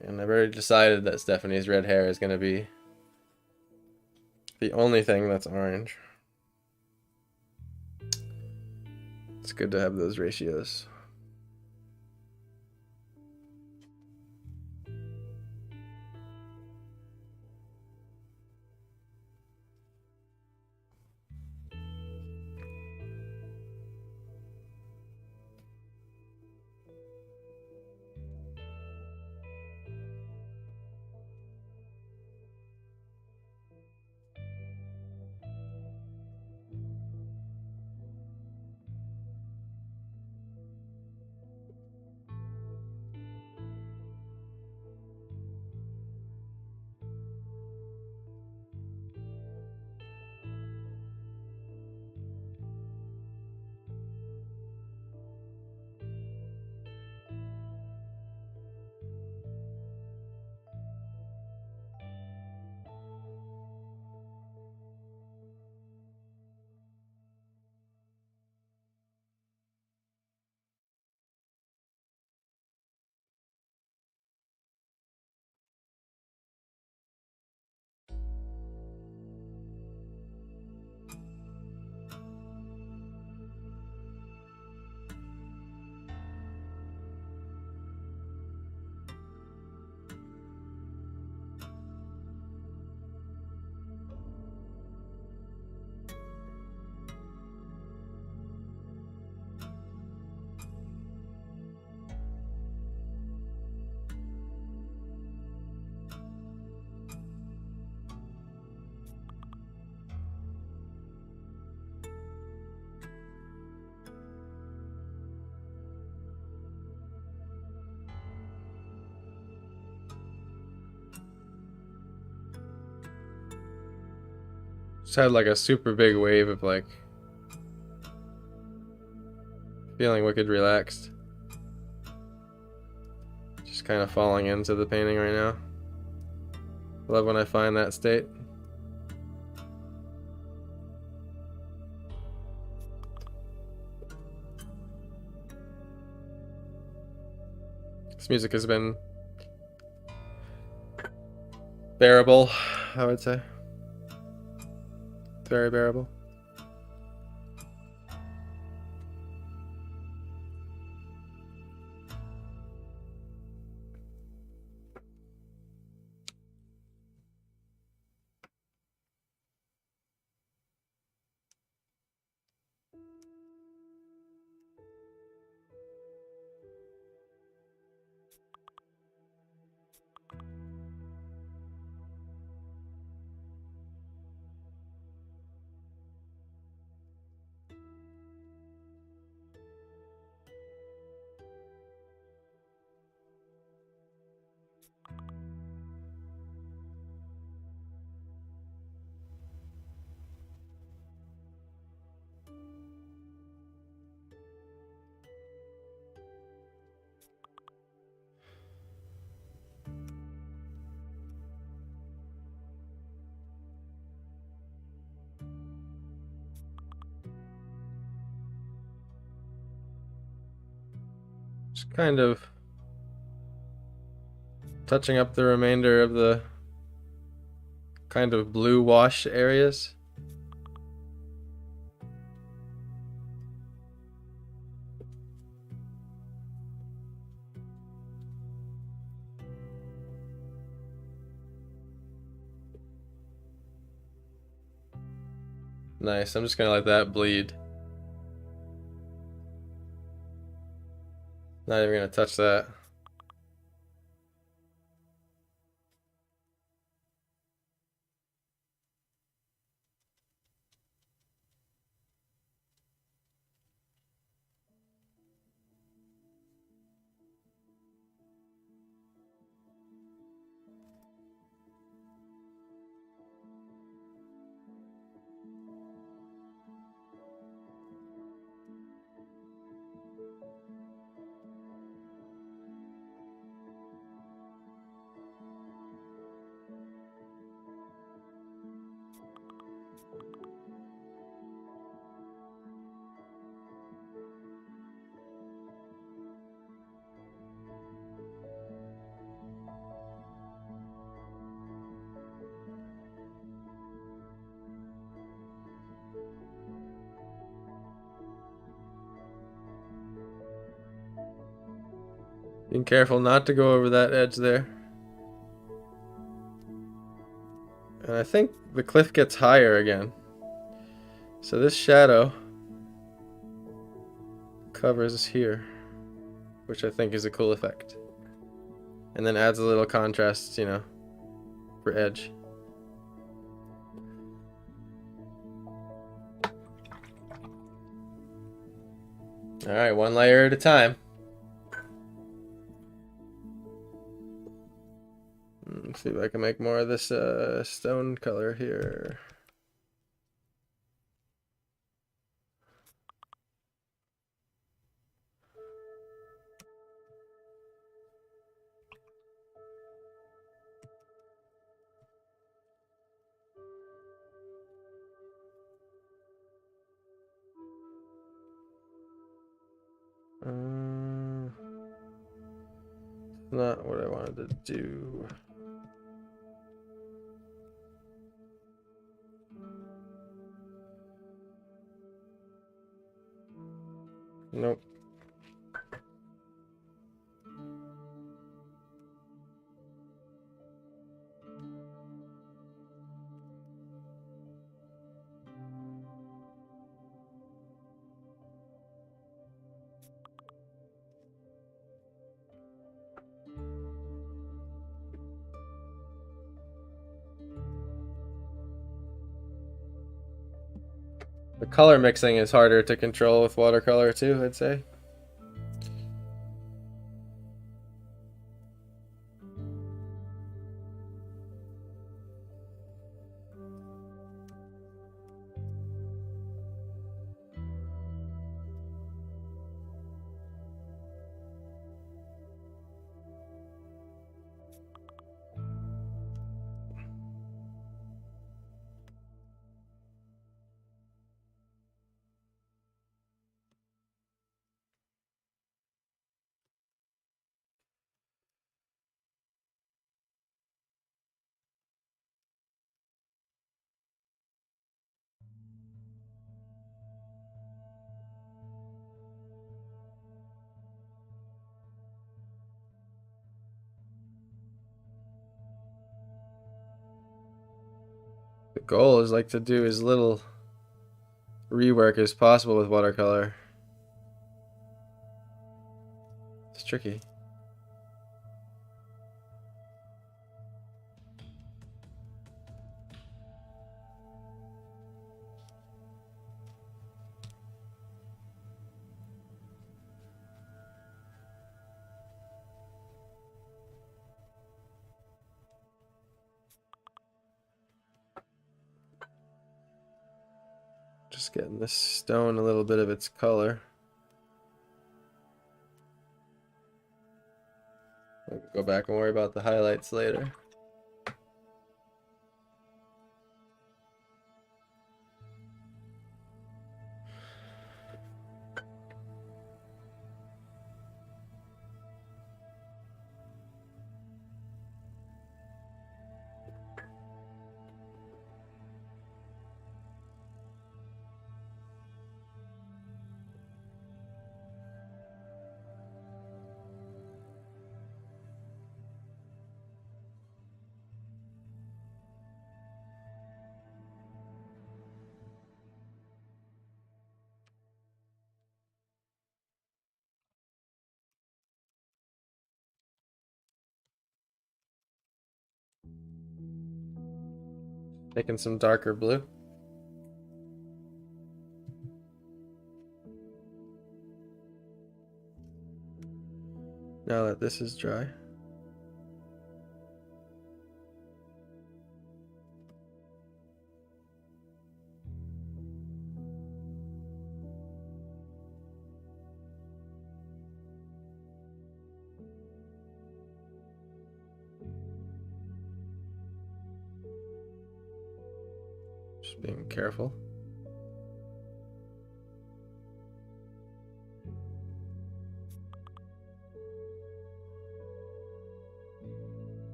And I've already decided that Stephanie's red hair is going to be the only thing that's orange. It's good to have those ratios. Just had like a super big wave of like feeling wicked relaxed. Just kind of falling into the painting right now. Love when I find that state. This music has been bearable, I would say. Very bearable. Just kind of touching up the remainder of the kind of blue wash areas. Nice, I'm just gonna let that bleed. Not even gonna touch that. Being careful not to go over that edge there. And I think the cliff gets higher again. So this shadow covers here, which I think is a cool effect. And then adds a little contrast, you know, for edge. Alright, one layer at a time. Let's see if I can make more of this stone color here. Not what I wanted to do. Nope. The color mixing is harder to control with watercolor too, I'd say. The goal is like to do as little rework as possible with watercolor. It's tricky. Just getting this stone a little bit of its color. I'll go back and worry about the highlights later. Making some darker blue. Now that this is dry. Just being careful.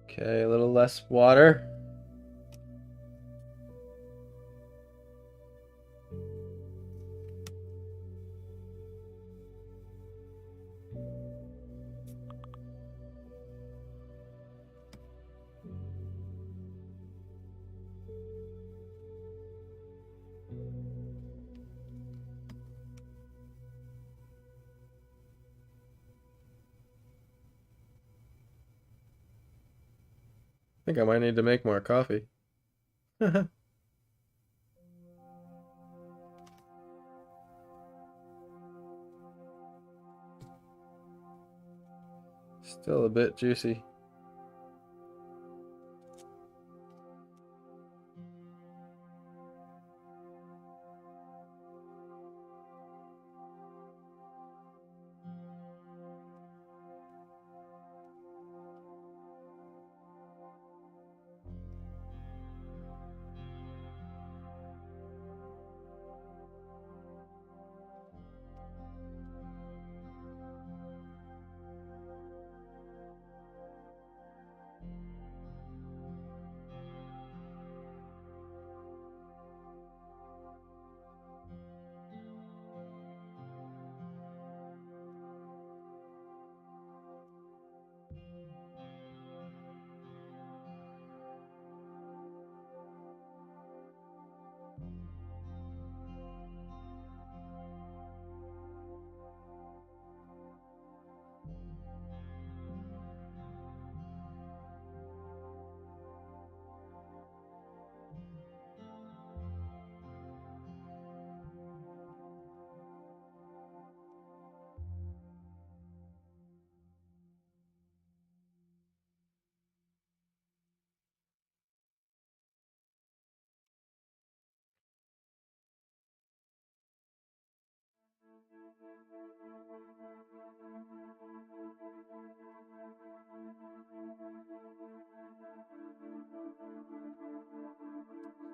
Okay, a little less water. think I might need to make more coffee. Still a bit juicy.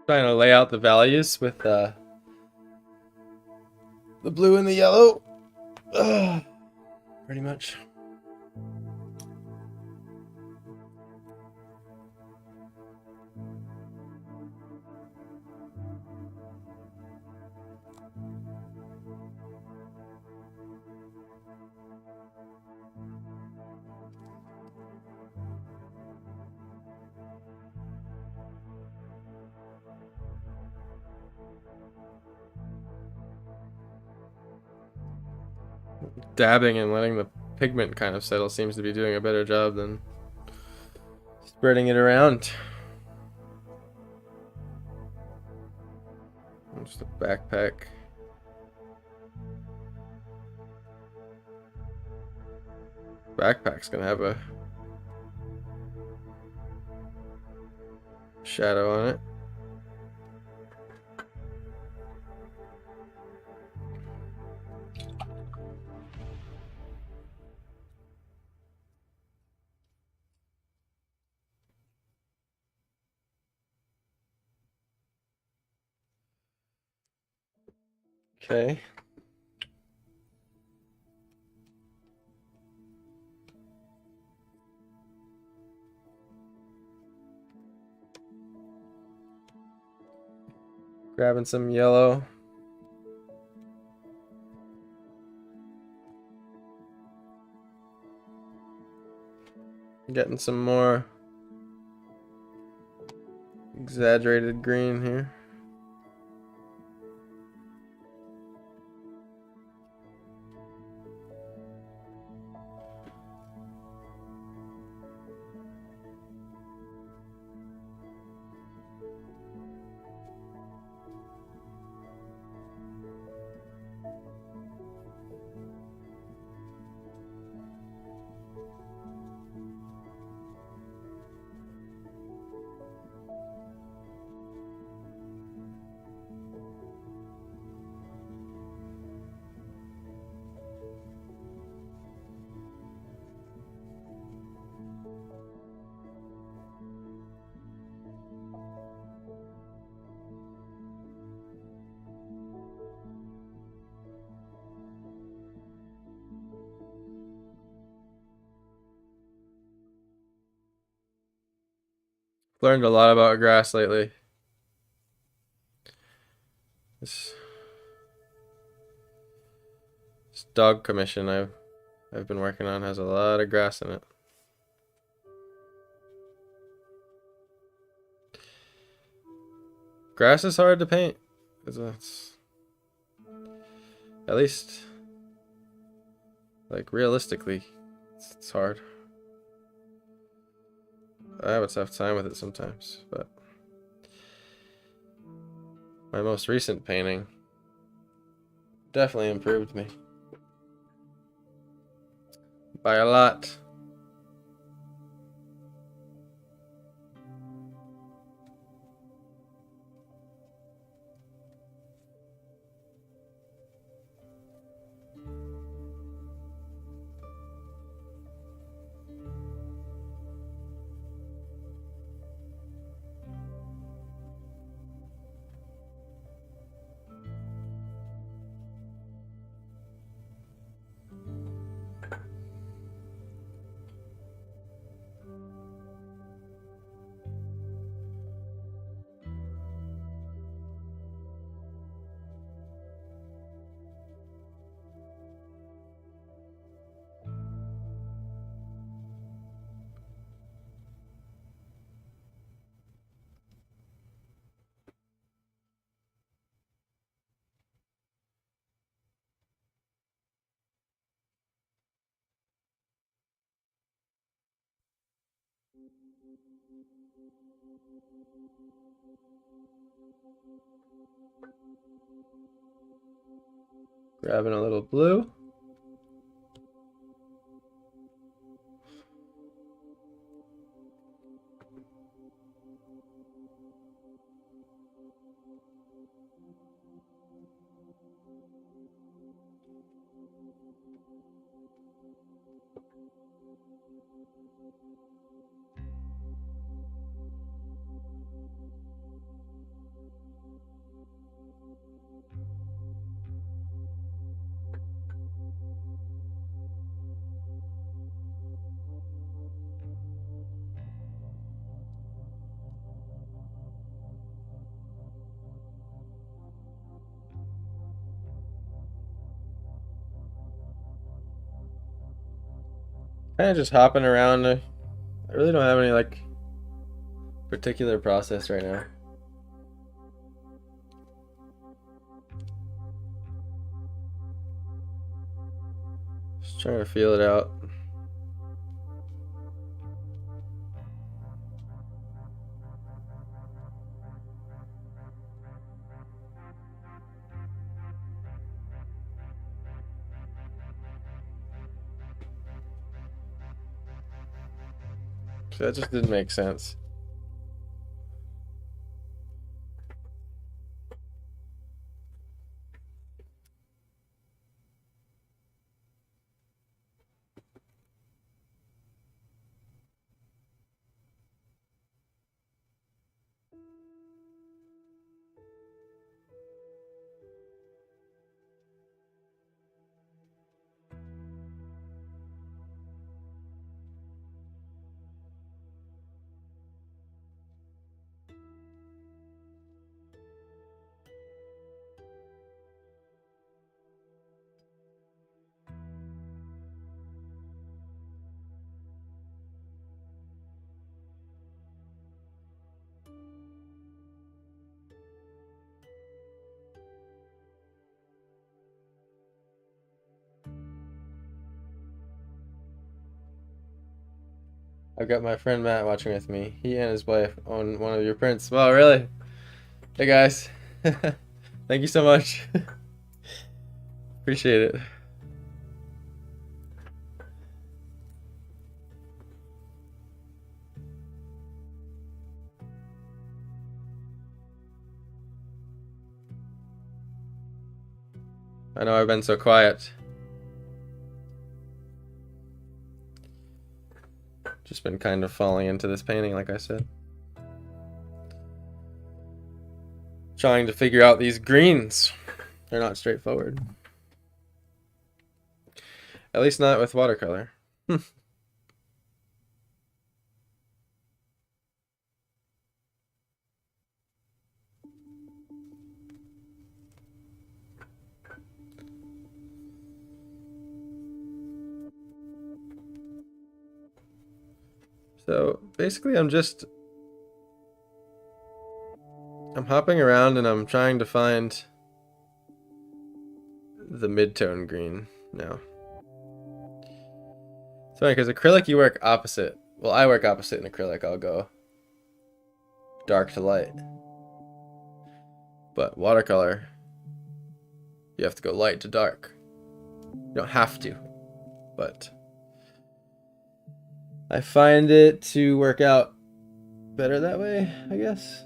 Trying to lay out the values with the blue and the yellow. Pretty much. Dabbing and letting the pigment kind of settle seems to be doing a better job than spreading it around. Just a backpack. Backpack's gonna have a shadow on it. Okay. Grabbing some yellow. Getting some more exaggerated green here. Learned a lot about grass lately. This dog commission I've been working on has a lot of grass in it. Grass is hard to paint. It's, at least, like, realistically, it's hard. have a tough time with it sometimes, but my most recent painting definitely improved me by a lot. Grabbing a little blue. Kind of just hopping around. I really don't have any like particular process right now. Just trying to feel it out. That just didn't make sense. I've got my friend Matt watching with me. He and his wife own one of your prints. Wow, really? Hey guys. Thank you so much. Appreciate it. I know I've been so quiet. Just been kind of falling into this painting, like I said. Trying to figure out these greens. They're not straightforward. At least not with watercolor. So basically I'm hopping around and I'm trying to find the mid-tone green now. It's funny because acrylic you work opposite well, I work opposite in acrylic. I'll go dark to light. But watercolor, you have to go light to dark. You don't have to, but I find it to work out better that way, I guess.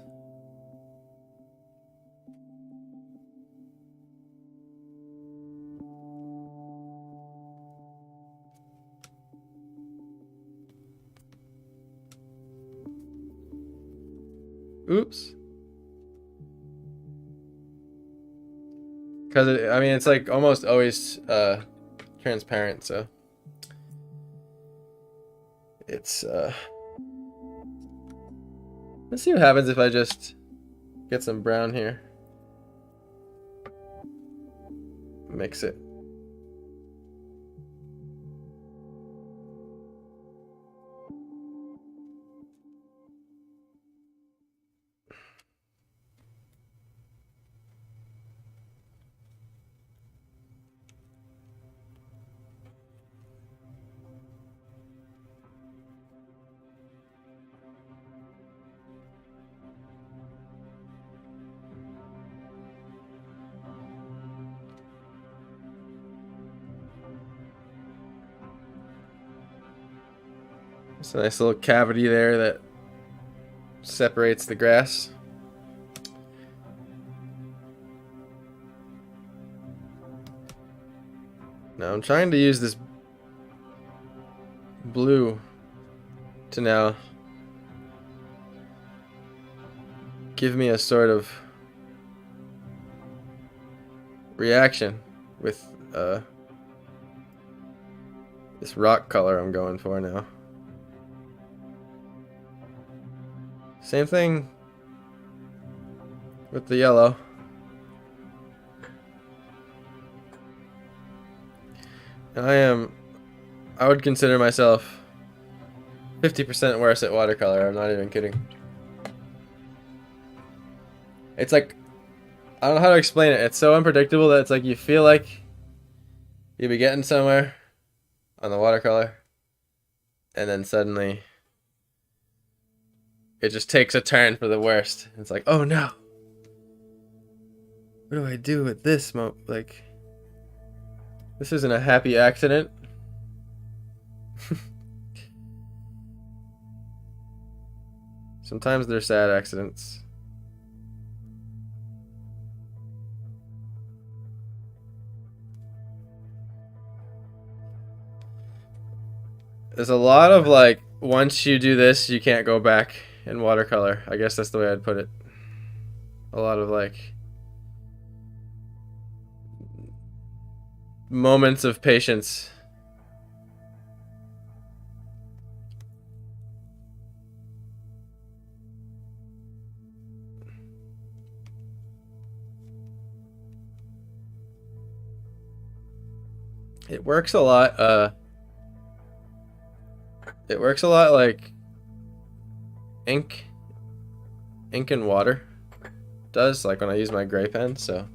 Oops. Because, I mean, it's like almost always transparent, so it's, let's see what happens if I just get some brown here. Mix it. There's a nice little cavity there that separates the grass. Now I'm trying to use this blue to now give me a sort of reaction with this rock color I'm going for now. Same thing with the yellow. And I would consider myself 50% worse at watercolor. I'm not even kidding. It's like, I don't know how to explain it. It's so unpredictable that it's like you feel like you'll be getting somewhere on the watercolor, and then suddenly it just takes a turn for the worst. It's like, oh no, what do I do with this like, this isn't a happy accident. Sometimes they're sad accidents. There's a lot of like, once you do this, you can't go back in watercolor. I guess that's the way I'd put it. A lot of like moments of patience. It works a lot, it works a lot like ink and water does, like when I use my gray pen. So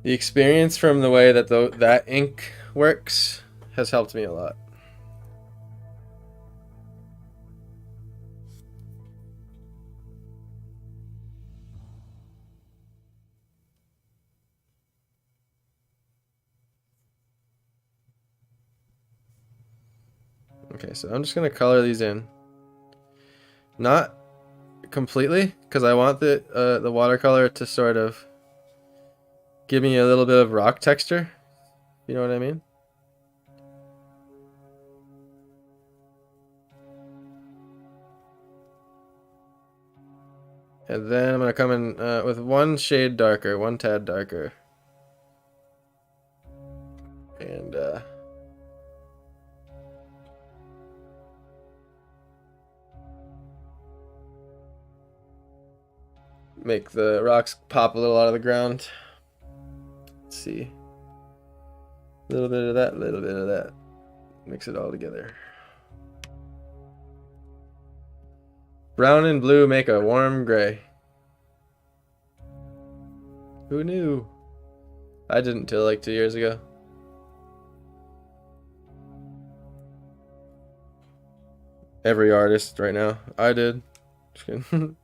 the experience from the way that that ink works has helped me a lot. Okay, so I'm just gonna color these in. Not completely, because I want the watercolor to sort of give me a little bit of rock texture. You know what I mean? And then I'm gonna come in with one shade darker, one tad darker, and make the rocks pop a little out of the ground. Let's see. A little bit of that, a little bit of that. Mix it all together. Brown and blue make a warm gray. Who knew? I didn't till like 2 years ago. every artist right now. I did. Just kidding.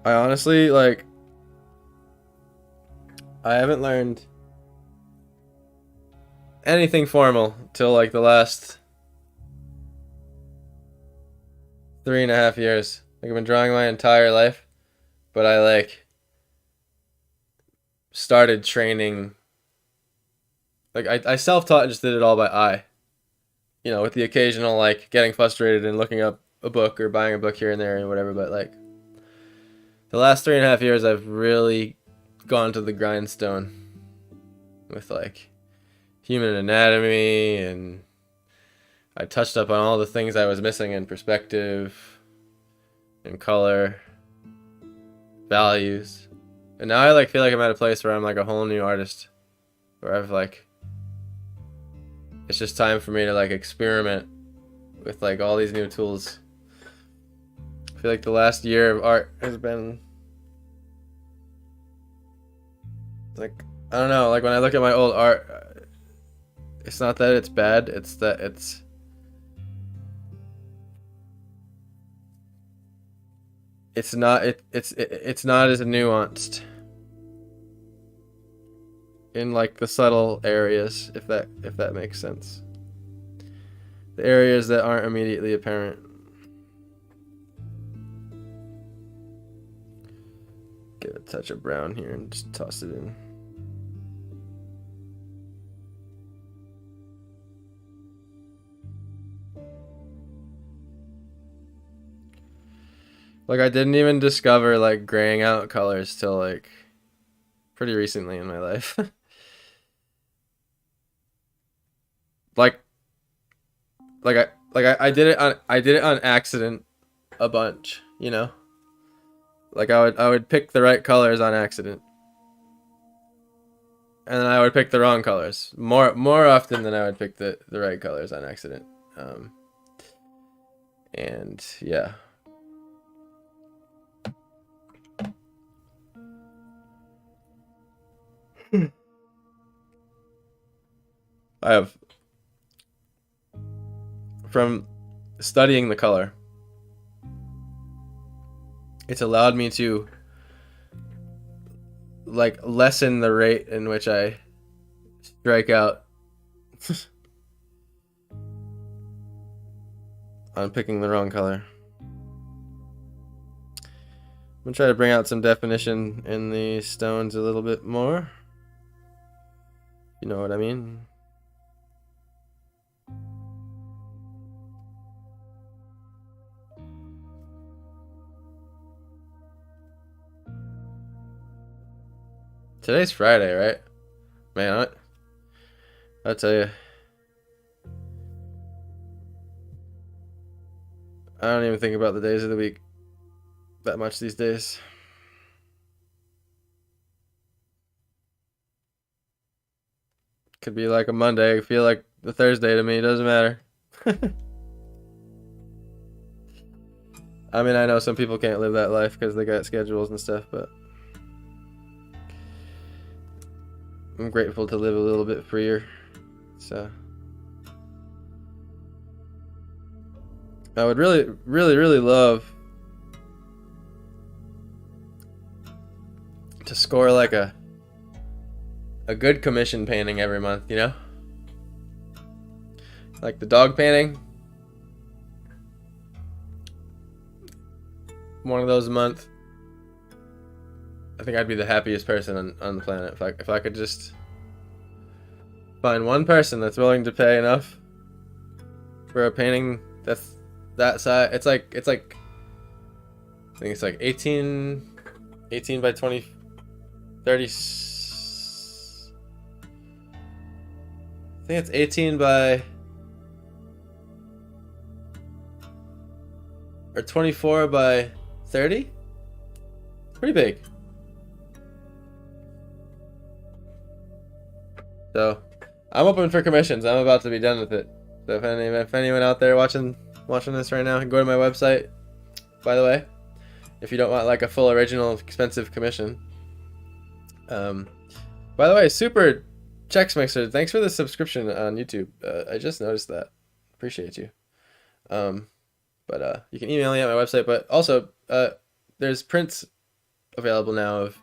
I honestly, like, I haven't learned anything formal till like the last 3.5 years. Like, I've been drawing my entire life, but I like started training. Like, I self-taught and just did it all by eye. You know, with the occasional like getting frustrated and looking up a book or buying a book here and there and whatever. But like the last 3.5 years, I've really gone to the grindstone with like human anatomy, and I touched up on all the things I was missing in perspective and color, values. And now I like feel like I'm at a place where I'm like a whole new artist, where I've like, it's just time for me to like experiment with like all these new tools. I feel like the last year of art has been like, I don't know, like when I look at my old art, it's not that it's bad, it's that it's not it's not as nuanced in like the subtle areas, if that makes sense. The areas that aren't immediately apparent. Give a touch of brown here and just toss it in. Like, I didn't even discover like graying out colors till like pretty recently in my life. like I did it on accident a bunch, you know? Like I would pick the right colors on accident. And then I would pick the wrong colors. More often than I would pick the right colors on accident. And yeah. I have, from studying the color, it's allowed me to like lessen the rate in which I strike out on picking the wrong color. I'm gonna try to bring out some definition in the stones a little bit more. You know what I mean? Today's Friday, right? Man, I'll tell you. I don't even think about the days of the week that much these days. Could be like a Monday, feel like the Thursday to me, doesn't matter. I mean, I know some people can't live that life because they got schedules and stuff, but I'm grateful to live a little bit freer. So I would really, really, really love to score like a good commission painting every month, you know? Like the dog painting. One of those a month. I think I'd be the happiest person on the planet if I could just find one person that's willing to pay enough for a painting that's that size. It's like I think it's like 18 by 20, 30. I think it's 18 by or 24 by 30. It's pretty big. So I'm open for commissions. I'm about to be done with it. So if anyone out there watching this right now, go to my website. By the way, if you don't want like a full original expensive commission. By the way, super Chex Mixer, thanks for the subscription on YouTube. I just noticed that. Appreciate you. But you can email me at my website. But also, there's prints available now of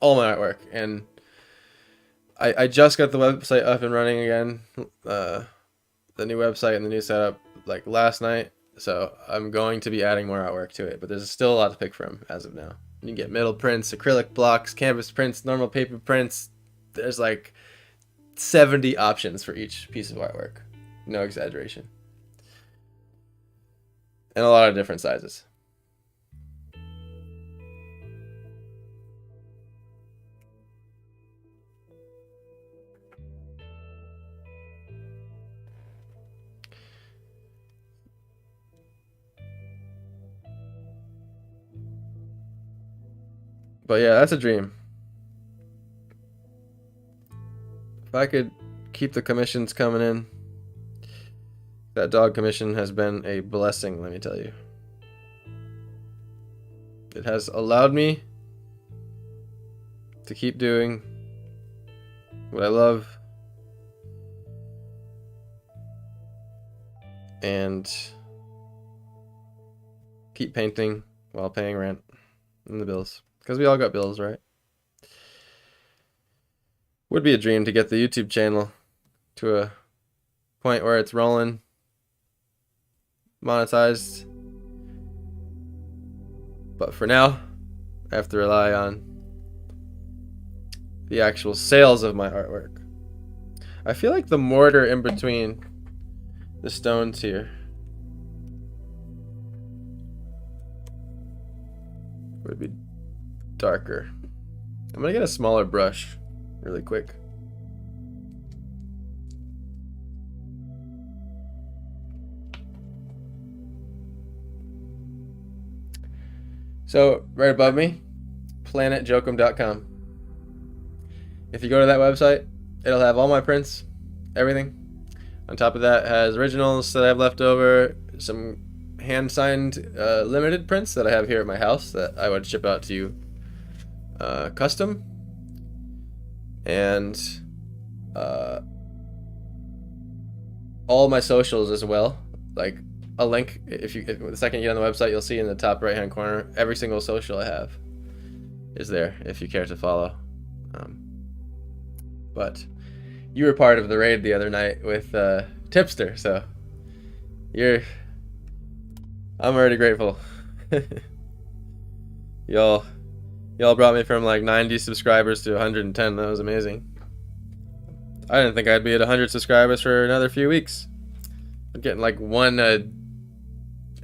all my artwork, and I just got the website up and running again. The new website and the new setup like last night. So I'm going to be adding more artwork to it, but there's still a lot to pick from as of now. You can get metal prints, acrylic blocks, canvas prints, normal paper prints. There's like 70 options for each piece of artwork. No exaggeration. And a lot of different sizes. But yeah, that's a dream. If I could keep the commissions coming in. That dog commission has been a blessing, let me tell you. It has allowed me to keep doing what I love and keep painting while paying rent and the bills. Because we all got bills, right? Would be a dream to get the YouTube channel to a point where it's rolling, monetized. But for now, I have to rely on the actual sales of my artwork. I feel like the mortar in between the stones here would be darker. I'm gonna get a smaller brush really quick. So right above me, planetjokum.com. If you go to that website, it'll have all my prints, everything. On top of that, it has originals that I have left over, some hand-signed limited prints that I have here at my house that I would ship out to you custom, and all my socials as well, like a link. If the second you get on the website, you'll see in the top right hand corner every single social I have is there if you care to follow. But you were part of the raid the other night with Tipster, so I'm already grateful. Y'all brought me from like 90 subscribers to 110. That was amazing. I didn't think I'd be at 100 subscribers for another few weeks. I'm getting like one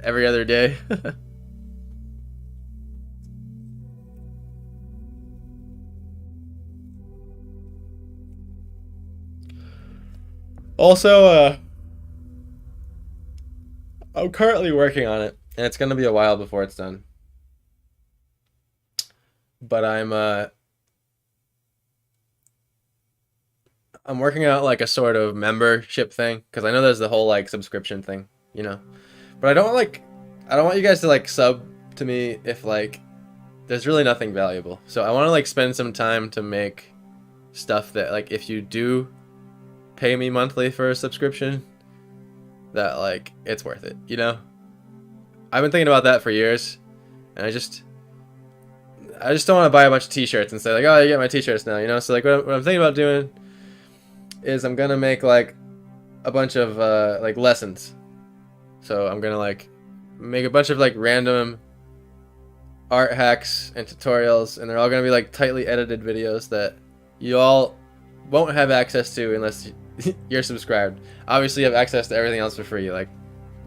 every other day. Also, I'm currently working on it, and it's gonna be a while before it's done. But I'm working out like a sort of membership thing, because I know there's the whole like subscription thing, you know. But I don't want you guys to like sub to me if like there's really nothing valuable. So I want to like spend some time to make stuff that like if you do pay me monthly for a subscription, that like it's worth it, you know. I've been thinking about that for years, and I just don't want to buy a bunch of t-shirts and say like, oh, you get my t-shirts now, you know. So like what I'm thinking about doing is I'm gonna make like a bunch of like lessons. So I'm gonna like make a bunch of like random art hacks and tutorials, and they're all gonna be like tightly edited videos that you all won't have access to unless you're subscribed. Obviously, you have access to everything else for free. Like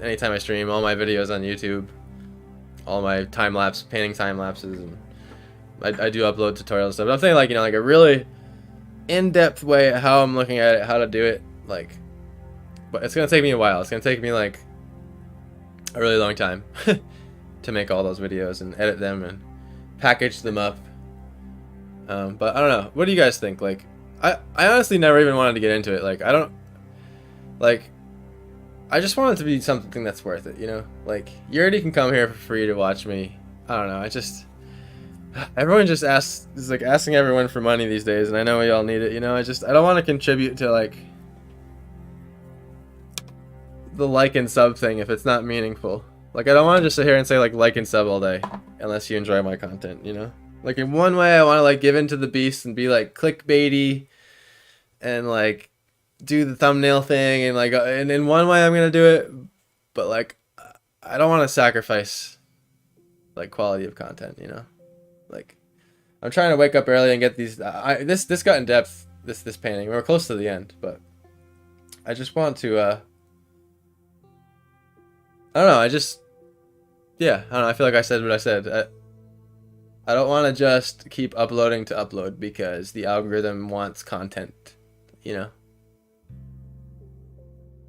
anytime I stream, all my videos on YouTube, all my time-lapse painting time-lapses, and I do upload tutorials and stuff. But I'm thinking like, you know, like a really in-depth way at how I'm looking at it, how to do it. Like, but it's gonna take me a while. It's gonna take me like a really long time to make all those videos and edit them and package them up. But I don't know. What do you guys think? Like, I honestly never even wanted to get into it. Like, I just want it to be something that's worth it, you know? Like, you already can come here for free to watch me. I don't know. everyone just asks, is like asking everyone for money these days, and I know we all need it, you know. I don't want to contribute to like the like and sub thing if it's not meaningful. Like, I don't want to just sit here and say like and sub all day unless you enjoy my content, you know. Like, in one way I want to like give into the beast and be like clickbaity and like do the thumbnail thing, and like, and in one way I'm gonna do it, but like I don't want to sacrifice like quality of content, you know. Like, I'm trying to wake up early and get these. This got in depth. This painting. We're close to the end, but I just want to. I don't know. Yeah. I don't know. I feel like I said what I said. I don't want to just keep uploading to upload because the algorithm wants content, you know.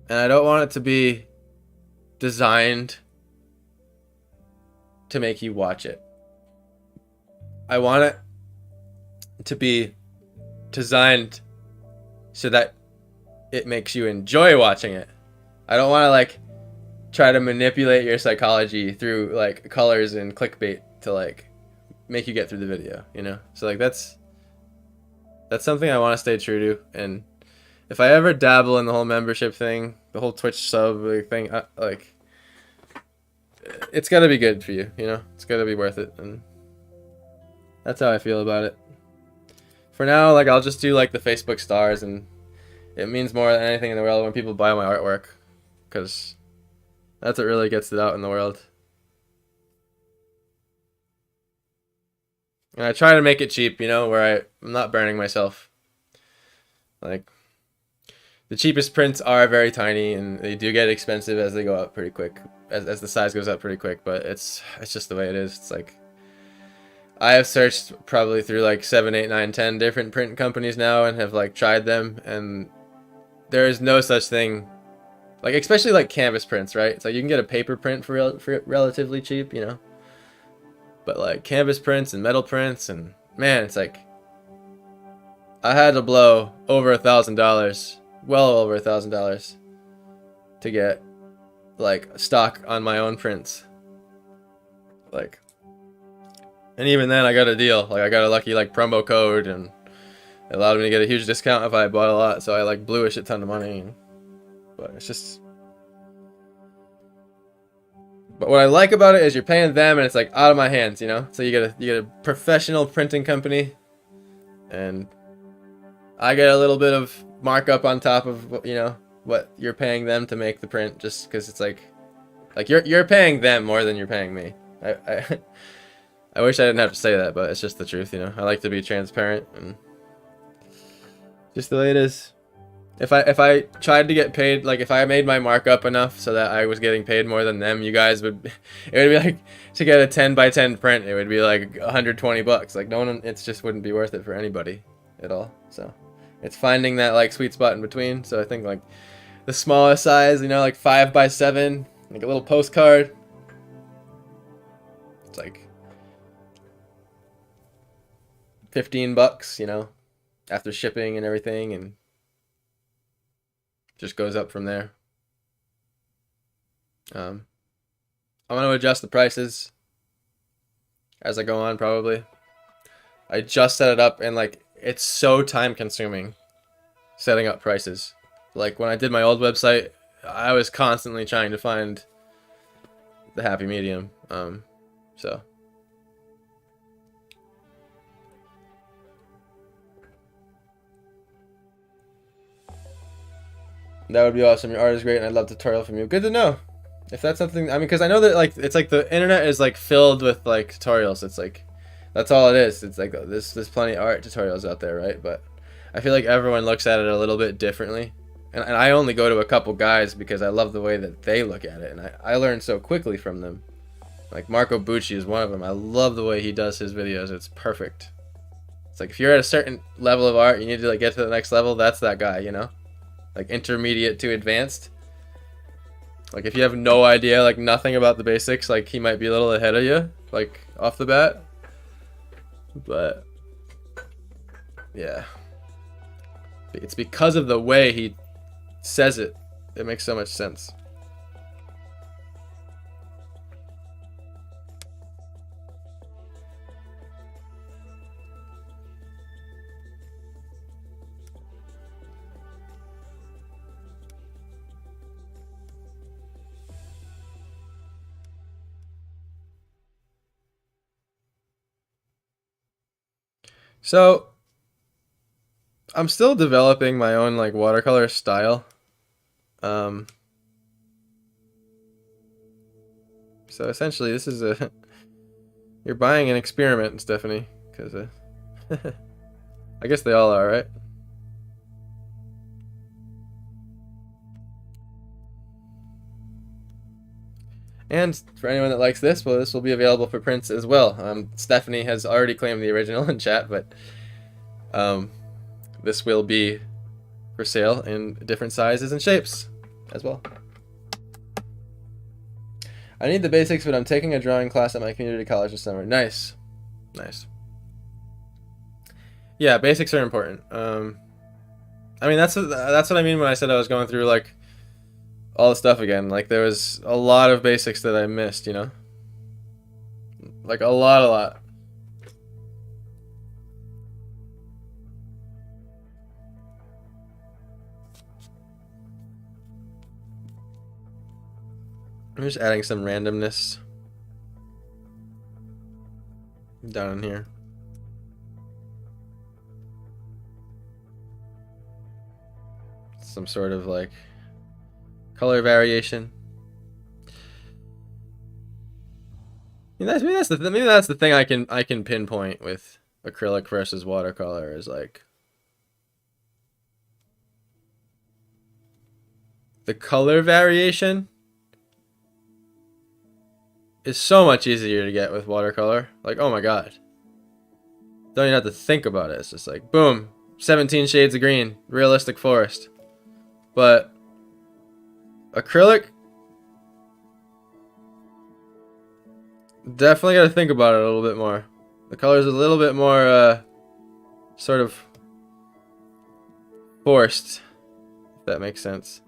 And I don't want it to be designed to make you watch it. I want it to be designed so that it makes you enjoy watching it. I don't want to like try to manipulate your psychology through like colors and clickbait to like make you get through the video, you know? So like that's something I want to stay true to. And if I ever dabble in the whole membership thing, the whole Twitch sub thing, like it's got to be good for you, you know? It's got to be worth it. And that's how I feel about it. For now, like, I'll just do like the Facebook stars, and it means more than anything in the world when people buy my artwork, because that's what really gets it out in the world. And I try to make it cheap, you know, where I'm not burning myself. Like, the cheapest prints are very tiny, and they do get expensive as they go up pretty quick, as the size goes up pretty quick. But it's just the way it is. It's like, I have searched probably through like 7, 8, 9, 10 different print companies now and have like tried them, and there is no such thing, like especially like canvas prints, right? So you can get a paper print for relatively cheap, you know, but like canvas prints and metal prints, and man, it's like I had to blow over $1,000, well over $1,000 to get like stock on my own prints, like. And even then, I got a deal. Like, I got a lucky, like, promo code, and it allowed me to get a huge discount if I bought a lot, so I, like, blew a shit ton of money. But it's just... But what I like about it is you're paying them, and it's, like, out of my hands, you know? So you get a professional printing company, and I get a little bit of markup on top of, you know, what you're paying them to make the print, just because it's, like, you're paying them more than you're paying me. I wish I didn't have to say that, but it's just the truth, you know. I like to be transparent, and just the way it is. If I tried to get paid, like if I made my markup enough so that I was getting paid more than them, you guys would, it would be like, to get a 10 by 10 print, it would be like $120. Like, no one, it just wouldn't be worth it for anybody at all. So it's finding that like sweet spot in between. So I think like the smallest size, you know, like 5 by 7, like a little postcard. It's like $15, you know, after shipping and everything, and just goes up from there. I'm going to adjust the prices as I go on, probably. I just set it up, and like it's so time consuming setting up prices. Like when I did my old website, I was constantly trying to find the happy medium. So that would be awesome. Your art is great, and I'd love a tutorial from you. Good to know. If that's something, I mean, because I know that like it's like the internet is like filled with like tutorials. It's like that's all it is. It's like there's plenty of art tutorials out there, right? But I feel like everyone looks at it a little bit differently. And I only go to a couple guys because I love the way that they look at it, and I learn so quickly from them. Like Marco Bucci is one of them. I love the way he does his videos. It's perfect. It's like if you're at a certain level of art, you need to like get to the next level. That's that guy, you know? Like intermediate to advanced. Like if you have no idea, like nothing about the basics, like he might be a little ahead of you, like off the bat. But yeah, it's because of the way he says it. It makes so much sense. So I'm still developing my own like watercolor style. Um, so essentially, this is a you're buying an experiment, Stephanie, because I guess they all are, right? And for anyone that likes this, well, this will be available for prints as well. Stephanie has already claimed the original in chat, but this will be for sale in different sizes and shapes as well. I need the basics, but I'm taking a drawing class at my community college this summer. Nice. Nice. Yeah, basics are important. I mean, that's what I mean when I said I was going through like all the stuff again. Like there was a lot of basics that I missed, you know? Like a lot. I'm just adding some randomness down in here. Some sort of like color variation. Maybe that's the thing I can pinpoint with acrylic versus watercolor is like the color variation is so much easier to get with watercolor. Like, oh my god. Don't even have to think about it. It's just like, boom, 17 shades of green, realistic forest. But acrylic, definitely got to think about it a little bit more. The color's a little bit more sort of forced, if that makes sense.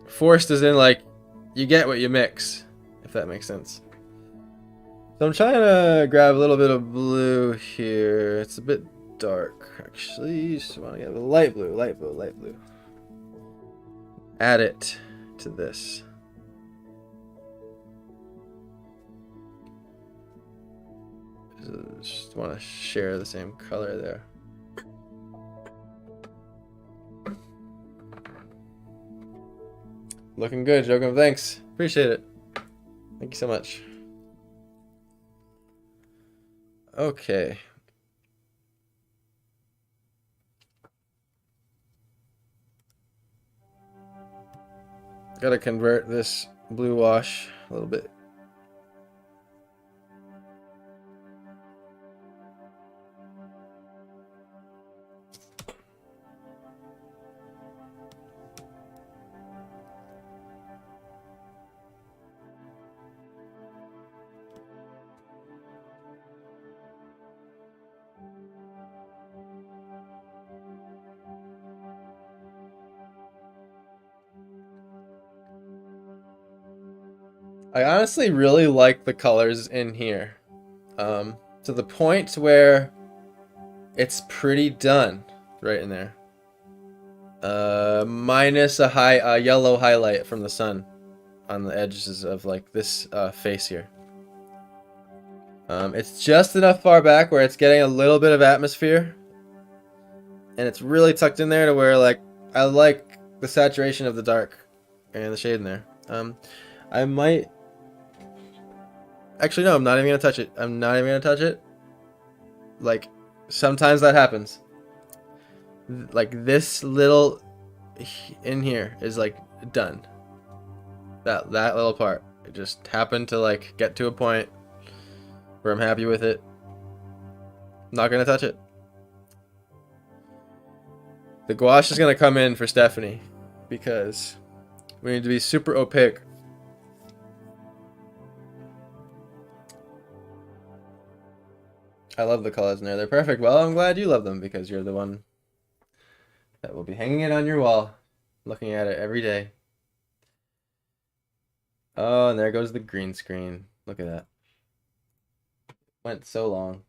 Forced is in like you get what you mix, if that makes sense. So I'm trying to grab a little bit of blue here. It's a bit dark, actually. Just want to get a light blue. Add it to this. Just want to share the same color there. Looking good, Jokum. Thanks. Appreciate it. Thank you so much. Okay. Gotta convert this blue wash a little bit. I honestly really like the colors in here, to the point where it's pretty done right in there. Minus a yellow highlight from the sun on the edges of like this face here. It's just enough far back where it's getting a little bit of atmosphere, and it's really tucked in there to where like I like the saturation of the dark and the shade in there. I might. Actually, no, I'm not even gonna touch it. Like, sometimes that happens. Like, this little in here is, like, done. That little part. It just happened to, like, get to a point where I'm happy with it. Not gonna touch it. The gouache is gonna come in for Stephanie, because we need to be super opaque. I love the colors in there. They're perfect. Well, I'm glad you love them because you're the one that will be hanging it on your wall, looking at it every day. Oh, and there goes the green screen. Look at that. Went so long.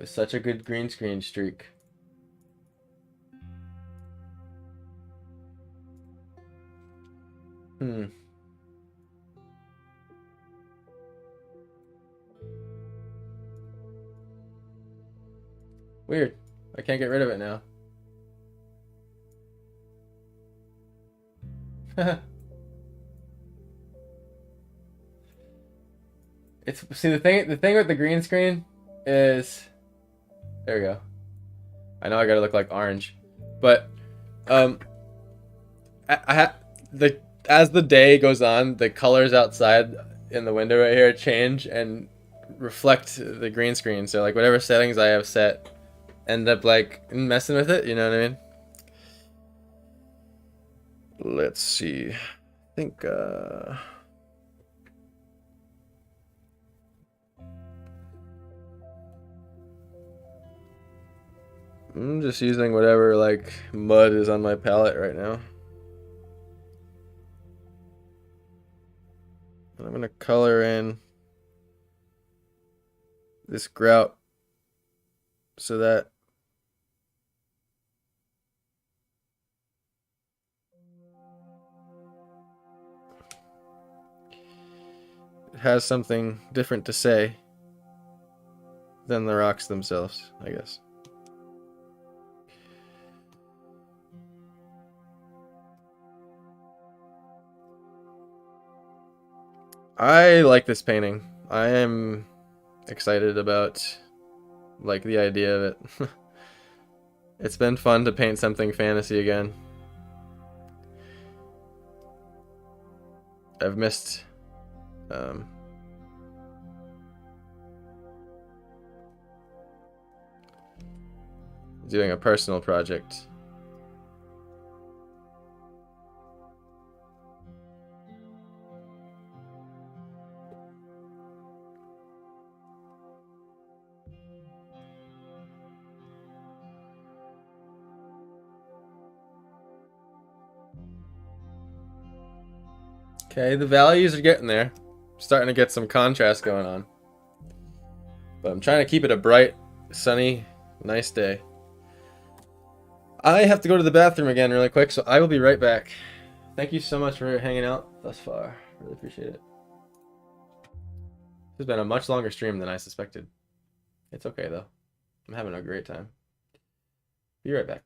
with such a good green screen streak. Hmm. Weird. I can't get rid of it now. It's see the thing with the green screen is there we go. I know I gotta look like orange, but the as the day goes on, the colors outside in the window right here change and reflect the green screen. So like whatever settings I have set end up like messing with it. You know what I mean? Let's see. I think I'm just using whatever like mud is on my palette right now. And I'm gonna color in this grout so that it has something different to say than the rocks themselves, I guess. I like this painting. I am excited about like the idea of it. It's been fun to paint something fantasy again. I've missed doing a personal project. Okay, the values are getting there. Starting to get some contrast going on. But I'm trying to keep it a bright, sunny, nice day. I have to go to the bathroom again really quick, so I will be right back. Thank you so much for hanging out thus far. Really appreciate it. This has been a much longer stream than I suspected. It's okay though. I'm having a great time. Be right back.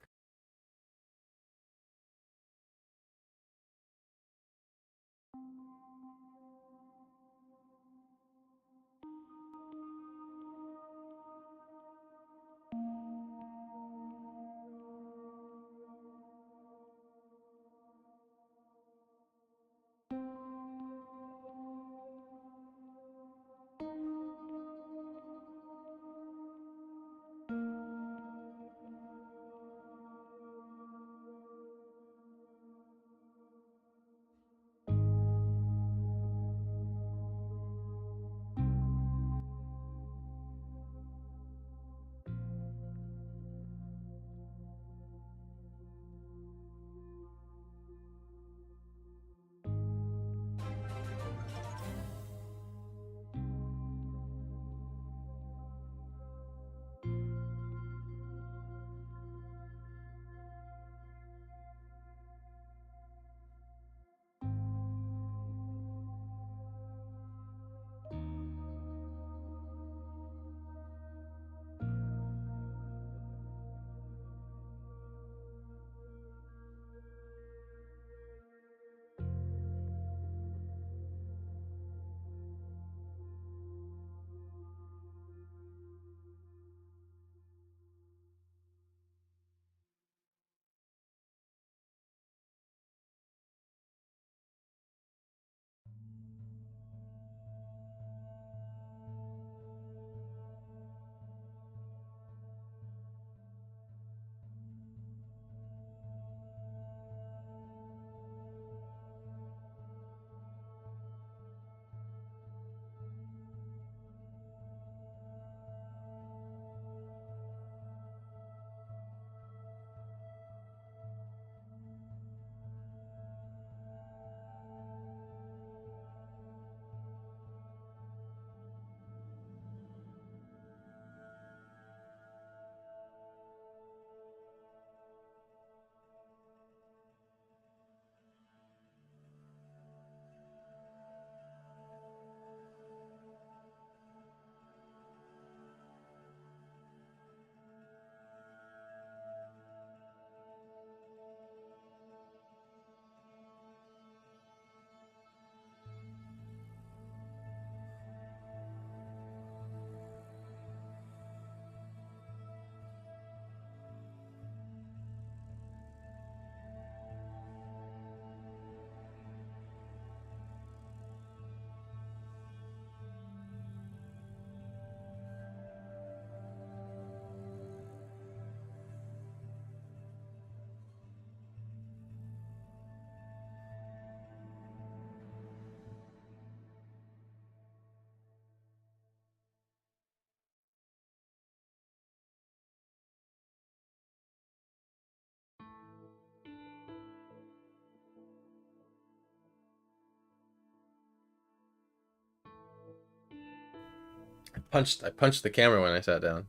punched the camera when I sat down.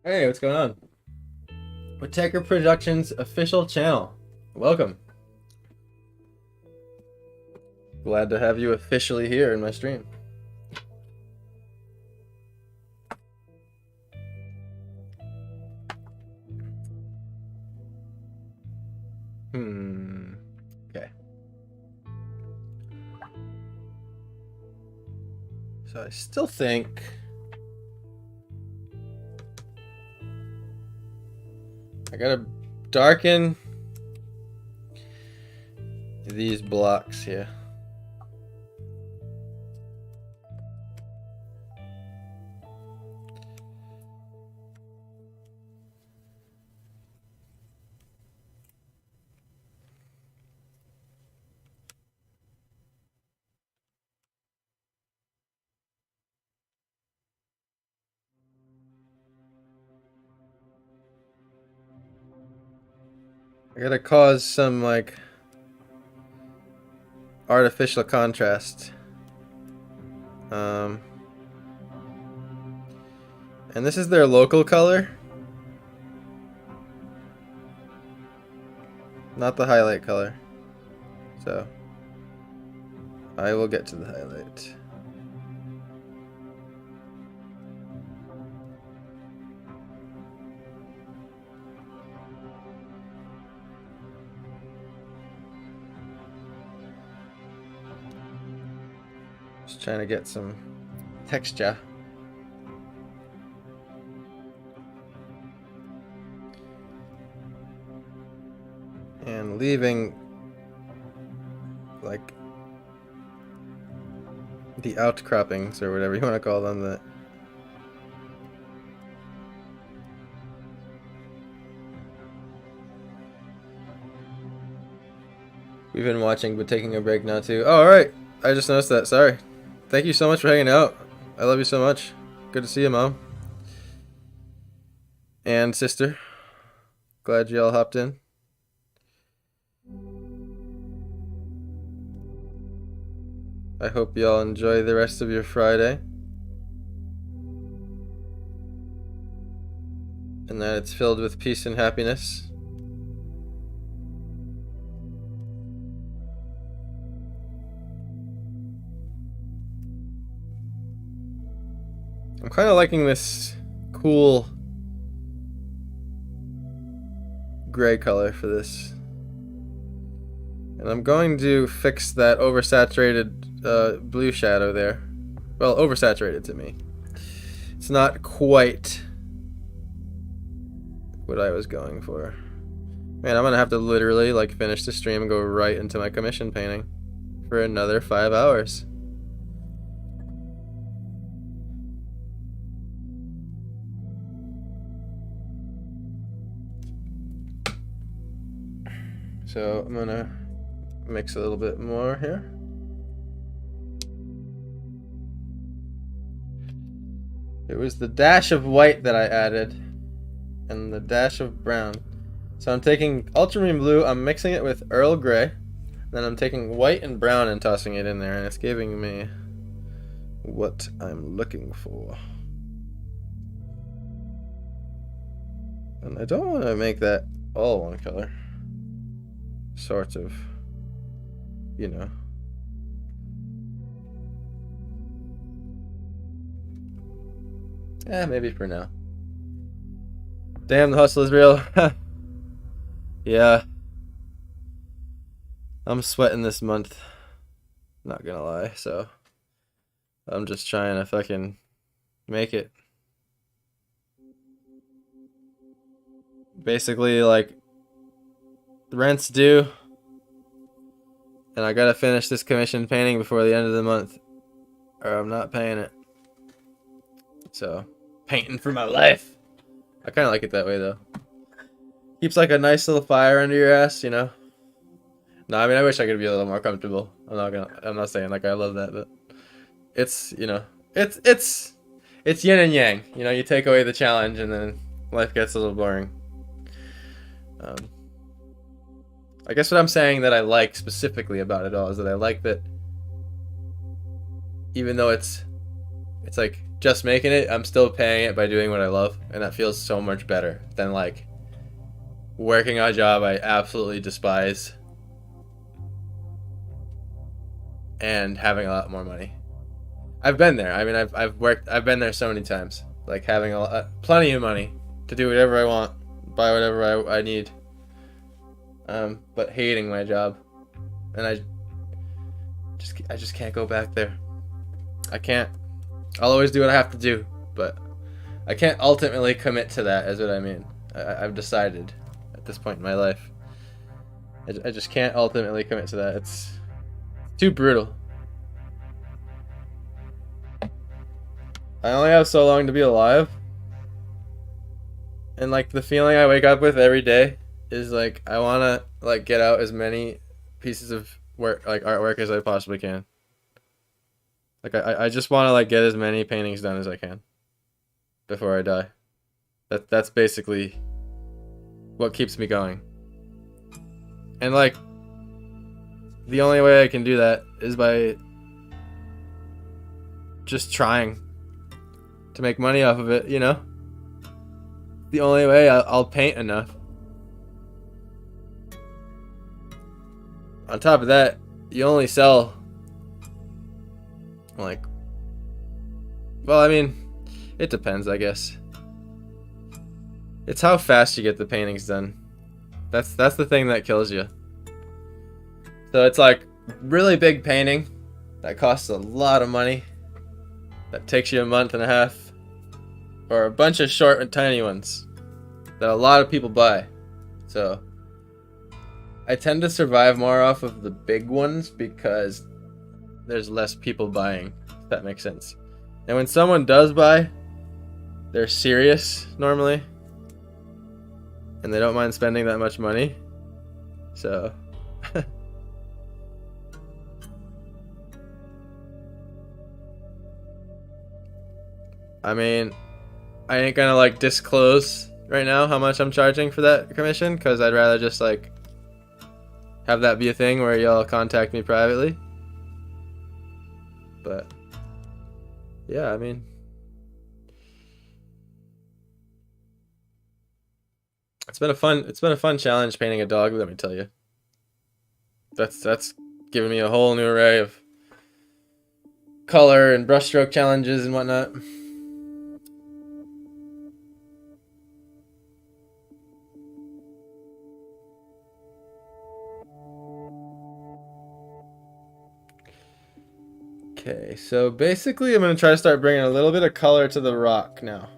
Hey, what's going on? Whittaker Productions official channel. Welcome. Glad to have you officially here in my stream. Okay. So I still think I gotta darken these blocks here. I gotta cause some, like, artificial contrast. And this is their local color. Not the highlight color. So, I will get to the highlight. Just trying to get some texture. And leaving, like, the outcroppings, or whatever you want to call them, that we've been watching but taking a break now too. Oh, alright. I just noticed that. Sorry. Thank you so much for hanging out. I love you so much. Good to see you, Mom. And sister. Glad you all hopped in. I hope you all enjoy the rest of your Friday. And that it's filled with peace and happiness. I'm kind of liking this cool gray color for this. And I'm going to fix that oversaturated blue shadow there. Well, oversaturated to me. It's not quite what I was going for. Man, I'm gonna have to literally, like, finish the stream and go right into my commission painting for another 5 hours. So I'm gonna mix a little bit more here. It was the dash of white that I added and the dash of brown. So I'm taking ultramarine blue, I'm mixing it with Earl Grey, then I'm taking white and brown and tossing it in there, and it's giving me what I'm looking for. And I don't want to make that all one color. Sort of, you know. Yeah, maybe for now. Damn, the hustle is real. Yeah. I'm sweating this month. Not gonna lie, so I'm just trying to fucking make it. Basically, like, the rent's due, and I gotta finish this commission painting before the end of the month, or I'm not paying it. So, painting for my life. I kind of like it that way, though. Keeps, like, a nice little fire under your ass, you know. No, I mean, I wish I could be a little more comfortable. I'm not saying, like, I love that, but it's, you know, it's it's yin and yang. You know, you take away the challenge, and then life gets a little boring. Um, I guess what I'm saying that I like specifically about it all is that I like that even though it's like just making it, I'm still paying it by doing what I love, and that feels so much better than like working a job I absolutely despise and having a lot more money. I've been there. I mean, I've been there so many times. Like having plenty of money to do whatever I want, buy whatever I need. But hating my job, and I just can't go back there. I can't. I'll always do what I have to do, but I can't ultimately commit to that. Is what I mean. I've decided at this point in my life. I just can't ultimately commit to that. It's too brutal. I only have so long to be alive, and like the feeling I wake up with every day is like I want to like get out as many pieces of work, like artwork, as I possibly can. Like I just want to like get as many paintings done as I can before I die. That's basically what keeps me going. And like the only way I can do that is by just trying to make money off of it, you know? The only way I'll paint enough. On top of that, you only sell like, well, I mean, it depends, I guess. It's how fast you get the paintings done. That's the thing that kills you. So it's like really big painting that costs a lot of money, that takes you a month and a half, or a bunch of short and tiny ones that a lot of people buy. So I tend to survive more off of the big ones because there's less people buying, if that makes sense. And when someone does buy, they're serious normally, and they don't mind spending that much money. So I mean, I ain't gonna like disclose right now how much I'm charging for that commission, because I'd rather just like have that be a thing where y'all contact me privately. But yeah, I mean, it's been a fun challenge painting a dog, let me tell you. That's given me a whole new array of color and brushstroke challenges and whatnot. Okay, so basically I'm going to try to start bringing a little bit of color to the rock now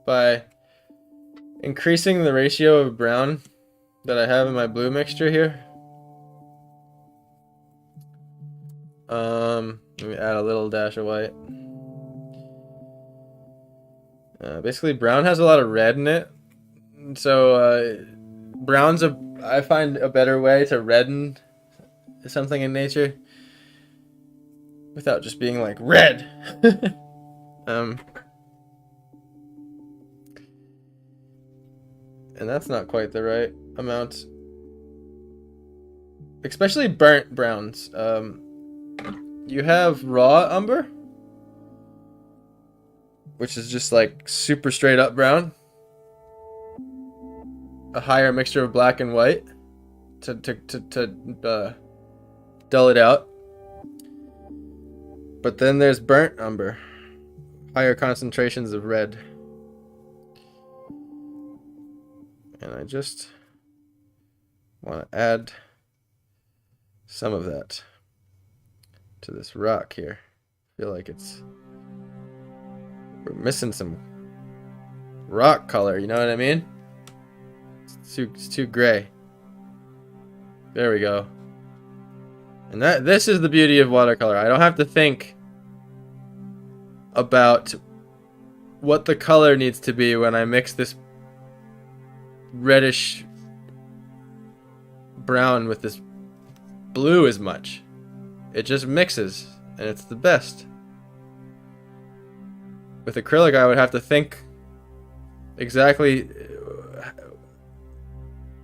by increasing the ratio of brown that I have in my blue mixture here. Let me add a little dash of white. Basically brown has a lot of red in it, so brown's I find a better way to redden something in nature without just being like red. And that's not quite the right amount, especially burnt browns. You have raw umber, which is just like super straight up brown, a higher mixture of black and white to dull it out. But then there's burnt umber, higher concentrations of red. And I just want to add some of that to this rock here. I feel like we're missing some rock color, you know what I mean? It's too gray. There we go. And this is the beauty of watercolor. I don't have to think about what the color needs to be when I mix this reddish brown with this blue as much. It just mixes, and it's the best. with acrylic, I would have to think exactly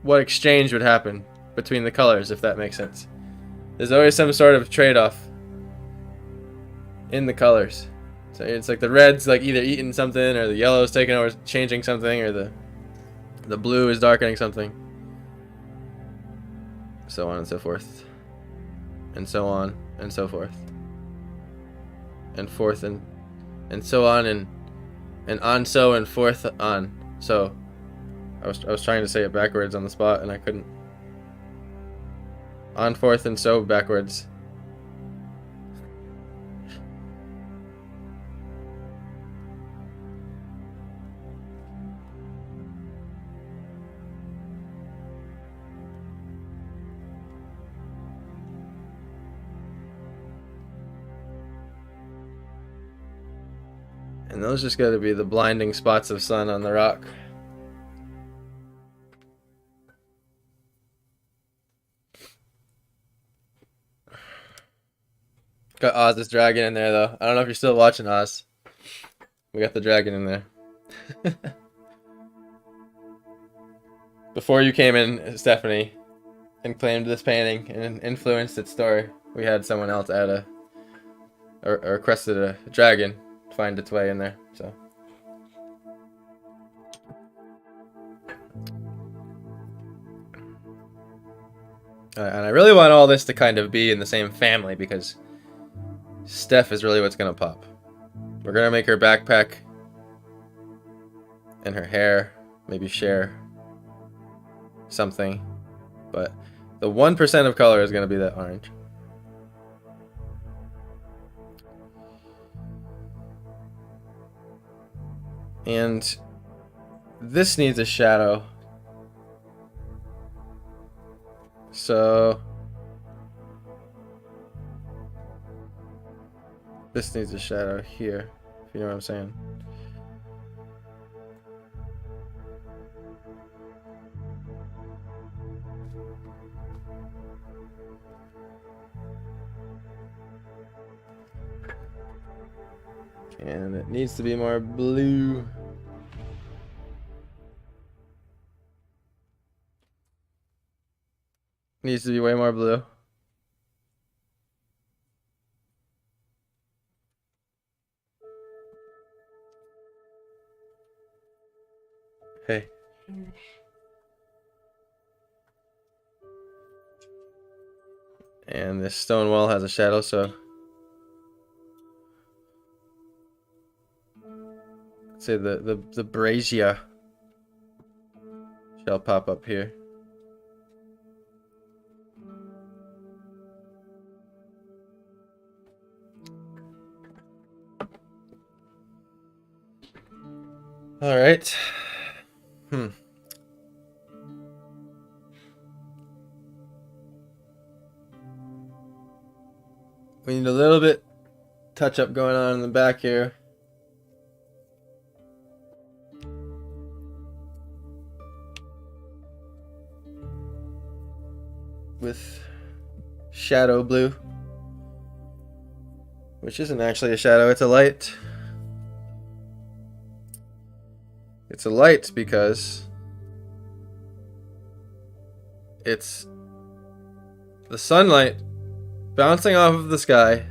what exchange would happen between the colors, if that makes sense. There's always some sort of trade-off in the colors. So it's like the red's like either eating something, or the yellow's taking over, changing something, or the blue is darkening something. So on and so forth. And so on and so forth. And forth and so on and on so and forth on. So I was trying to say it backwards on the spot and I couldn't. On forth and so backwards. And those just gotta be the blinding spots of sun on the rock. Got Oz's dragon in there though. I don't know if you're still watching Oz. We got the dragon in there. Before you came in, Stephanie, and claimed this painting and influenced its story, we had someone else add or requested a dragon find its way in there. So and I really want all this to kind of be in the same family, because Steph is really what's gonna pop. We're gonna make her backpack and her hair maybe share something, but the 1% of color is gonna be that orange. And this needs a shadow. So this needs a shadow here, if you know what I'm saying. And it needs to be more blue. Needs to be way more blue. Hey. And this stone wall has a shadow, so say the brazier shall pop up here. All right. We need a little bit touch up going on in the back here. With shadow blue, which isn't actually a shadow, it's a light. It's a light because it's the sunlight bouncing off of the sky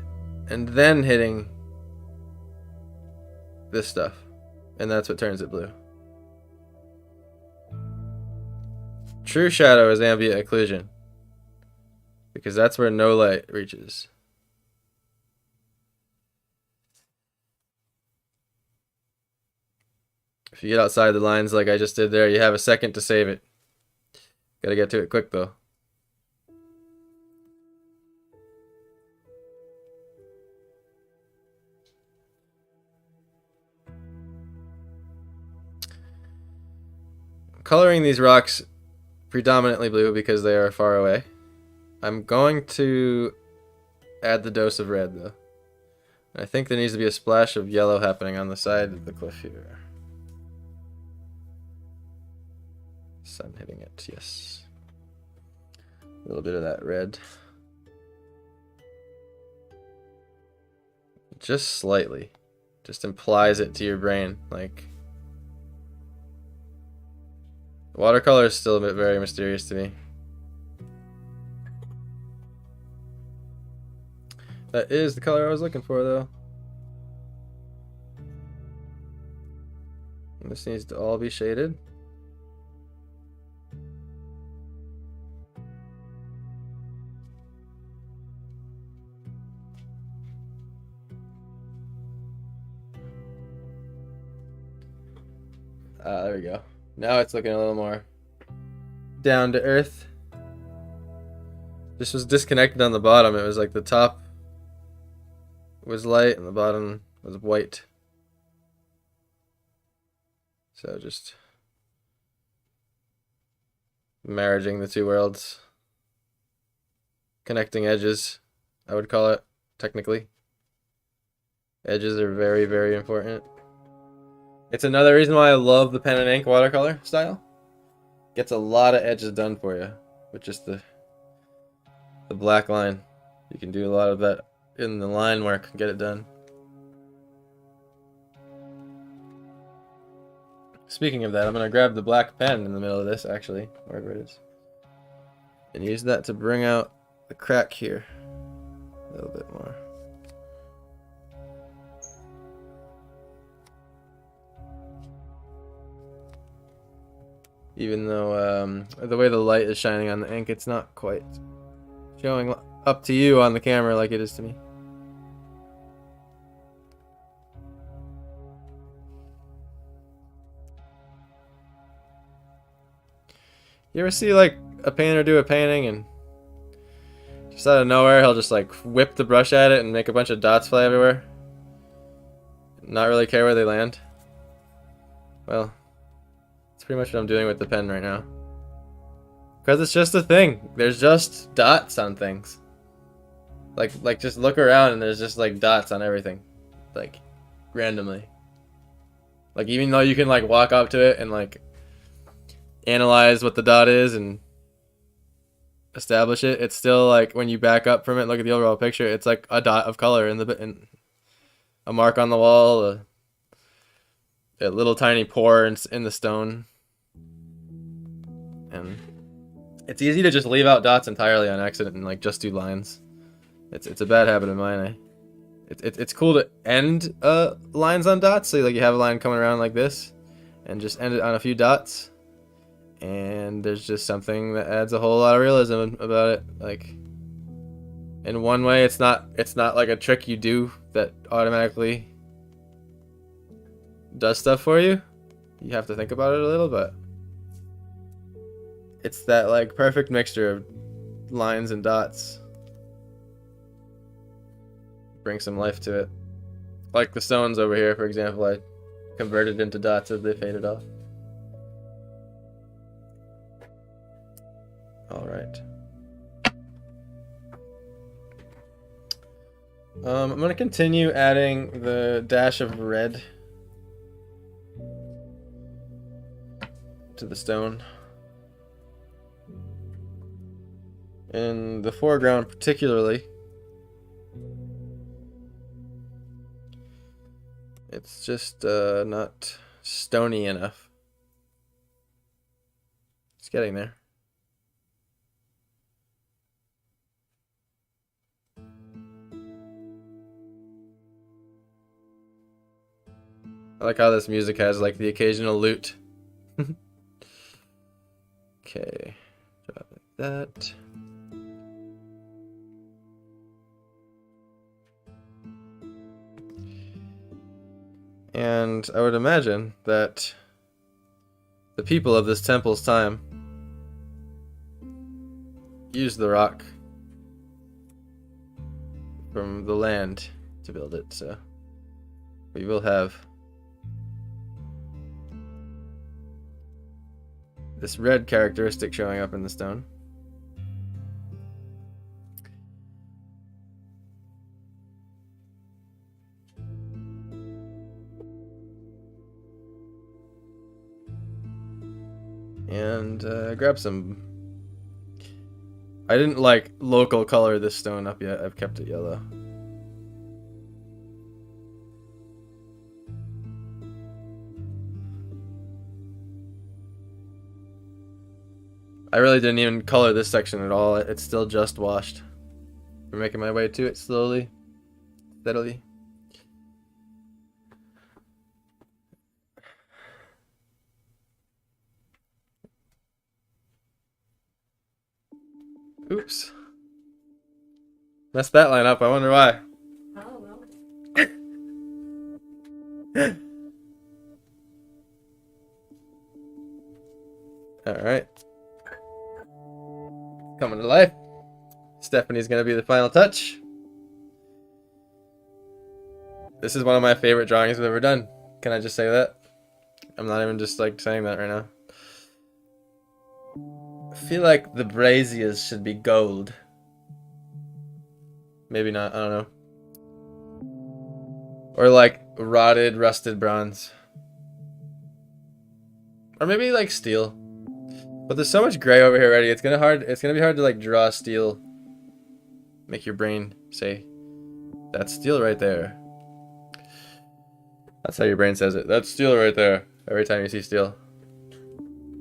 and then hitting this stuff, and that's what turns it blue. True shadow is ambient occlusion, because that's where no light reaches. If you get outside the lines like I just did there, you have a second to save it. Gotta get to it quick though. I'm coloring these rocks predominantly blue because they are far away. I'm going to add the dose of red though. I think there needs to be a splash of yellow happening on the side of the cliff here. Sun hitting it, yes. A little bit of that red. Just slightly. just implies it to your brain. Like, watercolor is still a bit very mysterious to me. That is the color I was looking for, though. And this needs to all be shaded. There we go. Now it's looking a little more down to earth. This was disconnected on the bottom. It was like the top was light and the bottom was white. So just marrying the two worlds. Connecting edges, I would call it, technically. Edges are very, very important. It's another reason why I love the pen and ink watercolor style. Gets a lot of edges done for you with just the black line. You can do a lot of that in the line work and get it done. Speaking of that, I'm going to grab the black pen in the middle of this, actually, wherever it is, and use that to bring out the crack here a little bit more. Even though the way the light is shining on the ink, it's not quite showing up to you on the camera like it is to me. You ever see like a painter do a painting and just out of nowhere he'll just like whip the brush at it and make a bunch of dots fly everywhere? Not really care where they land? Well, that's pretty much what I'm doing with the pen right now. Because it's just a thing. There's just dots on things. Like just look around and there's just like dots on everything. Like randomly. Like even though you can like walk up to it and like analyze what the dot is and establish it, it's still like when you back up from it and look at the overall picture, it's like a dot of color in a mark on the wall, a little tiny pore in the stone. And it's easy to just leave out dots entirely on accident and like just do lines. It's a bad habit of mine. It's cool to end lines on dots, so like you have a line coming around like this and just end it on a few dots. And there's just something that adds a whole lot of realism about it. Like, in one way, it's not like a trick you do that automatically does stuff for you. You have to think about it a little, but it's that like perfect mixture of lines and dots. Bring some life to it. Like the stones over here, for example, I converted into dots as they faded off. All right. I'm going to continue adding the dash of red to the stone. In the foreground particularly, it's just not stony enough. It's getting there. I like how this music has like the occasional lute. Okay, drop like that. And I would imagine that the people of this temple's time used the rock from the land to build it, so we will have this red characteristic showing up in the stone. And grab some. I didn't like local color this stone up yet. I've kept it yellow. I really didn't even color this section at all. It's still just washed. We're making my way to it slowly, steadily. Oops. Messed that line up. I wonder why. Oh, well. Alright. Coming to life. Stephanie's gonna be the final touch. This is one of my favorite drawings I've ever done. Can I just say that? I'm not even just like saying that right now. I feel like the braziers should be gold. Maybe not, I don't know. Or like rotted, rusted bronze. Or maybe like steel. But there's so much gray over here already. It's gonna be hard to like draw steel. Make your brain say, that's steel right there. That's how your brain says it. That's steel right there. Every time you see steel.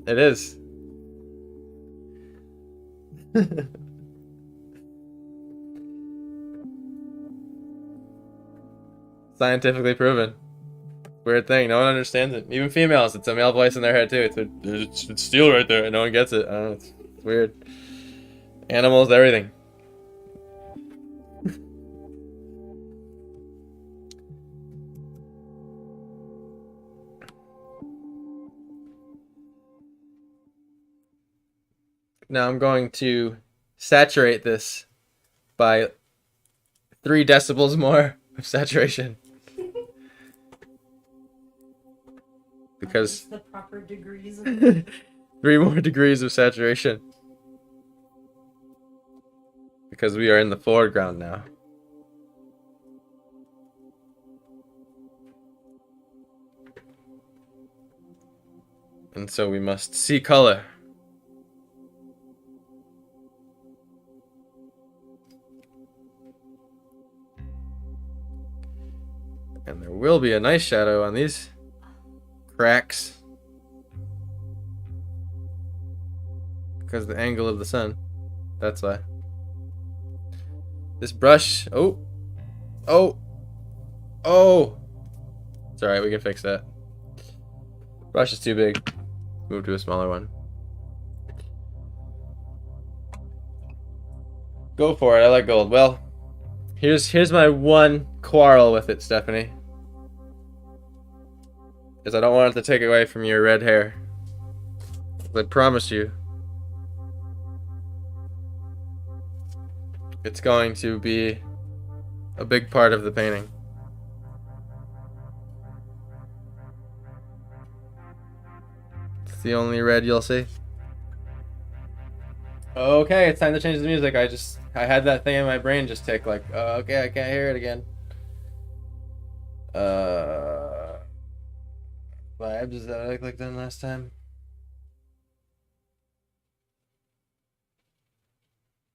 It is. Scientifically proven. Weird thing. No one understands it. Even females. It's a male voice in their head too. It's steel right there, and no one gets it. I don't know. It's weird. Animals, everything. Now I'm going to saturate this by 3 decibels more of saturation. Because The proper degrees of 3 more degrees of saturation. Because we are in the foreground now. And so we must see color. And there will be a nice shadow on these cracks. Because of the angle of the sun. That's why. This brush. Oh. Oh. Oh. It's alright, we can fix that. Brush is too big. Move to a smaller one. Go for it, I like gold. Well, here's my one quarrel with it, Stephanie. Is I don't want it to take away from your red hair. I promise you. It's going to be a big part of the painting. It's the only red you'll see. Okay, it's time to change the music. I had that thing in my brain just tick like, okay, I can't hear it again. Vibes, does that look like done last time?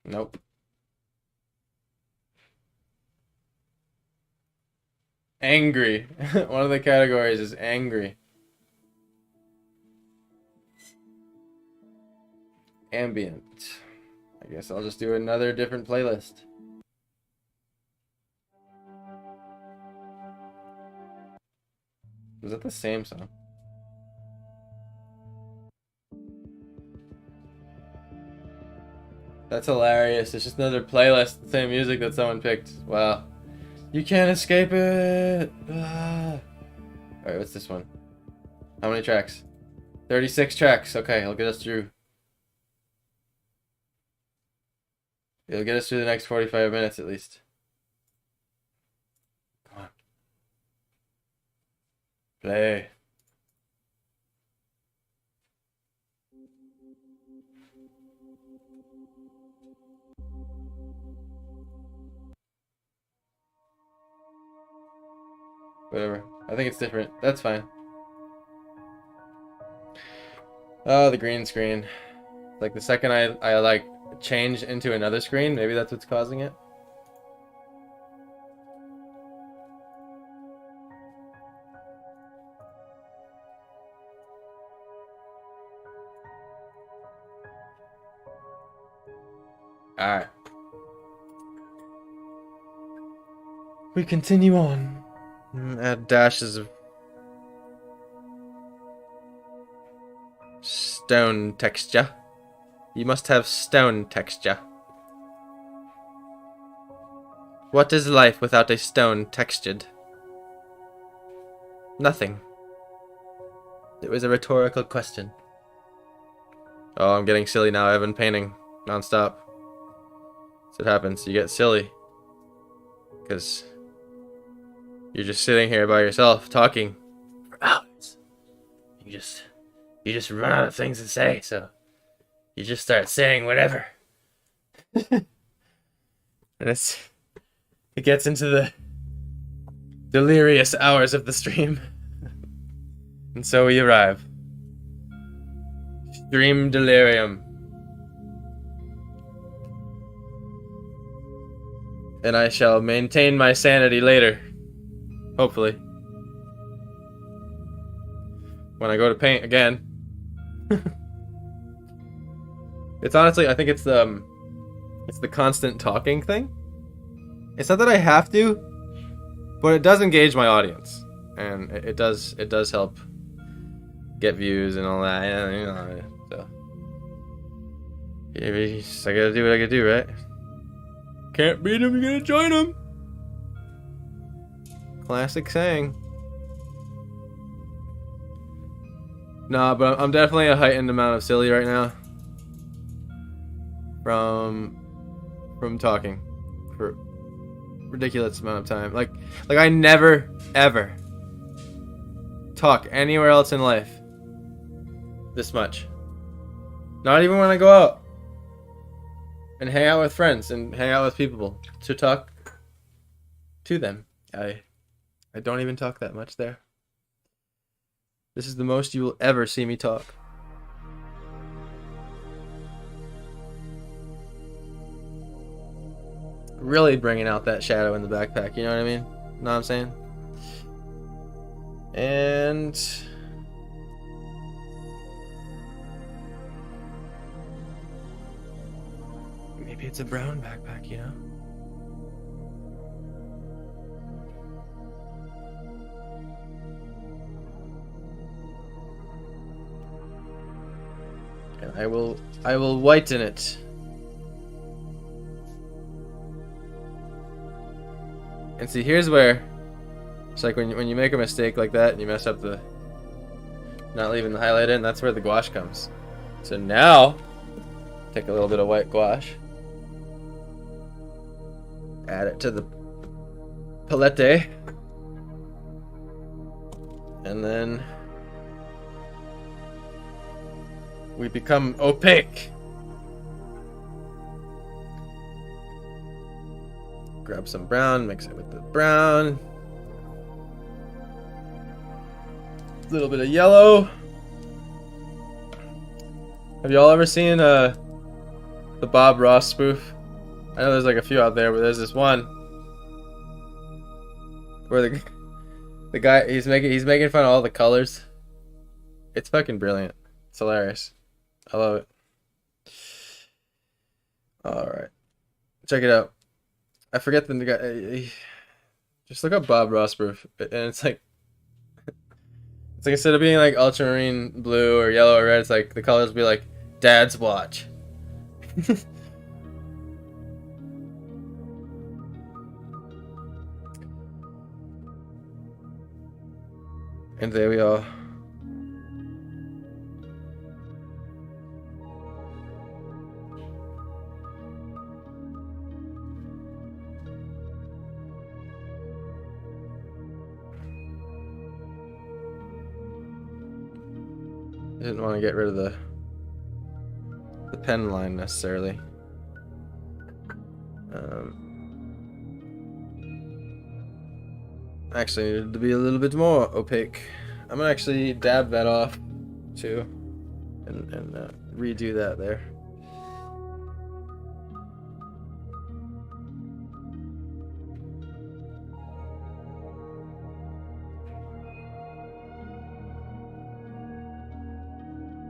Nope. Angry. One of the categories is angry. Ambient. I guess I'll just do another different playlist. Was it the same song? That's hilarious. It's just another playlist, the same music that someone picked. Wow. You can't escape it! Ah. Alright, what's this one? How many tracks? 36 tracks. Okay, it'll get us through. It'll get us through the next 45 minutes at least. Come on. Play. Whatever. I think it's different. That's fine. Oh, the green screen. Like the second I like change into another screen, maybe that's what's causing it. Alright. We continue on. Add dashes of stone texture. You must have stone texture. What is life without a stone textured? Nothing. It was a rhetorical question. Oh, I'm getting silly now. I've been painting nonstop. That's what happens. You get silly. Because you're just sitting here by yourself talking for hours. You just run out of things to say, so you just start saying whatever. And it gets into the delirious hours of the stream. And so we arrive. Stream delirium. And I shall maintain my sanity later. Hopefully. When I go to paint again. It's honestly, I think it's the constant talking thing. It's not that I have to, but it does engage my audience. And it does help get views and all that, you know, so. I gotta do what I gotta do, right? Can't beat him, you gotta join him. Classic saying. Nah, but I'm definitely a heightened amount of silly right now. From talking for ridiculous amount of time. Like I never ever talk anywhere else in life this much. Not even when I go out and hang out with friends and hang out with people to talk to them. I don't even talk that much there. This is the most you will ever see me talk. Really bringing out that shadow in the backpack, you know what I mean? Know what I'm saying? And maybe it's a brown backpack, you know? And I will whiten it. And see, here's where it's like when you make a mistake like that and you mess up the not leaving the highlight in, that's where the gouache comes. So now take a little bit of white gouache, add it to the palette, and then we become opaque. Grab some brown, mix it with the brown. A little bit of yellow. Have y'all ever seen the Bob Ross spoof? I know there's like a few out there, but there's this one where the guy he's making fun of all the colors. It's fucking brilliant. It's hilarious. I love it. All right, check it out. I forget the guy. Just look up Bob Ross spoof, and it's like instead of being like ultramarine blue or yellow or red, it's like the colors be like Dad's watch. And there we are. I didn't want to get rid of the pen line necessarily. Actually needed to be a little bit more opaque. I'm gonna actually dab that off too, and redo that there.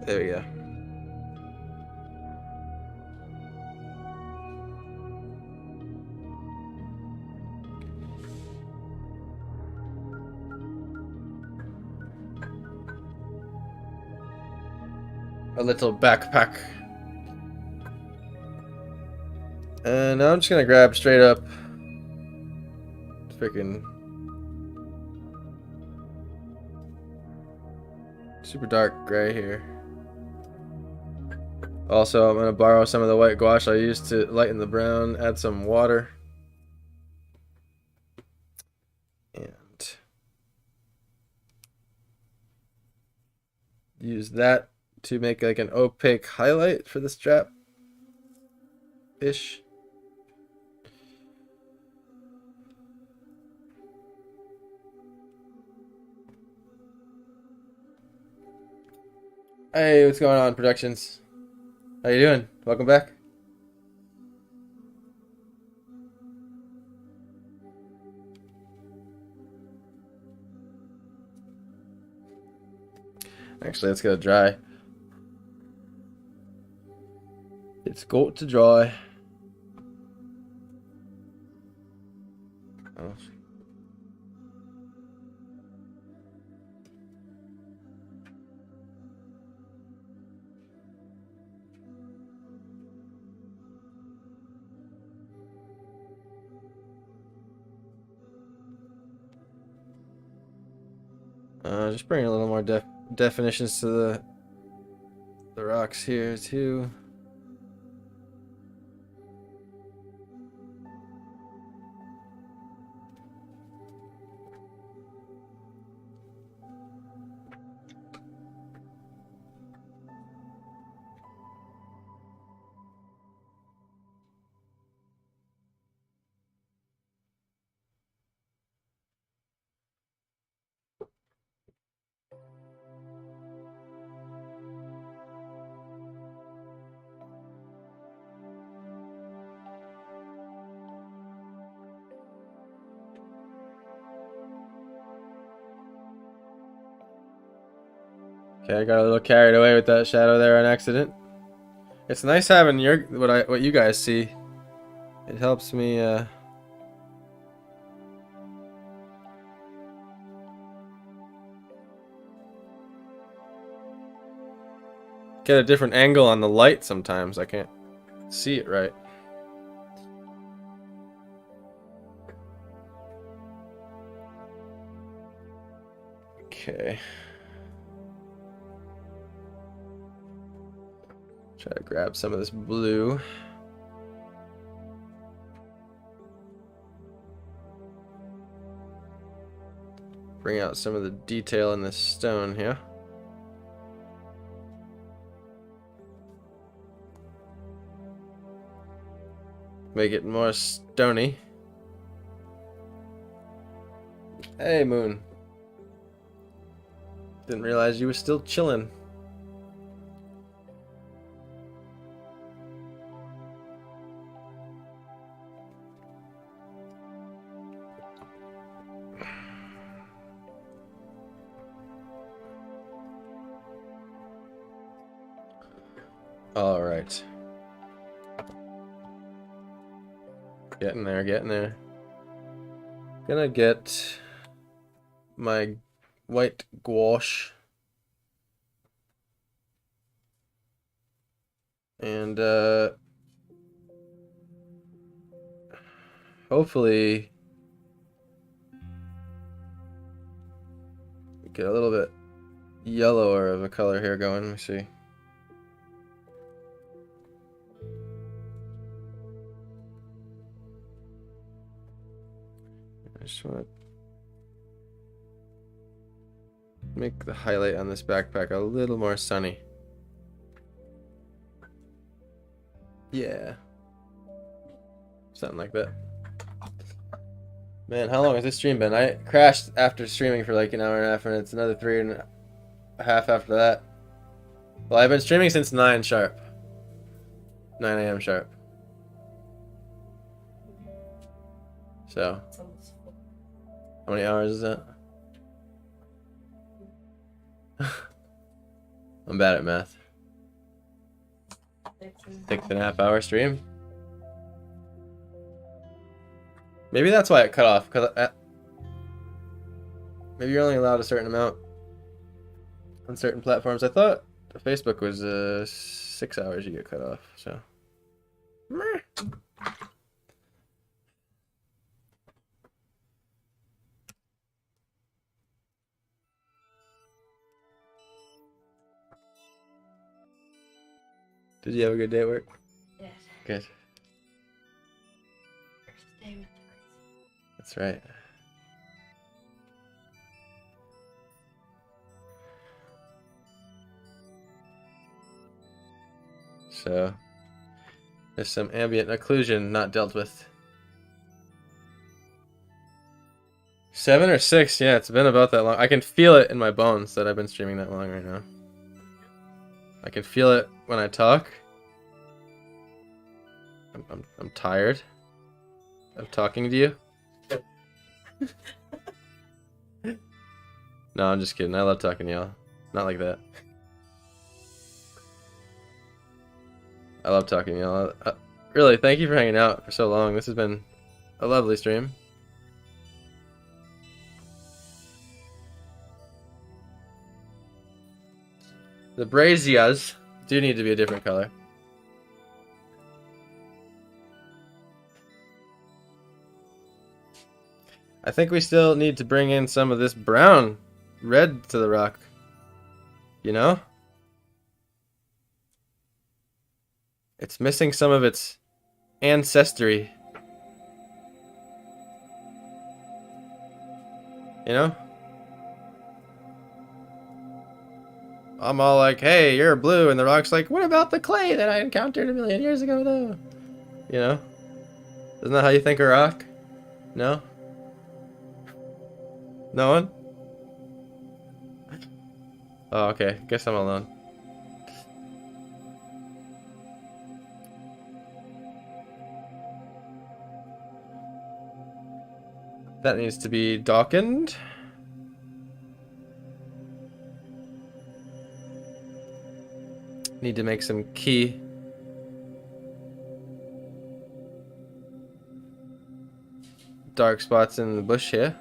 There we go. a little backpack. And now I'm just gonna grab straight up freaking super dark gray here. Also, I'm gonna borrow some of the white gouache I used to lighten the brown, add some water. And use that to make like an opaque highlight for the strap-ish. Hey, what's going on, Productions? How you doing? Welcome back. Actually, let's get it dry. It's got to dry. Oh. Just bring a little more definitions to the rocks here too. Okay, I got a little carried away with that shadow there on accident. It's nice having what you guys see. It helps me get a different angle on the light sometimes. I can't see it right. Okay. Try to grab some of this blue. Bring out some of the detail in this stone here. Make it more stony. Hey, Moon. Didn't realize you were still chilling. All right. Getting there, getting there. Gonna get my white gouache. And hopefully get a little bit yellower of a color here going. Let me see. I just want to make the highlight on this backpack a little more sunny. Yeah. Something like that. Man, how long has this stream been? I crashed after streaming for like an hour and a half, and it's another 3.5 after that. Well, I've been streaming since 9 sharp. 9 a.m. sharp. So, It's almost full. how many hours is that? I'm bad at math. 6.5 hour stream. Maybe that's why it cut off. Cause maybe you're only allowed a certain amount on certain platforms. I thought The Facebook was 6 hours you get cut off, so. Meh. Did you have a good day at work? Yes. Good. First day with the crazy. That's right. So, there's some ambient occlusion not dealt with. 7 or 6, yeah, it's been about that long. I can feel it in my bones that I've been streaming that long right now. I can feel it when I talk. I'm tired of talking to you. No, I'm just kidding. I love talking to y'all. Not like that. I love talking to y'all. Really, thank you for hanging out for so long. This has been a lovely stream. The braziers do need to be a different color. I think we still need to bring in some of this brown red to the rock. You know? It's missing some of its ancestry. You know? I'm all like, hey, you're blue, and the rock's like, what about the clay that I encountered a million years ago, though? You know? Isn't that how you think a rock? No? No one? Oh, okay. Guess I'm alone. That needs to be darkened. Need to make some key. Dark spots in the bush here.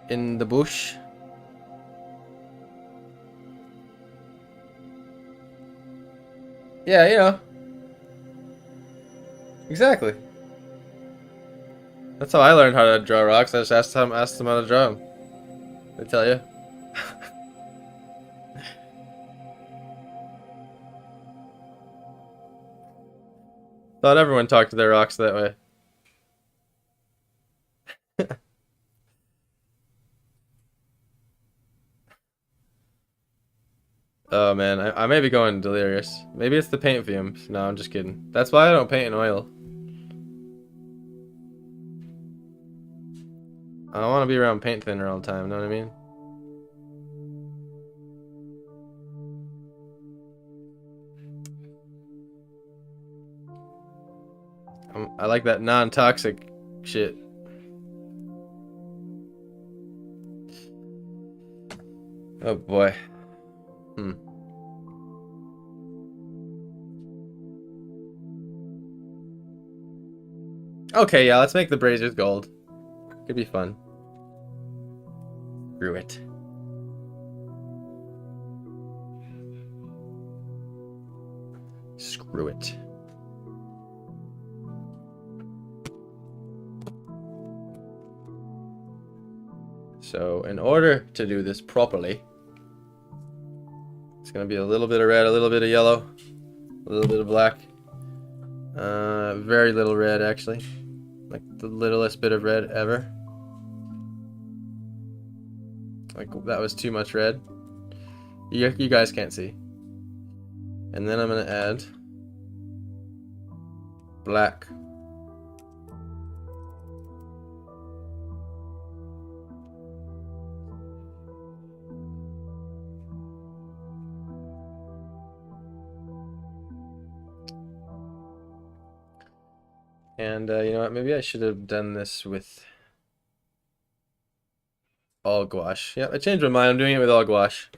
In the bush. Yeah, you know. Exactly. That's how I learned how to draw rocks. I just asked them how to draw them. They tell you. Thought everyone talked to their rocks that way. Oh man, I may be going delirious. Maybe it's the paint fumes. No, I'm just kidding. That's why I don't paint in oil. I don't want to be around paint thinner all the time, know what I mean? I like that non-toxic shit. Oh boy. Okay, yeah, let's make the braziers gold. Could be fun. Screw it. Screw it. So, in order to do this properly, it's going to be a little bit of red, a little bit of yellow, a little bit of black. Very little red, actually. Like the littlest bit of red ever. Like, that was too much red. You guys can't see. And then I'm going to add black. And you know what? Maybe I should have done this with all gouache. Yeah, I changed my mind. I'm doing it with all gouache.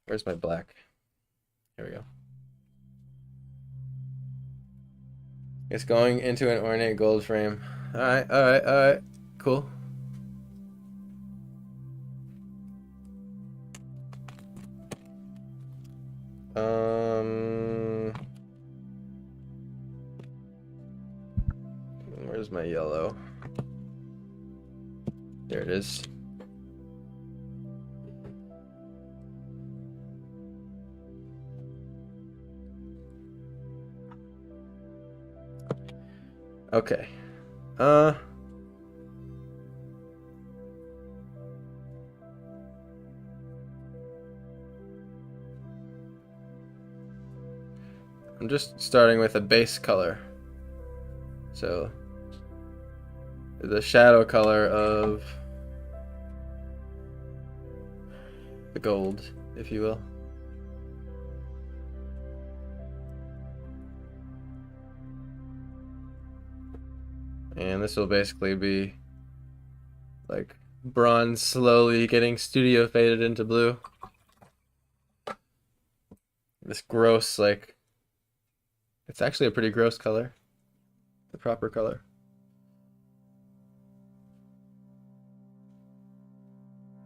Where's my black? Here we go. It's going into an ornate gold frame. Alright, alright, alright. Cool. Where's my yellow? There it is. Okay. I'm just starting with a base color. So the shadow color of the gold, if you will. And this will basically be like bronze slowly getting studio faded into blue. This gross, like, it's actually a pretty gross color. The proper color.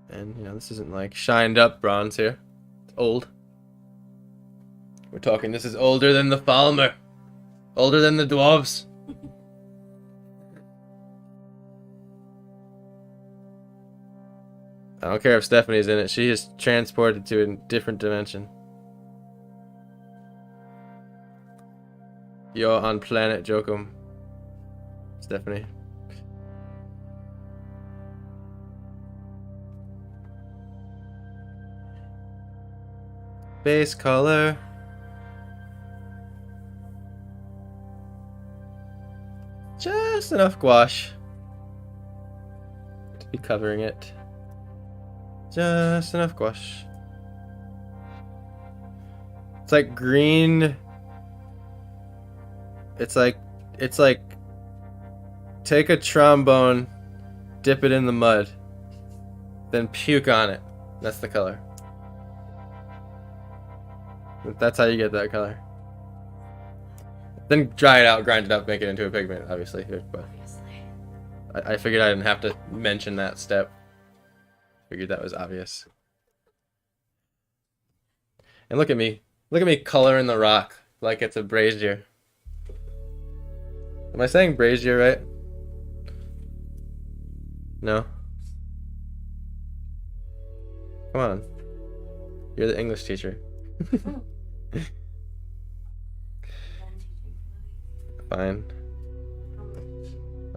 And, you know, this isn't like shined up bronze here. It's old. We're talking, this is older than the Falmer. Older than the dwarves. I don't care if Stephanie's in it. She is transported to a different dimension. You're on planet Jokum, Stephanie. Base color. Just enough gouache to be covering it. Just enough gouache. It's like green. It's like take a trombone, dip it in the mud, then puke on it. That's the color. That's how you get that color. Then dry it out, grind it up, make it into a pigment, obviously. But I figured I didn't have to mention that step. Figured that was obvious. And look at me. Look at me coloring the rock like it's a brazier. Am I saying brazier right? No? Come on. You're the English teacher. Fine.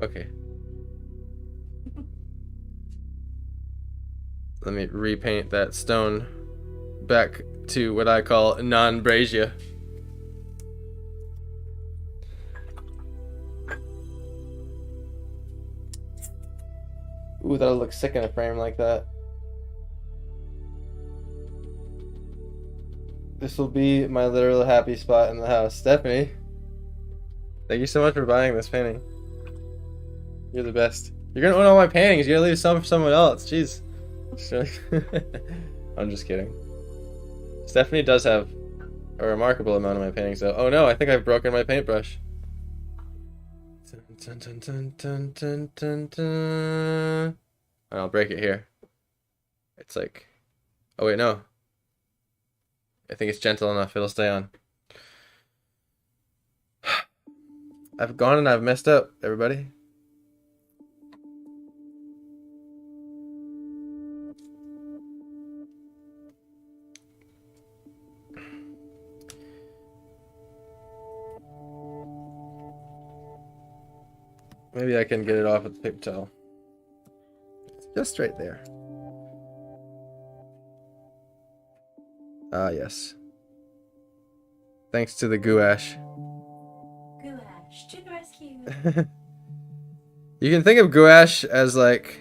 Okay. Let me repaint that stone back to what I call non-brazier. Ooh, that'll look sick in a frame like that. This will be my literal happy spot in the house. Stephanie, thank you so much for buying this painting. You're the best. You're gonna own all my paintings. You're gonna leave some for someone else. Jeez. I'm just kidding. Stephanie does have a remarkable amount of my paintings though. Oh no, I think I've broken my paintbrush. Dun, dun, dun, dun, dun, dun, dun. And I'll break it here. It's like, oh wait, no. I think it's gentle enough, it'll stay on. I've gone and I've messed up, everybody. Maybe I can get it off with the paper towel. It's just right there. Ah, yes. Thanks to the gouache. Gouache to the rescue. You can think of gouache as like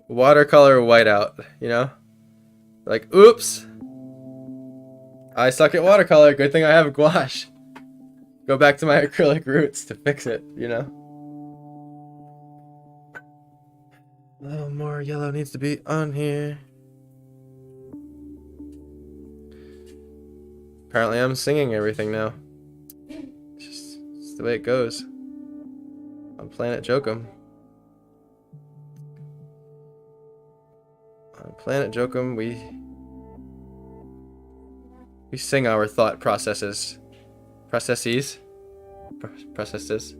watercolor whiteout, you know? Like, oops! I suck at watercolor, good thing I have gouache. Go back to my acrylic roots to fix it, you know? A little more yellow needs to be on here. Apparently I'm singing everything now. It's the way it goes. On Planet Jokum. On Planet Jokum, we We sing our thought processes. Processes? Processes?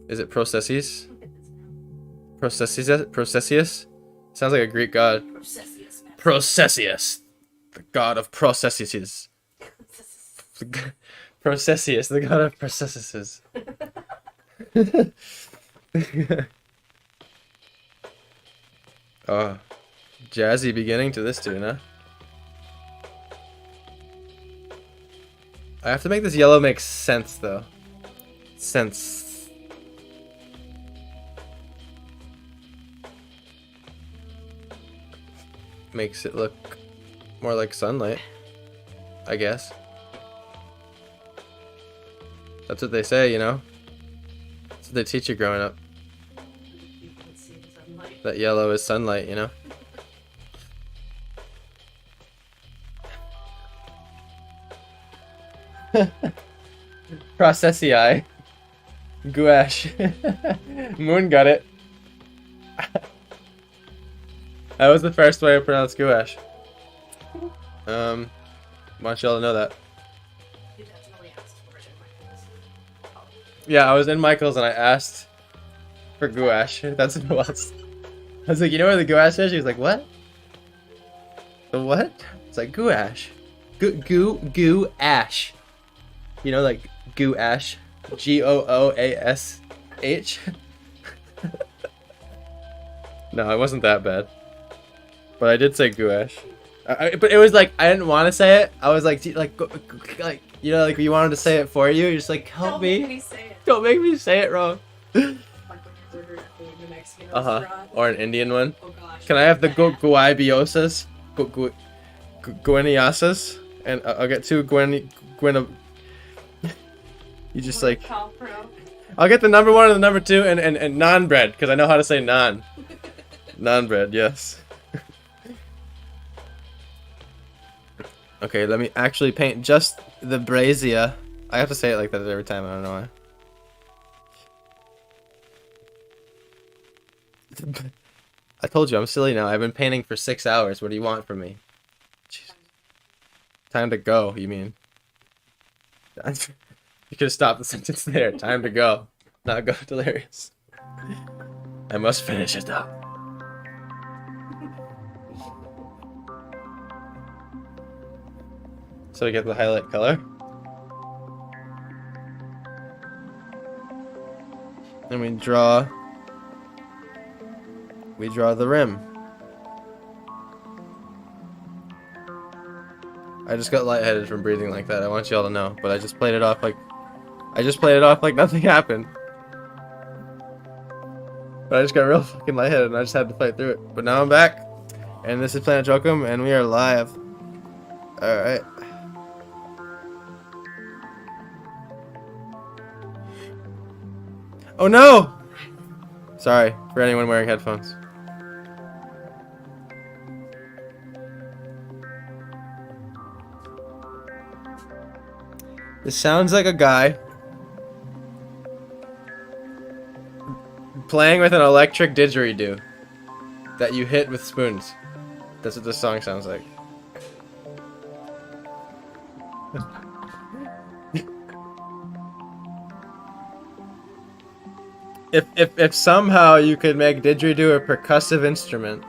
Is it processes? Processes? Processius? Sounds like a Greek god. Processius. The god of processes. Processius, the god of processes. Oh, jazzy beginning to this tune, huh? I have to make this yellow make sense, though. Sense. Makes it look more like sunlight, I guess. That's what they say, you know? That's what they teach you growing up. That yellow is sunlight, you know? Processii. Gouache. Moon got it. That was the first way I pronounced gouache. Want y'all to know that. Yeah, I was in Michael's and I asked for gouache. That's what it was. I was like, you know where the gouache is? She was like, what? The what? It's like gouache. Gouache. You know, like gouache. Gooash. No, it wasn't that bad. But I did say gouache. But it was like, I didn't want to say it. I was like, you know, like you wanted to say it for you. You're just like, help me. Don't make me say it. Don't make me say it wrong. Like when you're ordering food in the Mexican restaurant. Or an Indian one. Oh gosh. Can I have the bad. guaybiosas? Gueniasas? And I'll get two You just like... Calpro. I'll get the number 1 and the number 2 and naan bread, because I know how to say naan. Naan bread, yes. Okay, let me actually paint just the brazier. I have to say it like that every time, I don't know why. I told you, I'm silly now. I've been painting for 6 hours. What do you want from me? Jeez. Time to go, you mean? You could have stopped the sentence there. Time to go. Not go delirious. I must finish it up. So we get the highlight color. And we draw the rim. I just got lightheaded from breathing like that. I want y'all to know, but I just played it off like nothing happened. But I just got real fucking lightheaded and I just had to fight through it. But now I'm back, and this is Planet Jokum, and we are live. All right. Oh no! Sorry for anyone wearing headphones. This sounds like a guy playing with an electric didgeridoo that you hit with spoons. That's what this song sounds like. If somehow you could make didgeridoo a percussive instrument,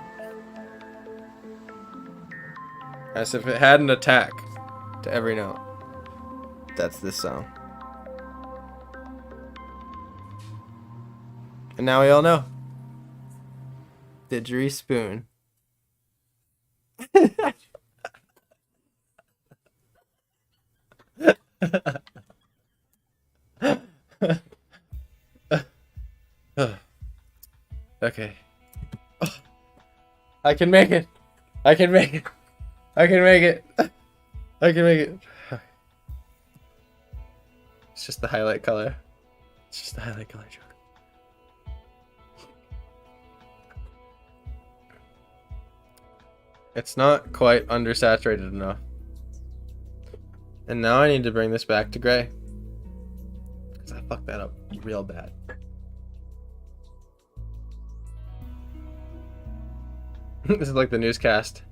as if it had an attack to every note, that's this song. And now we all know. Didgeridoo spoon. Okay. Oh, I can make it. I can make it. I can make it. I can make it. It's just the highlight color. It's just the highlight color joke. It's not quite undersaturated enough. And now I need to bring this back to gray. Because I fucked that up real bad. This is like the newscast.